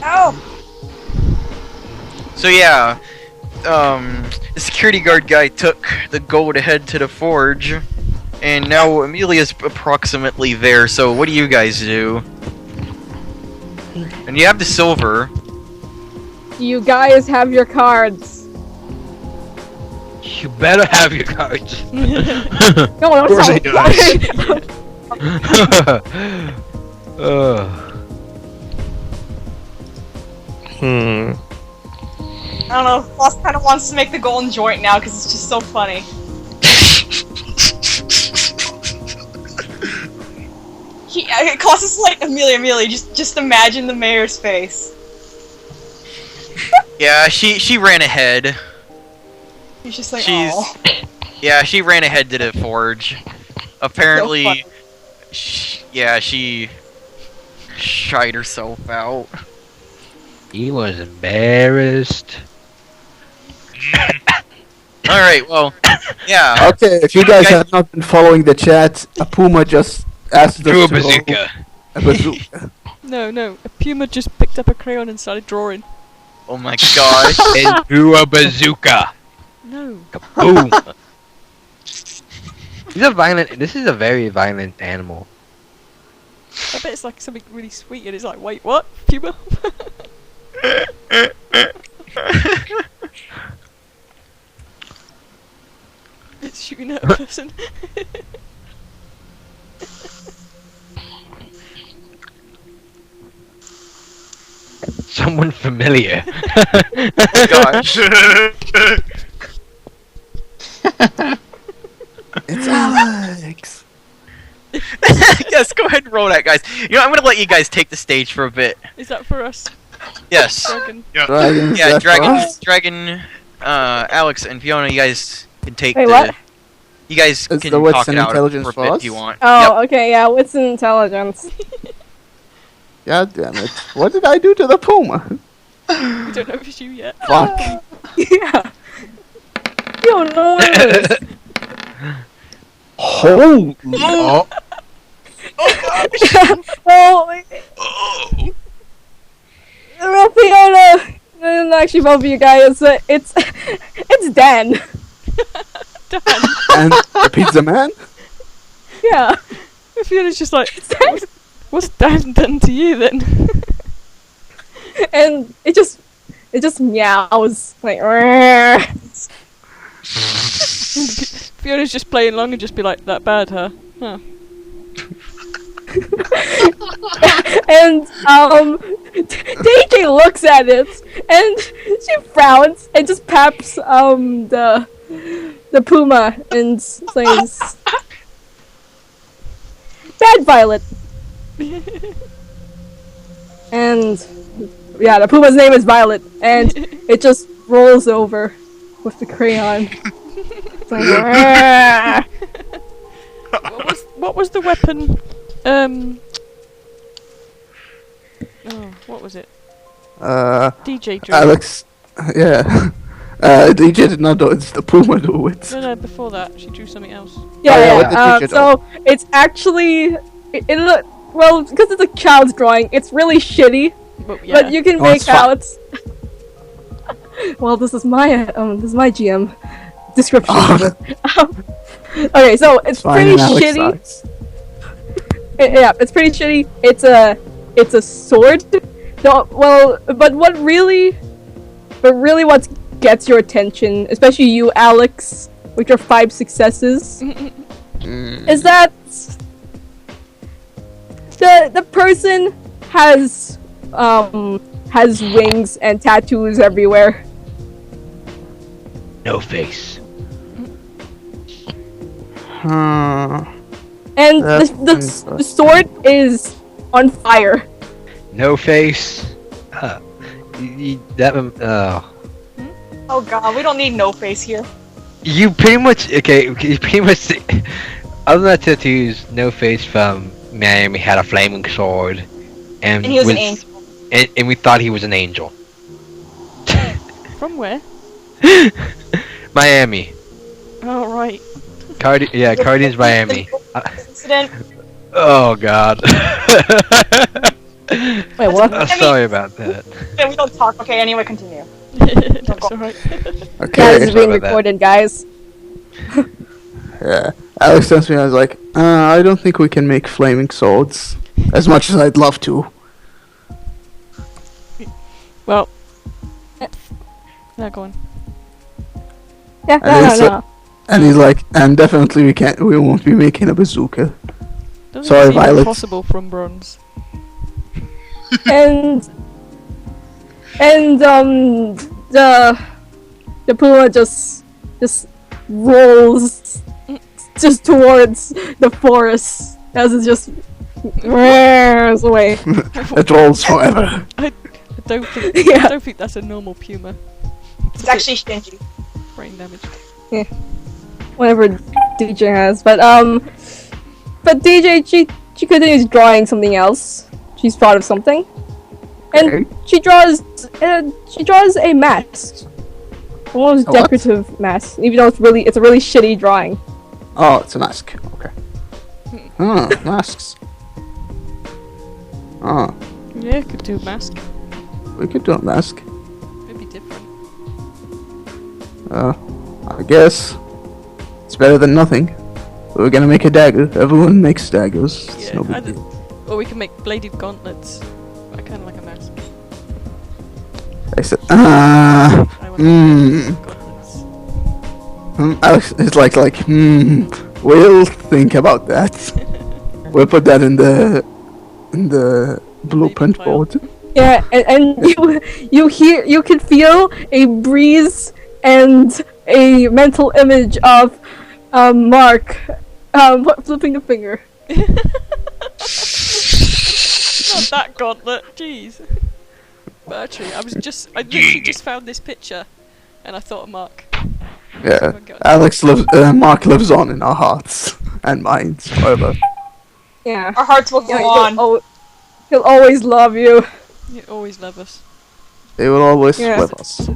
Speaker 7: Oh.
Speaker 1: So yeah, the security guard guy took the gold ahead to the forge, and now Amelia's approximately there. So what do you guys do? And you have the silver.
Speaker 2: You guys have your cards.
Speaker 5: You better have your cards.
Speaker 2: No,
Speaker 10: Of course he does.
Speaker 7: I don't know, Klaus kind of wants to make the golden joint now because it's just so funny. Klaus is like, Amelia, just imagine the mayor's face.
Speaker 1: Yeah, she ran ahead.
Speaker 7: He's just like, oh.
Speaker 1: Yeah, she ran ahead to the forge. Apparently, she shied herself out.
Speaker 5: He was embarrassed.
Speaker 1: All right. Well, yeah.
Speaker 3: Okay, if you guys have not been following the chat, a puma just asked us
Speaker 5: Drew a
Speaker 3: to roll
Speaker 5: bazooka.
Speaker 3: a bazooka.
Speaker 4: No, a puma just picked up a crayon and started drawing.
Speaker 1: Oh my gosh.
Speaker 5: And drew a bazooka.
Speaker 4: No.
Speaker 5: Boom. This is a very violent animal.
Speaker 4: I bet it's like something really sweet and it's like, wait, what? Puma? It's shooting at a person.
Speaker 5: Someone familiar.
Speaker 1: Oh gosh.
Speaker 3: It's Alex.
Speaker 1: Yes, go ahead and roll that, guys. You know, I'm gonna let you guys take the stage for a bit.
Speaker 4: Is that for us?
Speaker 1: Yes.
Speaker 4: Dragon.
Speaker 3: Dragons,
Speaker 1: Yeah,
Speaker 3: that's us.
Speaker 1: Dragon, Alex and Fiona, you guys can take
Speaker 2: Wait,
Speaker 1: the.
Speaker 2: what?
Speaker 1: You guys
Speaker 3: Is
Speaker 1: can
Speaker 3: the wits
Speaker 1: talk
Speaker 3: and
Speaker 1: it out
Speaker 3: intelligence
Speaker 1: for a
Speaker 3: for
Speaker 1: bit
Speaker 3: us?
Speaker 1: if you want.
Speaker 2: Oh, okay, yeah, wits and intelligence.
Speaker 3: God damn it. What did I do to the puma?
Speaker 4: We don't know if it's you yet.
Speaker 3: Fuck.
Speaker 2: Yeah. You don't know what it is.
Speaker 3: Holy.
Speaker 5: Oh,
Speaker 2: Well, well, Fiona, and actually both of you guys, it's Dan.
Speaker 4: Dan.
Speaker 3: And the pizza man?
Speaker 2: Yeah.
Speaker 4: Fiona's just like, what's Dan done to you then?
Speaker 2: And it just meows like. "Rrrr."
Speaker 4: Fiona's just playing along and just be like, that bad, huh? Huh.
Speaker 2: And DJ looks at it and she frowns and just paps the puma and says, "Bad Violet." And yeah, the puma's name is Violet, and it just rolls over with the crayon. It's like, "Rrrr."
Speaker 4: What was the weapon? Oh, what was it? DJ drew.
Speaker 3: Alex. Yeah. DJ did not know it's the puma do it.
Speaker 4: No, before that, she drew something else.
Speaker 3: yeah,
Speaker 2: Yeah,
Speaker 3: what
Speaker 2: yeah.
Speaker 3: did you
Speaker 2: So it's actually it look well because it's a child's drawing. It's really shitty,
Speaker 4: But yeah.
Speaker 2: but you can
Speaker 3: Oh,
Speaker 2: make
Speaker 3: it's fine.
Speaker 2: out. Well, this is my GM description.
Speaker 3: Oh.
Speaker 2: Okay, so it's
Speaker 3: Fine,
Speaker 2: pretty
Speaker 3: and Alex
Speaker 2: shitty.
Speaker 3: sucks.
Speaker 2: Yeah, it's pretty shitty. It's a sword. No, well, but what gets your attention, especially you, Alex, with your 5 successes, is that the person has wings and tattoos everywhere.
Speaker 5: no face.
Speaker 2: And
Speaker 3: That's
Speaker 2: the sword is on fire.
Speaker 5: No face.
Speaker 7: Oh god, we don't need no face here.
Speaker 5: You pretty much you pretty much other than the tattoos, No Face from Miami had a flaming sword,
Speaker 7: And he was an angel.
Speaker 5: and we thought he was an angel.
Speaker 4: From where?
Speaker 5: Miami,
Speaker 4: Oh, right.
Speaker 5: Cardians Miami.
Speaker 7: Incident.
Speaker 5: Oh God.
Speaker 2: Wait, what?
Speaker 5: I'm sorry about that.
Speaker 7: Yeah, we don't talk. Okay, anyway, continue.
Speaker 4: That's alright.
Speaker 2: Guys,
Speaker 3: Okay.
Speaker 2: is being
Speaker 5: about that.
Speaker 2: recorded, guys.
Speaker 3: Yeah. Alex tells me, I was like, I don't think we can make flaming swords. As much as I'd love to.
Speaker 4: Well. Now go on.
Speaker 2: Yeah,
Speaker 3: And it's,
Speaker 2: no.
Speaker 3: And he's like, and definitely we won't be making a bazooka.
Speaker 4: Doesn't
Speaker 3: Sorry,
Speaker 4: seem
Speaker 3: Violet.
Speaker 4: impossible from bronze.
Speaker 2: and the puma just rolls just towards the forest as it just roars away.
Speaker 3: It rolls forever.
Speaker 4: I don't think
Speaker 2: Yeah.
Speaker 4: I don't think that's a normal puma.
Speaker 7: It's actually stingy.
Speaker 4: Brain damage.
Speaker 2: Whatever DJ has, but DJ she continues drawing something else. She's thought of something, and
Speaker 3: Okay.
Speaker 2: she draws a mask. Almost
Speaker 3: A what?
Speaker 2: decorative mask, even though it's a really shitty drawing.
Speaker 3: Oh, it's a mask. Okay. Masks. Oh,
Speaker 4: Yeah, could do a mask.
Speaker 3: we could do a mask.
Speaker 4: Maybe different.
Speaker 3: I guess it's better than nothing. We're gonna make a dagger. Everyone makes daggers. It's
Speaker 4: Yeah,
Speaker 3: no big
Speaker 4: either-
Speaker 3: deal.
Speaker 4: Or we can make bladed gauntlets. I kind of like a mask.
Speaker 3: I said,
Speaker 4: I want gauntlets.
Speaker 3: Alex is like, we'll think about that. We'll put that in the blueprint
Speaker 4: file.
Speaker 3: board.
Speaker 2: Yeah, and you can feel a breeze and a mental image of Mark flipping the finger.
Speaker 4: Not that gauntlet, jeez. But actually, I literally just found this picture, and I thought of Mark.
Speaker 3: Yeah,
Speaker 4: Oh my God.
Speaker 3: Mark lives on in our hearts and minds forever.
Speaker 2: Yeah.
Speaker 7: Our hearts will go
Speaker 2: Yeah,
Speaker 7: on.
Speaker 2: he'll always love you.
Speaker 4: You always love us.
Speaker 3: They will always
Speaker 2: Yeah.
Speaker 3: with us.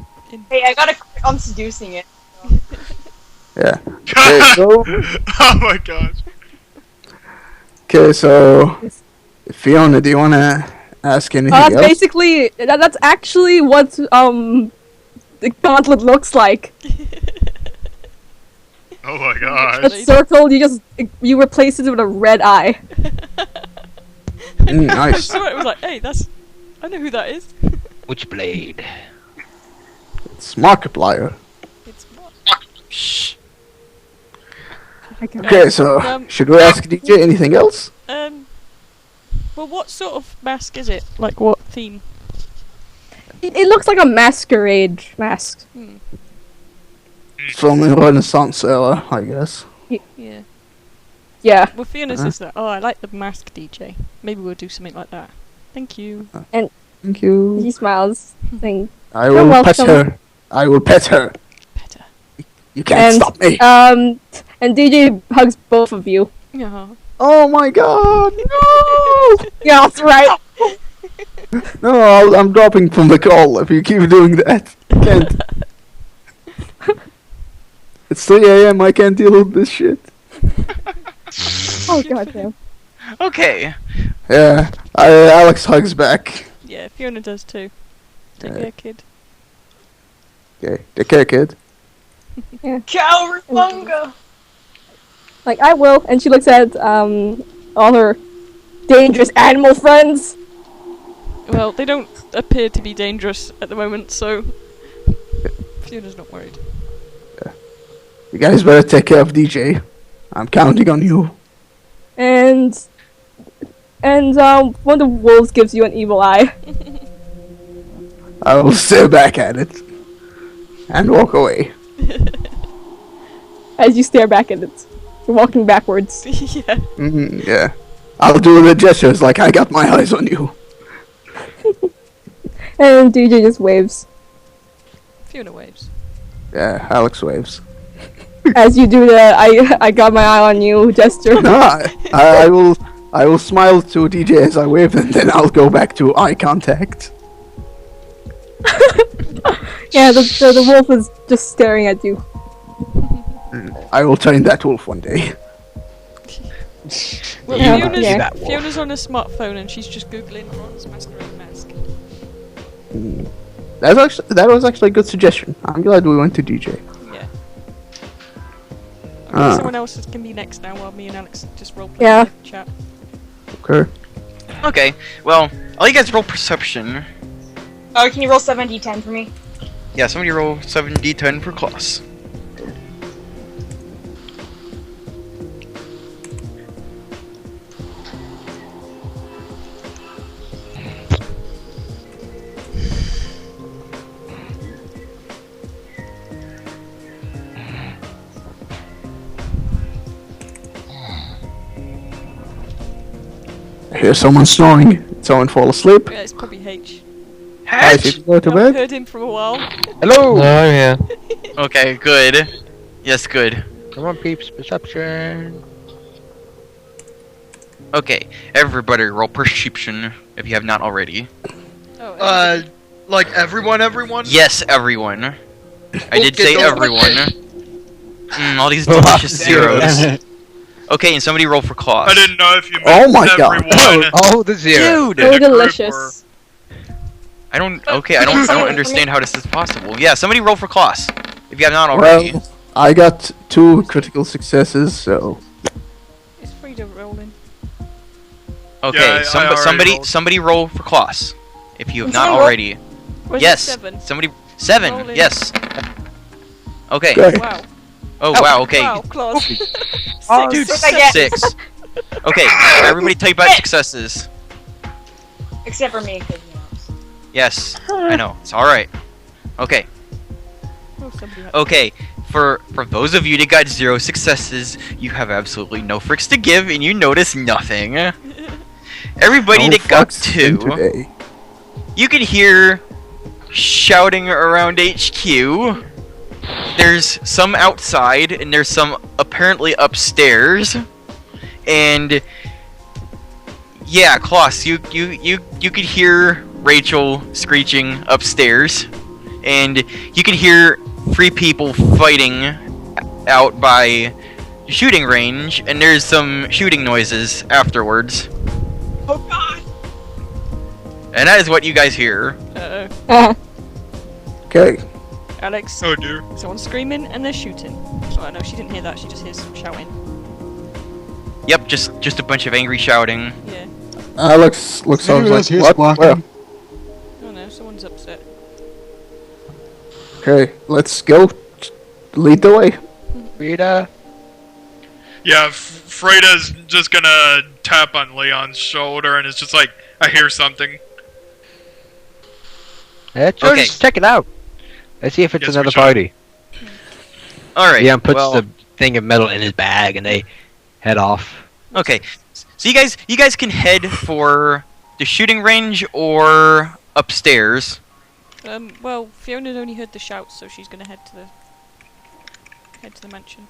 Speaker 7: Hey, I got a crit on seducing it.
Speaker 3: Yeah. Okay, so,
Speaker 8: Oh my gosh.
Speaker 3: Fiona, do you wanna ask anything
Speaker 2: That's
Speaker 3: else?
Speaker 2: basically that's actually what the gauntlet looks like.
Speaker 8: Oh my
Speaker 2: A
Speaker 8: gosh.
Speaker 2: circle, you replace it with a red eye.
Speaker 4: I
Speaker 3: Nice.
Speaker 4: saw it was like, hey, I know who that is.
Speaker 5: Which blade?
Speaker 3: It's Markiplier.
Speaker 4: It's Mark.
Speaker 3: Shh.
Speaker 2: Okay.
Speaker 3: Okay, so should we ask DJ anything else?
Speaker 4: Well, what sort of mask is it? Like, what theme?
Speaker 2: It looks like a masquerade mask.
Speaker 3: From the Renaissance era, I guess.
Speaker 4: Yeah.
Speaker 2: Yeah.
Speaker 4: Well, Fiona's is that. Oh, I like the mask, DJ. Maybe we'll do something like that. Thank you.
Speaker 3: Thank you.
Speaker 2: He smiles. Saying,
Speaker 3: I
Speaker 2: You're
Speaker 3: will pet
Speaker 2: welcome.
Speaker 3: her. I will pet her.
Speaker 4: Better.
Speaker 3: You can't
Speaker 2: And,
Speaker 3: stop me.
Speaker 2: and DJ hugs both of you.
Speaker 4: Yeah.
Speaker 3: Oh my god, no!
Speaker 2: Yeah, that's right.
Speaker 3: No, I'm dropping from the call if you keep doing that. Can't. It's 3 a.m. I can't deal with this shit.
Speaker 2: Oh goddamn.
Speaker 1: Okay.
Speaker 3: Yeah, Alex hugs back.
Speaker 4: Yeah, Fiona does too. Take care, kid.
Speaker 3: Okay, take care, kid.
Speaker 7: Cowabunga!
Speaker 2: Like, I will. And she looks at all her dangerous animal friends.
Speaker 4: Well, they don't appear to be dangerous at the moment, so Fiona's not worried.
Speaker 3: You guys better take care of DJ. I'm counting on you.
Speaker 2: And one of the wolves gives you an evil eye.
Speaker 3: I will stare back at it and walk away.
Speaker 2: As you stare back at it. You're walking backwards.
Speaker 4: Yeah.
Speaker 3: Yeah. I'll do the gestures like I got my eyes on you.
Speaker 2: And DJ just waves.
Speaker 4: Fiona waves.
Speaker 3: Yeah, Alex waves.
Speaker 2: As you do the I got my eye on you gesture.
Speaker 3: No, I will smile to DJ as I wave, and then I'll go back to eye contact.
Speaker 2: Yeah, the wolf is just staring at you.
Speaker 3: I will train that wolf one day.
Speaker 4: Well,
Speaker 2: Yeah.
Speaker 4: Fiona's,
Speaker 2: Yeah.
Speaker 4: Fiona's on a smartphone and she's just googling Ron's masquerade mask.
Speaker 3: That was actually a good suggestion. I'm glad we went to DJ.
Speaker 4: Yeah. Okay, someone else can be next now while me and Alex just roleplay in the chat.
Speaker 3: Okay.
Speaker 1: Okay. Well, I'll you guys roll perception.
Speaker 7: Oh, can you roll 7d10 for me?
Speaker 1: Yeah, somebody roll 7d10 for Klaus.
Speaker 3: I hear someone snoring. Did someone fall asleep?
Speaker 4: Yeah, it's probably H.
Speaker 3: Hi, did you go to
Speaker 4: Haven't
Speaker 3: bed?
Speaker 4: heard him for a while.
Speaker 5: Hello! Oh, yeah.
Speaker 1: Okay, good. Yes, good.
Speaker 5: Come on, peeps. Perception.
Speaker 1: Okay, everybody roll perception if you have not already.
Speaker 4: Oh,
Speaker 8: Like everyone?
Speaker 1: Yes, everyone. I did say
Speaker 6: Don't-
Speaker 1: everyone. All these delicious zeros. Okay, and somebody roll for claws.
Speaker 8: I didn't know if you meant
Speaker 3: Oh my God.
Speaker 8: everyone.
Speaker 5: Oh, the zero.
Speaker 1: Dude!
Speaker 2: So
Speaker 8: a group
Speaker 2: delicious.
Speaker 1: I don't understand how this is possible. Yeah, somebody roll for claws. If you have not already.
Speaker 3: Well, I got 2 critical successes, so
Speaker 4: Is Frida rolling?
Speaker 1: Okay,
Speaker 8: Yeah, I already rolled.
Speaker 1: somebody roll for claws. If you have
Speaker 9: Did
Speaker 1: not
Speaker 9: someone roll?
Speaker 1: already.
Speaker 4: Where's
Speaker 1: Yes.
Speaker 4: 7?
Speaker 1: Somebody 7.
Speaker 4: Rolling.
Speaker 1: Yes. Okay.
Speaker 3: okay.
Speaker 4: Wow.
Speaker 1: Oh wow. Okay.
Speaker 4: Wow, claws.
Speaker 1: Dude,
Speaker 9: Six I get.
Speaker 1: 6. Okay. Everybody type out successes.
Speaker 9: Except for me, because
Speaker 1: Yes. I know. It's all right. Okay.
Speaker 4: Oh, somebody had
Speaker 1: Okay. For those of you that got 0 successes, you have absolutely no fricks to give, and you notice nothing. Everybody
Speaker 3: No
Speaker 1: that got
Speaker 3: fucks in
Speaker 1: 2,
Speaker 3: today.
Speaker 1: you can hear shouting around HQ. There's some outside, and there's some apparently upstairs. And yeah, Klaus, you could hear Rachel screeching upstairs, and you can hear 3 people fighting out by the shooting range, and there's some shooting noises afterwards.
Speaker 7: Oh god.
Speaker 1: And that is what you guys hear.
Speaker 2: Uh,
Speaker 3: Okay.
Speaker 4: Alex,
Speaker 8: Oh dear.
Speaker 4: someone's screaming and they're shooting. Oh, no, she didn't hear that. She just hears some shouting.
Speaker 1: Yep, just a bunch of angry shouting.
Speaker 4: Yeah.
Speaker 3: Alex looks
Speaker 10: Maybe
Speaker 3: over
Speaker 10: that's his
Speaker 3: like, what?
Speaker 10: blocking.
Speaker 4: Oh no, someone's upset.
Speaker 3: Okay, let's go. Lead the way.
Speaker 5: Rita.
Speaker 8: Yeah, Freda's just gonna tap on Leon's shoulder, and it's just like, I hear something.
Speaker 5: Let's
Speaker 1: Okay.
Speaker 5: just check it out. Let's see if it's
Speaker 8: Yes, we
Speaker 5: another
Speaker 8: should.
Speaker 5: party.
Speaker 1: Alright.
Speaker 5: Leon puts
Speaker 1: well,
Speaker 5: the thing of metal in his bag and they head off.
Speaker 1: Okay. So you guys can head for the shooting range or upstairs.
Speaker 4: Well, Fiona's only heard the shouts, so she's gonna head to the mansion.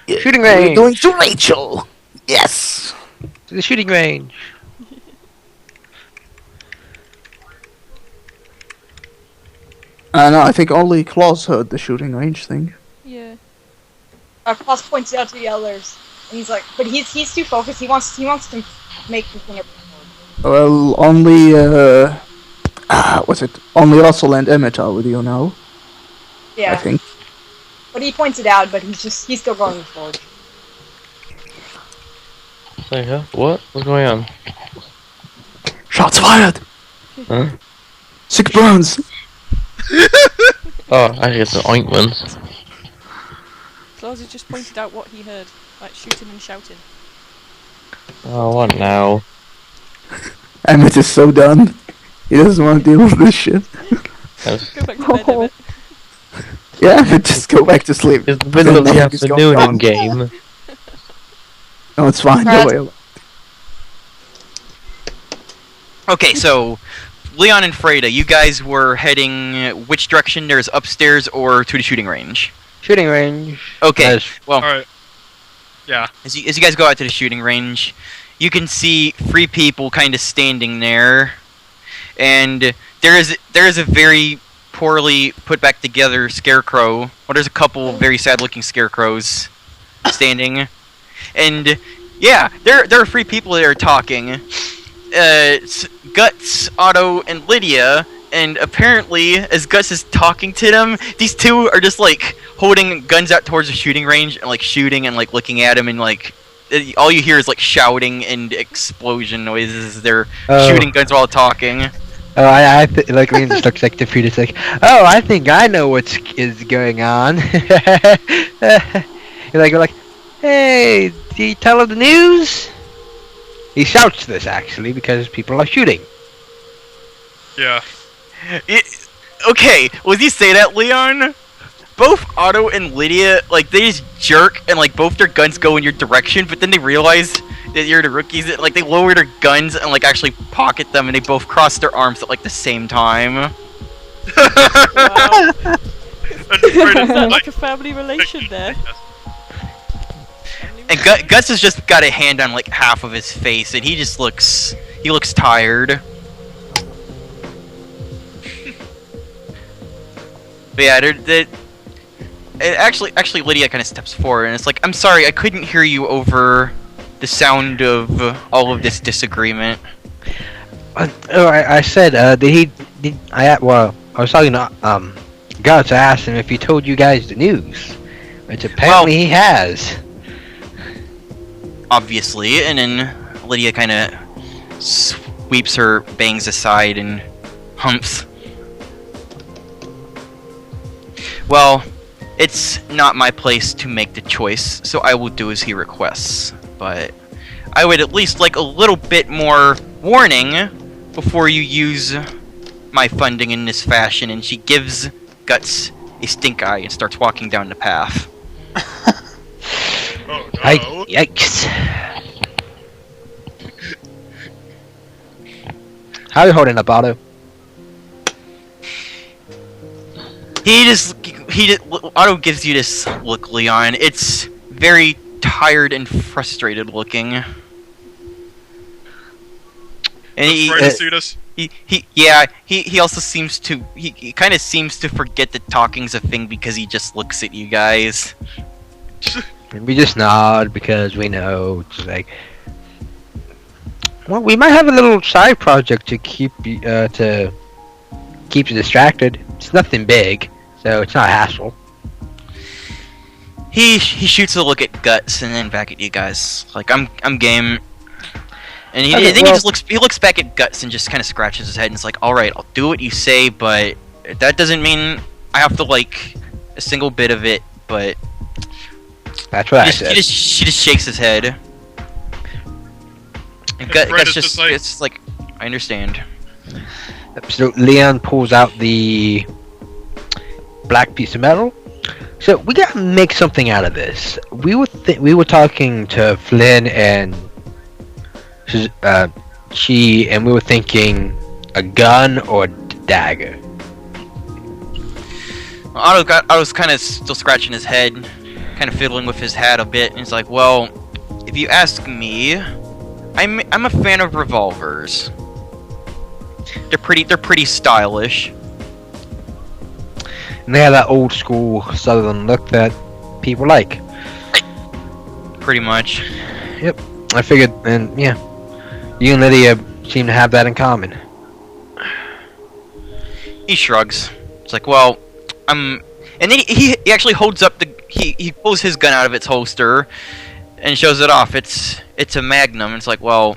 Speaker 5: Shooting
Speaker 3: We're
Speaker 5: range!
Speaker 3: going to Rachel. Yes.
Speaker 5: To the shooting range!
Speaker 3: No, I think only Claus heard the shooting range thing.
Speaker 4: Yeah.
Speaker 9: Klaus points it out to the others, and he's like, but he's too focused. He wants to make the thing.
Speaker 3: Well, only what's it? Only Russell and Emmett are with you now. I
Speaker 9: Yeah,
Speaker 3: think.
Speaker 9: but he points it out, but he's still going forward.
Speaker 6: Say, huh? What? What's going on?
Speaker 3: Shots fired.
Speaker 6: Huh?
Speaker 3: 6 burns.
Speaker 6: Oh, I get some ointment.
Speaker 4: Claus has just pointed out what he heard, like shooting and shouting.
Speaker 6: Oh, what now?
Speaker 3: Emmett is so done. He doesn't want to deal with this shit.
Speaker 6: It's
Speaker 4: Go back to bed, Emmett.
Speaker 3: Yeah, Emmett, just go back to sleep.
Speaker 6: the middle of the
Speaker 3: Nothing is going
Speaker 6: afternoon
Speaker 3: on.
Speaker 6: in game.
Speaker 3: No, it's fine.
Speaker 9: Brad?
Speaker 3: Don't worry.
Speaker 1: Okay, so Leon and Freda, you guys were heading which direction? There's upstairs or to the shooting range?
Speaker 5: Shooting range.
Speaker 1: Okay,
Speaker 5: Yes.
Speaker 1: well,
Speaker 8: Alright. Yeah.
Speaker 1: as you guys go out to the shooting range, you can see 3 people kind of standing there, and there is a very poorly put back together scarecrow. Well, there's a couple very sad looking scarecrows standing, and yeah, there are 3 people that are talking. It's Guts, Otto, and Lydia, and apparently, as Guts is talking to them, these 2 are just like holding guns out towards the shooting range and like shooting and like looking at him, and like all you hear is like shouting and explosion noises. They're
Speaker 5: Oh.
Speaker 1: shooting guns while talking.
Speaker 5: Oh, like Leon just looks like defeated. It's like, oh, I think I know what is going on. You're like, hey, did you tell her the news? He shouts this actually because people are shooting.
Speaker 8: Yeah.
Speaker 1: Okay, was you say that, Leon? Both Otto and Lydia, like, they just jerk and, like, both their guns go in your direction, but then they realize that you're the rookies. Like, they lower their guns and, like, actually pocket them, and they both cross their arms at, like, the same time.
Speaker 4: Wow.
Speaker 8: And Freda's
Speaker 4: Like
Speaker 8: like,
Speaker 4: a family relation there.
Speaker 1: And Gus has just got a hand on, like, half of his face, and he looks tired. But yeah, actually, Lydia kind of steps forward, and it's like, I'm sorry, I couldn't hear you over the sound of all of this disagreement.
Speaker 5: I said, I was talking to, Guts. I asked him if he told you guys the news, which apparently he has.
Speaker 1: Obviously, and then Lydia kind of sweeps her bangs aside and humps. Well, it's not my place to make the choice, so I will do as he requests. But I would at least like a little bit more warning before you use my funding in this fashion. And she gives Guts a stink eye and starts walking down the path.
Speaker 8: Oh no.
Speaker 5: Yikes. How are you holding up, Otto?
Speaker 1: Otto gives you this look, Leon. It's very tired and frustrated looking. And he also seems to he kind of seems to forget that talking's a thing because he just looks at you guys.
Speaker 5: And we just nod because we know it's like, well, we might have a little side project to keep you distracted. It's nothing big, so it's not a hassle.
Speaker 1: He shoots a look at Guts and then back at you guys. Like, I'm game. And he looks back at Guts and just kind of scratches his head and is like, all right, I'll do what you say, but that doesn't mean I have to like a single bit of it. But
Speaker 5: that's what I said.
Speaker 1: She just shakes his head. And Guts just it's like, I understand.
Speaker 5: So Leon pulls out the black piece of metal. So we gotta make something out of this. We were talking to Flynn and she, and we were thinking a gun or a dagger.
Speaker 1: Otto's kind of still scratching his head, kind of fiddling with his hat a bit, and he's like, "Well, if you ask me, I'm a fan of revolvers. They're pretty stylish."
Speaker 5: And they have that old school southern look that people like.
Speaker 1: Pretty much.
Speaker 5: Yep. I figured, and yeah, you and Lydia seem to have that in common.
Speaker 1: He shrugs. It's like, well, and then he actually holds up he pulls his gun out of its holster and shows it off. It's a Magnum. It's like, well,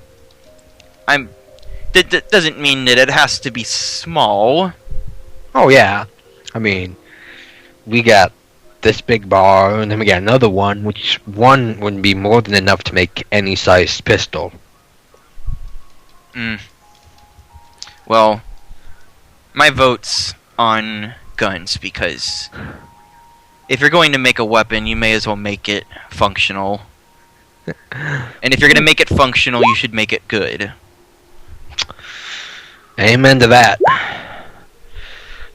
Speaker 1: that doesn't mean that it has to be small.
Speaker 5: Oh yeah. I mean, we got this big bar, and then we got another one, which one wouldn't be more than enough to make any size pistol.
Speaker 1: Well, my vote's on guns, because if you're going to make a weapon, you may as well make it functional. And if you're going to make it functional, you should make it good.
Speaker 5: Amen to that.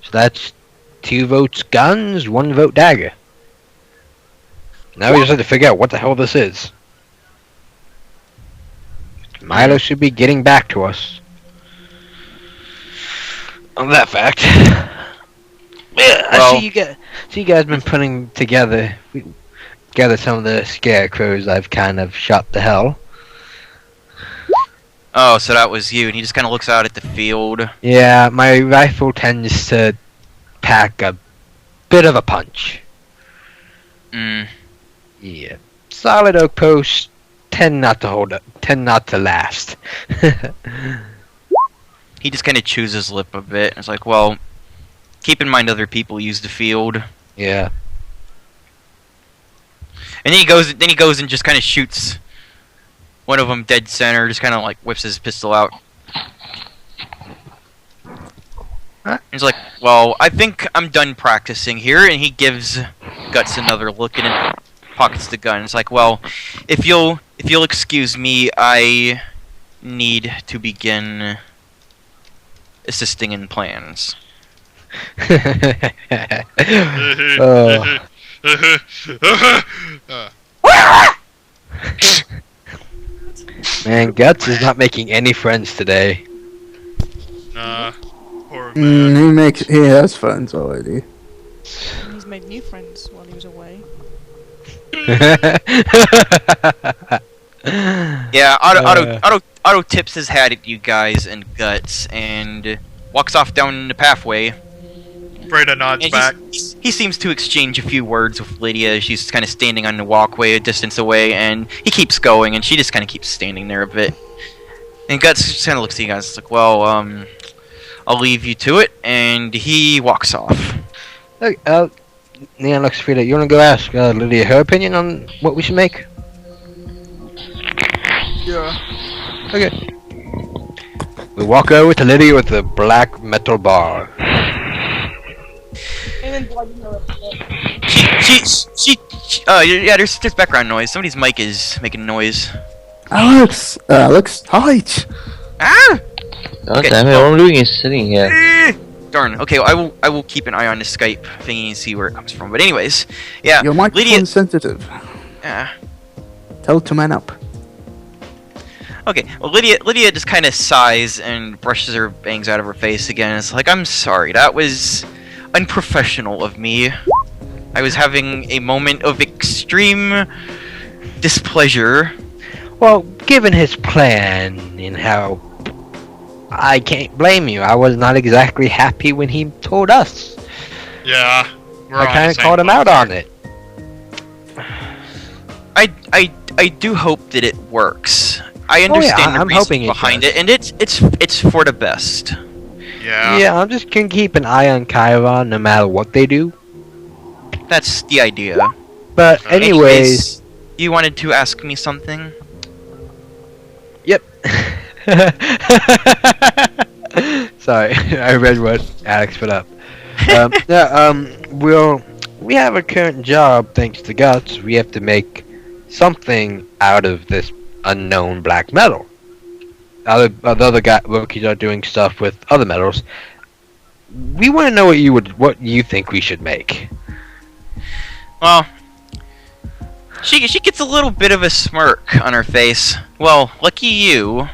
Speaker 5: So that's 2 votes guns, 1 vote dagger. Now we just have to figure out what the hell this is. Milo should be getting back to us on that fact. Yeah,
Speaker 1: well,
Speaker 5: I see you guys been putting together some of the scarecrows I've kind of shot to hell.
Speaker 1: Oh, so that was you, and he just kind of looks out at the field.
Speaker 5: Yeah, my rifle tends to pack a bit of a punch. Yeah. Solid oak posts tend not to last.
Speaker 1: He just kind of chews his lip a bit. It's like, well, keep in mind other people use the field.
Speaker 5: Yeah.
Speaker 1: And then he goes and just kind of shoots one of them dead center. Just kind of like whips his pistol out. He's like, well, I think I'm done practicing here, and he gives Guts another look and pockets the gun. It's like, well, if you'll excuse me, I need to begin assisting in plans.
Speaker 5: Man, Guts is not making any friends today.
Speaker 8: Nah, poor man.
Speaker 3: He has friends already.
Speaker 4: He's made new friends while he was
Speaker 1: Yeah, Auto tips his hat at you guys and guts and walks off down the pathway.
Speaker 8: Freda nods
Speaker 1: And
Speaker 8: back.
Speaker 1: he seems to exchange a few words with Lydia. She's kind of standing on the walkway a distance away, and he keeps going, and she just kind of keeps standing there a bit. And Guts just kind of looks at you guys like, well, I'll leave you to it, and he walks off.
Speaker 5: Okay, Neon looks at Frida. You wanna go ask Lydia her opinion on what we should make?
Speaker 8: Yeah.
Speaker 5: Okay. We walk over to Lydia with the black metal bar.
Speaker 7: And then blood in the
Speaker 1: Yeah, there's background noise. Somebody's mic is making noise.
Speaker 3: Alex, hide.
Speaker 1: Ah!
Speaker 6: God
Speaker 1: Okay,
Speaker 6: damn it! All I'm doing is sitting here.
Speaker 1: Darn. Okay, I will keep an eye on the Skype thingy and see where it comes from. But anyways, yeah.
Speaker 3: Your microphone's
Speaker 1: Lydia.
Speaker 3: sensitive.
Speaker 1: Yeah.
Speaker 3: Tell it to man up.
Speaker 1: Okay. Well, Lydia just kind of sighs and brushes her bangs out of her face again. It's like, I'm sorry. That was unprofessional of me. I was having a moment of extreme displeasure.
Speaker 5: Well, given his plan and how I can't blame you. I was not exactly happy when he told us.
Speaker 8: Yeah.
Speaker 5: I kind of called him out on it.
Speaker 1: I do hope that it works. I understand the
Speaker 5: I'm
Speaker 1: reason
Speaker 5: hoping it
Speaker 1: behind
Speaker 5: does.
Speaker 1: it, and it's for the best.
Speaker 8: Yeah.
Speaker 5: Yeah, I'm just gonna keep an eye on Chiron no matter what they do.
Speaker 1: That's the idea.
Speaker 5: But anyways,
Speaker 1: you wanted to ask me something?
Speaker 5: yep. Sorry, I read what Alex put up. We have a current job thanks to Guts. We have to make something out of this unknown black metal. The other rookies are doing stuff with other metals. We want to know what you think we should make.
Speaker 1: Well, she gets a little bit of a smirk on her face. Well, lucky you.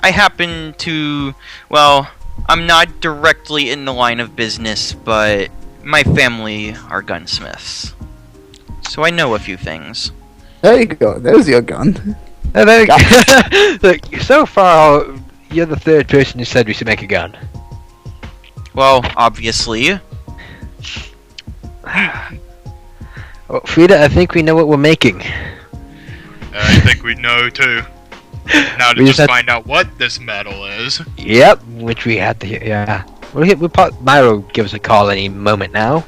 Speaker 1: I happen to, well, I'm not directly in the line of business, but my family are gunsmiths. So I know a few things.
Speaker 3: There you go. There's your gun.
Speaker 5: Look, so far, you're the third person who said we should make a gun.
Speaker 1: Well, obviously.
Speaker 5: Well, Frida, I think we know what we're making.
Speaker 8: I think we know too. Now to
Speaker 5: We
Speaker 8: just
Speaker 5: just
Speaker 8: find out what this metal is.
Speaker 5: Yep, which we had to hear. Yeah, Myro give us a call any moment now.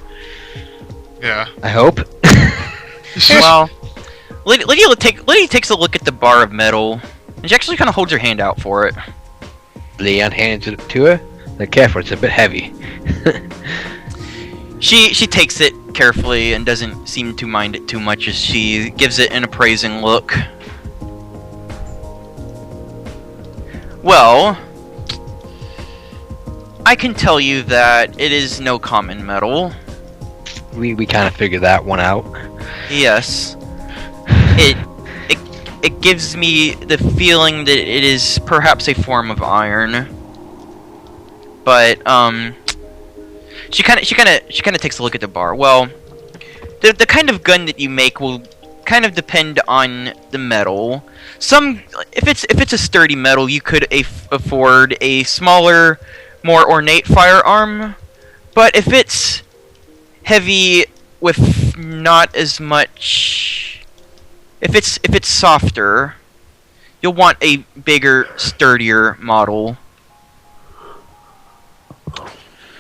Speaker 8: Yeah.
Speaker 5: I hope.
Speaker 1: Well, Lydia takes a look at the bar of metal, and she actually kind of holds her hand out for it.
Speaker 5: Leon hands it to her. Now, careful, it's a bit heavy.
Speaker 1: She takes it carefully and doesn't seem to mind it too much as she gives it an appraising look. Well, I can tell you that it is no common metal.
Speaker 5: We kind of figured that one out.
Speaker 1: Yes. It gives me the feeling that it is perhaps a form of iron. But she kind of takes a look at the bar. Well, the kind of gun that you make will kind of depend on the metal. If it's a sturdy metal, you could afford a smaller, more ornate firearm. But if it's heavy with not as much, if it's softer, you'll want a bigger, sturdier model.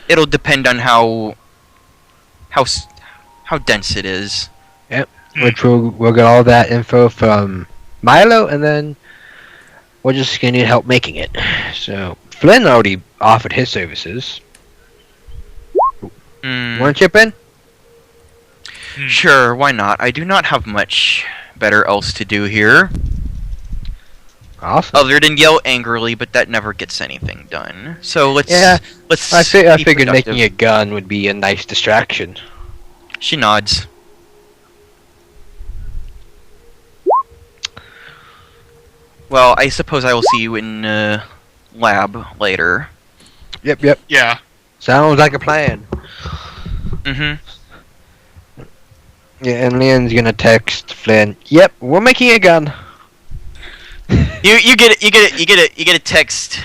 Speaker 1: It'll depend on how dense it is.
Speaker 5: Yep. Which we'll get all that info from Milo, and then we're just gonna need help making it. So Flynn already offered his services. Want to chip in?
Speaker 1: Sure, why not? I do not have much better else to do here.
Speaker 5: Awesome.
Speaker 1: Other than yell angrily, but that never gets anything done. So let's
Speaker 5: I
Speaker 1: be
Speaker 5: figured
Speaker 1: productive.
Speaker 5: making a gun would be a nice distraction.
Speaker 1: She nods. Well, I suppose I will see you in lab later.
Speaker 5: Yep.
Speaker 8: Yeah.
Speaker 5: Sounds like a plan.
Speaker 1: Mm-hmm.
Speaker 5: Yeah, and Leon's gonna text Flynn. Yep, we're making a gun.
Speaker 1: You get a text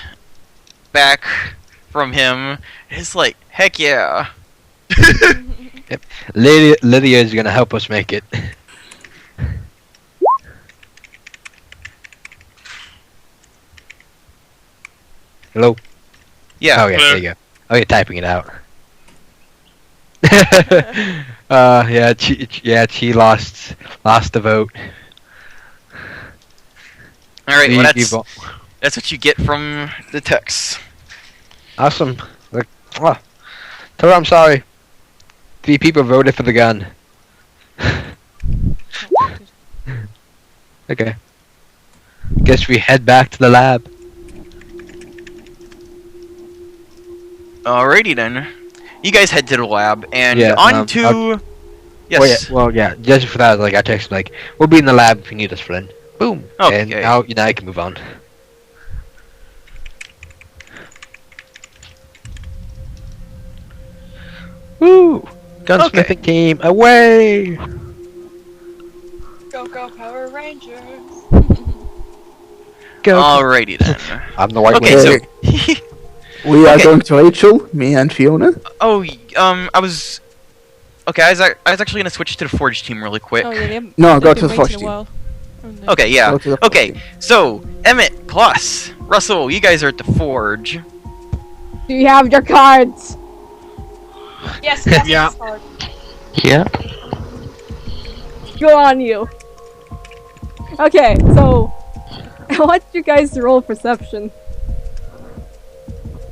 Speaker 1: back from him. It's like, heck yeah.
Speaker 5: Lydia's gonna help us make it. Hello.
Speaker 1: Yeah.
Speaker 5: Oh yeah, there you go. Oh, you're typing it out. She lost the vote.
Speaker 1: All right.
Speaker 5: We-
Speaker 1: Well,
Speaker 5: we vo-
Speaker 1: that's what you get from the text.
Speaker 5: Awesome. Like, tell her I'm sorry. 3 people voted for the gun. Okay. Guess we head back to the lab.
Speaker 1: Alrighty then. You guys head to the lab and
Speaker 5: Yeah,
Speaker 1: on to. Yes.
Speaker 5: Well, yeah. Just for that, like I texted, like we'll be in the lab if you need us, friend. Boom.
Speaker 1: Okay.
Speaker 5: And now I can move on. Woo! Gunsmithing team away!
Speaker 7: Go Power Rangers.
Speaker 5: Go.
Speaker 1: Alrighty then.
Speaker 5: I'm the white
Speaker 1: Okay,
Speaker 5: Ranger.
Speaker 1: so.
Speaker 3: We are
Speaker 1: Okay.
Speaker 3: going to Rachel, me and Fiona.
Speaker 1: Oh, I was. Okay, I was actually gonna switch to the Forge team really quick.
Speaker 4: Oh, yeah, they haven't-
Speaker 3: No,
Speaker 4: they've
Speaker 3: go
Speaker 4: been
Speaker 3: to the
Speaker 4: waiting
Speaker 3: Forge
Speaker 4: a
Speaker 3: team.
Speaker 4: while. haven't they?
Speaker 1: Okay, yeah.
Speaker 3: Go to the Forge
Speaker 1: Okay,
Speaker 3: team.
Speaker 1: so Emmett, Klaus, Russell, you guys are at the Forge.
Speaker 2: Do you have your cards?
Speaker 7: Yes,
Speaker 10: Yeah.
Speaker 7: hard.
Speaker 6: Yeah.
Speaker 2: Go on you. Okay, so I want you guys to roll perception.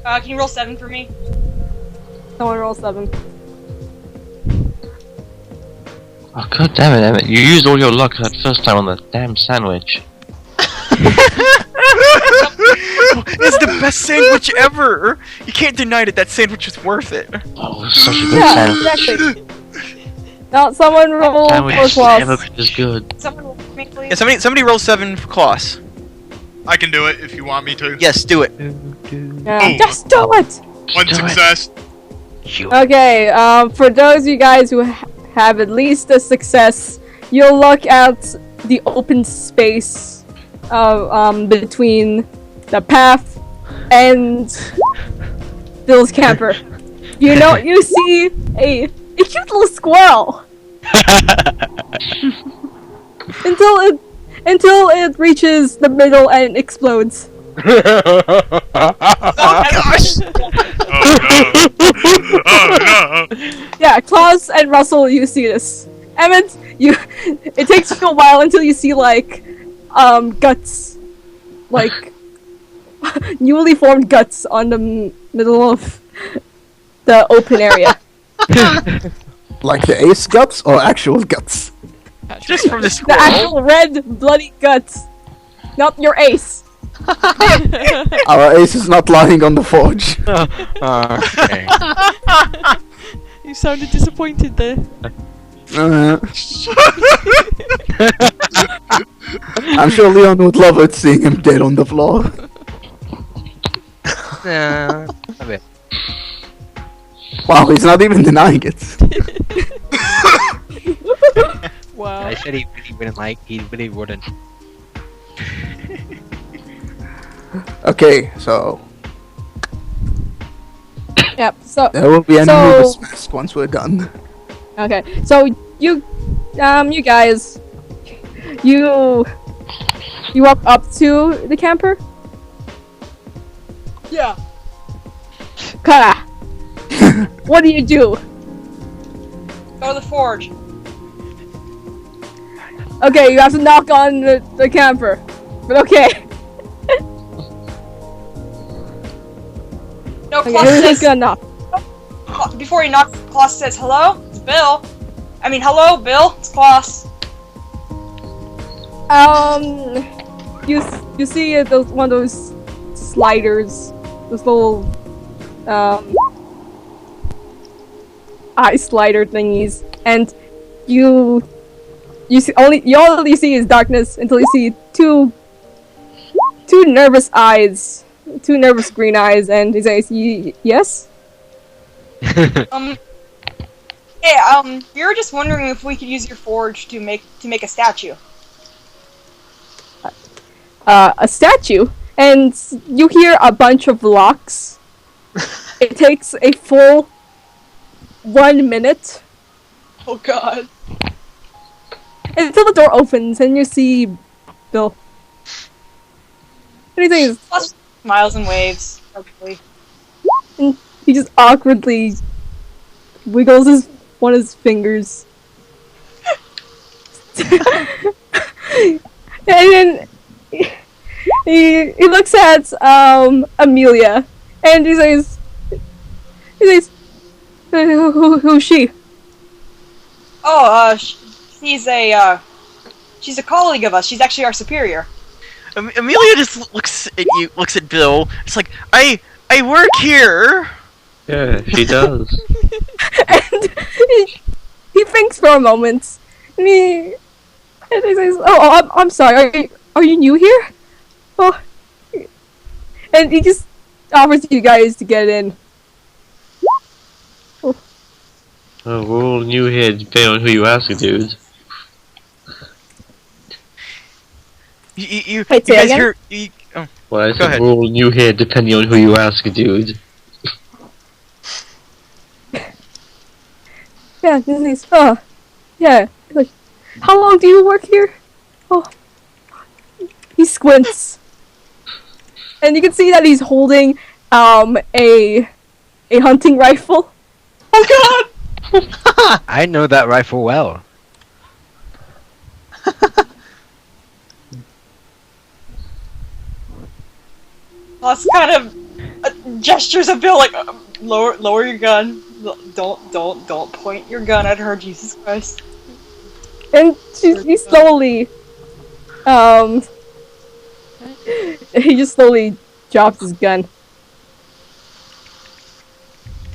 Speaker 7: Can you roll 7 for me?
Speaker 2: Someone roll 7.
Speaker 6: Oh god damn it, Emmett! You used all your luck that first time on the damn sandwich.
Speaker 1: It's the best sandwich ever. You can't deny that that sandwich was worth it.
Speaker 6: Oh, it was such a good
Speaker 2: Yeah,
Speaker 6: sandwich.
Speaker 2: exactly. Now someone roll
Speaker 6: Sandwich
Speaker 2: for
Speaker 6: is never
Speaker 2: Klaus.
Speaker 6: been as good.
Speaker 7: Someone roll for me, please.
Speaker 1: Yeah, somebody roll 7 for Klaus.
Speaker 8: I can do it if you want me to.
Speaker 1: Yes, do it.
Speaker 2: Yeah,
Speaker 8: Ooh.
Speaker 2: just do it!
Speaker 8: One
Speaker 6: do it.
Speaker 8: success.
Speaker 2: Okay, for those of you guys who have at least a success, you'll look at the open space between the path and Bill's camper. You see a cute little squirrel until it reaches the middle and explodes.
Speaker 8: Oh gosh! Oh no!
Speaker 2: Yeah, Klaus and Russell, you see this. Emmett, it takes you a while until you see guts, like newly formed guts on the middle of the open area.
Speaker 3: Like the ace guts or actual guts?
Speaker 1: Just from the
Speaker 2: The
Speaker 1: squirrel.
Speaker 2: actual red bloody guts, not your ace.
Speaker 3: Our ace is not lying on the forge.
Speaker 5: Okay.
Speaker 4: You sounded disappointed there.
Speaker 3: I'm sure Leon would love it seeing him dead on the floor.
Speaker 5: Nah, a bit.
Speaker 3: Wow, he's not even denying it.
Speaker 4: Wow.
Speaker 5: I said he really wouldn't like. He really wouldn't.
Speaker 3: Okay, so
Speaker 2: Yep. So
Speaker 3: there will be an
Speaker 2: So-
Speaker 3: Anubis mask once we're done.
Speaker 2: okay. So you guys, you walk up to the camper.
Speaker 7: Yeah.
Speaker 2: Kara. What do you do?
Speaker 7: Go to the forge.
Speaker 2: Okay, you have to knock on the camper. But okay.
Speaker 7: No,
Speaker 2: Okay,
Speaker 7: Klaus
Speaker 2: who's
Speaker 7: says,
Speaker 2: gonna knock?
Speaker 7: before he knocks, Klaus says, hello? It's Bill. I mean, hello, Bill. It's Klaus.
Speaker 2: You see one of those sliders, those little eye slider thingies, and you see all you see is darkness until you see two nervous eyes, two nervous green eyes, and he says, yes.
Speaker 7: Yeah, Hey, we were just wondering if we could use your forge to make a statue.
Speaker 2: A statue, and you hear a bunch of locks. It takes a full 1 minute
Speaker 7: Oh God.
Speaker 2: until the door opens and you see Bill. And he says,
Speaker 7: Plus smiles and waves, hopefully.
Speaker 2: and he just awkwardly wiggles one of his fingers. And then he looks at Amelia and he says who's she?
Speaker 7: Oh, she's a colleague of us. She's actually our superior.
Speaker 1: Amelia just looks at you, looks at Bill. It's like, I work here.
Speaker 6: Yeah, she does.
Speaker 2: And he thinks for a moment and he says, oh, I'm sorry, are you new here? Oh, and he just offers you guys to get in.
Speaker 6: Oh, we're all new here, depending on who you ask, dude.
Speaker 1: You
Speaker 2: Wait, say
Speaker 1: guys
Speaker 2: again?
Speaker 1: hear?
Speaker 6: Well, I
Speaker 1: Go
Speaker 6: said
Speaker 1: ahead.
Speaker 6: we're all new here, depending on who you ask, dude.
Speaker 2: Yeah, he says, oh, yeah. Like, how long do you work here? Oh, he squints, and you can see that he's holding a hunting rifle.
Speaker 7: Oh God!
Speaker 5: I know that rifle well.
Speaker 7: Plus, kind of gestures of Bill, like lower your gun. Don't point your gun at her. Jesus Christ!
Speaker 2: And he slowly, he just slowly drops his gun.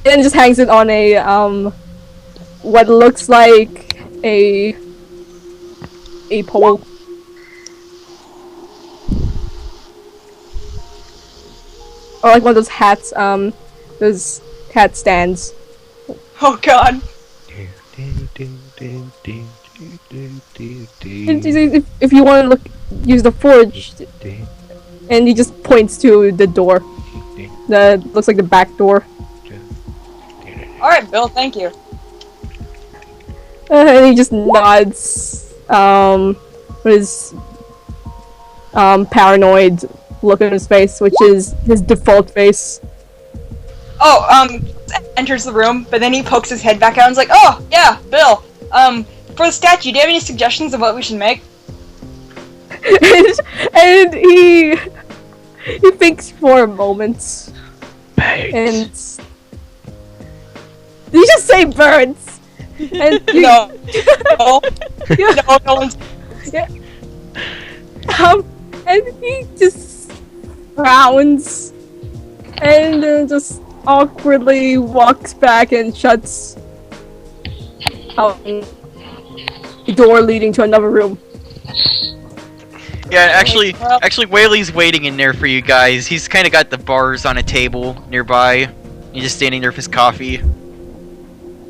Speaker 2: And just hangs it on a, what looks like a pole. Or like one of those hats, those hat stands.
Speaker 7: Oh God!
Speaker 2: And he says, if you want to use the forge, and he just points to the door. That looks like the back door.
Speaker 7: All right, Bill. Thank you.
Speaker 2: And he just nods, with his, paranoid look on his face, which is his default face.
Speaker 7: Oh, enters the room, but then he pokes his head back out and's like, "Oh, yeah, Bill. For the statue, do you have any suggestions of what we should make?"
Speaker 2: and he thinks for a moment. And did you just say birds? And
Speaker 7: No. No. No one's.
Speaker 2: Yeah. And he just frowns and just awkwardly walks back and shuts the door leading to another room.
Speaker 1: Yeah, actually, Whaley's waiting in there for you guys. He's kind of got the bars on a table nearby. He's just standing there with his coffee.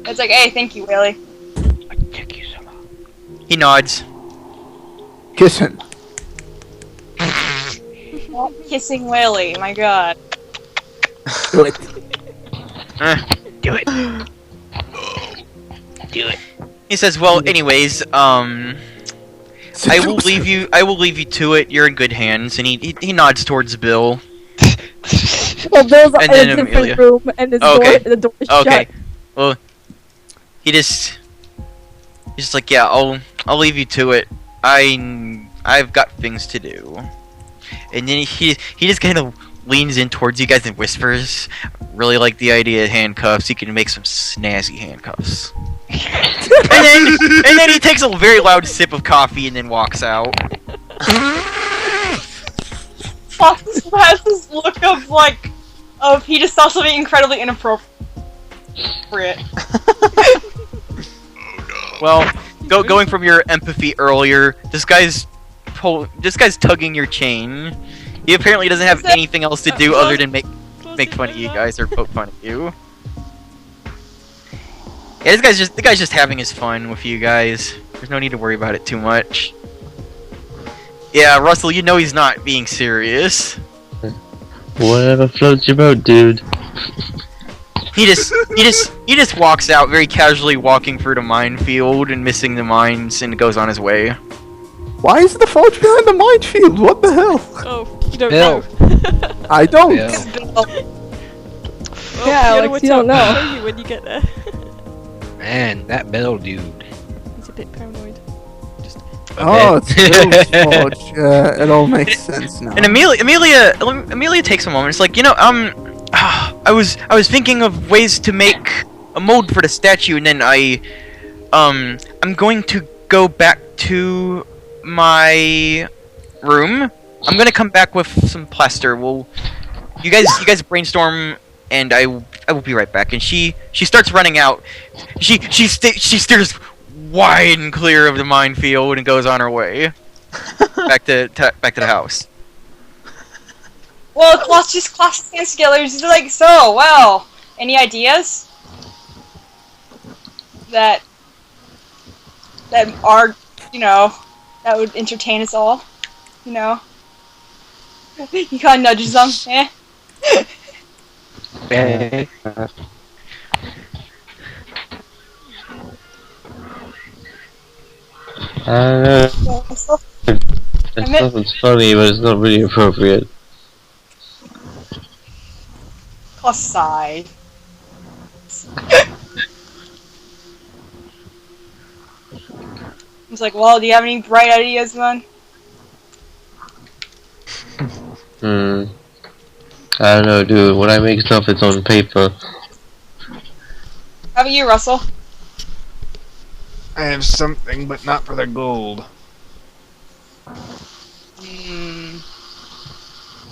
Speaker 7: It's like, "Hey, thank you, Willie."
Speaker 1: He nods.
Speaker 3: Kiss him.
Speaker 7: Kissing Willie. My God.
Speaker 3: Do it.
Speaker 5: Do it. Do it.
Speaker 1: He says, "Well, anyways, I will leave you. I will leave you to it. You're in good hands." And he nods towards Bill.
Speaker 2: Well, Bill's
Speaker 1: And
Speaker 2: in
Speaker 1: then
Speaker 2: a different
Speaker 1: Amelia.
Speaker 2: room, and his
Speaker 1: Okay.
Speaker 2: the door is
Speaker 1: Okay.
Speaker 2: shut.
Speaker 1: Well, he's just like, "Yeah, I'll leave you to it. I've got things to do." And then he just kind of leans in towards you guys and whispers, "Really like the idea of handcuffs. You can make some snazzy handcuffs." and then he takes a very loud sip of coffee and then walks out.
Speaker 7: Fox has this look of he just saw something incredibly inappropriate.
Speaker 1: Well, going from your empathy earlier, this guy's tugging your chain. He apparently doesn't have anything else to do other than make fun of you guys or poke fun at you. Yeah, the guy's just having his fun with you guys. There's no need to worry about it too much. Yeah, Russell, you know he's not being serious.
Speaker 6: Whatever floats your boat, dude.
Speaker 1: He just walks out very casually, walking through the minefield and missing the mines, and goes on his way.
Speaker 3: Why is the forge behind the minefield? What the hell?
Speaker 4: Oh, you don't
Speaker 5: Bill.
Speaker 4: know.
Speaker 3: I don't.
Speaker 5: Bill.
Speaker 4: Well,
Speaker 2: Yeah,
Speaker 4: Fiona,
Speaker 2: Alex,
Speaker 4: what's
Speaker 2: you don't
Speaker 4: up?
Speaker 2: know.
Speaker 4: Show you when you get there.
Speaker 5: Man, that Bill dude.
Speaker 4: He's a bit paranoid. Just
Speaker 3: Oh, it's Bill's forge. Yeah, it all makes sense now.
Speaker 1: And Amelia takes a moment. It's like, I was thinking of ways to make a mold for the statue, and then I'm going to go back to my room. I'm gonna come back with some plaster. You guys brainstorm, and I will be right back. And she starts running out. She steers wide and clear of the minefield and goes on her way back to the house.
Speaker 7: Well, Klaus just clasps his hands together. He's like, so, well, any ideas? That are, that would entertain us all, He kind of nudges them,
Speaker 6: I don't know. It's nothing's funny, but it's not really appropriate.
Speaker 7: Klaus sighed. He's like, well, do you have any bright ideas, then?
Speaker 6: I don't know, dude. When I make stuff, it's on paper.
Speaker 7: How about you, Russell?
Speaker 10: I have something, but not for the gold.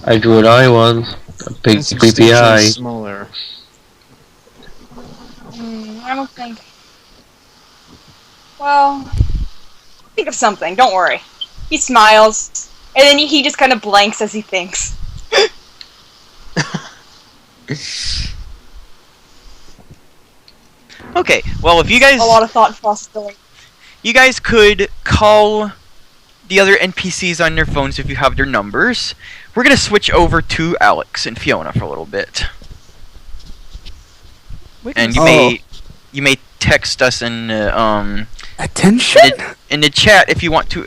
Speaker 6: I drew an eye once. A big
Speaker 10: It's
Speaker 6: creepy
Speaker 10: substantially
Speaker 6: eye.
Speaker 10: smaller.
Speaker 7: I don't think. Well, think of something. Don't worry. He smiles, and then he just kind of blanks as he thinks.
Speaker 1: Okay, well, if you guys
Speaker 7: A lot of thought process going.
Speaker 1: you guys could call the other NPCs on their phones if you have their numbers. We're gonna switch over to Alex and Fiona for a little bit, and you may text us in
Speaker 3: Attention?
Speaker 1: in the chat if you want to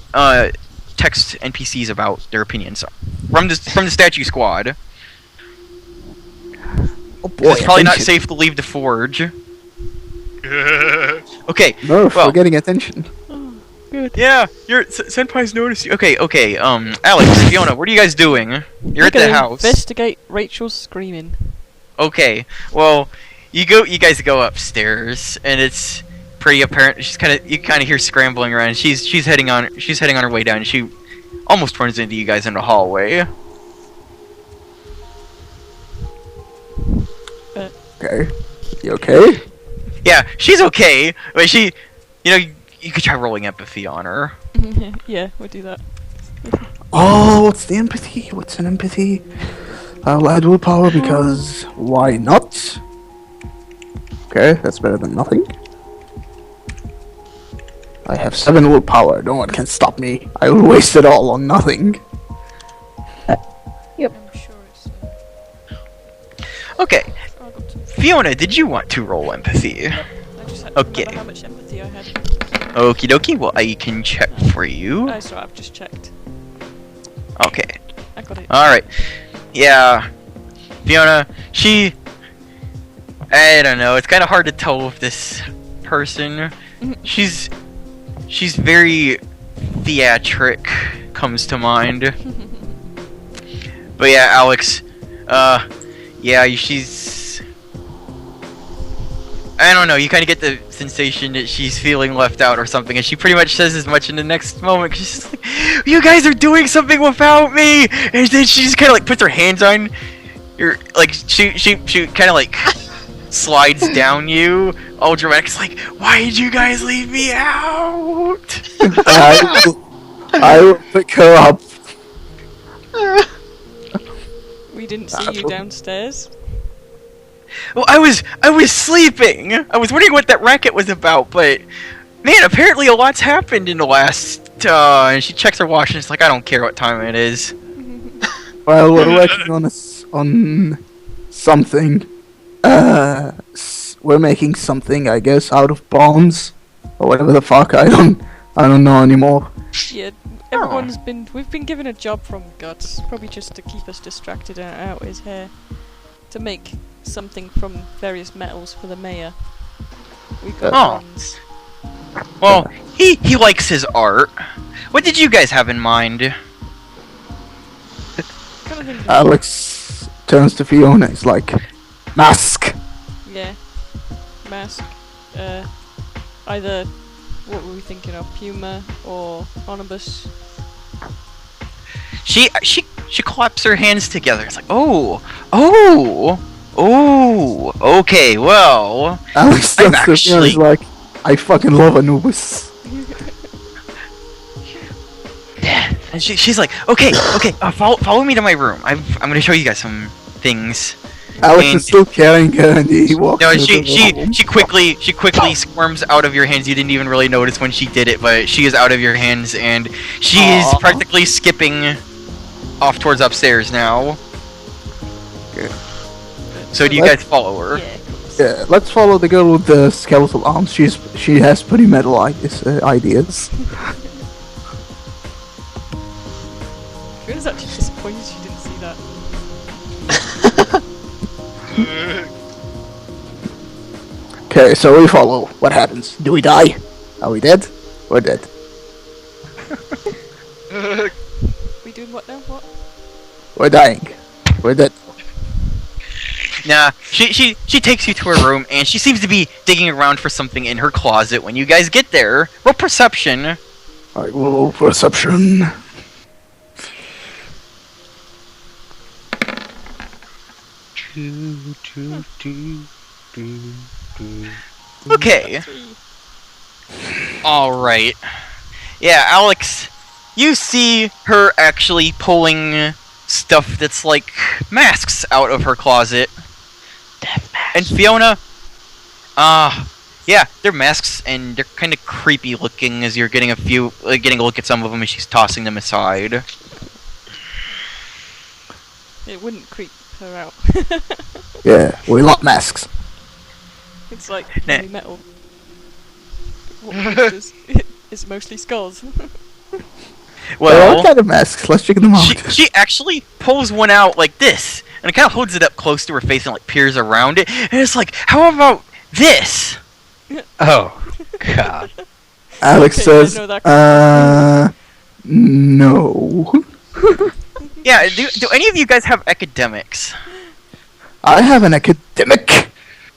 Speaker 1: text NPCs about their opinions from the statue squad.
Speaker 3: Oh boy,
Speaker 1: It's probably not
Speaker 3: attention.
Speaker 1: safe to leave the forge. Okay.
Speaker 3: No,
Speaker 1: well-
Speaker 3: we're getting attention.
Speaker 1: Yeah, your senpai's noticed you. Okay, Alex, Fiona, what are you guys doing? You're at the
Speaker 4: gonna
Speaker 1: house.
Speaker 4: Investigate Rachel's screaming.
Speaker 1: Okay, well, you guys go upstairs, and it's pretty apparent. You kind of hear scrambling around. She's heading on her way down. And she almost runs into you guys in the hallway.
Speaker 3: Okay. You okay?
Speaker 1: Yeah, she's okay, but you could try rolling empathy on her.
Speaker 4: Yeah, we'll do that.
Speaker 3: Oh, what's the empathy? What's an empathy? I'll add willpower because why not? Okay, that's better than nothing. I have 7 willpower. No one can stop me. I will waste it all on nothing.
Speaker 4: I'm sure it's.
Speaker 1: Okay,
Speaker 4: Oh, I got to.
Speaker 1: Fiona, did you want to roll empathy?
Speaker 4: I just had to
Speaker 1: Okay.
Speaker 4: remember how much empathy I had.
Speaker 1: Okie dokie, well, I can check for you.
Speaker 4: Oh, sorry, I've just checked.
Speaker 1: Okay.
Speaker 4: I got it.
Speaker 1: Alright. Yeah. Fiona, I don't know, it's kind of hard to tell with this person. She's very theatric, comes to mind. But yeah, Alex, yeah, she's... I don't know, you kind of get the sensation that she's feeling left out or something, and she pretty much says as much in the next moment, 'cause she's just like, you guys are doing something without me! And then she just kind of like puts her hands on your, like, she kind of like slides down you, all dramatic. It's like, why did you guys leave me out?
Speaker 3: I will pick her up.
Speaker 4: We didn't see you downstairs.
Speaker 1: Well, I was sleeping. I was wondering what that racket was about, but man, apparently a lot's happened in the last. And she checks her watch and it's like, I don't care what time it is.
Speaker 3: Well, we're working on something. We're making something, I guess, out of bombs or whatever the fuck. I don't know anymore.
Speaker 4: Yeah, we've been given a job from Guts, probably just to keep us distracted and out his hair, to make something from various metals for the mayor. We've got plans.
Speaker 1: Well, he likes his art. What did you guys have in mind?
Speaker 3: Alex turns to Fiona. He's like, mask.
Speaker 4: Yeah, mask. Either what were we thinking of, Puma or Onibus?
Speaker 1: She claps her hands together. It's like, okay, well,
Speaker 3: Alex turns to Fiona. He's like, I fucking love Anubis.
Speaker 1: And she's like, okay, follow me to my room. I'm gonna show you guys some things.
Speaker 3: Alex is still carrying her, and he walks.
Speaker 1: No, she quickly squirms out of your hands. You didn't even really notice when she did it, but she is out of your hands, and she is practically skipping off towards upstairs now.
Speaker 3: Okay.
Speaker 1: So do you guys follow her?
Speaker 3: Yeah, let's follow the girl with the skeletal arms. She has pretty metal ideas.
Speaker 4: I was actually disappointed she didn't see that.
Speaker 3: Okay, so we follow. What happens? Do we die? Are we dead? We're dead.
Speaker 4: We doing what now? What?
Speaker 3: We're dying. We're dead.
Speaker 1: Nah, she takes you to her room, and she seems to be digging around for something in her closet. When you guys get there, roll perception.
Speaker 3: Alright, roll perception.
Speaker 1: Okay. Alright. Yeah, Alex, you see her actually pulling stuff that's like masks out of her closet.
Speaker 5: Death mask.
Speaker 1: And Fiona, yeah, they're masks and they're kind of creepy looking as you're getting getting a look at some of them and she's tossing them aside.
Speaker 4: It wouldn't creep her out.
Speaker 3: Yeah, we love masks.
Speaker 4: It's like
Speaker 1: Nah.
Speaker 4: heavy metal. What is it's mostly skulls.
Speaker 3: Well, what kind of masks? Let's check them out.
Speaker 1: She actually pulls one out like this, and it kind of holds it up close to her face and like peers around it, and it's like, how about this?
Speaker 5: Oh, God.
Speaker 3: Alex
Speaker 4: Okay,
Speaker 3: says,
Speaker 4: I know that
Speaker 3: no.
Speaker 1: Yeah, do any of you guys have academics?
Speaker 3: I have an academic.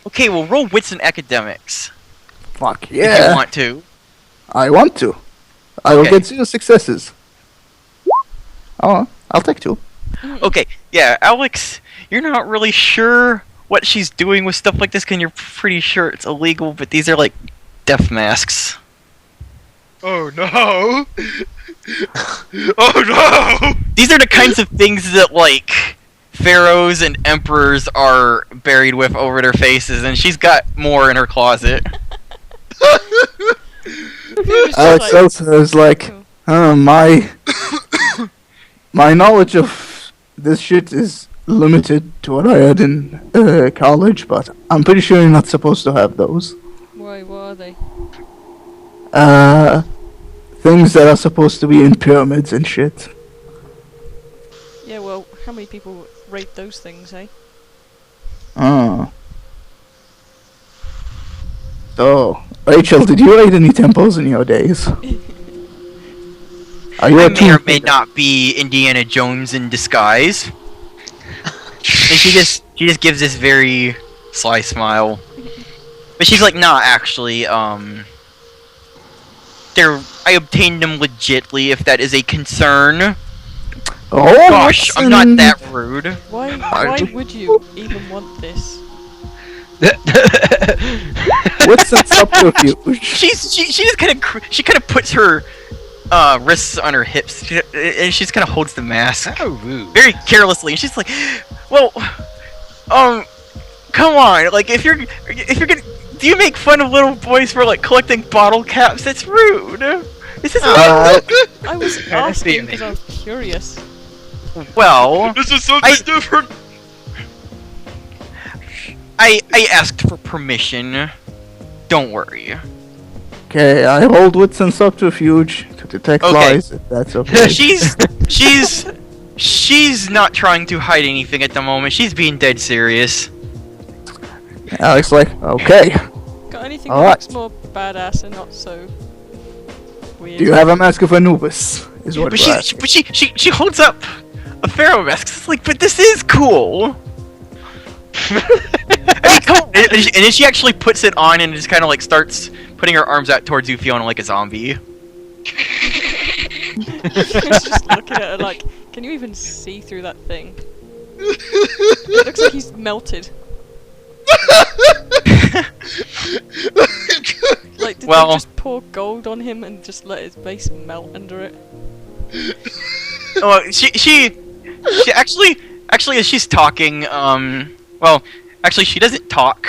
Speaker 1: Okay, well, roll wits and academics.
Speaker 3: Fuck
Speaker 1: If
Speaker 3: yeah.
Speaker 1: you want to.
Speaker 3: I want to. I will
Speaker 1: Okay.
Speaker 3: get 0 successes. Oh, I'll take 2.
Speaker 1: Okay, yeah, Alex, you're not really sure what she's doing with stuff like this, because you're pretty sure it's illegal, but these are like death masks.
Speaker 8: Oh no! Oh no!
Speaker 1: These are the kinds of things that like pharaohs and emperors are buried with over their faces, and she's got more in her closet.
Speaker 3: Alex also is like, my knowledge of this shit is limited to what I had in college, but I'm pretty sure you're not supposed to have those.
Speaker 4: Why? What are they?
Speaker 3: Things that are supposed to be in pyramids and shit.
Speaker 4: Yeah, well, how many people raid those things, eh?
Speaker 3: Oh. So, Rachel, did you raid any temples in your days? Are you
Speaker 1: I
Speaker 3: a
Speaker 1: may or
Speaker 3: tomb-
Speaker 1: may not be Indiana Jones in disguise. And she just gives this very sly smile. But she's like, nah, actually, I obtained them legitly, if that is a concern.
Speaker 3: Oh,
Speaker 1: Gosh, I'm not
Speaker 3: Watson.
Speaker 1: that rude.
Speaker 4: Why would you even want this?
Speaker 3: What's the subterfuge?
Speaker 1: She just kind of puts her wrists on her hips, and she just kind of holds the mask
Speaker 5: How rude.
Speaker 1: very carelessly. And she's like, well, come on, like if you're gonna, do you make fun of little boys for like collecting bottle caps? That's rude. This is
Speaker 4: I was asking because I was curious.
Speaker 1: well.
Speaker 8: This is something different.
Speaker 1: I asked for permission. Don't worry.
Speaker 3: Okay, I hold wits and subterfuge to detect
Speaker 1: Okay.
Speaker 3: lies, if that's okay.
Speaker 1: She's not trying to hide anything at the moment. She's being dead serious.
Speaker 3: Alex like, okay.
Speaker 4: Got anything
Speaker 3: All
Speaker 4: that
Speaker 3: right.
Speaker 4: looks more badass and not so weird?
Speaker 3: Do you have a mask of Anubis? Is what
Speaker 1: But
Speaker 3: we're asking.
Speaker 1: she holds up a pharaoh mask. It's like, but this is cool. I mean, come on. And then she actually puts it on and just kind of like starts putting her arms out towards you, Fiona, like a zombie.
Speaker 4: Just looking at her like, can you even see through that thing? It looks like he's melted. Like, did they just pour gold on him and just let his base melt under it?
Speaker 1: Oh, she actually as she's talking, well, actually she doesn't talk,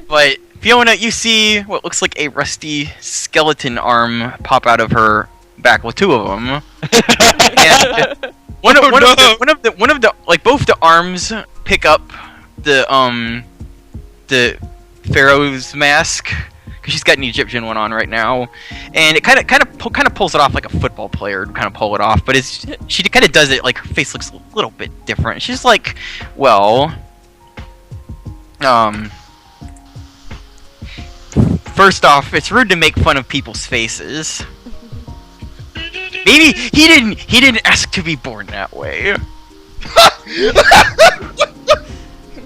Speaker 1: but Fiona, you see what looks like a rusty skeleton arm pop out of her back with two of them. And one of the like both the arms pick up the pharaoh's mask, because she's got an Egyptian one on right now, and it kind of pulls it off like a football player would kind of pull it off, but she kind of does it like her face looks a little bit different. She's like, well, first off, it's rude to make fun of people's faces. Maybe he didn't ask to be born that way.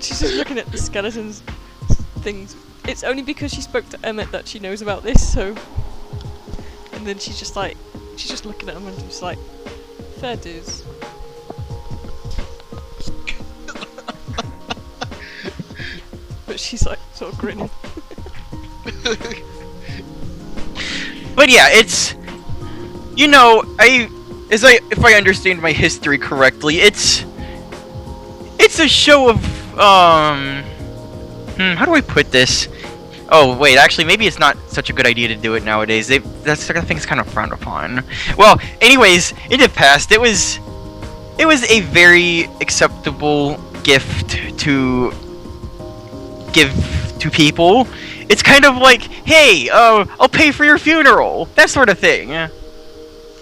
Speaker 4: She's just looking at the skeletons things. It's only because she spoke to Emmett that she knows about this, so... And then she's just looking at him and just like, fair dues. But she's like, sort of grinning.
Speaker 1: But yeah, it's... You know, if I understand my history correctly, it's a show of, how do I put this? Oh, wait, actually, maybe it's not such a good idea to do it nowadays. I think it's kind of frowned upon. Well, anyways, in the past, it was a very acceptable gift to give to people. It's kind of like, hey, I'll pay for your funeral, that sort of thing.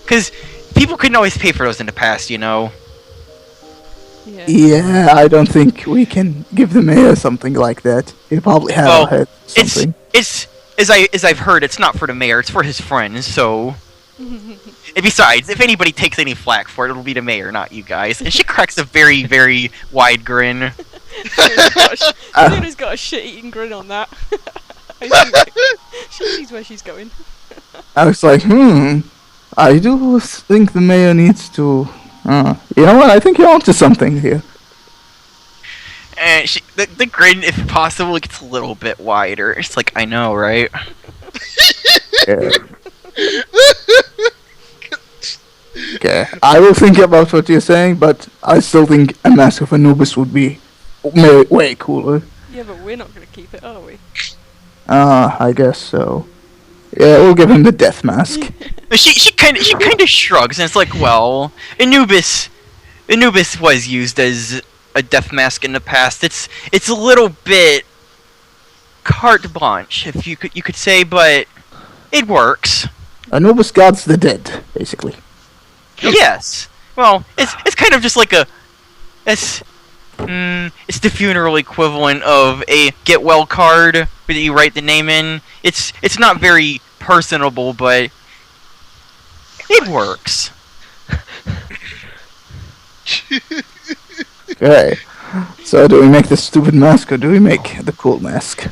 Speaker 1: Because people couldn't always pay for those in the past, you know.
Speaker 3: Yeah, I don't think we can give the mayor something like that. He probably had something.
Speaker 1: It's as I've heard, it's not for the mayor, it's for his friends, so... And besides, if anybody takes any flack for it, it'll be the mayor, not you guys. And she cracks a very, very wide grin.
Speaker 4: Luna's got a shit-eating grin on that. She sees where she's going.
Speaker 3: I was like, I do think the mayor needs to... you know what? I think you're onto something here.
Speaker 1: And the grin, if possible, gets a little bit wider. It's like, I know, right?
Speaker 3: Yeah. Okay, I will think about what you're saying, but I still think a mask of Anubis would be way cooler.
Speaker 4: Yeah, but we're not gonna keep it, are we?
Speaker 3: I guess so. Yeah, we'll give him the death mask.
Speaker 1: She kind of shrugs, and it's like, well, Anubis was used as a death mask in the past. It's a little bit carte blanche, if you could say, but it works.
Speaker 3: Anubis guards the dead, basically.
Speaker 1: Yes. Well, it's kind of just like it's the funeral equivalent of a get well card that you write the name in. It's not very personable, but it works.
Speaker 3: Okay. So do we make the stupid mask or do we make the cool mask?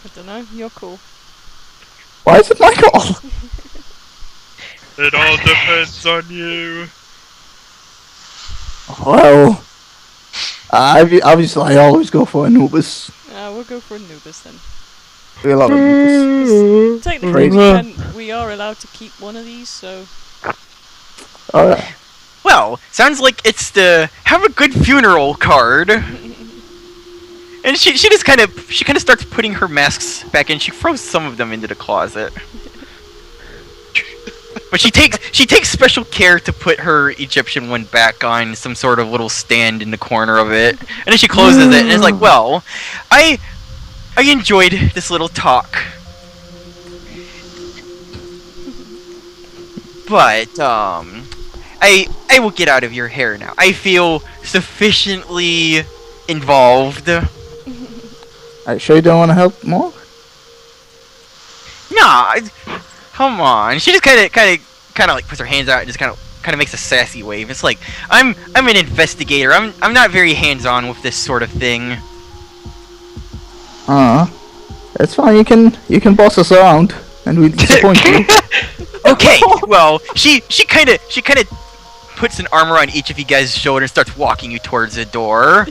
Speaker 4: I don't know, you're cool.
Speaker 3: Why is it my call?
Speaker 8: It all depends on you.
Speaker 3: Well, obviously I always go for Anubis.
Speaker 4: We'll go for Anubis then.
Speaker 3: We love Anubis.
Speaker 4: Technically, we are allowed to keep one of these, so...
Speaker 3: Alright.
Speaker 1: Well, well, sounds like it's the have a good funeral card. And she just kind of starts putting her masks back in. She throws some of them into the closet. But she takes special care to put her Egyptian one back on some sort of little stand in the corner of it. And then she closes it and is like, "Well, I enjoyed this little talk. But I will get out of your hair now. I feel sufficiently involved."
Speaker 3: Are you sure you don't want to help more?
Speaker 1: Nah, come on. She just kind of like puts her hands out and just kind of makes a sassy wave. It's like I'm an investigator. I'm not very hands-on with this sort of thing.
Speaker 3: That's fine. You can boss us around, and we disappoint you.
Speaker 1: Okay, well, she kind of puts an arm around each of you guys' shoulder and starts walking you towards the door.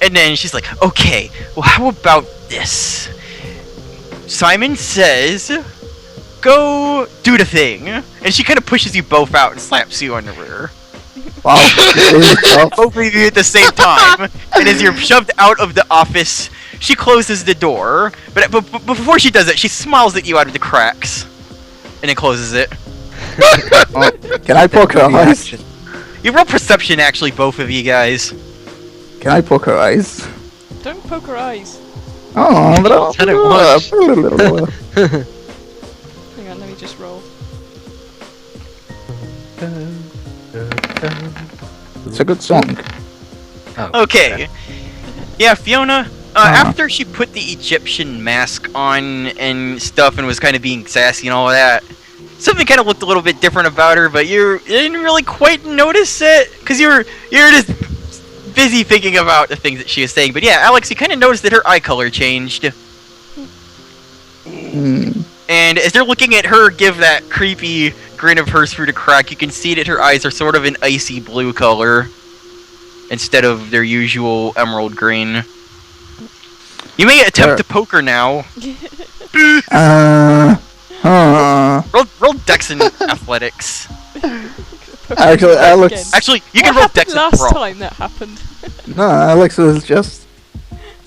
Speaker 1: And then she's like, "Okay, well, how about this? Simon says, go do the thing." And she kind of pushes you both out and slaps you on the rear.
Speaker 3: Wow.
Speaker 1: Both of you at the same time. And as you're shoved out of the office, she closes the door. But before she does it, she smiles at you out of the cracks. And then closes it.
Speaker 3: Can I poke her eyes?
Speaker 1: You roll perception, actually, both of you guys.
Speaker 3: Can I poke her eyes?
Speaker 4: Don't poke her eyes.
Speaker 3: Oh, but
Speaker 5: Said it once.
Speaker 4: Hang on, let me just roll.
Speaker 3: It's a good song.
Speaker 5: Oh,
Speaker 1: Okay. Yeah, Fiona, after she put the Egyptian mask on and stuff and was kind of being sassy and all that, something kind of looked a little bit different about her, but you didn't really quite notice it because you're just busy thinking about the things that she was saying. But yeah, Alex, you kind of noticed that her eye color changed. And as they're looking at her give that creepy grin of hers through the crack, you can see that her eyes are sort of an icy blue color instead of their usual emerald green. You may attempt to poke her now. Roll Dex and Athletics.
Speaker 3: Actually, Alex.
Speaker 1: Actually, you can
Speaker 4: What
Speaker 1: roll
Speaker 4: happened
Speaker 1: Dex and
Speaker 4: last
Speaker 1: roll.
Speaker 4: time that happened?
Speaker 3: No, Alex was just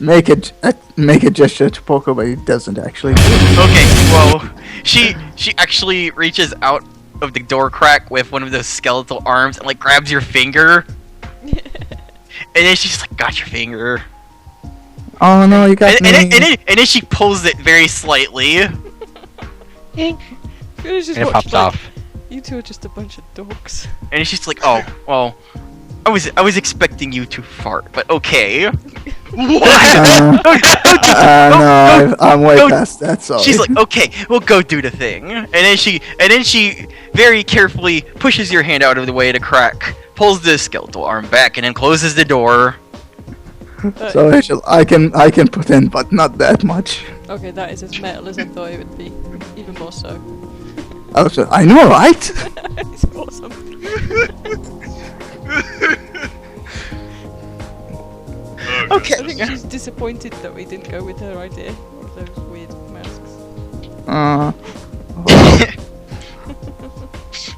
Speaker 3: make a gesture to poke her, but he doesn't actually.
Speaker 1: Okay, well, she actually reaches out of the door crack with one of those skeletal arms and like grabs your finger, and then she's like, "Got your finger."
Speaker 3: Oh no, you got me.
Speaker 1: And then she pulls it very slightly.
Speaker 4: Just
Speaker 5: And it
Speaker 4: watched,
Speaker 5: pops
Speaker 4: like,
Speaker 5: off.
Speaker 4: You two are just a bunch of dogs.
Speaker 1: And she's like, "Oh, well, I was expecting you to fart, but okay."
Speaker 3: No, I'm way past that. Sorry.
Speaker 1: She's like, "Okay, we'll go do the thing." And then she very carefully pushes your hand out of the way of the crack, pulls the skeletal arm back, and then closes the door.
Speaker 3: So Rachel, I can put in, but not that much.
Speaker 4: Okay, that is as metal as I thought it would be. Even more so.
Speaker 3: Also, I know, right?
Speaker 4: It's awesome.
Speaker 1: Okay.
Speaker 4: I think she's disappointed that we didn't go with her idea of those weird masks.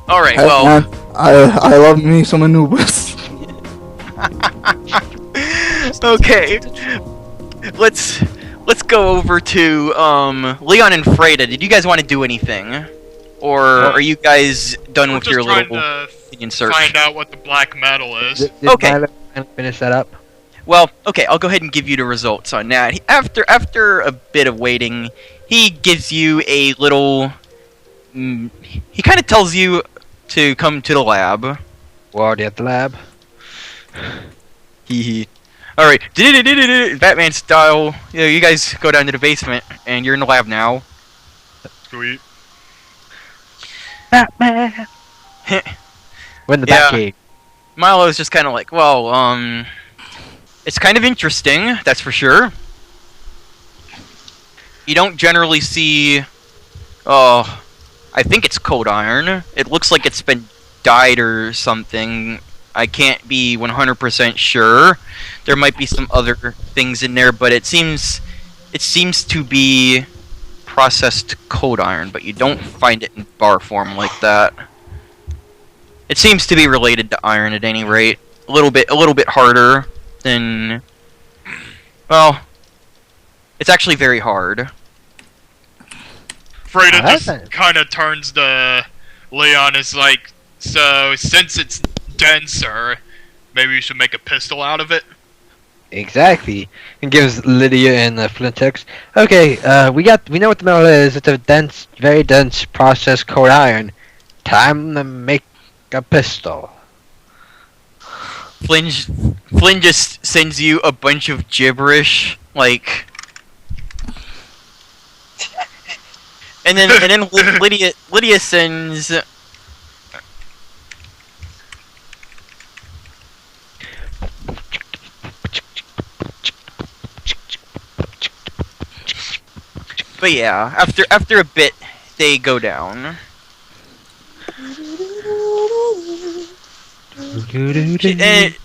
Speaker 1: All right.
Speaker 3: Hey,
Speaker 1: Well.
Speaker 3: man, I love me some Anubis.
Speaker 1: Okay. Let's go over to Leon and Freda. Did you guys want to do anything, or are you guys done
Speaker 8: We're
Speaker 1: with
Speaker 8: just
Speaker 1: your
Speaker 8: trying
Speaker 1: little
Speaker 8: to
Speaker 1: opinion search?
Speaker 8: find out what the black metal is.
Speaker 5: Did
Speaker 1: Okay.
Speaker 5: Tyler finish that up?
Speaker 1: Well, okay, I'll go ahead and give you the results on that. After a bit of waiting, he gives you a little. He kind of tells you to come to the lab.
Speaker 5: We're already at the lab.
Speaker 1: Hee. All right, Batman style. You guys go down to the basement, and you're in the lab now.
Speaker 8: Sweet.
Speaker 5: Batman. We're in the
Speaker 1: Yeah.
Speaker 5: Batcave.
Speaker 1: Milo's just kind of like, well, it's kind of interesting, that's for sure. You don't generally see, I think it's cold iron. It looks like it's been dyed or something. I can't be 100% sure. There might be some other things in there, but it seems to be processed cold iron, but you don't find it in bar form like that. It seems to be related to iron at any rate. A little bit harder than. Well, it's actually very hard.
Speaker 8: Freda
Speaker 5: Alright.
Speaker 8: just kind of turns to Leon is like, so since it's denser, maybe we should make a pistol out of it.
Speaker 5: Exactly. And gives Lydia and Flintex. Okay, we know what the metal is. It's a dense, very dense processed cold iron. Time to make a pistol.
Speaker 1: Flynn just sends you a bunch of gibberish, like. And then Lydia sends. But yeah, after a bit, they go down.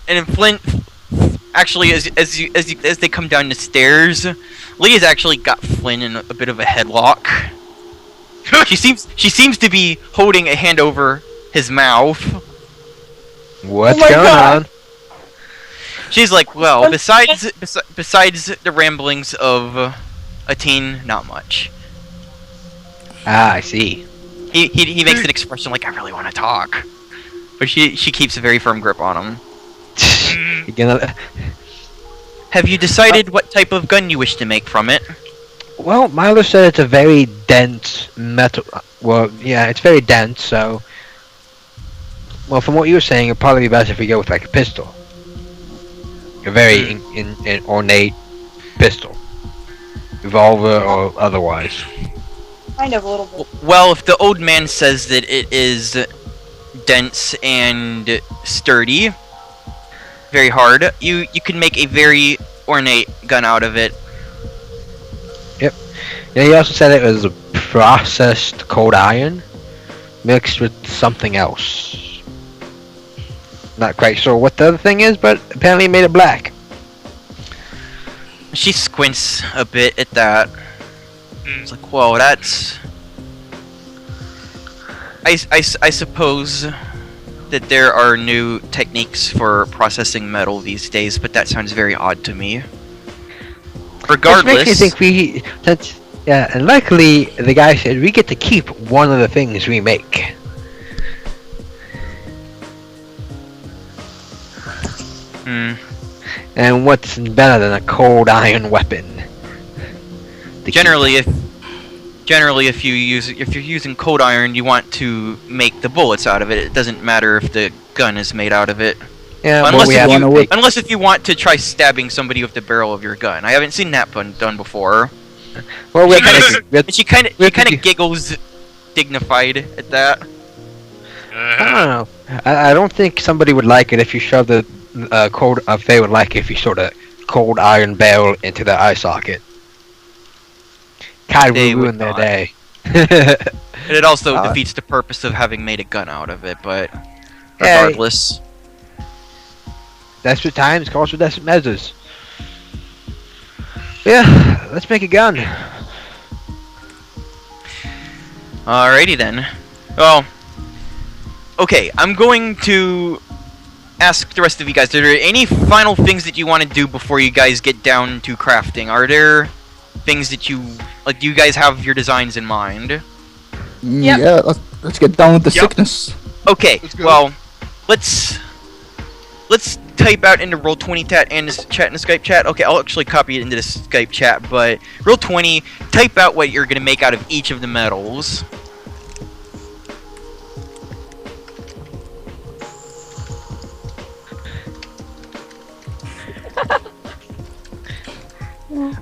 Speaker 1: And Flint, actually, as they come down the stairs, Leah's actually got Flynn in a bit of a headlock. she seems to be holding a hand over his mouth.
Speaker 5: What's
Speaker 9: Oh my
Speaker 5: going
Speaker 9: God.
Speaker 5: on?
Speaker 1: She's like, well, besides the ramblings of a teen, not much.
Speaker 5: Ah, I see.
Speaker 1: He makes an expression like, I really want to talk, but she keeps a very firm grip on him.
Speaker 5: You gonna-
Speaker 1: Have you decided what type of gun you wish to make from it?
Speaker 5: Well, Milo said it's a very dense metal. Well, yeah, it's very dense. So, well, from what you were saying, it'd probably be best if we go with like a pistol, a very in ornate pistol, revolver or otherwise.
Speaker 9: Kind of a little bit.
Speaker 1: Well, if the old man says that it is dense and sturdy, very hard, you can make a very ornate gun out of it.
Speaker 5: Yeah, he also said it was a processed cold iron mixed with something else. Not quite sure what the other thing is, but apparently it made it black.
Speaker 1: She squints a bit at that. It's like, whoa, that's... I suppose that there are new techniques for processing metal these days, but that sounds very odd to me. Regardless...
Speaker 5: Which makes me think yeah, and luckily the guy said we get to keep one of the things we make. And what's better than a cold iron weapon?
Speaker 1: Generally, if you're using cold iron, you want to make the bullets out of it. It doesn't matter if the gun is made out of it.
Speaker 5: Yeah,
Speaker 1: Unless if you want to try stabbing somebody with the barrel of your gun. I haven't seen that done before.
Speaker 5: well,
Speaker 1: She kind of giggles, dignified at that.
Speaker 5: I don't know. I don't think somebody would like it if you shoved the cold. If they would like it if you sort of cold iron barrel into their eye socket. Kind
Speaker 1: They
Speaker 5: of
Speaker 1: would
Speaker 5: ruin their
Speaker 1: not.
Speaker 5: day.
Speaker 1: And it also
Speaker 5: Uh,
Speaker 1: defeats the purpose of having made a gun out of it, but
Speaker 5: Yeah,
Speaker 1: regardless.
Speaker 5: Desperate times calls for desperate measures. Yeah, let's make a gun.
Speaker 1: Alrighty then. Well, okay, I'm going to ask the rest of you guys, are there any final things that you want to do before you guys get down to crafting? Are there things that you, like, do you guys have your designs in mind?
Speaker 9: Yep.
Speaker 3: Yeah, let's get down with the
Speaker 8: Yep.
Speaker 3: sickness.
Speaker 1: Okay,
Speaker 8: Let's go.
Speaker 1: well, let's type out into Roll20 chat in the Skype chat. Okay, I'll actually copy it into the Skype chat, but Roll20, type out what you're gonna make out of each of the metals.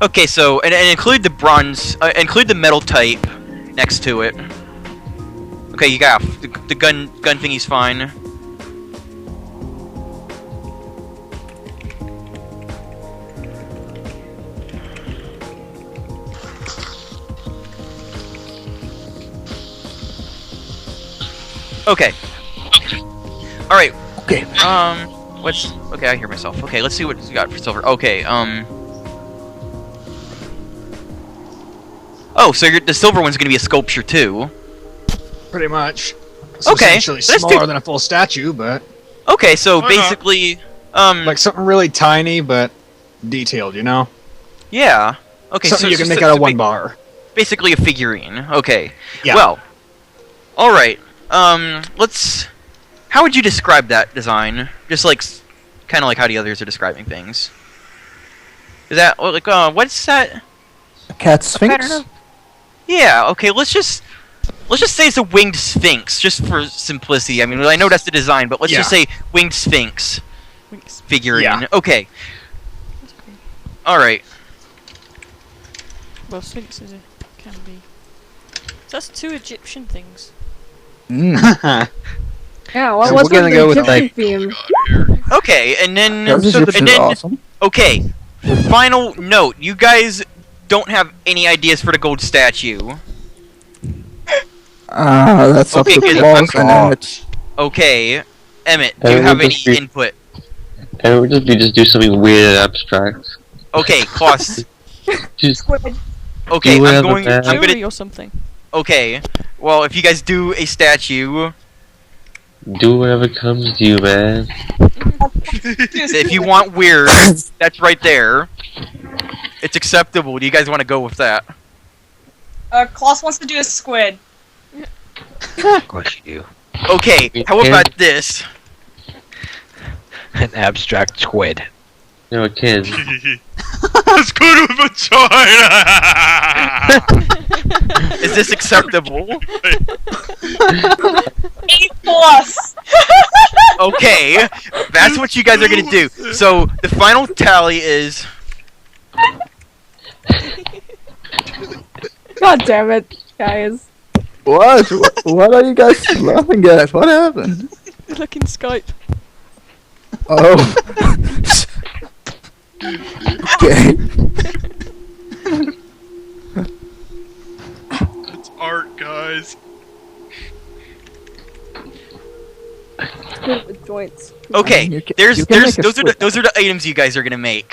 Speaker 1: Okay, so and include the bronze, include the metal type next to it. Okay, you got the gun thingy's fine. Okay. All right.
Speaker 3: Okay.
Speaker 1: What's okay? I hear myself. Okay, let's see what we got for silver. Okay. Oh, so the silver one's gonna be a sculpture too.
Speaker 10: Pretty much. So
Speaker 1: Okay,
Speaker 10: essentially
Speaker 1: that's
Speaker 10: smaller
Speaker 1: too-
Speaker 10: than a full statue, but
Speaker 1: Okay, so
Speaker 8: Why not?
Speaker 1: basically,
Speaker 10: like something really tiny but detailed, you know?
Speaker 1: yeah. Okay,
Speaker 10: Something
Speaker 1: so
Speaker 10: you can
Speaker 1: so-
Speaker 10: make
Speaker 1: so
Speaker 10: out of
Speaker 1: ba-
Speaker 10: one bar.
Speaker 1: Basically a figurine. Okay.
Speaker 10: Yeah.
Speaker 1: Well, all right. Let's. How would you describe that design? Just like, kind of like how the others are describing things. Is that like what's that?
Speaker 3: A cat sphinx?
Speaker 1: Pattern of? Yeah. Okay. Let's just say it's a winged sphinx, just for simplicity. I mean, I know that's the design, but let's just say winged sphinx
Speaker 4: Winks.
Speaker 1: figurine.
Speaker 10: Yeah.
Speaker 1: Okay.
Speaker 4: That's cool.
Speaker 1: All right.
Speaker 4: Well, sphinxes can be. So that's 2 Egyptian things.
Speaker 3: Mm.
Speaker 2: Yeah, what,
Speaker 5: So
Speaker 2: what's
Speaker 5: we're gonna
Speaker 2: with
Speaker 5: go
Speaker 2: the
Speaker 5: with,
Speaker 2: Egyptian theme?
Speaker 1: Okay, and then
Speaker 3: Those Egyptians are awesome.
Speaker 1: okay. Final note: you guys don't have any ideas for the gold statue.
Speaker 3: That's up
Speaker 1: Okay,
Speaker 3: to
Speaker 1: good.
Speaker 3: Claus and Emmett.
Speaker 1: Okay, Emmett, do you have any input?
Speaker 6: And we just do something weird and abstract.
Speaker 1: Okay, Klaus.
Speaker 6: Just
Speaker 1: Okay,
Speaker 6: Do
Speaker 1: I'm
Speaker 6: whatever,
Speaker 1: going.
Speaker 6: man.
Speaker 1: I'm
Speaker 4: Jewelry
Speaker 1: gonna.
Speaker 4: or something.
Speaker 1: Okay, well, if you guys do a statue,
Speaker 6: do whatever comes to you, man.
Speaker 1: if you want weird, that's right there. It's acceptable. Do you guys want to go with that?
Speaker 7: Klaus wants to do a squid.
Speaker 5: Of course you do.
Speaker 1: Okay, how about this?
Speaker 5: An abstract squid.
Speaker 6: You're a kid.
Speaker 8: Let's go to vagina.
Speaker 1: Is this acceptable?
Speaker 7: A+.
Speaker 1: Okay, that's what you guys are gonna do. So the final tally is
Speaker 2: God damn it, guys.
Speaker 3: What? What are you guys laughing at? What happened?
Speaker 4: Look in Skype.
Speaker 3: Oh. Okay.
Speaker 8: It's art, guys.
Speaker 2: Good with joints.
Speaker 1: okay.
Speaker 3: You can-
Speaker 1: There's
Speaker 3: you can make a
Speaker 1: those are
Speaker 3: squid.
Speaker 1: those are the items you guys are gonna make.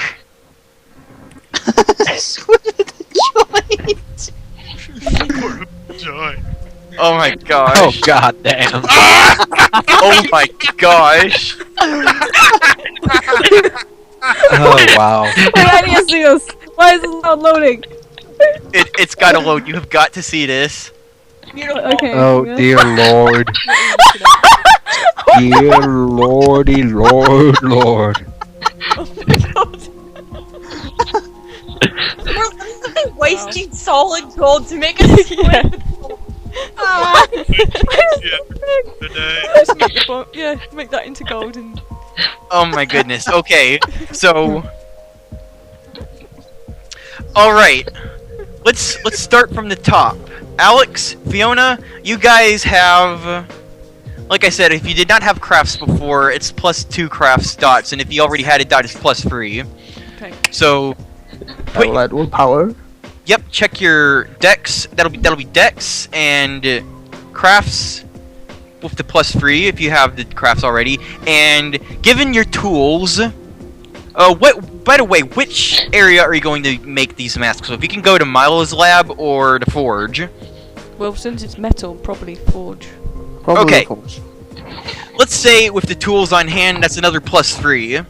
Speaker 8: Joy.
Speaker 1: Oh my gosh.
Speaker 5: Oh god damn.
Speaker 1: Oh my gosh.
Speaker 5: Oh wow.
Speaker 2: Wait, I need to see this. Why is this not loading?
Speaker 1: It's gotta load. You have got to see this.
Speaker 7: Beautiful.
Speaker 2: Okay.
Speaker 5: Oh
Speaker 2: yeah.
Speaker 5: dear lord. Dear lordy lord lord.
Speaker 4: Oh my god.
Speaker 7: We're literally wasting solid gold to make a squid.
Speaker 4: Yeah.
Speaker 8: Yeah, today.
Speaker 4: Just make the make that into gold and
Speaker 1: Oh my goodness. Okay. So all right. Let's start from the top. Alex, Fiona, you guys have, like I said, if you did not have crafts before, it's +2 crafts dots, and if you already had a dot, it's +3.
Speaker 4: okay.
Speaker 1: So,
Speaker 3: I'll add willpower.
Speaker 1: yep, check your decks. That'll be decks and crafts with the +3 if you have the crafts already. And given your tools, by the way, which area are you going to make these masks? So if you can go to Milo's lab or the forge.
Speaker 4: Well, since it's metal, probably forge.
Speaker 3: Probably
Speaker 1: Okay.
Speaker 3: the forge.
Speaker 1: Let's say with the tools on hand, that's another +3.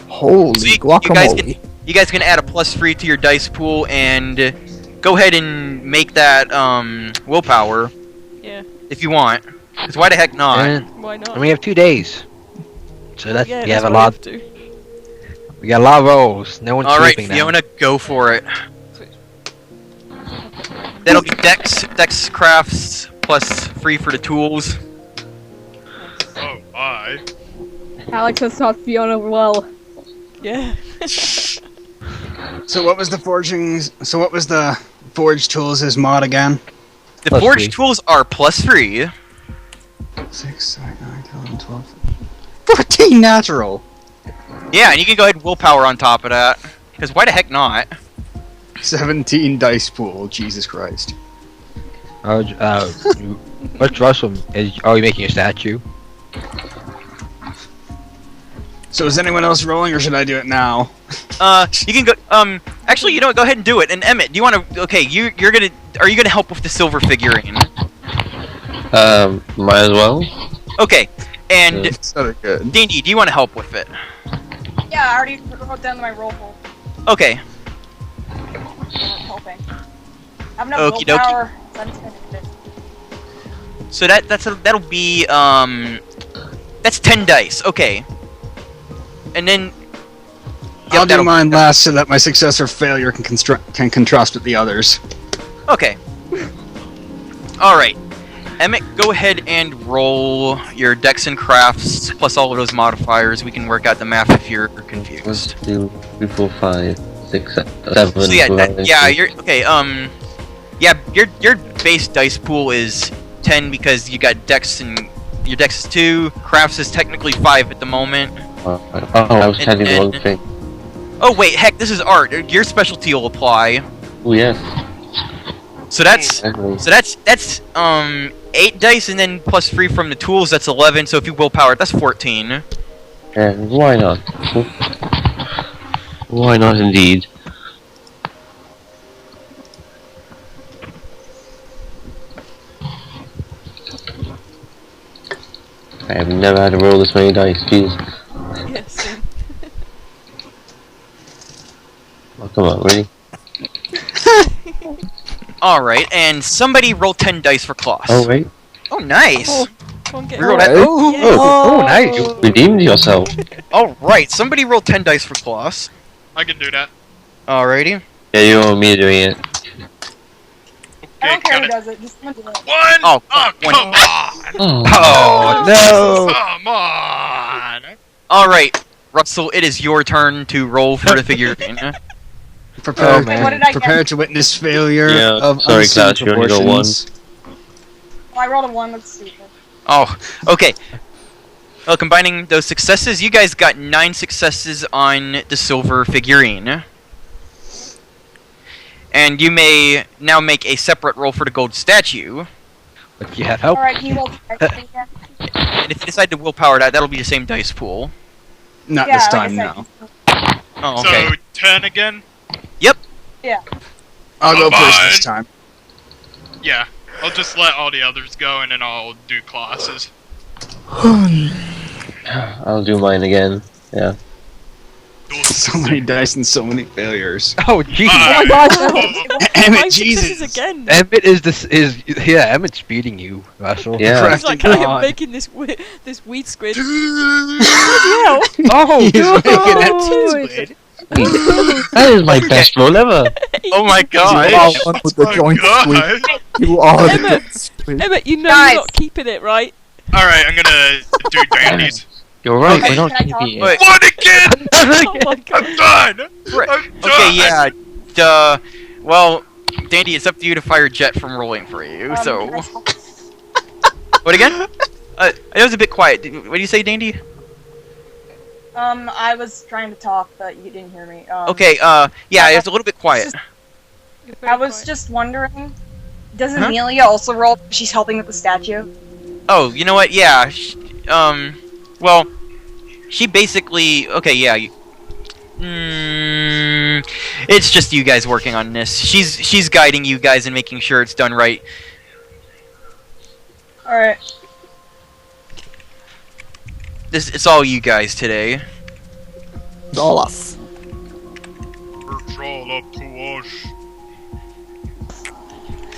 Speaker 3: Holy
Speaker 1: So you
Speaker 3: guacamole.
Speaker 1: guys can add a +3 to your dice pool and go ahead and make that willpower
Speaker 4: Yeah.
Speaker 1: if you want. Because why the heck not?
Speaker 5: And,
Speaker 4: Why not?
Speaker 5: and we have 2 days. So that's
Speaker 4: yeah,
Speaker 5: we
Speaker 4: that's
Speaker 5: have a
Speaker 4: what I
Speaker 5: lot.
Speaker 4: have to.
Speaker 5: We got a lot of rolls. No one's
Speaker 1: All right,
Speaker 5: sleeping now.
Speaker 1: Fiona, go for it. That'll be dex crafts plus free for the tools.
Speaker 8: Oh my.
Speaker 2: Alex has taught Fiona well.
Speaker 4: Yeah.
Speaker 10: So what was the forge tools' mod again?
Speaker 1: The
Speaker 5: Plus
Speaker 1: forge
Speaker 5: three.
Speaker 1: tools are +3.
Speaker 10: 6, 7, 9, 10, 11, 12. 14 natural!
Speaker 1: Yeah, and you can go ahead and willpower on top of that. Because why the heck not?
Speaker 10: 17 dice pool, Jesus Christ.
Speaker 5: What's Russell? Are you making a statue?
Speaker 10: So is anyone else rolling, or should I do it now?
Speaker 1: You can go. Actually, you know what? Go ahead and do it. And Emmett, do you want to? Okay, are you gonna help with the silver figurine?
Speaker 6: Might as well.
Speaker 1: Okay, and
Speaker 3: So good.
Speaker 1: Dandy, do you want to help with it?
Speaker 7: Yeah, I already wrote down my roll for
Speaker 1: Okay.
Speaker 7: helping. I have enough
Speaker 1: Okie dokie.
Speaker 7: willpower. So I'm just gonna do this.
Speaker 1: So that'll be that's 10 dice. Okay. And then
Speaker 10: I'll do
Speaker 1: that'll-
Speaker 10: mine last so that my success or failure can contrast with the others.
Speaker 1: Okay. All right. Emmett, go ahead and roll your Dex and Crafts plus all of those modifiers. We can work out the math if you're confused.
Speaker 6: 1, 2, 3, 4, 5, 6, 7.
Speaker 1: So yeah, you're okay. Yeah, your base dice pool is 10 because you got Dex and your Dex is 2. Crafts is technically 5 at the moment.
Speaker 6: Oh, I was telling the wrong
Speaker 1: and-
Speaker 6: thing.
Speaker 1: Oh wait, heck, this is art. Your specialty will apply.
Speaker 6: Oh yes.
Speaker 1: So that's
Speaker 6: Exactly.
Speaker 1: 8 dice and then plus 3 from the tools. That's 11. So if you willpower it, that's 14.
Speaker 6: And why not? Why not indeed? I have never had to roll this many dice, jeez.
Speaker 4: Yes.
Speaker 6: Oh, come on, really?
Speaker 1: All right, and somebody roll 10 dice for Klaus.
Speaker 6: Oh, wait.
Speaker 1: Oh, nice.
Speaker 4: Oh, come on, get
Speaker 1: Reroll
Speaker 4: it.
Speaker 1: that. Oh,
Speaker 4: Yes.
Speaker 5: Oh, nice.
Speaker 6: You redeemed yourself.
Speaker 1: all right. Somebody roll 10 dice for Klaus.
Speaker 8: I can do that.
Speaker 1: Alrighty.
Speaker 6: Yeah, you want me doing it.
Speaker 7: I don't care
Speaker 8: got
Speaker 7: who
Speaker 8: it.
Speaker 7: does it. Just someone do it.
Speaker 8: One.
Speaker 1: Oh,
Speaker 8: Come
Speaker 1: one.
Speaker 8: on.
Speaker 6: Oh.
Speaker 5: Oh, no.
Speaker 8: Come on.
Speaker 1: All right, Russell. It is your turn to roll for the figurine.
Speaker 10: Prepare,
Speaker 5: Oh, man.
Speaker 7: What did I
Speaker 10: prepare
Speaker 7: get?
Speaker 10: to witness failure
Speaker 6: Yeah,
Speaker 10: of
Speaker 6: sorry,
Speaker 10: unseen
Speaker 6: Klaus, you only got one.
Speaker 10: proportions.
Speaker 7: Oh, I rolled a 1. That's stupid.
Speaker 1: Oh, okay. Well, combining those successes, you guys got 9 successes on the silver figurine. And you may now make a separate roll for the gold statue.
Speaker 5: But you have help.
Speaker 7: Alright, can you roll the dice again?
Speaker 1: And if you decide to willpower that, that'll be the same dice pool.
Speaker 10: Not
Speaker 7: Yeah,
Speaker 10: this
Speaker 7: like I
Speaker 10: time,
Speaker 7: said.
Speaker 10: no.
Speaker 1: Oh, okay.
Speaker 8: So 10 again.
Speaker 7: Yeah.
Speaker 10: I'll go
Speaker 8: Come
Speaker 10: first
Speaker 8: on.
Speaker 10: this time.
Speaker 8: Yeah. I'll just let all the others go and then I'll do classes.
Speaker 6: I'll do mine again. Yeah.
Speaker 10: So many dice and so many failures.
Speaker 5: Oh, jeez.
Speaker 2: Oh my gosh.
Speaker 10: Emmett,
Speaker 4: Five successes
Speaker 10: Jesus.
Speaker 4: again.
Speaker 5: Emmett yeah, Emmett's beating you, Russell.
Speaker 6: Yeah.
Speaker 4: He's like,
Speaker 10: Crafting
Speaker 4: I am
Speaker 10: God.
Speaker 4: making this this weed squid. Bloody
Speaker 5: Oh,
Speaker 10: He's
Speaker 2: no.
Speaker 10: making that squid.
Speaker 6: That is my best roll ever.
Speaker 1: Oh my
Speaker 3: You
Speaker 1: god.
Speaker 3: are one with the
Speaker 8: Oh
Speaker 3: joint squid.
Speaker 8: god.
Speaker 3: You are
Speaker 4: Emmett.
Speaker 3: the squid.
Speaker 4: Emmett, you know
Speaker 7: Guys.
Speaker 4: you're not keeping it, right?
Speaker 8: Alright, I'm gonna do dandies.
Speaker 6: You're right,
Speaker 1: Okay.
Speaker 6: we're not
Speaker 7: Can I
Speaker 6: keeping
Speaker 1: Wait.
Speaker 6: it.
Speaker 8: One again!
Speaker 4: Oh my god.
Speaker 8: I'm done!
Speaker 1: Right.
Speaker 8: I'm done!
Speaker 1: Okay, yeah. Duh. Well, Dandy, it's up to you to fire Jet from rolling for you. So,
Speaker 7: can I help?
Speaker 1: what again? It was a bit quiet. What do you say, Dandy?
Speaker 7: I was trying to talk, but you didn't hear me.
Speaker 1: Okay. Yeah, it's a little bit quiet.
Speaker 4: You're very
Speaker 7: I was
Speaker 4: quiet.
Speaker 7: just wondering, does
Speaker 1: Huh?
Speaker 7: Amelia also roll? She's helping with the statue.
Speaker 1: Oh, you know what? Yeah. Well, she basically. Okay, yeah. It's just you guys working on this. She's guiding you guys and making sure it's done right.
Speaker 7: Alright.
Speaker 1: It's all you guys today.
Speaker 3: It's all us.
Speaker 8: It's all up to us.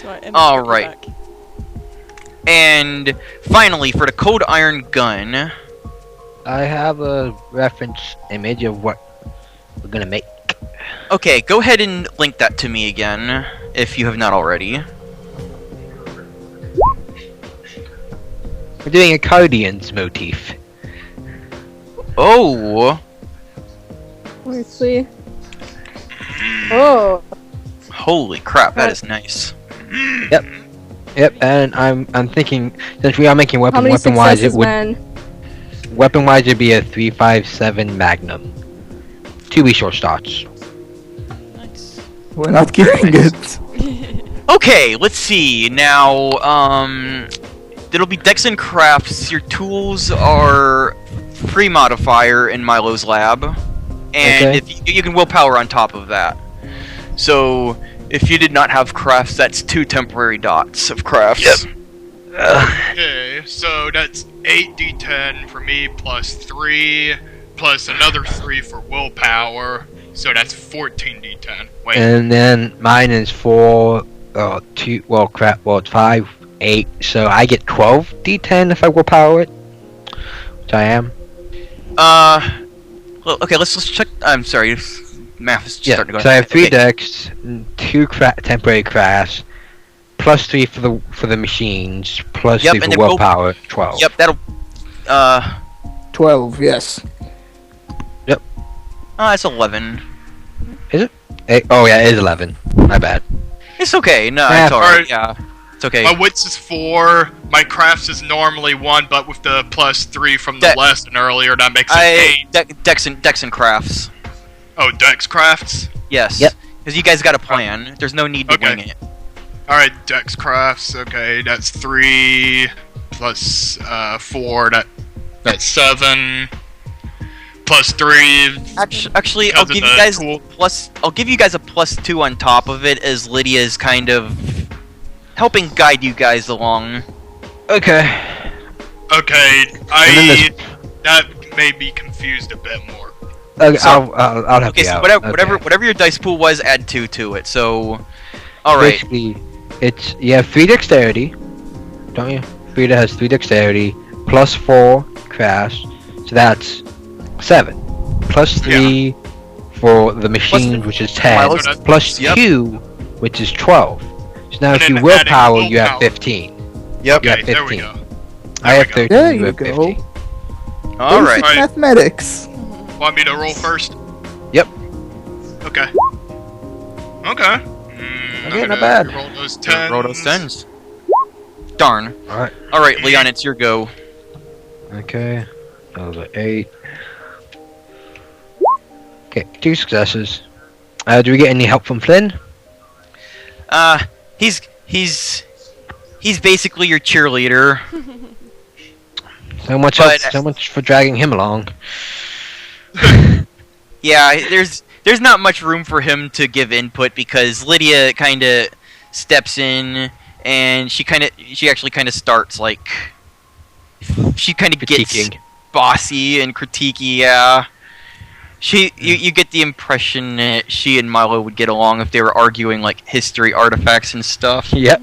Speaker 4: So, Emmett's
Speaker 1: All
Speaker 4: got your
Speaker 1: right.
Speaker 4: back.
Speaker 1: And finally, for the Cold Iron Gun.
Speaker 5: I have a reference image of what we're gonna make.
Speaker 1: Okay, go ahead and link that to me again, if you have not already.
Speaker 5: We're doing a Cardians motif.
Speaker 1: Oh,
Speaker 2: Let's see. Oh.
Speaker 1: holy crap, that is nice.
Speaker 5: Yep, and I'm thinking since we are making
Speaker 2: How many
Speaker 5: weapon wise,
Speaker 2: successes,
Speaker 5: it would
Speaker 2: man?
Speaker 5: weapon wise it'd be a 357 Magnum. 2 short starts.
Speaker 4: Nice.
Speaker 3: We're not getting it.
Speaker 1: Okay, let's see. Now, it'll be Dex and Crafts. Your tools are free modifier in Milo's lab. And
Speaker 5: Okay.
Speaker 1: if you can willpower on top of that. So, if you did not have crafts, that's 2 temporary dots of crafts.
Speaker 8: Okay, so that's 8d10 for me plus 3 plus another 3 for willpower. So that's 14d10. Wait.
Speaker 5: And then mine is 4, 2, well, crap, well, it's 5, 8, so I get 12 D10 if I willpower it. Which I am.
Speaker 1: Well, okay, let's check. I'm sorry, math is just starting to go.
Speaker 5: So I have 3
Speaker 1: okay.
Speaker 5: decks, 2 temporary crafts, plus 3 for the machines, plus
Speaker 1: Yep,
Speaker 5: 3
Speaker 1: and
Speaker 5: for
Speaker 1: then we'll-
Speaker 5: willpower, 12.
Speaker 1: Yep, that'll.
Speaker 3: 12, yes.
Speaker 1: It's 11.
Speaker 5: Oh yeah, it is 11. My bad.
Speaker 1: It's okay. No,
Speaker 5: Yeah,
Speaker 1: it's alright.
Speaker 8: alright.
Speaker 1: Yeah, it's okay.
Speaker 8: My wits is 4, my crafts is normally 1, but with the plus 3 from the
Speaker 1: De-
Speaker 8: lesson earlier, that makes it 8.
Speaker 1: Dex and crafts.
Speaker 8: Oh, Dex crafts?
Speaker 1: Yes.
Speaker 5: Yep.
Speaker 1: Because you guys got a plan. There's no need to
Speaker 8: Okay.
Speaker 1: wing it.
Speaker 8: Alright, Dex crafts, okay, that's 3 plus 4, that's 7. Plus 3.
Speaker 1: Actually, I'll
Speaker 8: Because
Speaker 1: give
Speaker 8: of
Speaker 1: you
Speaker 8: the
Speaker 1: guys
Speaker 8: tool.
Speaker 1: I'll give you guys a +2 on top of it, as Lydia's kind of helping guide you guys along.
Speaker 5: Okay.
Speaker 8: Okay,
Speaker 5: then
Speaker 8: that made me confused a bit more.
Speaker 5: Okay,
Speaker 1: So-
Speaker 5: I'll help
Speaker 1: Okay,
Speaker 5: you
Speaker 1: so
Speaker 5: out.
Speaker 1: whatever your dice pool was, add 2 to it. So, all right.
Speaker 5: Basically, it's you have 3 dexterity, don't you? Frida has 3 dexterity plus 4 crafts, so that's 7. Plus 3 for the machines, which is 10.
Speaker 1: Miles-
Speaker 8: So that's-
Speaker 5: Plus
Speaker 1: Yep.
Speaker 5: 2, which is 12. So now
Speaker 8: And
Speaker 5: if you
Speaker 8: then
Speaker 5: willpower,
Speaker 8: adding
Speaker 5: you have
Speaker 8: willpower.
Speaker 5: 15.
Speaker 1: Yep.
Speaker 5: You
Speaker 8: Okay,
Speaker 5: have
Speaker 8: there we
Speaker 5: 15.
Speaker 8: go.
Speaker 5: I have
Speaker 8: we go.
Speaker 5: 13.
Speaker 3: There
Speaker 5: you
Speaker 3: you
Speaker 5: have
Speaker 3: go.
Speaker 5: 15.
Speaker 1: All right.
Speaker 3: Basic
Speaker 8: Alright.
Speaker 3: mathematics.
Speaker 8: Want me to roll first?
Speaker 5: Yep.
Speaker 8: Okay. Okay.
Speaker 5: Okay, not bad.
Speaker 8: Roll those 10s.
Speaker 1: Roll those 10s. Darn.
Speaker 5: Alright.
Speaker 1: All right, Leon, it's your go.
Speaker 5: Okay. Those are 8. Okay, 2 successes. Do we get any help from Flynn?
Speaker 1: He's basically your cheerleader.
Speaker 5: So much,
Speaker 1: But-
Speaker 5: so much for dragging him along.
Speaker 1: Yeah, there's not much room for him to give input because Lydia kind of steps in and she actually kind of starts like she kind of gets
Speaker 5: Critiquing.
Speaker 1: bossy and critiquey. Yeah, you get the impression that she and Milo would get along if they were arguing like history artifacts and stuff.
Speaker 5: Yep.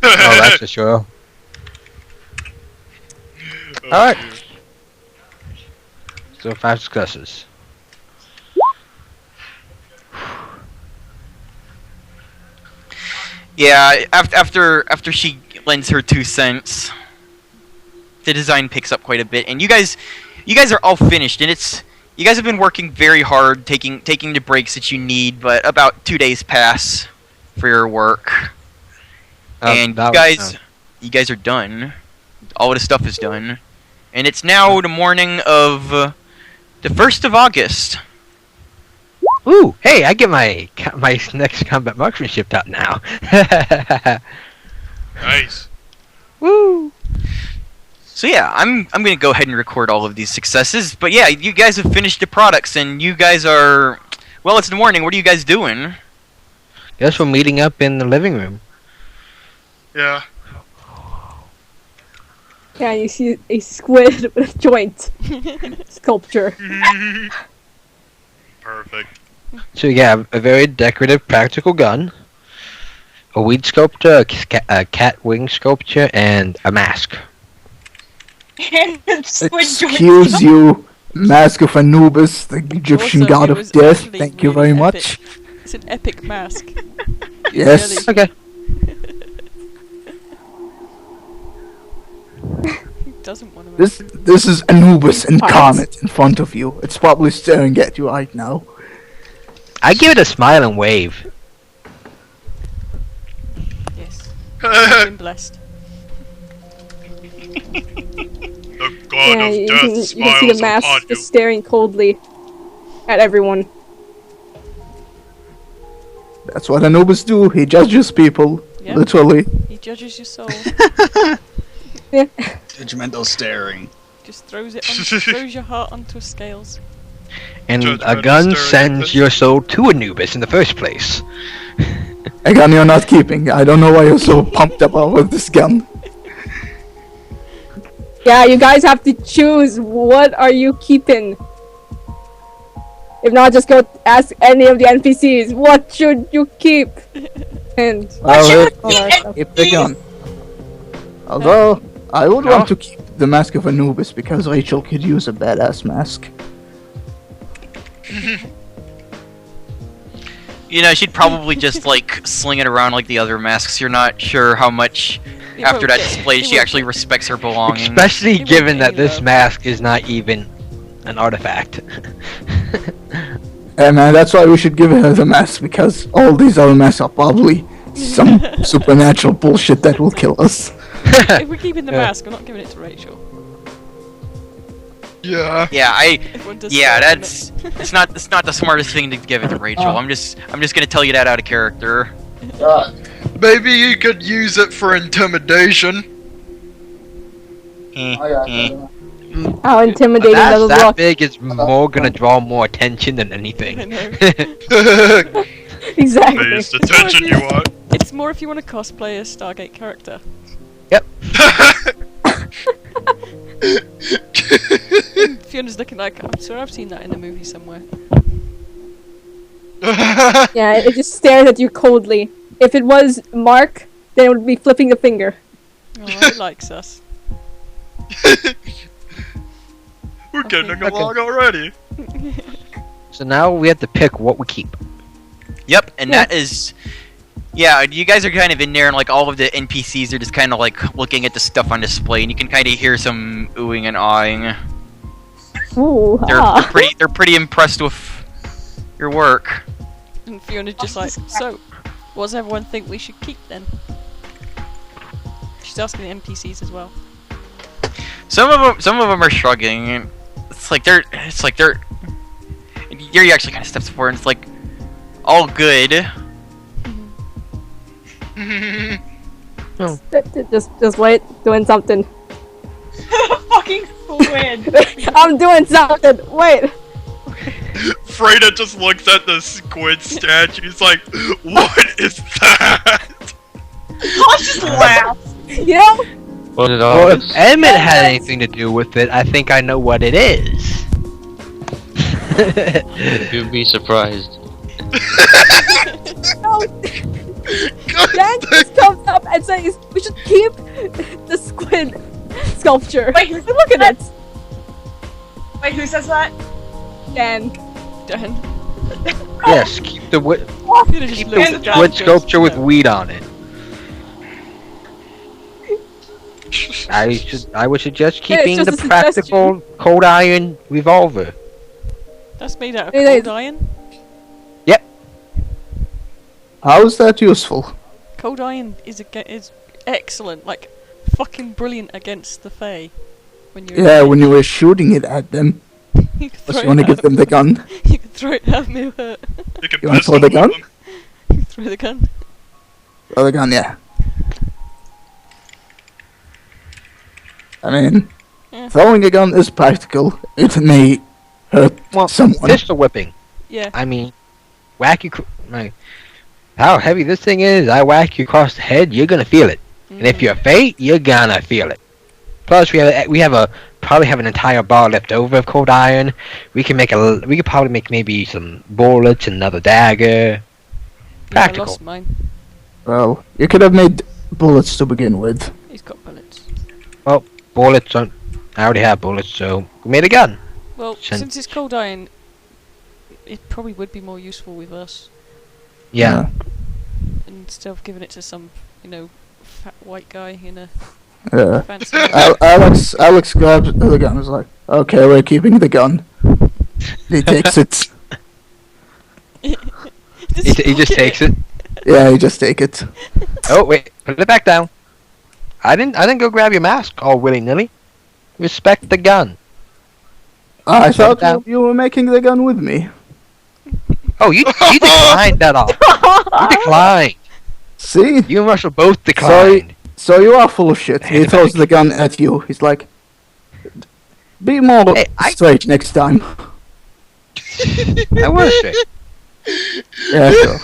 Speaker 5: Oh, that's for sure. Alright. So 5 successes.
Speaker 1: Yeah, after she lends her 2 cents, the design picks up quite a bit, and you guys are all finished, and you guys have been working very hard, taking the breaks that you need, but about 2 days pass for your work, and you guys are done. All of the stuff is done, and it's now the morning of the 1st of August.
Speaker 5: Ooh, hey, I get my next combat marksmanship out now.
Speaker 8: Nice.
Speaker 5: Woo!
Speaker 1: So yeah, I'm gonna go ahead and record all of these successes. But yeah, you guys have finished the products, and you guys are well. It's the morning. What are you guys doing?
Speaker 5: Guess we're meeting up in the living room.
Speaker 8: Yeah.
Speaker 2: Yeah, you see a squid with a joint sculpture.
Speaker 8: Perfect.
Speaker 5: So you have a very decorative, practical gun, a weed sculpture, a cat wing sculpture, and a mask.
Speaker 9: And squid joint.
Speaker 3: Excuse you, Mask of Anubis, the Egyptian
Speaker 4: Also,
Speaker 3: god
Speaker 4: it
Speaker 3: of
Speaker 4: was
Speaker 3: death.
Speaker 4: actually
Speaker 3: Thank you
Speaker 4: really
Speaker 3: very
Speaker 4: epic.
Speaker 3: much.
Speaker 4: It's an epic mask.
Speaker 3: Yes.
Speaker 5: Okay.
Speaker 4: Who doesn't want to?
Speaker 3: This is Anubis incarnate in front of you. It's probably staring at you right now.
Speaker 5: I give it a smile and wave.
Speaker 4: Yes. I've been blessed.
Speaker 8: The god
Speaker 2: Yeah,
Speaker 8: of
Speaker 2: you
Speaker 8: death
Speaker 2: can see
Speaker 8: smiles
Speaker 2: the
Speaker 8: upon
Speaker 2: mask
Speaker 8: you.
Speaker 2: just staring coldly at everyone.
Speaker 3: That's what Anubis do. He judges people,
Speaker 4: Yeah.
Speaker 3: literally.
Speaker 4: He judges your soul.
Speaker 2: Yeah.
Speaker 10: Judgmental staring.
Speaker 4: Just throws your heart onto scales.
Speaker 5: And a
Speaker 8: Judgmental
Speaker 5: gun
Speaker 8: staring
Speaker 5: sends
Speaker 8: at
Speaker 5: your soul to Anubis in the first place.
Speaker 3: A gun you're not keeping. I don't know why you're so pumped about with this gun.
Speaker 2: Yeah, you guys have to choose. What are you keeping? If not, just go ask any of the NPCs. What should you keep? And
Speaker 3: Well,
Speaker 2: Alright,
Speaker 3: keep the gun. Although, I would want to keep the Mask of Anubis because Rachel could use a badass mask.
Speaker 1: You know, she'd probably just like sling it around like the other masks. You're not sure how much after that display she actually respects her belongings.
Speaker 5: Especially given that this mask is not even an artifact.
Speaker 3: And that's why we should give her the mask, because all these other masks are probably some supernatural bullshit that will kill us.
Speaker 4: If we're keeping the mask, I'm not giving it to Rachel.
Speaker 8: Yeah.
Speaker 1: Yeah,
Speaker 4: Everyone does
Speaker 1: yeah,
Speaker 4: that,
Speaker 1: that's it's not the smartest thing to give it to Rachel. I'm just gonna tell you that out of character.
Speaker 8: Maybe you could use it for intimidation.
Speaker 2: how intimidating does it
Speaker 5: That
Speaker 2: look?
Speaker 5: big is more gonna draw more attention than anything.
Speaker 4: I know.
Speaker 2: Exactly.
Speaker 8: It's the attention you want.
Speaker 4: It's more if you want to cosplay a Stargate character.
Speaker 5: Yep.
Speaker 4: Fiona's looking like, I'm sure I've seen that in a movie somewhere.
Speaker 2: Yeah, it just stares at you coldly. If it was Mark, then it would be flipping the finger.
Speaker 4: Oh, it likes us.
Speaker 8: We're getting along already.
Speaker 5: So now we have to pick what we keep.
Speaker 1: Yep, and that is. Yeah, you guys are kind of in there, and like all of the NPCs are just kind of like looking at the stuff on display, and you can kind of hear some oohing and awing.
Speaker 2: Ooh,
Speaker 1: They're pretty impressed with your work.
Speaker 4: And Fiona's just like, so, what does everyone think we should keep then? She's asking the NPCs as well.
Speaker 1: Some of them are shrugging. It's like they're. Yuri actually kind of steps forward, and it's like, all good.
Speaker 2: just wait, doing something.
Speaker 7: Fucking squid.
Speaker 2: I'm doing something. Wait.
Speaker 8: Freda just looks at the squid statue. He's like, "What is that?"
Speaker 7: I just laugh.
Speaker 2: You know?
Speaker 6: What did
Speaker 5: Well, if Emmett had anything to do with it, I think I know what it is.
Speaker 6: You'd be surprised.
Speaker 2: No. Dan just comes up and says we should keep the squid sculpture.
Speaker 7: Wait,
Speaker 2: look at it.
Speaker 7: Wait, who says that?
Speaker 2: Dan.
Speaker 4: Dan.
Speaker 5: Yes, keep the wood
Speaker 4: Fiona just looks at Dan and goes,
Speaker 5: sculpture with
Speaker 4: "No."
Speaker 5: weed on it. I would suggest
Speaker 2: Yeah, it's
Speaker 5: keeping
Speaker 2: just
Speaker 5: the
Speaker 2: a suggestion.
Speaker 5: practical cold iron revolver.
Speaker 4: That's made out of
Speaker 2: It
Speaker 4: cold
Speaker 2: is.
Speaker 4: iron.
Speaker 3: How's that useful?
Speaker 4: Cold iron is excellent, like fucking brilliant against the Fae. When you're
Speaker 3: Yeah, when you were shooting it at them.
Speaker 4: you can
Speaker 3: Plus
Speaker 4: throw
Speaker 3: you want to
Speaker 4: it
Speaker 3: give
Speaker 4: at
Speaker 3: them the gun?
Speaker 4: You can throw it at me. Hurt.
Speaker 8: You can
Speaker 3: You wanna
Speaker 8: pistol
Speaker 3: throw the
Speaker 8: whip
Speaker 3: gun?
Speaker 8: them.
Speaker 4: You can throw the gun.
Speaker 3: Oh, the gun, yeah. I mean,
Speaker 4: Yeah.
Speaker 3: throwing a gun is practical. It may hurt
Speaker 5: Well,
Speaker 3: someone.
Speaker 5: pistol whipping.
Speaker 4: Yeah.
Speaker 5: I mean, whack you. Like, how heavy this thing is, I whack you across the head, you're gonna feel it. And if you're fake, you're gonna feel it. Plus, probably have an entire bar left over of cold iron. We could probably make maybe some bullets, another dagger.
Speaker 4: I
Speaker 5: Practical.
Speaker 4: lost mine.
Speaker 3: Well, you could have made bullets to begin with.
Speaker 4: He's got bullets.
Speaker 5: Bullets. I already have bullets, so we made a gun.
Speaker 4: Well,
Speaker 5: Shen-
Speaker 4: since it's cold iron, it probably would be more useful with us
Speaker 5: Yeah.
Speaker 4: instead of giving it to some, fat white guy in a
Speaker 3: Yeah.
Speaker 4: fancy.
Speaker 3: Alex grabs the gun and is like, okay, we're keeping the gun. He takes it.
Speaker 5: He just takes it.
Speaker 3: Yeah, he just take it.
Speaker 5: Oh wait, put it back down. I didn't go grab your mask all willy nilly. Respect the gun.
Speaker 3: I
Speaker 5: Shut it
Speaker 3: thought
Speaker 5: down.
Speaker 3: you were making the gun with me.
Speaker 5: Oh, you declined that off. You declined.
Speaker 3: See?
Speaker 5: You and Russell both declined.
Speaker 3: So you are full of shit. He
Speaker 5: Hand it
Speaker 3: throws
Speaker 5: back.
Speaker 3: the gun at you. He's like, be more
Speaker 5: Hey,
Speaker 3: straight next time.
Speaker 5: I was straight.
Speaker 3: Yeah, sure.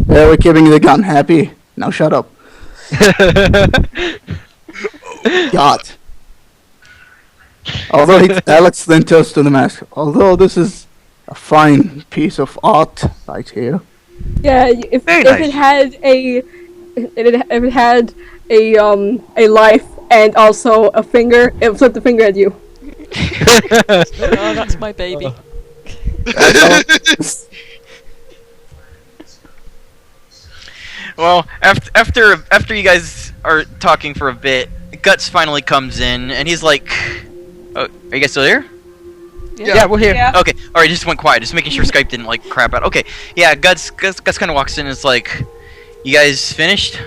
Speaker 3: Yeah, we're keeping the gun. Happy? Now shut up. God. Alex then turns to the mask. Although this is a fine piece of art right here.
Speaker 2: Yeah, if it had if it had a life and also a finger, it would flip the finger at you.
Speaker 4: Oh, that's my baby.
Speaker 1: Well, after you guys are talking for a bit, Guts finally comes in, and he's like, "Oh, are you guys still here?"
Speaker 5: Yeah, we're here.
Speaker 7: Yeah.
Speaker 1: Okay, alright, just went quiet, just making sure Skype didn't, like, crap out. Okay, yeah, Guts kind of walks in and is like, "You guys finished?"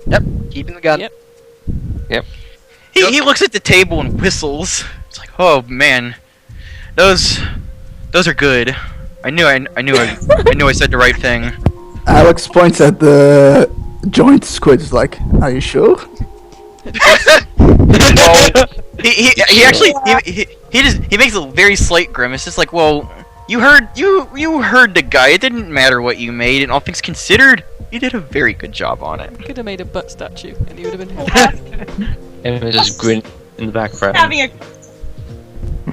Speaker 5: Yep, keeping the gun.
Speaker 4: Yep.
Speaker 1: He looks at the table and whistles. It's like, "Oh, man. Those are good. I knew I said the right thing."
Speaker 3: Alex points at the joint squid. Is like, "Are you sure?"
Speaker 1: Well, he actually he makes a very slight grimace. It's like, "Well, you heard the guy. It didn't matter what you made, and all things considered, you did a very good job on it."
Speaker 4: Could have made a butt statue, and he would have been happy.
Speaker 6: And it just grin in the background.
Speaker 7: Having a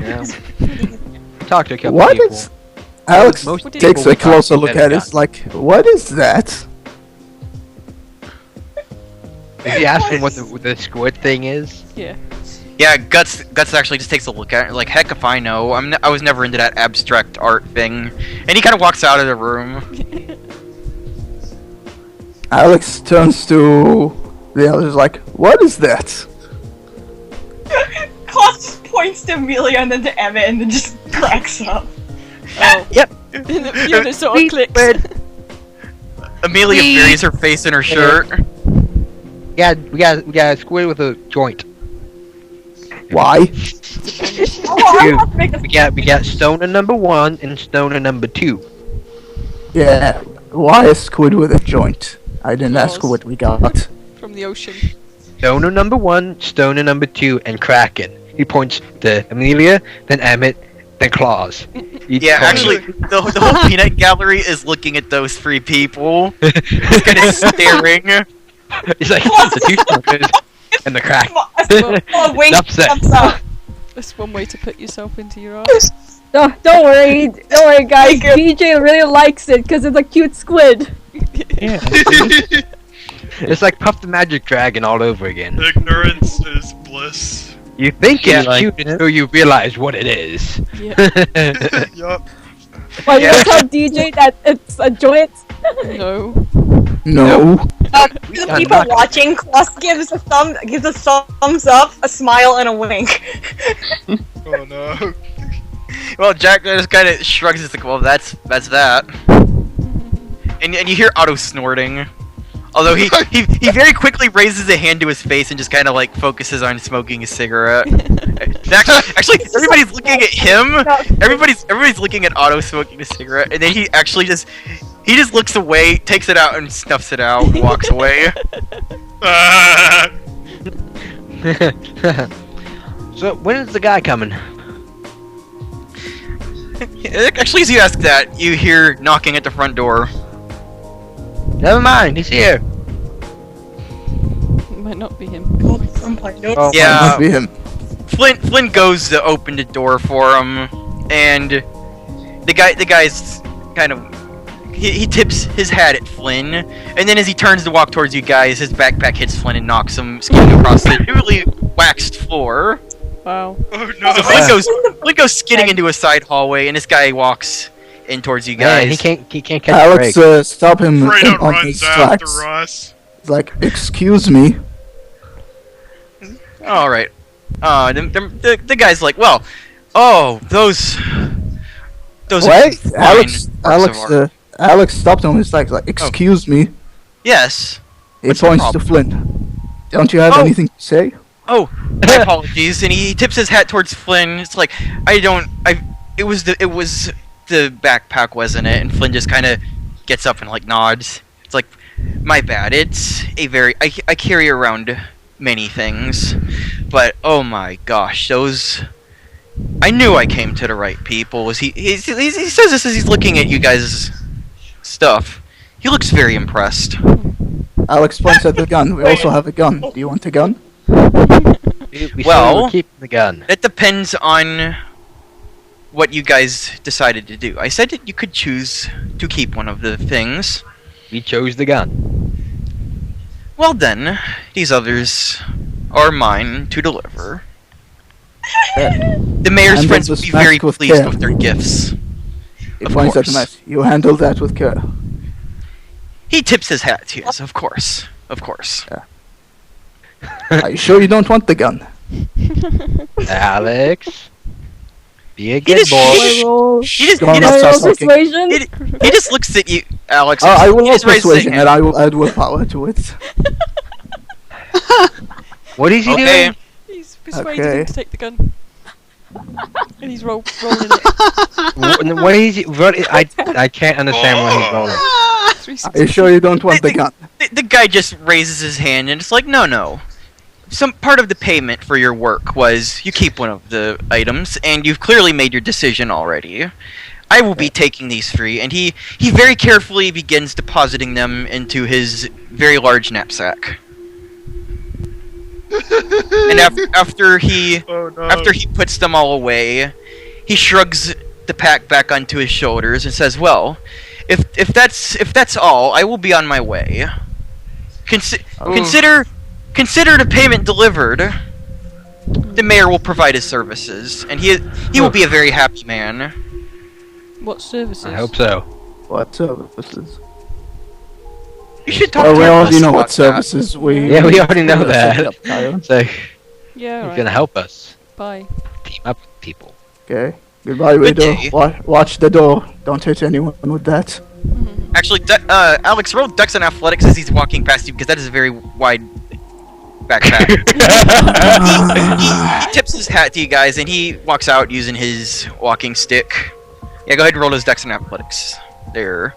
Speaker 5: Yeah. Talk to a couple
Speaker 3: What
Speaker 5: people.
Speaker 3: is? Alex
Speaker 5: Most
Speaker 3: takes
Speaker 5: people
Speaker 3: a
Speaker 5: would
Speaker 3: closer
Speaker 5: talk
Speaker 3: look
Speaker 5: to
Speaker 3: at it.
Speaker 5: that
Speaker 3: It's like, what is that?
Speaker 5: If you ask him what the squid thing is,
Speaker 4: Yeah.
Speaker 1: Yeah, Guts actually just takes a look at it. Like, heck if I know. I was never into that abstract art thing. And he kind of walks out of the room.
Speaker 3: Alex turns to the others like, what is that?
Speaker 7: Klaus just points to Amelia and then to Emmett and then just cracks up.
Speaker 4: Oh.
Speaker 1: Yep.
Speaker 4: And Fiona sort of clicks.
Speaker 1: Amelia buries her face in her shirt.
Speaker 5: we got a squid with a joint.
Speaker 3: Why?
Speaker 5: We got stoner number 1 and stoner number 2.
Speaker 3: Yeah, why a squid with a joint? I didn't ask
Speaker 4: Claws.
Speaker 3: what we got.
Speaker 4: From the ocean.
Speaker 5: Stoner number 1, stoner number 2, and Kraken. He points to Amelia, then Emmett, then Claus.
Speaker 1: Yeah, actually, the whole peanut gallery is looking at those three people. Just kind of staring.
Speaker 5: He's like, the 2 stoners and the Kraken.
Speaker 7: A wink
Speaker 5: Upset.
Speaker 7: comes out.
Speaker 4: That's one way to put yourself into your art.
Speaker 2: No, don't worry, guys. DJ really likes it because it's a cute squid.
Speaker 5: Yeah. It's like Puff the Magic Dragon all over again.
Speaker 8: Ignorance is bliss.
Speaker 5: You think
Speaker 1: Yeah,
Speaker 5: it's
Speaker 6: like
Speaker 5: cute
Speaker 6: it.
Speaker 5: until you realize what it is.
Speaker 4: Yeah.
Speaker 8: Yup.
Speaker 2: But
Speaker 1: Yeah.
Speaker 2: you tell DJ that it's a joint.
Speaker 4: No.
Speaker 3: No.
Speaker 7: To the people watching, Klaus gives a thumbs up, a smile, and a wink.
Speaker 8: Oh no.
Speaker 1: Well, Jack just kind of shrugs his like, well, that's that. And you hear Otto snorting. Although he very quickly raises a hand to his face and just kind of like focuses on smoking a cigarette. Actually, everybody's looking at him. Everybody's looking at Otto smoking a cigarette, and then he actually just looks away, takes it out, and snuffs it out, and walks away.
Speaker 5: So, when is the guy coming?
Speaker 1: Actually, as you ask that, you hear knocking at the front door.
Speaker 5: Never mind, he's here.
Speaker 4: It might not be him.
Speaker 5: Oh,
Speaker 1: Yeah.
Speaker 3: Must be him.
Speaker 1: Flint goes to open the door for him, and the guy's kind of he tips his hat at Flynn, and then as he turns to walk towards you guys, his backpack hits Flynn and knocks him skidding across the newly waxed floor.
Speaker 4: Wow.
Speaker 8: Oh no.
Speaker 1: So Flynn goes skidding into a side hallway, and this guy walks in towards you
Speaker 5: Man,
Speaker 1: guys.
Speaker 5: he can't catch a
Speaker 3: Alex,
Speaker 5: break.
Speaker 3: stop him
Speaker 8: Fredo
Speaker 3: on
Speaker 8: runs
Speaker 3: his
Speaker 8: after
Speaker 3: tracks.
Speaker 8: us.
Speaker 3: It's like, excuse me.
Speaker 1: All right. The guy's like, well, oh, those
Speaker 3: Wait,
Speaker 1: fine
Speaker 3: Alex,
Speaker 1: works of art.
Speaker 3: Alex stopped him. It's like, excuse me.
Speaker 1: Yes.
Speaker 3: He
Speaker 1: What's the
Speaker 3: points to
Speaker 1: problem?
Speaker 3: Flynn. Don't you have
Speaker 1: Oh.
Speaker 3: anything to say?
Speaker 1: Oh, my apologies. And he tips his hat towards Flynn. It's like, it was the backpack, wasn't it? And Flynn just kind of gets up and like nods. It's like, my bad. It's a very I carry around many things, but oh my gosh, those. I knew I came to the right people. He says this as he's looking at you guys' stuff. He looks very impressed.
Speaker 3: Alex points at the gun. We also have a gun. Do you want a gun?
Speaker 5: We
Speaker 1: Well-
Speaker 5: keep the gun.
Speaker 1: It depends on what you guys decided to do. I said that you could choose to keep one of the things.
Speaker 5: We chose the gun.
Speaker 1: Well then, these others are mine to deliver. The mayor's
Speaker 3: Handle
Speaker 1: friends
Speaker 3: the
Speaker 1: will be very
Speaker 3: smack with
Speaker 1: pleased
Speaker 3: care.
Speaker 1: with their gifts.
Speaker 3: He
Speaker 1: Of
Speaker 3: points at the
Speaker 1: course.
Speaker 3: mess. You handle that with care.
Speaker 1: He tips his hat to us, of course. Of course.
Speaker 3: Are you sure you don't want the gun?
Speaker 5: Alex, be a
Speaker 1: He
Speaker 5: good
Speaker 1: just-
Speaker 5: boy.
Speaker 2: I roll.
Speaker 1: He just,
Speaker 3: Go on,
Speaker 1: he
Speaker 2: I
Speaker 3: let's
Speaker 1: just,
Speaker 2: roll
Speaker 3: start talking.
Speaker 2: persuasion.
Speaker 1: he just looks at you, Alex.
Speaker 3: I will
Speaker 1: he
Speaker 3: roll
Speaker 1: just raises his
Speaker 3: persuasion,
Speaker 1: hand.
Speaker 3: and I will add willpower to it.
Speaker 5: What is he
Speaker 1: Okay.
Speaker 5: doing?
Speaker 4: He's persuaded
Speaker 3: Okay.
Speaker 4: him to take the gun. And he's rolling it.
Speaker 5: What is he? I can't understand what he's rolling.
Speaker 3: Are you sure you don't want the gun?
Speaker 1: The guy just raises his hand and it's like, no. Some part of the payment for your work was you keep one of the items, and you've clearly made your decision already. I will be taking these free, and he very carefully begins depositing them into his very large knapsack. And after he
Speaker 8: Oh no.
Speaker 1: after he puts them all away, he shrugs the pack back onto his shoulders and says, "Well, if that's all, I will be on my way. Consider the payment delivered. The mayor will provide his services, and he will be a very happy man."
Speaker 4: What services?
Speaker 5: I hope so.
Speaker 3: What services?
Speaker 1: You should talk
Speaker 3: Well,
Speaker 1: to
Speaker 3: we
Speaker 1: him
Speaker 3: already know
Speaker 1: about
Speaker 3: what
Speaker 1: that.
Speaker 3: services we.
Speaker 5: Yeah, we already know that.
Speaker 3: Okay.
Speaker 5: So
Speaker 4: Yeah,
Speaker 5: he's
Speaker 4: right.
Speaker 5: gonna help us
Speaker 4: Bye.
Speaker 5: team up with people.
Speaker 3: Goodbye,
Speaker 1: Good
Speaker 3: Widow.
Speaker 1: day.
Speaker 3: Watch the door. Don't hit anyone with that.
Speaker 1: Actually, Alex, roll Dex and Athletics as he's walking past you because that is a very wide backpack. he tips his hat to you guys, and he walks out using his walking stick. Yeah, go ahead and roll his Dex and Athletics. There.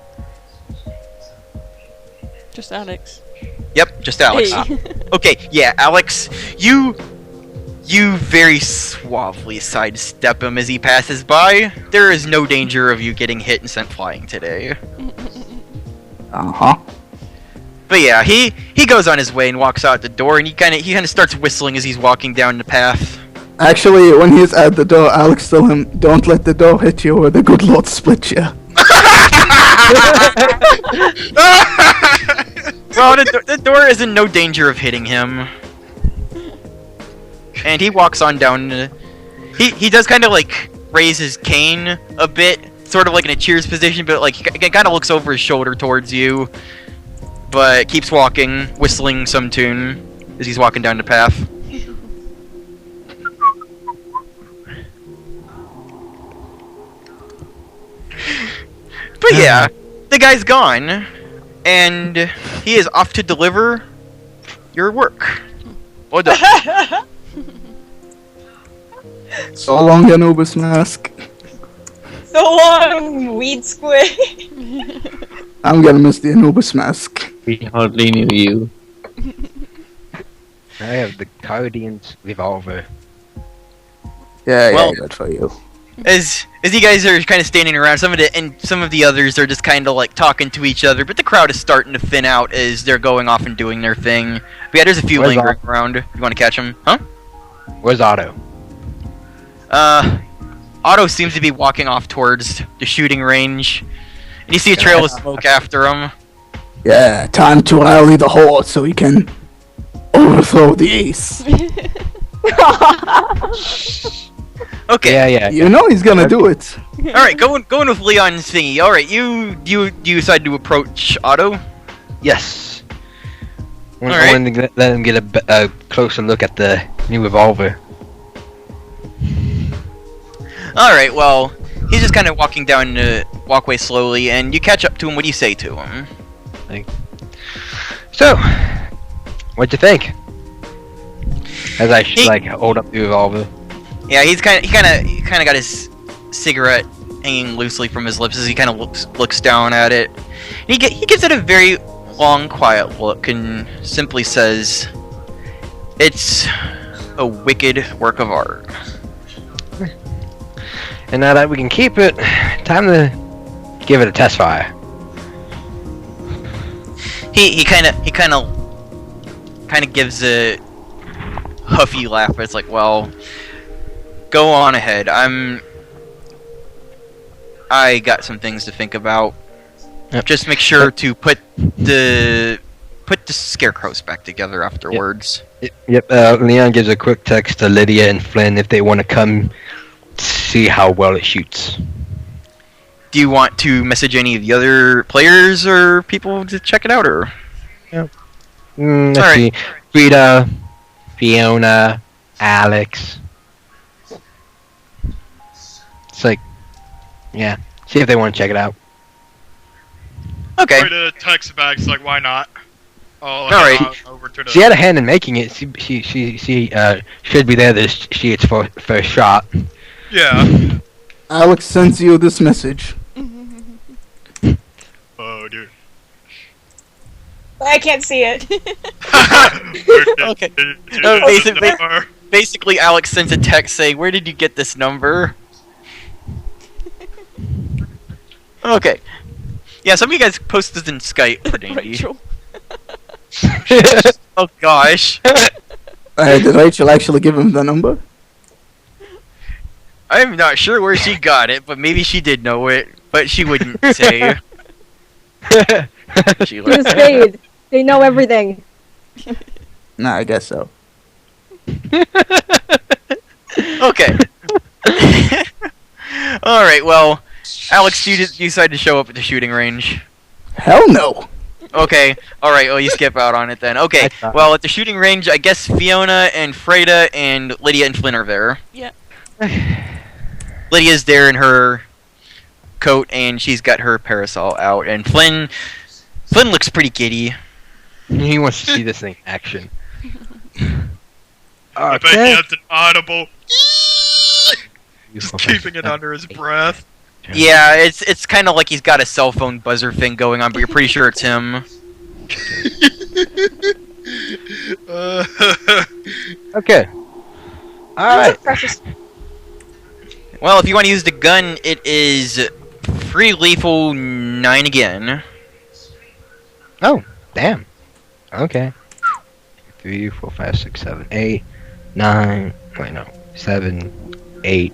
Speaker 4: Just Alex.
Speaker 1: Yep, just Alex.
Speaker 4: Hey.
Speaker 1: Okay, yeah, Alex, you very suavely sidestep him as he passes by. There is no danger of you getting hit and sent flying today.
Speaker 3: Uh-huh.
Speaker 1: But yeah, he goes on his way and walks out the door, and he kind of starts whistling as he's walking down the path.
Speaker 3: Actually, when he's at the door, Alex tell him, "Don't let the door hit you, or the good Lord split you."
Speaker 1: Well, the door is in no danger of hitting him. And he walks on down. He does kind of like raise his cane a bit, sort of like in a cheers position, but like he kind of looks over his shoulder towards you, but keeps walking, whistling some tune as he's walking down the path. But yeah, the guy's gone, and he is off to deliver your work. Well done.
Speaker 3: So long, Anubis Mask.
Speaker 7: So long, weed squid.
Speaker 3: I'm gonna miss the Anubis Mask.
Speaker 6: We hardly knew you.
Speaker 5: I have the Cardians revolver.
Speaker 3: Yeah,
Speaker 1: Well-
Speaker 3: good for you.
Speaker 1: As you guys are kind of standing around, some of the others are just kind of like talking to each other, but the crowd is starting to thin out as they're going off and doing their thing. But yeah, there's a few
Speaker 5: Where's
Speaker 1: lingering around. You want to catch them? Huh?
Speaker 5: Where's Otto?
Speaker 1: Otto seems to be walking off towards the shooting range, and you see a trail of smoke after him.
Speaker 3: Yeah, time to rally the horde so we can overthrow the ace.
Speaker 1: Okay.
Speaker 5: Yeah.
Speaker 3: You know he's gonna do it.
Speaker 1: All right, going with Leon's thingy. All right, you decide to approach Otto.
Speaker 5: Yes. I
Speaker 1: Alright.
Speaker 5: want to let him get a closer look at the new revolver.
Speaker 1: All right, well, he's just kind of walking down the walkway slowly, and you catch up to him. What do you say to him?
Speaker 5: So, what'd you think? As I
Speaker 1: He-
Speaker 5: like hold up the revolver.
Speaker 1: Yeah, he kind of got his cigarette hanging loosely from his lips as he kind of looks down at it. And he gives it a very long, quiet look and simply says, "It's a wicked work of art."
Speaker 5: And now that we can keep it, time to give it a test fire.
Speaker 1: He kind of gives a huffy laugh. It's like, well, go on ahead. I got some things to think about.
Speaker 5: Yep.
Speaker 1: Just make sure to put the scarecrows back together afterwards.
Speaker 5: Yep. Leon gives a quick text to Lydia and Flynn if they want to come see how well it shoots.
Speaker 1: Do you want to message any of the other players or people to check it out, or?
Speaker 5: Let's
Speaker 1: Alright.
Speaker 5: see. Frida, Fiona, Alex. It's like, yeah. See if they want to check it out.
Speaker 1: Okay.
Speaker 8: Right to text back, it's like, why not? I'll
Speaker 1: Alright.
Speaker 8: head on over to the...
Speaker 5: She had a hand in making it. She should be there to see its first shot.
Speaker 8: Yeah.
Speaker 3: Alex sends you this message.
Speaker 8: Oh, dude.
Speaker 9: I can't see it.
Speaker 1: Okay. No, basically, Alex sends a text saying, "Where did you get this number?" Okay. Yeah, some of you guys post this in Skype for Dandy.
Speaker 4: Rachel.
Speaker 1: Oh gosh.
Speaker 3: Did Rachel actually give him the number?
Speaker 1: I'm not sure where she got it, but maybe she did know it, but she wouldn't say. She
Speaker 2: To the spade. They know everything.
Speaker 3: Nah, I guess so.
Speaker 1: Okay. Alright, well, Alex, you decided to show up at the shooting range.
Speaker 3: Hell no.
Speaker 1: Okay, alright, well, you skip out on it then. Okay, well, at the shooting range, I guess Fiona and Freda and Lydia and Flynn are there.
Speaker 4: Yeah.
Speaker 1: Lydia's there in her coat, and she's got her parasol out, and Flynn looks pretty giddy.
Speaker 5: He wants to see this thing in action.
Speaker 8: I bet he has an audible... Just keeping it under his breath.
Speaker 1: Yeah, it's kind of like he's got a cell phone buzzer thing going on, but you're pretty sure it's him.
Speaker 5: Okay. Alright.
Speaker 9: Precious.
Speaker 1: Well, if you want to use the gun, it is free lethal 9 again.
Speaker 5: Oh, damn. Okay. 3, 4, 5, 6, 7, 8, 9. Wait, no. 7, 8,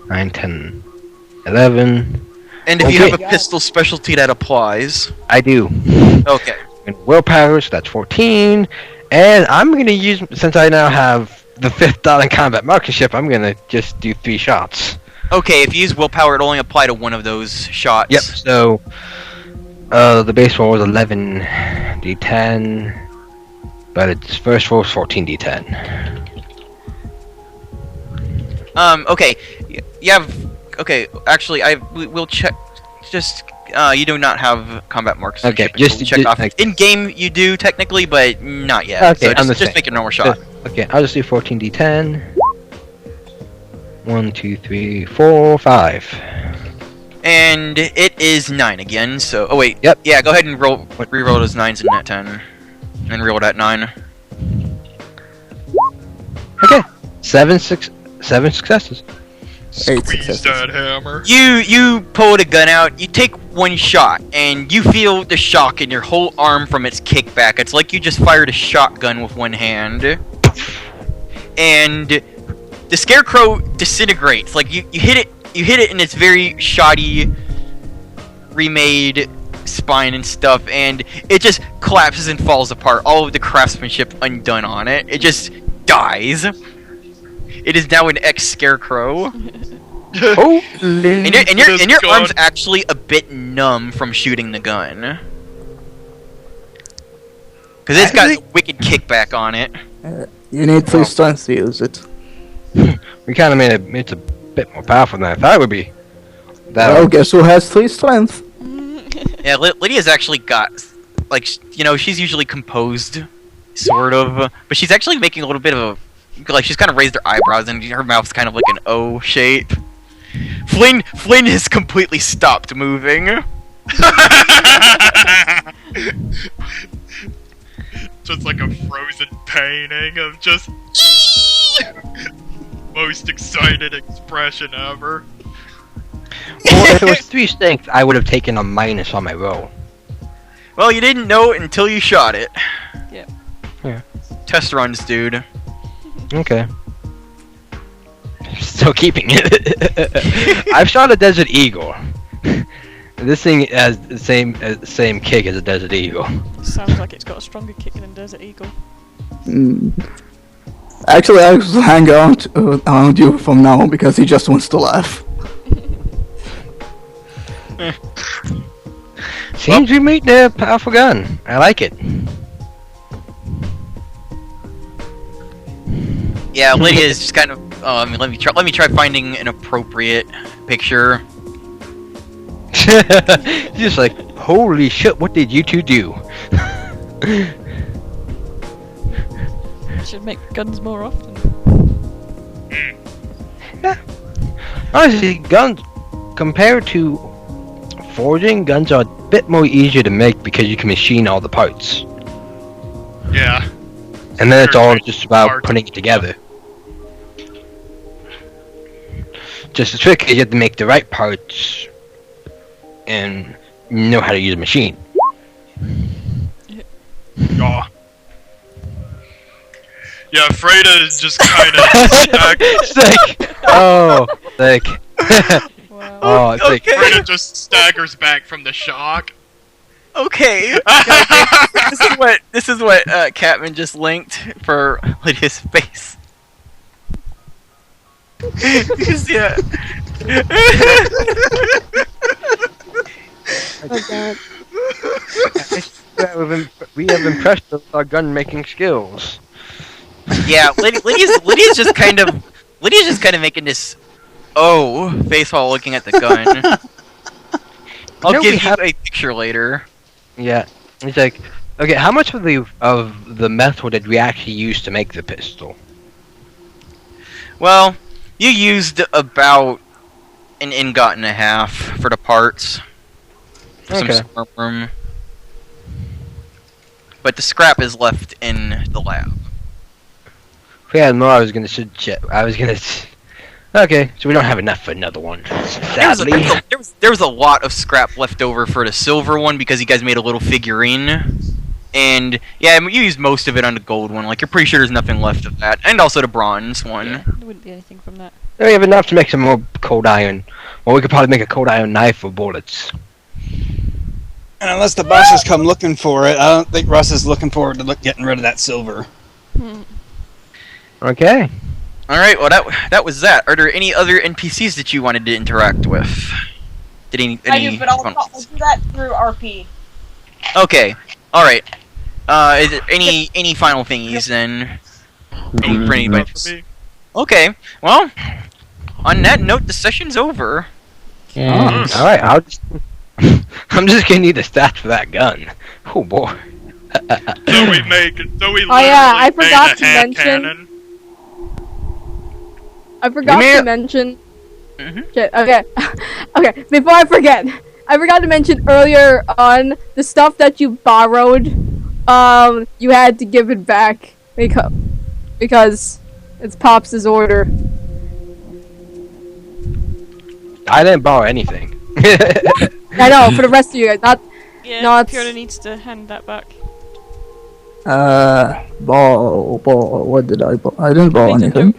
Speaker 5: 9, 10, 11.
Speaker 1: And if you
Speaker 5: Okay.
Speaker 1: have a pistol specialty, that applies.
Speaker 5: I do.
Speaker 1: Okay.
Speaker 5: And willpower, so that's 14. And I'm going to use, since I now have the 5th dot in combat marksmanship, I'm going to just do 3 shots.
Speaker 1: Okay, if you use willpower, it'll only apply to one of those shots.
Speaker 5: Yep, so the base roll was 11 d10, but its first roll is 14 d10.
Speaker 1: Okay. You have... Okay, actually, we'll check... Just, you do not have combat marksmanship.
Speaker 5: Okay, just-
Speaker 1: We'll check
Speaker 5: just-
Speaker 1: off.
Speaker 5: like-
Speaker 1: In-game, you do, technically, but not yet.
Speaker 5: Okay,
Speaker 1: so
Speaker 5: I'm the
Speaker 1: just
Speaker 5: same.
Speaker 1: make a normal shot.
Speaker 5: Okay, I'll just do 14 d10. 1, 2, 3, 4, 5.
Speaker 1: And it is 9 again, so... Oh, wait.
Speaker 5: Yep.
Speaker 1: Yeah, go ahead and re-roll those 9s in that 10. And re-roll that 9.
Speaker 5: Okay, 7 successes.
Speaker 3: 8
Speaker 8: Squeeze
Speaker 3: successes.
Speaker 8: that hammer.
Speaker 1: You pull the gun out, you take one shot, and you feel the shock in your whole arm from its kickback. It's like you just fired a shotgun with one hand. And the scarecrow disintegrates. Like you hit it in its very shoddy remade spine and stuff, and it just collapses and falls apart. All of the craftsmanship undone on it. It just dies. It is now an ex-scarecrow.
Speaker 5: Oh,
Speaker 1: And your
Speaker 8: It's
Speaker 1: arm's
Speaker 8: gone.
Speaker 1: actually a bit numb from shooting the gun. Because it's got wicked kickback on it.
Speaker 3: You need 3 strength to use it.
Speaker 5: we kind of made it's a bit more powerful than I thought it would be.
Speaker 3: Well, guess who has 3 strength?
Speaker 1: Yeah, Lydia's actually got, like, she's usually composed, sort of. But she's actually making a little bit of a, like, she's kind of raised her eyebrows and her mouth's kind of like an O shape. Flynn has completely stopped moving.
Speaker 8: Just like a frozen painting of just most excited expression ever.
Speaker 5: Well, if it was 3 strength, I would have taken a minus on my roll.
Speaker 1: Well, you didn't know it until you shot it.
Speaker 4: Yep.
Speaker 5: Yeah.
Speaker 1: Test runs, dude.
Speaker 5: Okay. Still keeping it. I've shot a Desert Eagle. This thing has the same kick as a Desert Eagle.
Speaker 4: Sounds like it's got a stronger kick than Desert Eagle.
Speaker 3: Actually, I will hang out around you from now on because he just wants to laugh.
Speaker 5: Seems we made a powerful gun. I like it.
Speaker 1: Yeah, Lydia is just kind of. Let me try finding an appropriate picture.
Speaker 5: Just like, holy shit! What did you two do?
Speaker 4: Should make guns more often.
Speaker 5: Yeah. Honestly, guns compared to forging, guns are a bit more easier to make because you can machine all the parts,
Speaker 8: Yeah.
Speaker 5: and then it's all just
Speaker 8: Hard
Speaker 5: about
Speaker 8: to-
Speaker 5: putting it together. Just the trick is you have to make the right parts and know how to use a machine.
Speaker 8: Oh. Yeah, Freda is just kind of
Speaker 5: It's like, oh, like,
Speaker 4: Wow.
Speaker 5: oh, it's like,
Speaker 1: Okay.
Speaker 8: Freda just staggers back from the shock.
Speaker 1: Okay. this is what Catman just linked for Lydia's face. Because, yeah.
Speaker 2: Oh god.
Speaker 5: we have impressed with our gun making skills.
Speaker 1: Yeah, Lydia's just kind of making this face while looking at the gun. I'll
Speaker 5: You know,
Speaker 1: give
Speaker 5: we
Speaker 1: you
Speaker 5: have-
Speaker 1: a picture later.
Speaker 5: Yeah, it's like, okay, how much of the metal did we actually use to make the pistol?
Speaker 1: Well, you used about an ingot and a half for the parts. For
Speaker 5: Okay.
Speaker 1: some scrap room. But the scrap is left in the lab.
Speaker 5: If we had more, I was gonna suggest. Okay, so we don't have enough for another one. Sadly.
Speaker 1: There was a lot of scrap left over for the silver one because you guys made a little figurine. And yeah, you used most of it on the gold one. Like, you're pretty sure there's nothing left of that. And also the bronze one.
Speaker 4: Yeah, there wouldn't be anything from that.
Speaker 5: We have enough to make some more cold iron. Or we could probably make a cold iron knife with bullets.
Speaker 10: And unless the bosses come looking for it, I don't think Russ is looking forward to getting rid of that silver.
Speaker 5: Okay.
Speaker 1: Alright, well that was that. Are there any other NPCs that you wanted to interact with? Did any
Speaker 7: I do, but I'll do that through RP.
Speaker 1: Okay. Alright. Is there any final thingies then? For anybody else? Okay. Well, on that note, the session's over.
Speaker 5: Alright, I'm just gonna need the stats for that gun. Oh boy.
Speaker 8: So we make. So we.
Speaker 2: Oh yeah, I
Speaker 8: literally made
Speaker 2: forgot
Speaker 8: a
Speaker 2: to
Speaker 8: hand
Speaker 2: mention.
Speaker 8: cannon.
Speaker 2: I forgot
Speaker 5: Give me
Speaker 2: to mention.
Speaker 1: Mhm.
Speaker 2: Shit, okay. Okay, before I forget, I forgot to mention earlier on the stuff that you borrowed. You had to give it back because it's Pops' order.
Speaker 5: I didn't borrow anything.
Speaker 2: I know, for the rest of you guys, not.
Speaker 4: Yeah,
Speaker 2: No, it's-
Speaker 4: Fiona needs to hand that back.
Speaker 3: Ball, what did I borrow? I didn't borrow
Speaker 4: Made a
Speaker 3: anything.
Speaker 4: note